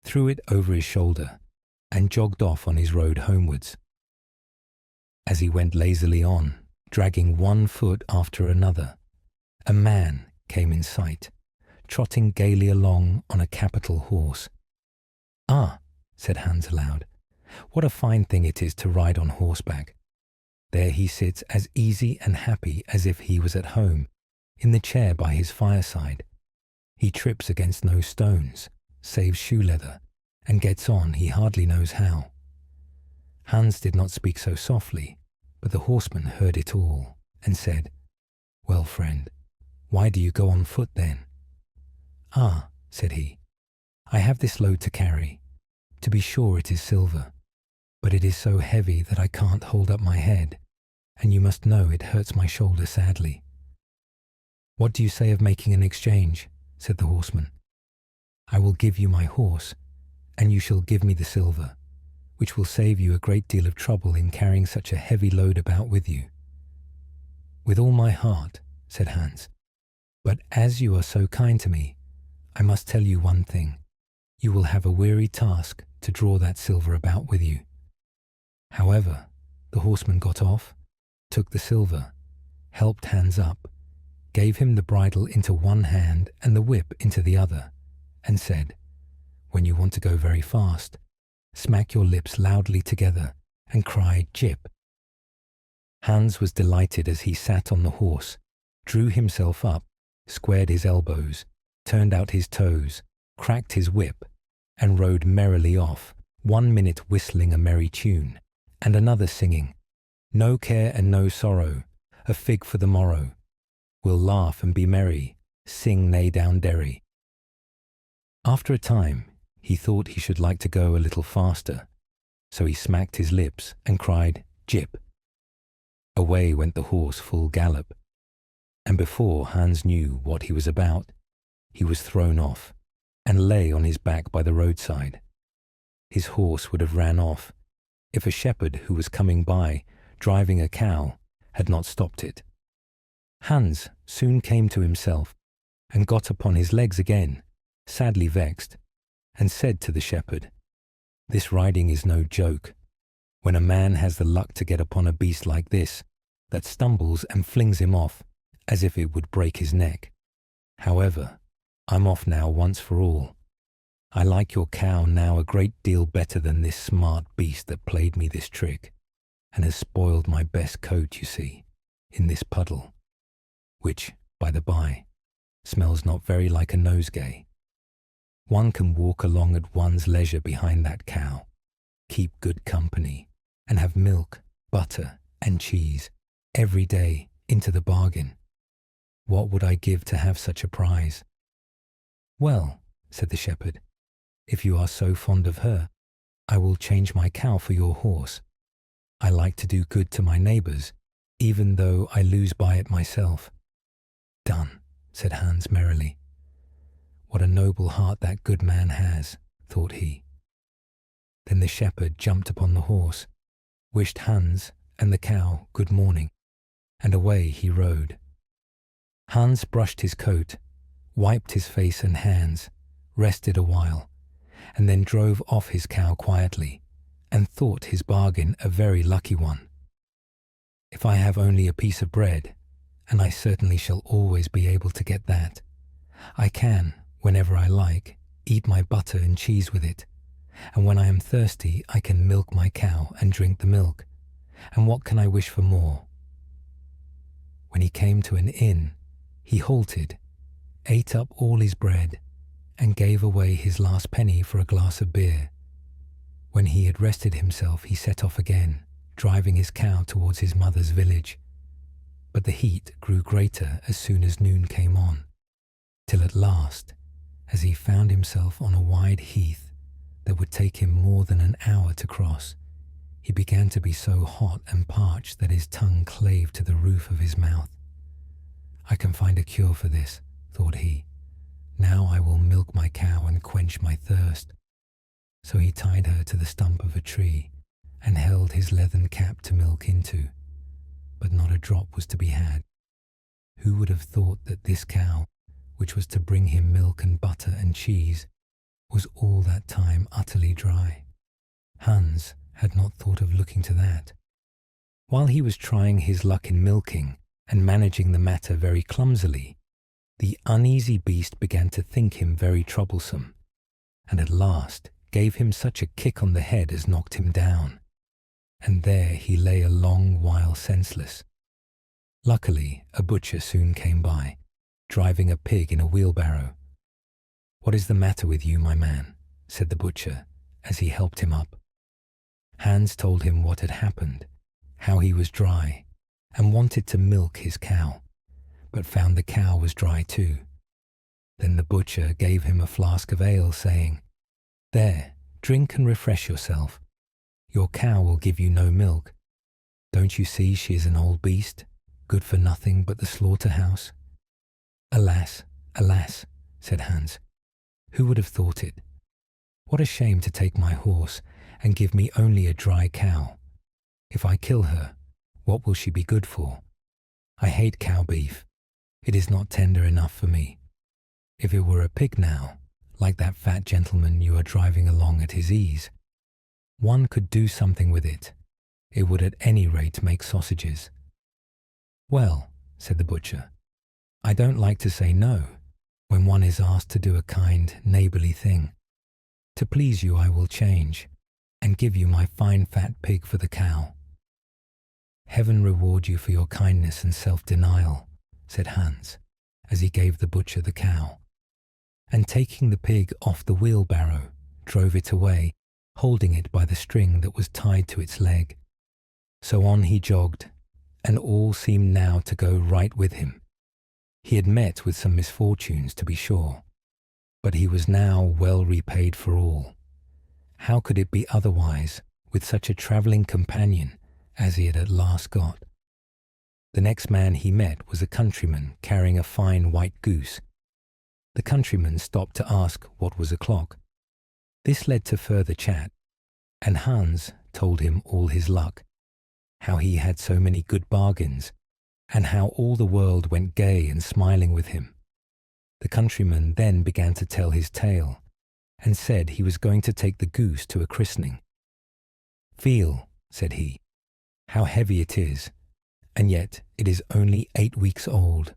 threw it over his shoulder, and jogged off on his road homewards. As he went lazily on, dragging one foot after another, a man came in sight, trotting gaily along on a capital horse. "Ah," said Hans aloud, "what a fine thing it is to ride on horseback. There he sits as easy and happy as if he was at home, in the chair by his fireside. He trips against no stones, saves shoe leather, and gets on he hardly knows how." Hans did not speak so softly, but the horseman heard it all, and said, "Well, friend, why do you go on foot then?" "Ah," said he, "I have this load to carry. To be sure it is silver, but it is so heavy that I can't hold up my head, and you must know it hurts my shoulder sadly." "What do you say of making an exchange?" said the horseman. "I will give you my horse, and you shall give me the silver, which will save you a great deal of trouble in carrying such a heavy load about with you." "With all my heart," said Hans, "but as you are so kind to me, I must tell you one thing. You will have a weary task to draw that silver about with you." However, the horseman got off, took the silver, helped Hans up, gave him the bridle into one hand and the whip into the other, and said, "When you want to go very fast, smack your lips loudly together and cry 'Jip.'" Hans was delighted as he sat on the horse, drew himself up, squared his elbows, turned out his toes, cracked his whip, and rode merrily off, 1 minute whistling a merry tune, and another singing, "No care and no sorrow, a fig for the morrow. We'll laugh and be merry, sing nae down derry." After a time, he thought he should like to go a little faster, so he smacked his lips and cried, "Jip." Away went the horse full gallop, and before Hans knew what he was about, he was thrown off, and lay on his back by the roadside. His horse would have ran off, if a shepherd who was coming by, driving a cow, had not stopped it. Hans soon came to himself, and got upon his legs again, sadly vexed, and said to the shepherd, "This riding is no joke. When a man has the luck to get upon a beast like this, that stumbles and flings him off, as if it would break his neck. However, I'm off now once for all. I like your cow now a great deal better than this smart beast that played me this trick, and has spoiled my best coat, you see, in this puddle, which, by the by, smells not very like a nosegay. One can walk along at one's leisure behind that cow, keep good company, and have milk, butter, and cheese every day into the bargain. What would I give to have such a prize?" "Well," said the shepherd, "if you are so fond of her, I will change my cow for your horse. I like to do good to my neighbours, even though I lose by it myself." "Done," said Hans merrily. "What a noble heart that good man has," thought he. Then the shepherd jumped upon the horse, wished Hans and the cow good morning, and away he rode. Hans brushed his coat, wiped his face and hands, rested a while, and then drove off his cow quietly, and thought his bargain a very lucky one. "If I have only a piece of bread, and I certainly shall always be able to get that, I can, whenever I like, eat my butter and cheese with it, and when I am thirsty I can milk my cow and drink the milk, and what can I wish for more?" When he came to an inn, He halted, ate up all his bread, and gave away his last penny for a glass of beer. When he had rested himself, he set off again, driving his cow towards his mother's village. But the heat grew greater as soon as noon came on, till at last, as he found himself on a wide heath that would take him more than an hour to cross, he began to be so hot and parched that his tongue clave to the roof of his mouth. "I can find a cure for this," thought he. "Now I will milk my cow and quench my thirst." So he tied her to the stump of a tree and held his leathern cap to milk into, but not a drop was to be had. Who would have thought that this cow, which was to bring him milk and butter and cheese, was all that time utterly dry? Hans had not thought of looking to that. While he was trying his luck in milking and managing the matter very clumsily, the uneasy beast began to think him very troublesome, and at last gave him such a kick on the head as knocked him down, and there he lay a long while senseless. Luckily, a butcher soon came by, driving a pig in a wheelbarrow. "What is the matter with you, my man?" said the butcher, as he helped him up. Hans told him what had happened, how he was dry, and wanted to milk his cow, but found the cow was dry too. Then the butcher gave him a flask of ale, saying, "There, drink and refresh yourself. Your cow will give you no milk. Don't you see she is an old beast, good for nothing but the slaughterhouse?" "Alas, alas," said Hans, "who would have thought it? What a shame to take my horse and give me only a dry cow. If I kill her, what will she be good for? I hate cow beef. It is not tender enough for me. If it were a pig now, like that fat gentleman you are driving along at his ease, one could do something with it. It would at any rate make sausages." "Well," said the butcher, "I don't like to say no when one is asked to do a kind, neighbourly thing. To please you I will change, and give you my fine fat pig for the cow." "Heaven reward you for your kindness and self-denial," said Hans, as he gave the butcher the cow, and taking the pig off the wheelbarrow, drove it away, holding it by the string that was tied to its leg. So on he jogged, and all seemed now to go right with him. He had met with some misfortunes, to be sure, but he was now well repaid for all. How could it be otherwise with such a travelling companion as he had at last got? The next man he met was a countryman carrying a fine white goose. The countryman stopped to ask what was o'clock. This led to further chat, and Hans told him all his luck, how he had so many good bargains, and how all the world went gay and smiling with him. The countryman then began to tell his tale, and said he was going to take the goose to a christening. "Feel," said he, "how heavy it is, and yet it is only 8 weeks old.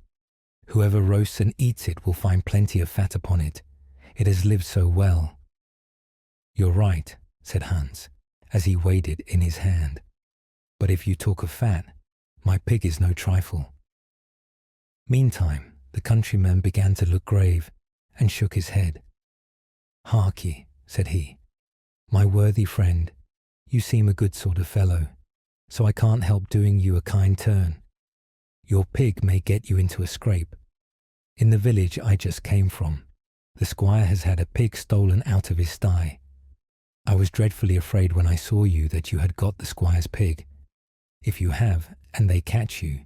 Whoever roasts and eats it will find plenty of fat upon it. It has lived so well." "You're right," said Hans, as he weighed it in his hand. "But if you talk of fat, my pig is no trifle." Meantime, the countryman began to look grave, and shook his head. "Hark ye," said he, "my worthy friend, you seem a good sort of fellow, so I can't help doing you a kind turn. Your pig may get you into a scrape. In the village I just came from, the squire has had a pig stolen out of his sty. I was dreadfully afraid when I saw you that you had got the squire's pig. If you have, and they catch you,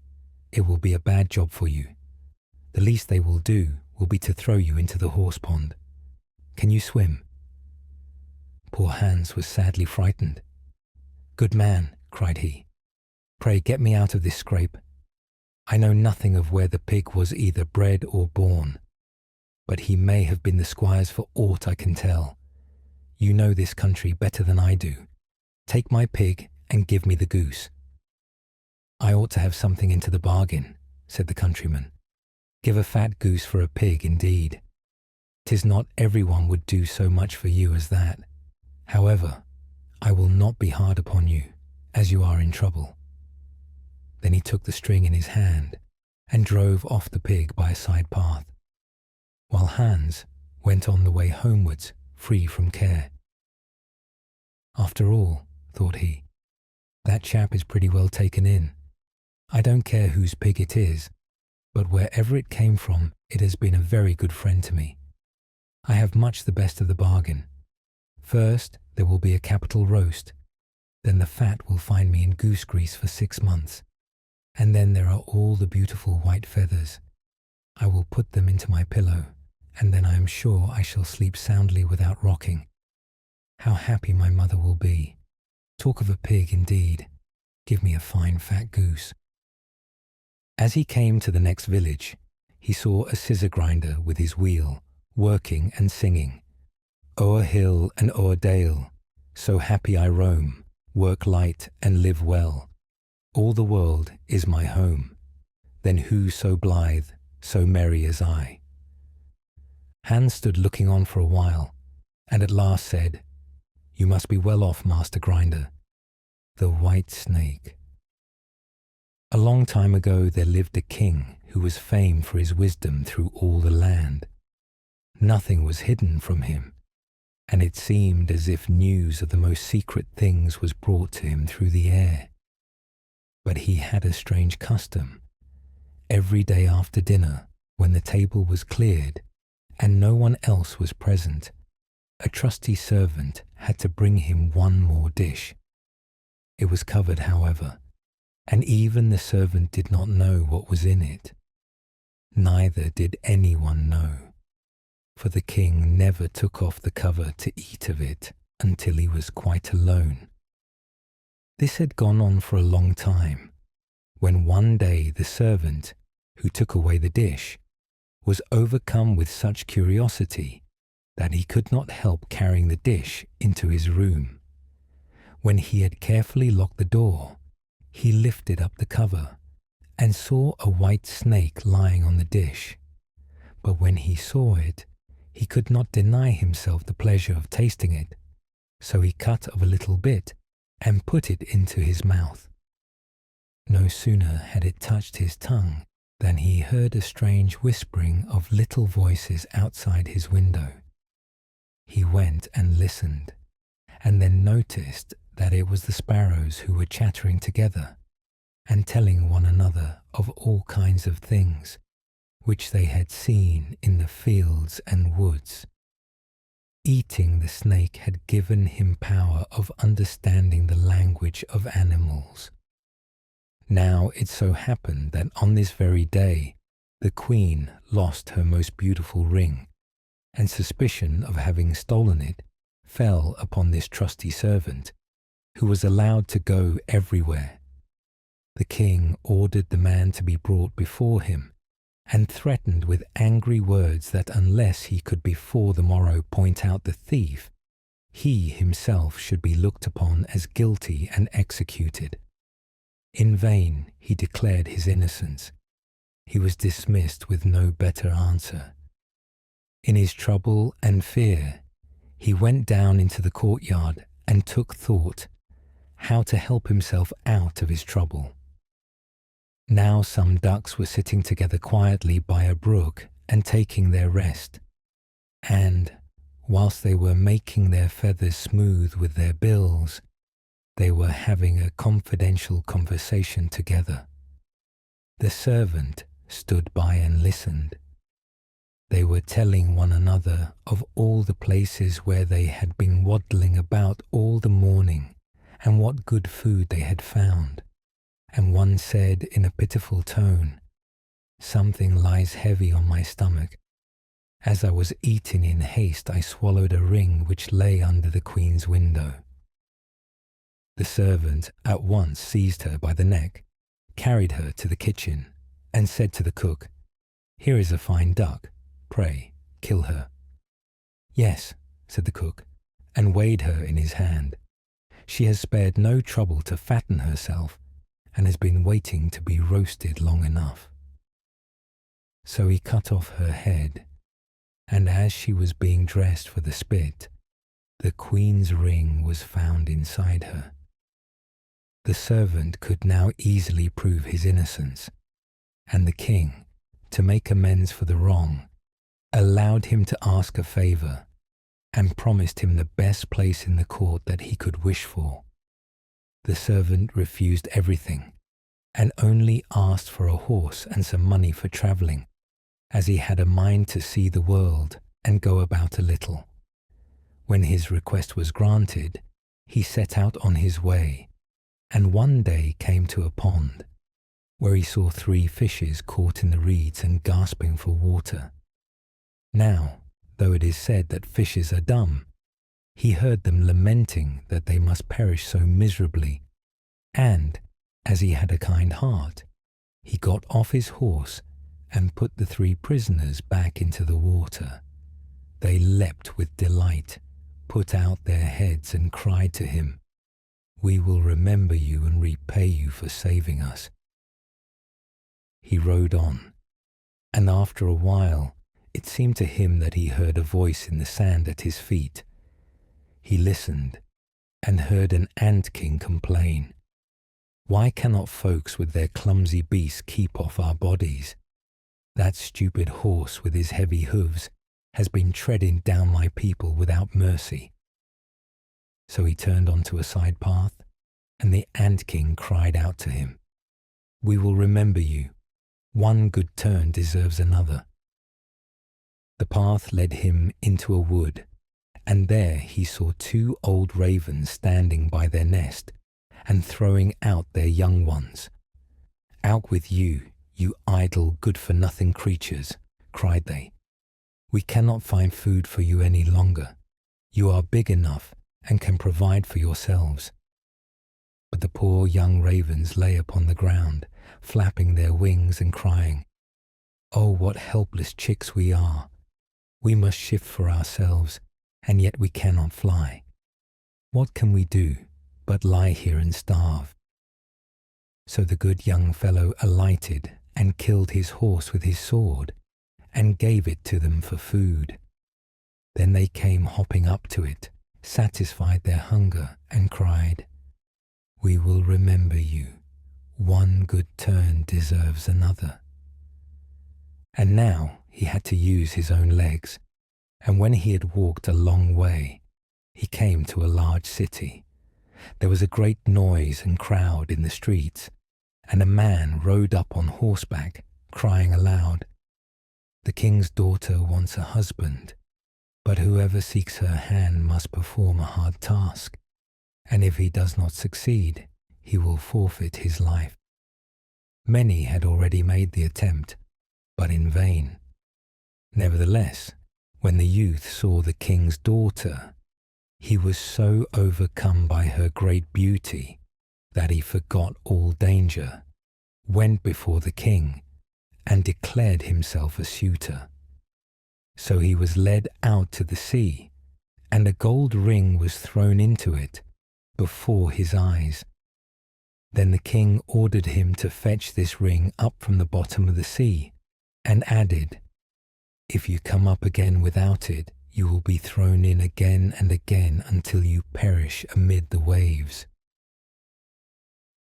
it will be a bad job for you. The least they will do will be to throw you into the horse pond. Can you swim?" Poor Hans was sadly frightened. "Good man," cried he, "pray get me out of this scrape. I know nothing of where the pig was either bred or born, but he may have been the squire's for aught I can tell. You know this country better than I do. Take my pig and give me the goose." "I ought to have something into the bargain," said the countryman. "Give a fat goose for a pig, indeed. 'Tis not everyone would do so much for you as that. However, I will not be hard upon you, as you are in trouble." Then he took the string in his hand, and drove off the pig by a side path, while Hans went on the way homewards, free from care. After all, thought he, that chap is pretty well taken in. I don't care whose pig it is, but wherever it came from, it has been a very good friend to me. I have much the best of the bargain. First, there will be a capital roast. Then the fat will find me in goose grease for 6 months. And then there are all the beautiful white feathers. I will put them into my pillow, and then I am sure I shall sleep soundly without rocking. How happy my mother will be. Talk of a pig, indeed. Give me a fine fat goose. As he came to the next village, he saw a scissor grinder with his wheel, working and singing. O'er hill and o'er dale, so happy I roam, work light and live well. All the world is my home. Then who so blithe, so merry as I? Hans stood looking on for a while, and at last said, You must be well off, Master Grinder. The white snake. A long time ago there lived a king who was famed for his wisdom through all the land. Nothing was hidden from him, and it seemed as if news of the most secret things was brought to him through the air. But he had a strange custom. Every day after dinner, when the table was cleared and no one else was present, a trusty servant had to bring him one more dish. It was covered, however, and even the servant did not know what was in it. Neither did anyone know, for the king never took off the cover to eat of it until he was quite alone. This had gone on for a long time, when one day the servant, who took away the dish, was overcome with such curiosity that he could not help carrying the dish into his room. When he had carefully locked the door, he lifted up the cover and saw a white snake lying on the dish. But when he saw it, he could not deny himself the pleasure of tasting it, so he cut off a little bit and put it into his mouth. No sooner had it touched his tongue than he heard a strange whispering of little voices outside his window. He went and listened, and then noticed that it was the sparrows who were chattering together and telling one another of all kinds of things which they had seen in the fields and woods. Eating the snake had given him power of understanding the language of animals. Now it so happened that on this very day the queen lost her most beautiful ring, and suspicion of having stolen it fell upon this trusty servant, who was allowed to go everywhere. The king ordered the man to be brought before him, and threatened with angry words that unless he could before the morrow point out the thief, he himself should be looked upon as guilty and executed. In vain he declared his innocence. He was dismissed with no better answer. In his trouble and fear, he went down into the courtyard and took thought how to help himself out of his trouble. Now some ducks were sitting together quietly by a brook and taking their rest, and, whilst they were making their feathers smooth with their bills, they were having a confidential conversation together. The servant stood by and listened. They were telling one another of all the places where they had been waddling about all the morning, and what good food they had found. And one said in a pitiful tone, "Something lies heavy on my stomach. As I was eating in haste, I swallowed a ring which lay under the queen's window." The servant at once seized her by the neck, carried her to the kitchen, and said to the cook, "Here is a fine duck. Pray, kill her." "Yes," said the cook, and weighed her in his hand. "She has spared no trouble to fatten herself, and has been waiting to be roasted long enough." So he cut off her head, and as she was being dressed for the spit, the queen's ring was found inside her. The servant could now easily prove his innocence, And the king, to make amends for the wrong, allowed him to ask a favour and promised him the best place in the court that he could wish for. The servant refused everything and only asked for a horse and some money for travelling, as he had a mind to see the world and go about a little. When his request was granted, he set out on his way, and one day came to a pond, where he saw 3 fishes caught in the reeds and gasping for water. Now, though it is said that fishes are dumb, he heard them lamenting that they must perish so miserably, and, as he had a kind heart, he got off his horse and put the 3 prisoners back into the water. They leapt with delight, put out their heads and cried to him, "We will remember you and repay you for saving us." He rode on, and after a while it seemed to him that he heard a voice in the sand at his feet. He listened and heard an ant-king complain, "Why cannot folks with their clumsy beasts keep off our bodies? That stupid horse with his heavy hooves has been treading down my people without mercy." So he turned onto a side path, and the ant-king cried out to him, "We will remember you. One good turn deserves another." The path led him into a wood, and there he saw 2 old ravens standing by their nest and throwing out their young ones. "Out with you, you idle, good-for-nothing creatures," cried they. "We cannot find food for you any longer. You are big enough and can provide for yourselves." But the poor young ravens lay upon the ground, flapping their wings and crying, "Oh, what helpless chicks we are! We must shift for ourselves, and yet we cannot fly. What can we do but lie here and starve?" So the good young fellow alighted and killed his horse with his sword and gave it to them for food. Then they came hopping up to it, satisfied their hunger, and cried, "We will remember you. One good turn deserves another." And now he had to use his own legs, and when he had walked a long way, he came to a large city. There was a great noise and crowd in the streets, and a man rode up on horseback, crying aloud, "The king's daughter wants a husband, but whoever seeks her hand must perform a hard task, and if he does not succeed, he will forfeit his life." Many had already made the attempt, but in vain. Nevertheless, when the youth saw the king's daughter, he was so overcome by her great beauty that he forgot all danger, went before the king, and declared himself a suitor. So he was led out to the sea, and a gold ring was thrown into it before his eyes. Then the king ordered him to fetch this ring up from the bottom of the sea, and added, "If you come up again without it, you will be thrown in again and again until you perish amid the waves."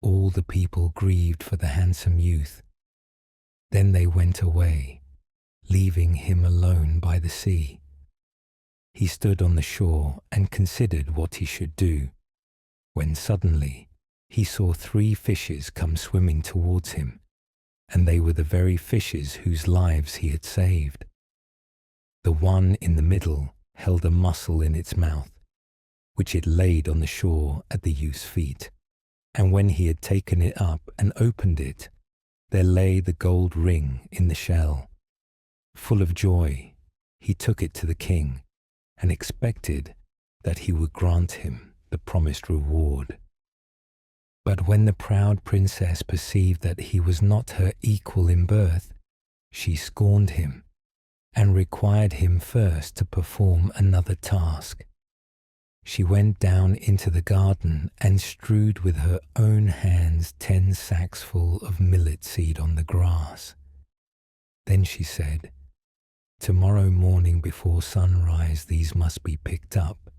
All the people grieved for the handsome youth. Then they went away, leaving him alone by the sea. He stood on the shore and considered what he should do, when suddenly he saw 3 fishes come swimming towards him, and they were the very fishes whose lives he had saved. The one in the middle held a mussel in its mouth, which it laid on the shore at the youth's feet, and when he had taken it up and opened it, there lay the gold ring in the shell. Full of joy, he took it to the king, and expected that he would grant him the promised reward. But when the proud princess perceived that he was not her equal in birth, she scorned him, and required him first to perform another task. She went down into the garden and strewed with her own hands 10 sacks full of millet seed on the grass. Then she said, "Tomorrow morning before sunrise these must be picked up,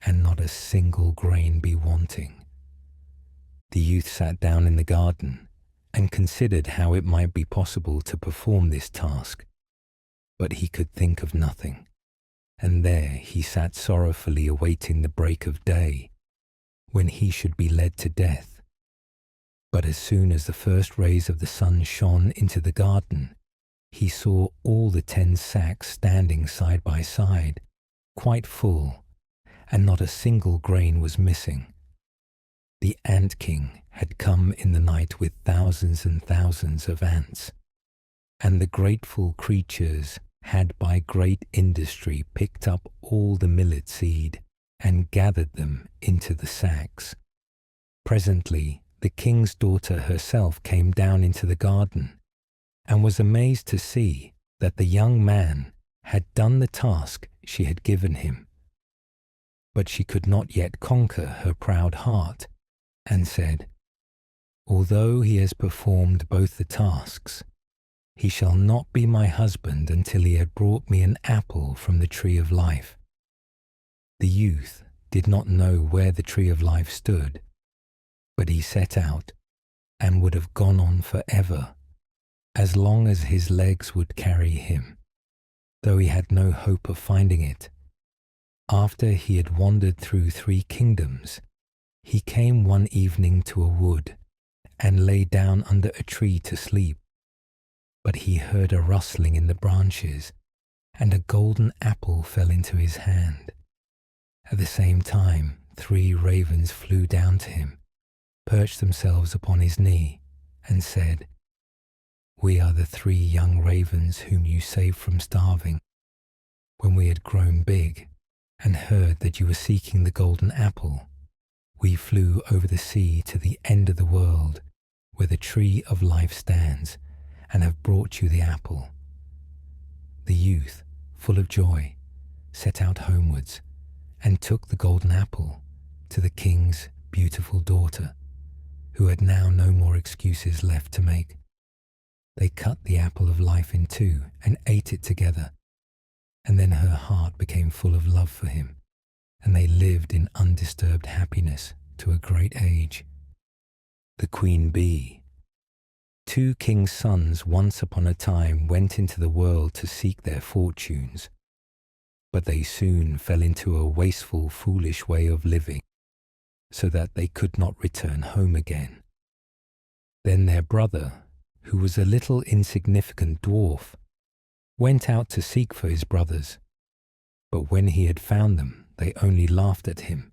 and not a single grain be wanting." The youth sat down in the garden and considered how it might be possible to perform this task, but he could think of nothing, and there he sat sorrowfully awaiting the break of day, when he should be led to death. But as soon as the first rays of the sun shone into the garden, he saw all the 10 sacks standing side by side, quite full, and not a single grain was missing. The Ant King had come in the night with thousands and thousands of ants, and the grateful creatures had by great industry picked up all the millet seed and gathered them into the sacks. Presently, the king's daughter herself came down into the garden and was amazed to see that the young man had done the task she had given him. But she could not yet conquer her proud heart and said, "Although he has performed both the tasks, he shall not be my husband until he had brought me an apple from the tree of life." The youth did not know where the tree of life stood, but he set out and would have gone on forever, as long as his legs would carry him, though he had no hope of finding it. After he had wandered through 3 kingdoms, he came one evening to a wood and lay down under a tree to sleep. But he heard a rustling in the branches, and a golden apple fell into his hand. At the same time, 3 ravens flew down to him, perched themselves upon his knee, and said, "We are the 3 young ravens whom you saved from starving. When we had grown big and heard that you were seeking the golden apple, we flew over the sea to the end of the world, where the tree of life stands, and have brought you the apple." The youth, full of joy, set out homewards and took the golden apple to the king's beautiful daughter, who had now no more excuses left to make. They cut the apple of life in 2 and ate it together, and then her heart became full of love for him, and they lived in undisturbed happiness to a great age. The Queen Bee. 2 kings' sons once upon a time went into the world to seek their fortunes, but they soon fell into a wasteful, foolish way of living, so that they could not return home again. Then their brother, who was a little insignificant dwarf, went out to seek for his brothers, but when he had found them, they only laughed at him,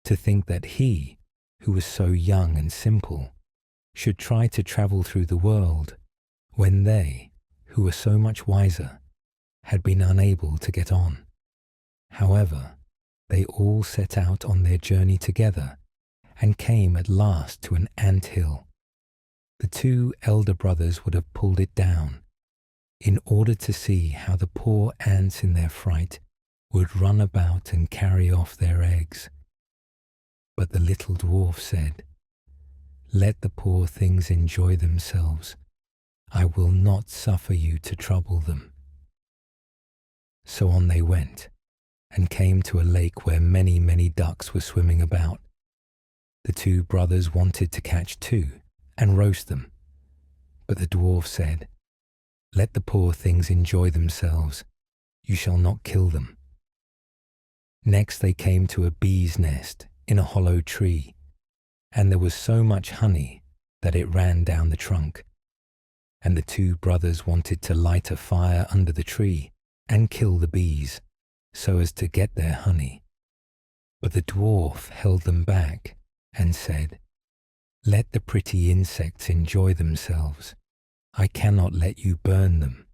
to think that he, who was so young and simple, should try to travel through the world, when they, who were so much wiser, had been unable to get on. However, they all set out on their journey together, and came at last to an ant hill. The 2 elder brothers would have pulled it down, in order to see how the poor ants in their fright would run about and carry off their eggs. But the little dwarf said, "Let the poor things enjoy themselves. I will not suffer you to trouble them." So on they went, and came to a lake where many, many ducks were swimming about. The 2 brothers wanted to catch 2 and roast them, but the dwarf said, "Let the poor things enjoy themselves. You shall not kill them." Next they came to a bee's nest in a hollow tree, and there was so much honey that it ran down the trunk. And the 2 brothers wanted to light a fire under the tree and kill the bees, so as to get their honey. But the dwarf held them back and said, "Let the pretty insects enjoy themselves. I cannot let you burn them."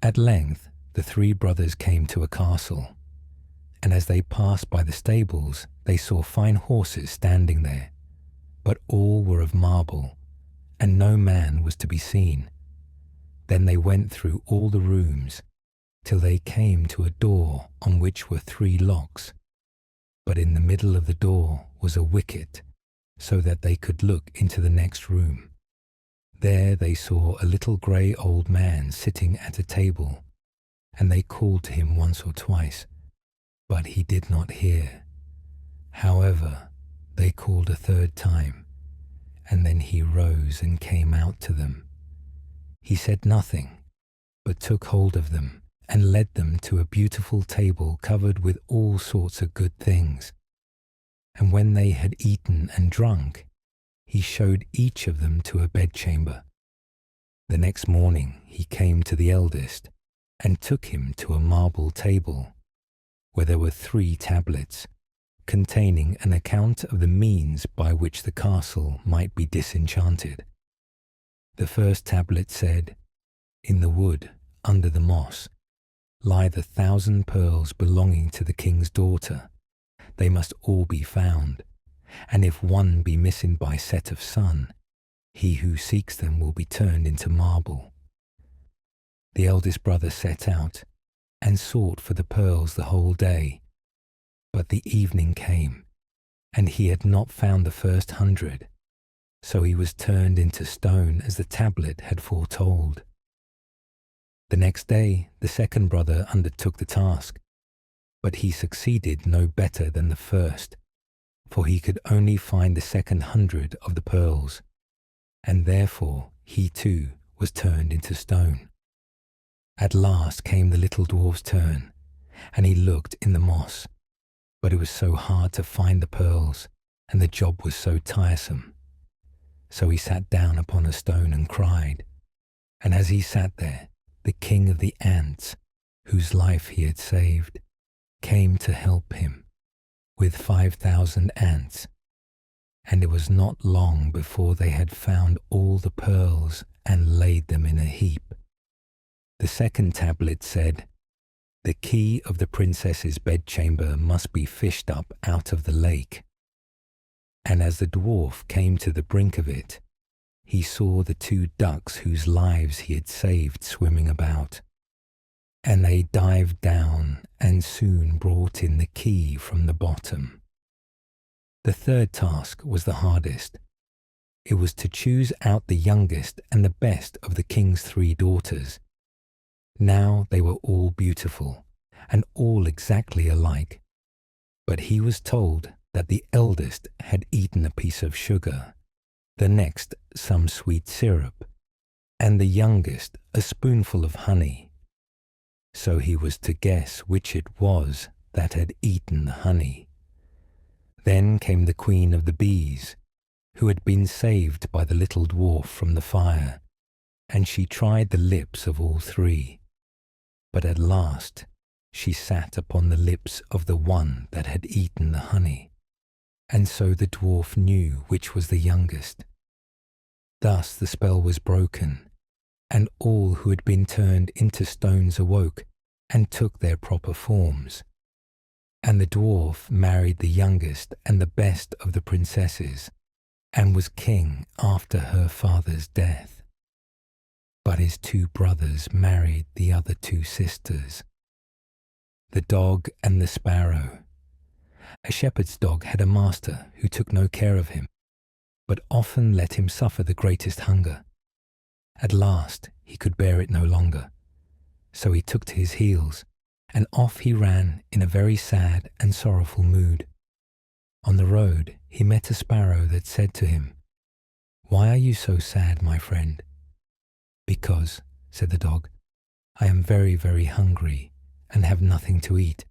At length the 3 brothers came to a castle, and as they passed by the stables, they saw fine horses standing there, but all were of marble, and no man was to be seen. Then they went through all the rooms, till they came to a door on which were 3 locks, but in the middle of the door was a wicket, so that they could look into the next room. There they saw a little grey old man sitting at a table, and they called to him once or twice, but he did not hear. However, they called a 3rd time, and then he rose and came out to them. He said nothing, but took hold of them and led them to a beautiful table covered with all sorts of good things. And when they had eaten and drunk, he showed each of them to a bedchamber. The next morning he came to the eldest and took him to a marble table, where there were 3 tablets, containing an account of the means by which the castle might be disenchanted. The first tablet said, "In the wood, under the moss, lie the 1,000 pearls belonging to the king's daughter. They must all be found, and if one be missing by set of sun, he who seeks them will be turned into marble." The eldest brother set out and sought for the pearls the whole day, but the evening came, and he had not found the first 100, so he was turned into stone as the tablet had foretold. The next day the second brother undertook the task, but he succeeded no better than the first, for he could only find the second 100 of the pearls, and therefore he too was turned into stone. At last came the little dwarf's turn, and he looked in the moss, but it was so hard to find the pearls, and the job was so tiresome. So he sat down upon a stone and cried, and as he sat there, the king of the ants, whose life he had saved, came to help him, with 5,000 ants, and it was not long before they had found all the pearls and laid them in a heap. The second tablet said, "The key of the princess's bedchamber must be fished up out of the lake." And as the dwarf came to the brink of it, he saw the 2 ducks whose lives he had saved swimming about, and they dived down and soon brought in the key from the bottom. The third task was the hardest. It was to choose out the youngest and the best of the king's 3 daughters. Now they were all beautiful, and all exactly alike, but he was told that the eldest had eaten a piece of sugar, the next some sweet syrup, and the youngest a spoonful of honey. So he was to guess which it was that had eaten the honey. Then came the queen of the bees, who had been saved by the little dwarf from the fire, and she tried the lips of all 3. But at last she sat upon the lips of the one that had eaten the honey, and so the dwarf knew which was the youngest. Thus the spell was broken, and all who had been turned into stones awoke and took their proper forms. And the dwarf married the youngest and the best of the princesses, and was king after her father's death. But his 2 brothers married the other 2 sisters. The dog and the sparrow. A shepherd's dog had a master who took no care of him, but often let him suffer the greatest hunger. At last he could bear it no longer, so he took to his heels, and off he ran in a very sad and sorrowful mood. On the road he met a sparrow that said to him, "Why are you so sad, my friend?" "Because," said the dog, "I am very, very hungry and have nothing to eat."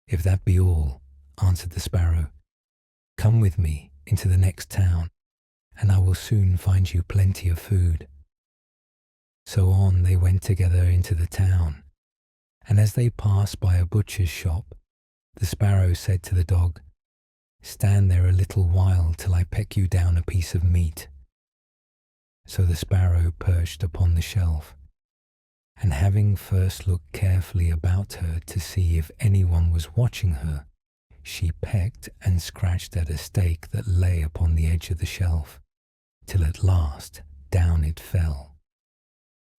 "If that be all," answered the sparrow, "come with me into the next town, and I will soon find you plenty of food." So on they went together into the town, and as they passed by a butcher's shop, the sparrow said to the dog, "Stand there a little while till I peck you down a piece of meat." So the sparrow perched upon the shelf, and having first looked carefully about her to see if anyone was watching her, she pecked and scratched at a steak that lay upon the edge of the shelf, till at last down it fell.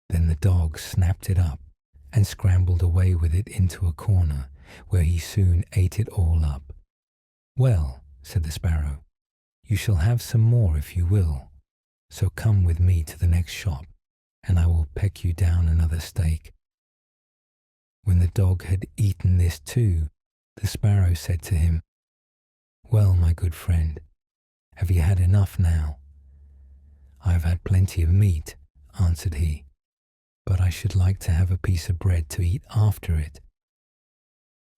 Then the dog snapped it up and scrambled away with it into a corner, where he soon ate it all up. "Well," said the sparrow, "you shall have some more if you will, so come with me to the next shop, and I will peck you down another steak." When the dog had eaten this too, the sparrow said to him, "Well, my good friend, Have you had enough now?" "I have had plenty of meat," answered he, "but I should like to have a piece of bread to eat after it."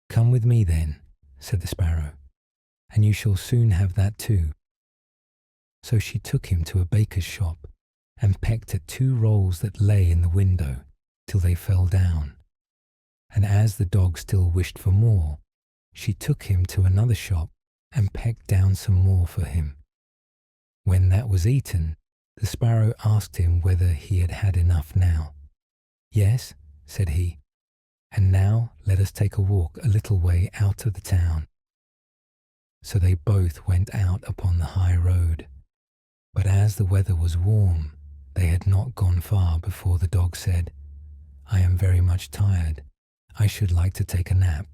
"Come with me then," said the sparrow, "and you shall soon have that too." So she took him to a baker's shop and pecked at 2 rolls that lay in the window till they fell down. And as the dog still wished for more, she took him to another shop and pecked down some more for him. When that was eaten, the sparrow asked him whether he had had enough now. "Yes," said he, "and now let us take a walk a little way out of the town." So they both went out upon the high road. But as the weather was warm, they had not gone far before the dog said, "I am very much tired. I should like to take a nap."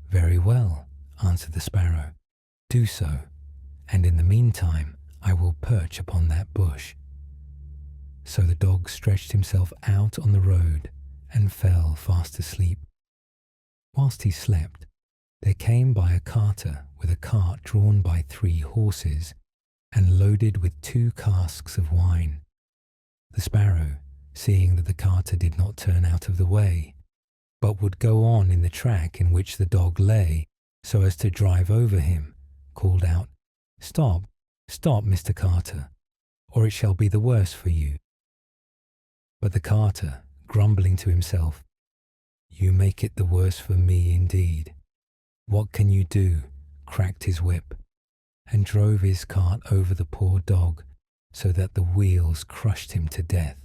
"Very well," answered the sparrow, "do so, and in the meantime I will perch upon that bush." So the dog stretched himself out on the road and fell fast asleep. Whilst he slept, there came by a carter with a cart drawn by 3 horses and loaded with 2 casks of wine. The sparrow, seeing that the carter did not turn out of the way, but would go on in the track in which the dog lay so as to drive over him, called out, "Stop, stop, Mr. Carter, or it shall be the worse for you." But the carter, grumbling to himself, "You make it the worse for me indeed. What can you do?" cracked his whip, and drove his cart over the poor dog so that the wheels crushed him to death.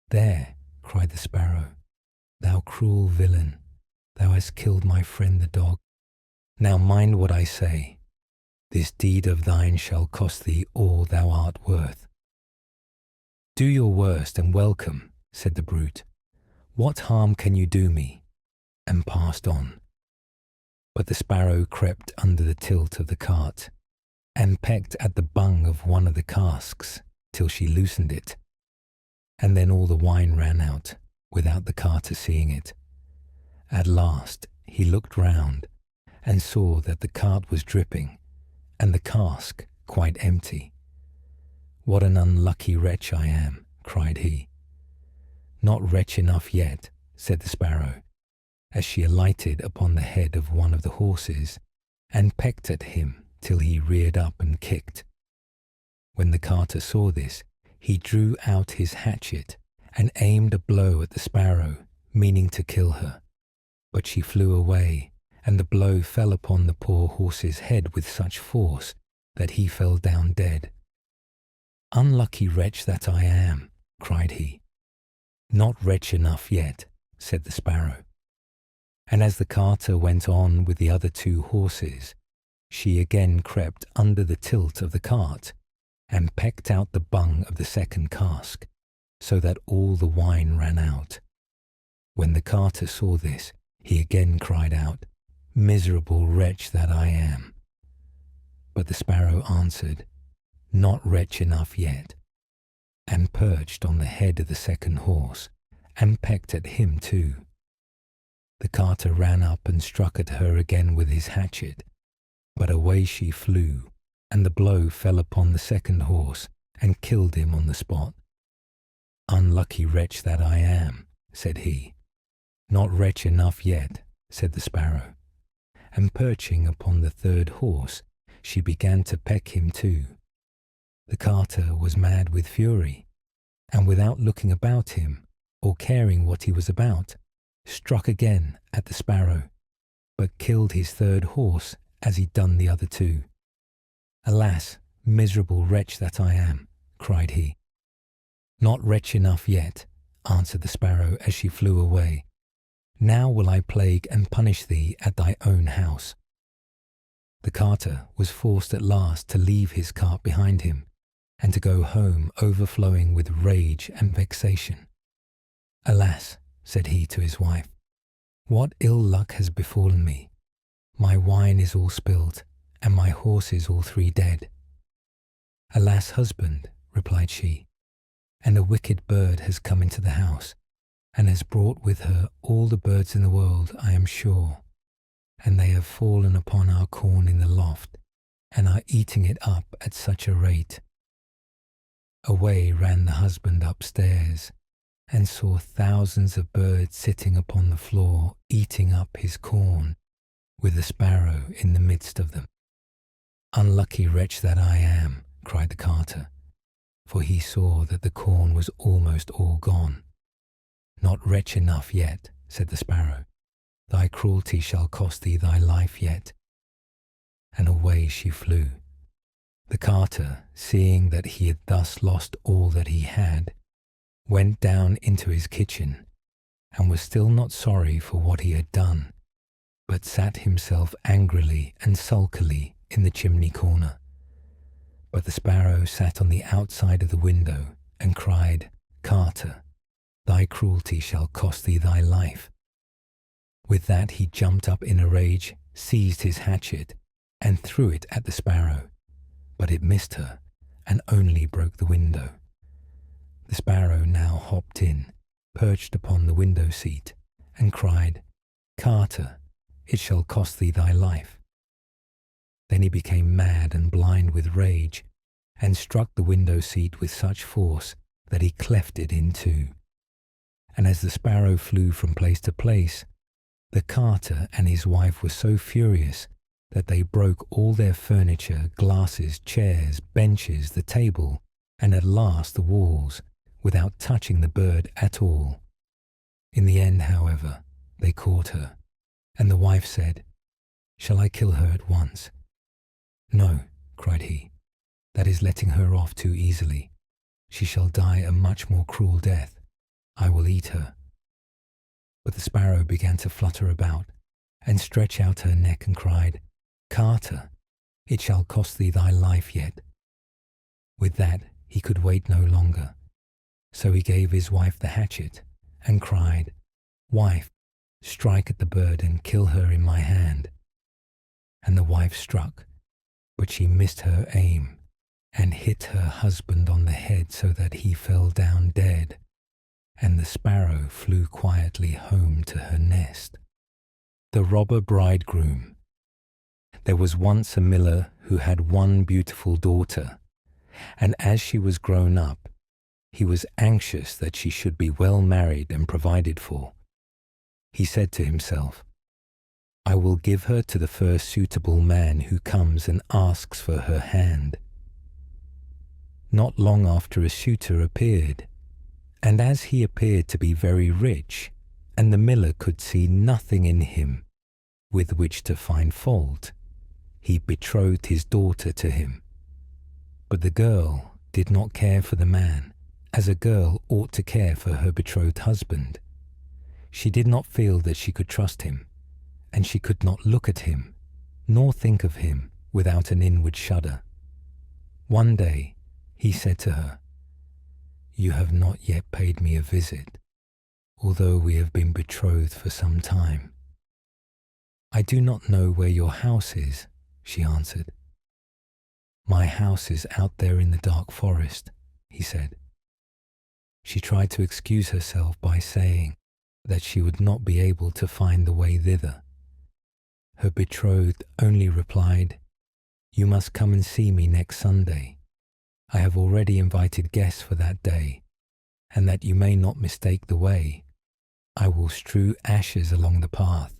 "There," cried the sparrow, "thou cruel villain, thou hast killed my friend the dog. Now mind what I say. This deed of thine shall cost thee all thou art worth." "Do your worst and welcome," said the brute. "What harm can you do me?" and passed on. But the sparrow crept under the tilt of the cart and pecked at the bung of one of the casks till she loosened it, and then all the wine ran out without the carter seeing it. At last he looked round and saw that the cart was dripping and the cask quite empty. "What an unlucky wretch I am," cried he. "Not wretch enough yet," said the sparrow, as she alighted upon the head of one of the horses and pecked at him till he reared up and kicked. When the carter saw this, he drew out his hatchet and aimed a blow at the sparrow, meaning to kill her. But she flew away, and the blow fell upon the poor horse's head with such force that he fell down dead. "Unlucky wretch that I am," cried he. "Not wretch enough yet," said the sparrow. And as the carter went on with the other 2 horses, she again crept under the tilt of the cart and pecked out the bung of the second cask, so that all the wine ran out. When the carter saw this, he again cried out, "Miserable wretch that I am." But the sparrow answered, "Not wretch enough yet," and perched on the head of the second horse and pecked at him too. The carter ran up and struck at her again with his hatchet, but away she flew, and the blow fell upon the second horse and killed him on the spot. "Unlucky wretch that I am," said he. "Not wretch enough yet," said the sparrow, and perching upon the third horse, she began to peck him too. The carter was mad with fury, and without looking about him, or caring what he was about, struck again at the sparrow, but killed his third horse as he'd done the other 2. "Alas, miserable wretch that I am," cried he. "Not wretch enough yet," answered the sparrow as she flew away. "Now will I plague and punish thee at thy own house." The carter was forced at last to leave his cart behind him and to go home overflowing with rage and vexation. "Alas," said he to his wife, "what ill luck has befallen me. My wine is all spilt, and my horses all 3 dead." "Alas, husband," replied she, "and a wicked bird has come into the house, and has brought with her all the birds in the world, I am sure, and they have fallen upon our corn in the loft, and are eating it up at such a rate." Away ran the husband upstairs, and saw thousands of birds sitting upon the floor eating up his corn, with the sparrow in the midst of them. "Unlucky wretch that I am," cried the carter, for he saw that the corn was almost all gone. "Not wretch enough yet," said the sparrow. "Thy cruelty shall cost thee thy life yet." And away she flew. The carter, seeing that he had thus lost all that he had, went down into his kitchen, and was still not sorry for what he had done, but sat himself angrily and sulkily in the chimney corner. But the sparrow sat on the outside of the window and cried, "Carter, thy cruelty shall cost thee thy life." With that he jumped up in a rage, seized his hatchet, and threw it at the sparrow, but it missed her and only broke the window. The sparrow now hopped in, perched upon the window seat, and cried, "Carter, it shall cost thee thy life." Then he became mad and blind with rage, and struck the window seat with such force that he cleft it in two. And as the sparrow flew from place to place, the carter and his wife were so furious that they broke all their furniture, glasses, chairs, benches, the table, and at last the walls, without touching the bird at all. In the end, however, they caught her, and the wife said, "Shall I kill her at once?" "No," cried he, "that is letting her off too easily. She shall die a much more cruel death. I will eat her." But the sparrow began to flutter about, and stretch out her neck and cried, "Carter, it shall cost thee thy life yet." With that he could wait no longer, so he gave his wife the hatchet, and cried, "Wife, strike at the bird and kill her in my hand." And the wife struck, but she missed her aim, and hit her husband on the head so that he fell down dead, and the sparrow flew quietly home to her nest. The Robber Bridegroom. There was once a miller who had one beautiful daughter, and as she was grown up, he was anxious that she should be well married and provided for. He said to himself, "I will give her to the first suitable man who comes and asks for her hand." Not long after a suitor appeared, and as he appeared to be very rich, and the miller could see nothing in him with which to find fault, he betrothed his daughter to him. But the girl did not care for the man, as a girl ought to care for her betrothed husband. She did not feel that she could trust him, and she could not look at him, nor think of him without an inward shudder. One day he said to her, "You have not yet paid me a visit, although we have been betrothed for some time." "I do not know where your house is," she answered. "My house is out there in the dark forest," he said. She tried to excuse herself by saying that she would not be able to find the way thither. Her betrothed only replied, "You must come and see me next Sunday. I have already invited guests for that day, and that you may not mistake the way, I will strew ashes along the path."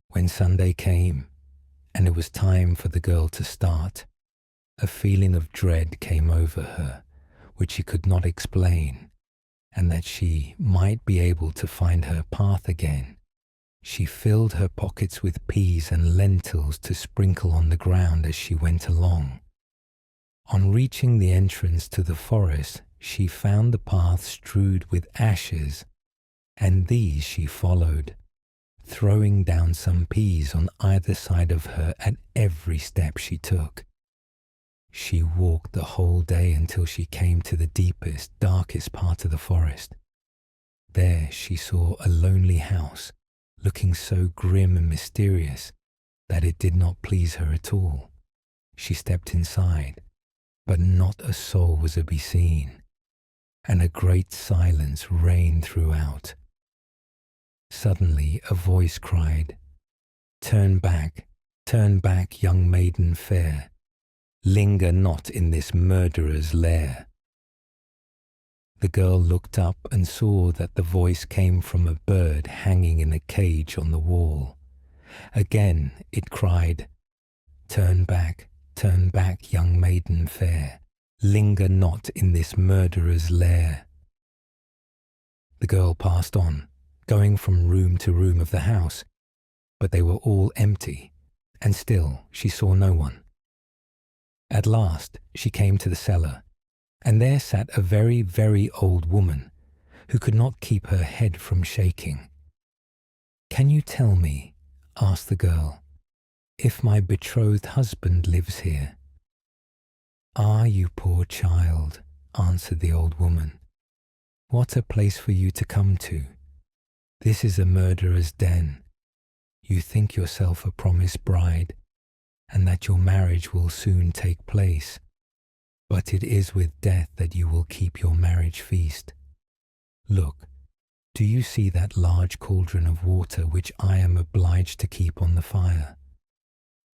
When Sunday came, and it was time for the girl to start, a feeling of dread came over her, which she could not explain, and that she might be able to find her path again. She filled her pockets with peas and lentils to sprinkle on the ground as she went along. On reaching the entrance to the forest, she found the path strewed with ashes, and these she followed, throwing down some peas on either side of her at every step she took. She walked the whole day until she came to the deepest, darkest part of the forest. There she saw a lonely house, looking so grim and mysterious that it did not please her at all. She stepped inside, but not a soul was to be seen, and a great silence reigned throughout. Suddenly a voice cried, "Turn back, turn back, young maiden fair, linger not in this murderer's lair." The girl looked up and saw that the voice came from a bird hanging in a cage on the wall. Again it cried, turn back, young maiden fair, linger not in this murderer's lair." The girl passed on, going from room to room of the house, but they were all empty, and still she saw no one. At last she came to the cellar, and there sat a very, very old woman who could not keep her head from shaking. "Can you tell me," asked the girl, "if my betrothed husband lives here?" "Ah, you poor child," answered the old woman, "what a place for you to come to. This is a murderer's den. You think yourself a promised bride, and that your marriage will soon take place, but it is with death that you will keep your marriage feast. Look, do you see that large cauldron of water which I am obliged to keep on the fire?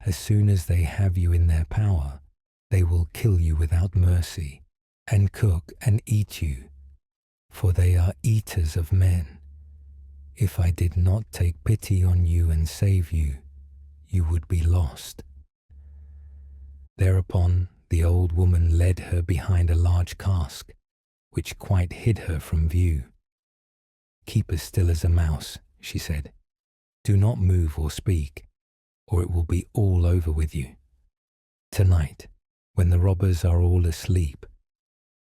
As soon as they have you in their power, they will kill you without mercy, and cook and eat you, for they are eaters of men. If I did not take pity on you and save you, you would be lost." Thereupon the old woman led her behind a large cask, which quite hid her from view. "Keep as still as a mouse," she said. "Do not move or speak, or it will be all over with you. Tonight, when the robbers are all asleep,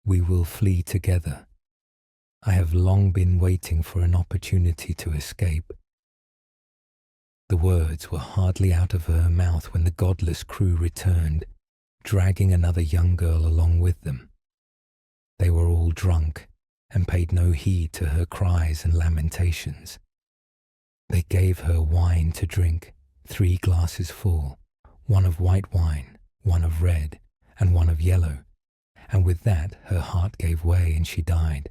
we will flee together. I have long been waiting for an opportunity to escape." The words were hardly out of her mouth when the godless crew returned, dragging another young girl along with them. They were all drunk and paid no heed to her cries and lamentations. They gave her wine to drink, 3 glasses full, one of white wine, one of red, and one of yellow, and with that her heart gave way and she died.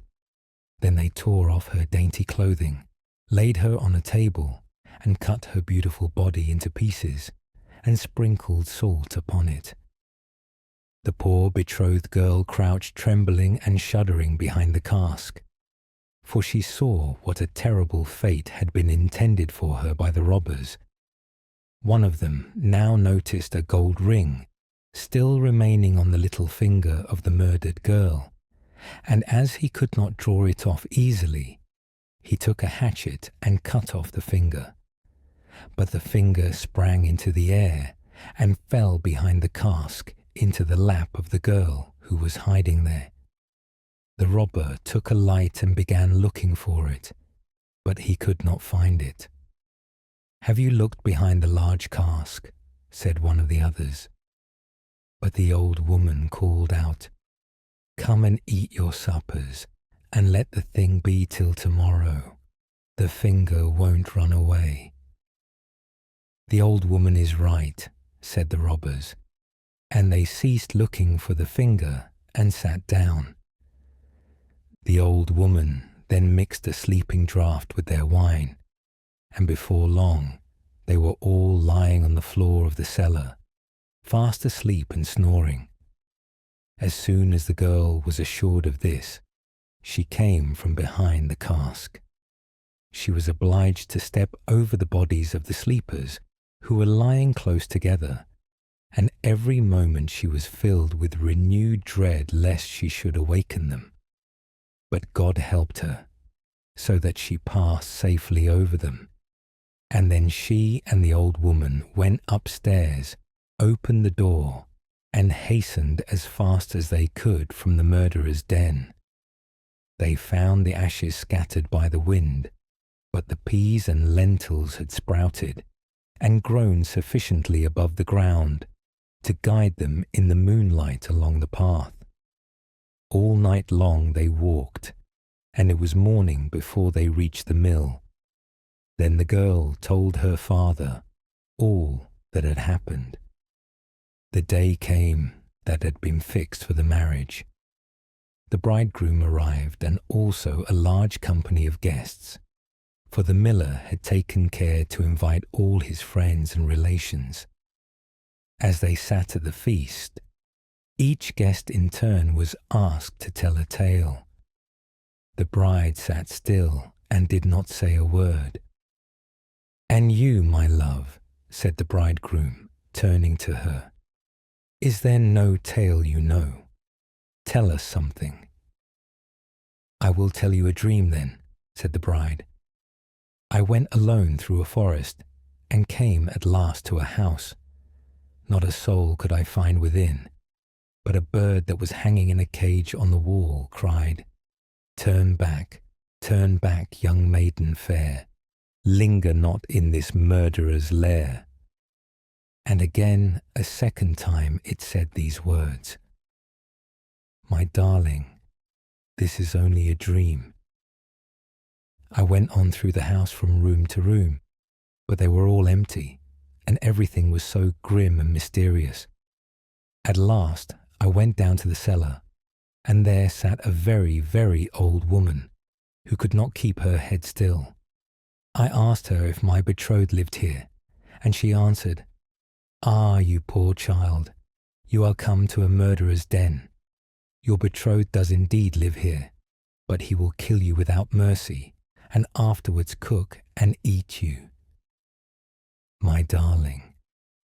Then they tore off her dainty clothing, laid her on a table, and cut her beautiful body into pieces, and sprinkled salt upon it. The poor betrothed girl crouched trembling and shuddering behind the cask, for she saw what a terrible fate had been intended for her by the robbers. One of them now noticed a gold ring still remaining on the little finger of the murdered girl, and as he could not draw it off easily, he took a hatchet and cut off the finger. But the finger sprang into the air and fell behind the cask into the lap of the girl who was hiding there. The robber took a light and began looking for it, but he could not find it. "Have you looked behind the large cask?" said one of the others. But the old woman called out, "Come and eat your suppers, and let the thing be till tomorrow. The finger won't run away." "The old woman is right," said the robbers, and they ceased looking for the finger and sat down. The old woman then mixed a sleeping draught with their wine, and before long they were all lying on the floor of the cellar, fast asleep and snoring. As soon as the girl was assured of this, she came from behind the cask. She was obliged to step over the bodies of the sleepers who were lying close together, and every moment she was filled with renewed dread lest she should awaken them. But God helped her, so that she passed safely over them, and then she and the old woman went upstairs, opened the door, and hastened as fast as they could from the murderer's den. They found the ashes scattered by the wind, but the peas and lentils had sprouted and grown sufficiently above the ground to guide them in the moonlight along the path. All night long they walked, and it was morning before they reached the mill. Then the girl told her father all that had happened. The day came that had been fixed for the marriage. The bridegroom arrived, and also a large company of guests, for the miller had taken care to invite all his friends and relations. As they sat at the feast, each guest in turn was asked to tell a tale. The bride sat still and did not say a word. "And you, my love," said the bridegroom, turning to her, "is there no tale you know? Tell us something." "I will tell you a dream then," said the bride. "I went alone through a forest and came at last to a house. Not a soul could I find within, but a bird that was hanging in a cage on the wall cried, 'Turn back, young maiden fair, linger not in this murderer's lair.' And again, a second time, it said these words, 'My darling, this is only a dream.' I went on through the house from room to room, but they were all empty, and everything was so grim and mysterious. At last I went down to the cellar, and there sat a very, very old woman who could not keep her head still. I asked her if my betrothed lived here, and she answered, 'Ah, you poor child, you are come to a murderer's den. Your betrothed does indeed live here, but he will kill you without mercy, and afterwards cook and eat you. My darling,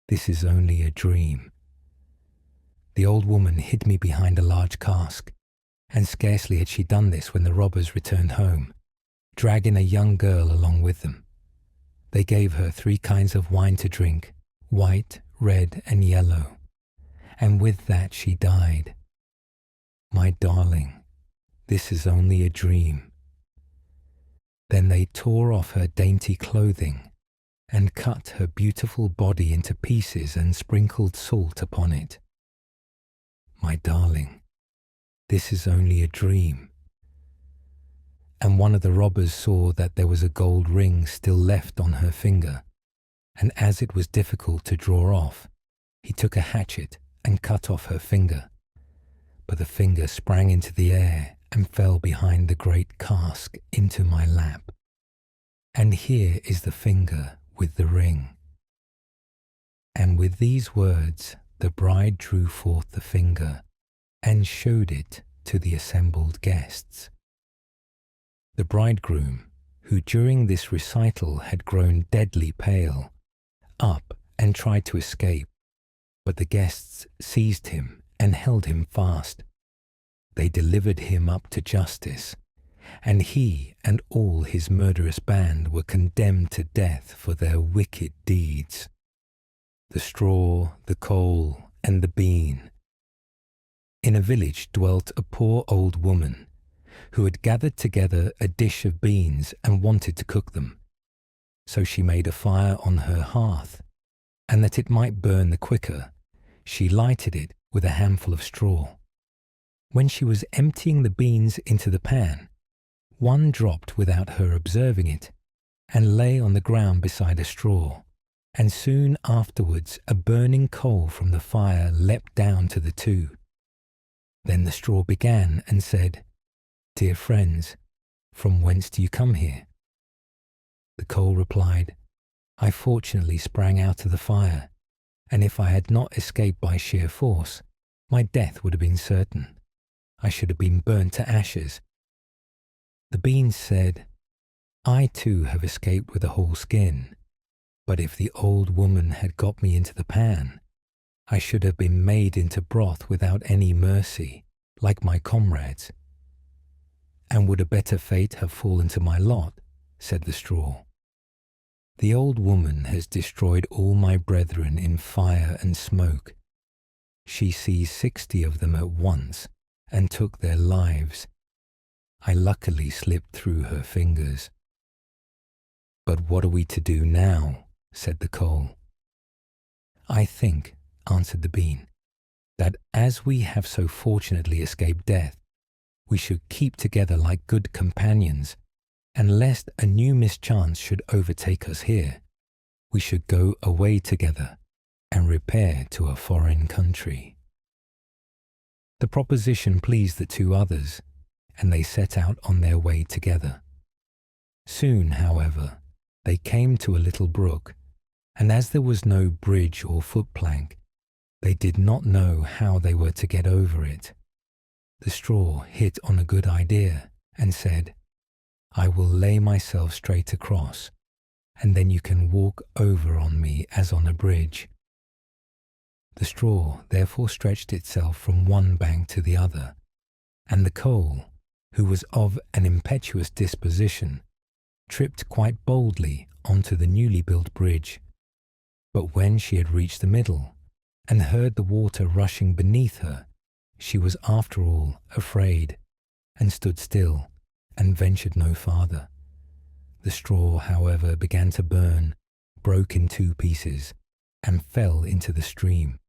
this is only a dream.' The old woman hid me behind a large cask, and scarcely had she done this when the robbers returned home, dragging a young girl along with them. They gave her 3 kinds of wine to drink, white, red, and yellow, and with that she died. My darling, this is only a dream." Then they tore off her dainty clothing and cut her beautiful body into pieces and sprinkled salt upon it. My darling, this is only a dream. And one of the robbers saw that there was a gold ring still left on her finger, and as it was difficult to draw off, he took a hatchet and cut off her finger. But the finger sprang into the air and fell behind the great cask into my lap. And here is the finger with the ring. And with these words, the bride drew forth the finger and showed it to the assembled guests. The bridegroom, who during this recital had grown deadly pale, up and tried to escape, but the guests seized him and held him fast. They delivered him up to justice, and he and all his murderous band were condemned to death for their wicked deeds. The straw, the coal, and the bean. In a village dwelt a poor old woman, who had gathered together a dish of beans and wanted to cook them. So she made a fire on her hearth, and that it might burn the quicker, she lighted it with a handful of straw. When she was emptying the beans into the pan, one dropped without her observing it, and lay on the ground beside a straw, and soon afterwards a burning coal from the fire leapt down to the 2. Then the straw began and said, "Dear friends, from whence do you come here?" The coal replied, "I fortunately sprang out of the fire, and if I had not escaped by sheer force, my death would have been certain. I should have been burnt to ashes." The beans said, "I too have escaped with a whole skin, but if the old woman had got me into the pan, I should have been made into broth without any mercy, like my comrades." "And would a better fate have fallen to my lot?" said the straw. "The old woman has destroyed all my brethren in fire and smoke. She seized 60 of them at once and took their lives. I luckily slipped through her fingers." "But what are we to do now?" said the coal. "I think," answered the bean, "that as we have so fortunately escaped death, we should keep together like good companions, and lest a new mischance should overtake us here, we should go away together and repair to a foreign country." The proposition pleased the 2 others, and they set out on their way together. Soon, however, they came to a little brook, and as there was no bridge or footplank, They did not know how they were to get over it. The straw hit on a good idea and said, "I will lay myself straight across, and then you can walk over on me as on a bridge." The straw therefore stretched itself from one bank to the other, and the coal, who was of an impetuous disposition, tripped quite boldly onto the newly built bridge. But when she had reached the middle, and heard the water rushing beneath her, she was after all afraid, and stood still, and ventured no farther. The straw, however, began to burn, broke in 2 pieces, and fell into the stream.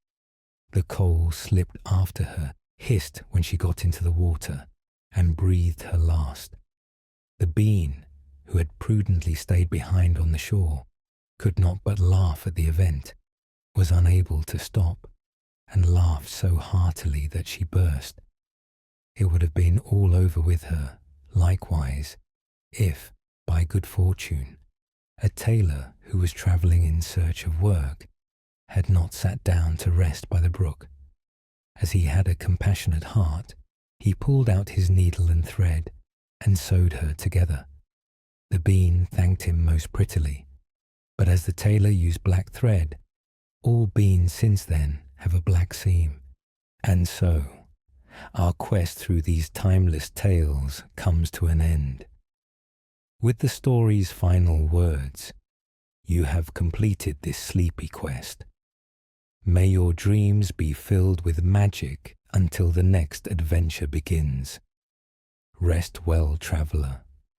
The coal slipped after her, hissed when she got into the water, and breathed her last. The bean, who had prudently stayed behind on the shore, could not but laugh at the event, was unable to stop, and laughed so heartily that she burst. It would have been all over with her, likewise, if, by good fortune, a tailor who was travelling in search of work had not sat down to rest by the brook. As he had a compassionate heart, he pulled out his needle and thread, and sewed her together. The bean thanked him most prettily, but as the tailor used black thread, all beans since then have a black seam, and so our quest through these timeless tales comes to an end. With the story's final words, you have completed this sleepy quest. May your dreams be filled with magic until the next adventure begins. Rest well, traveller.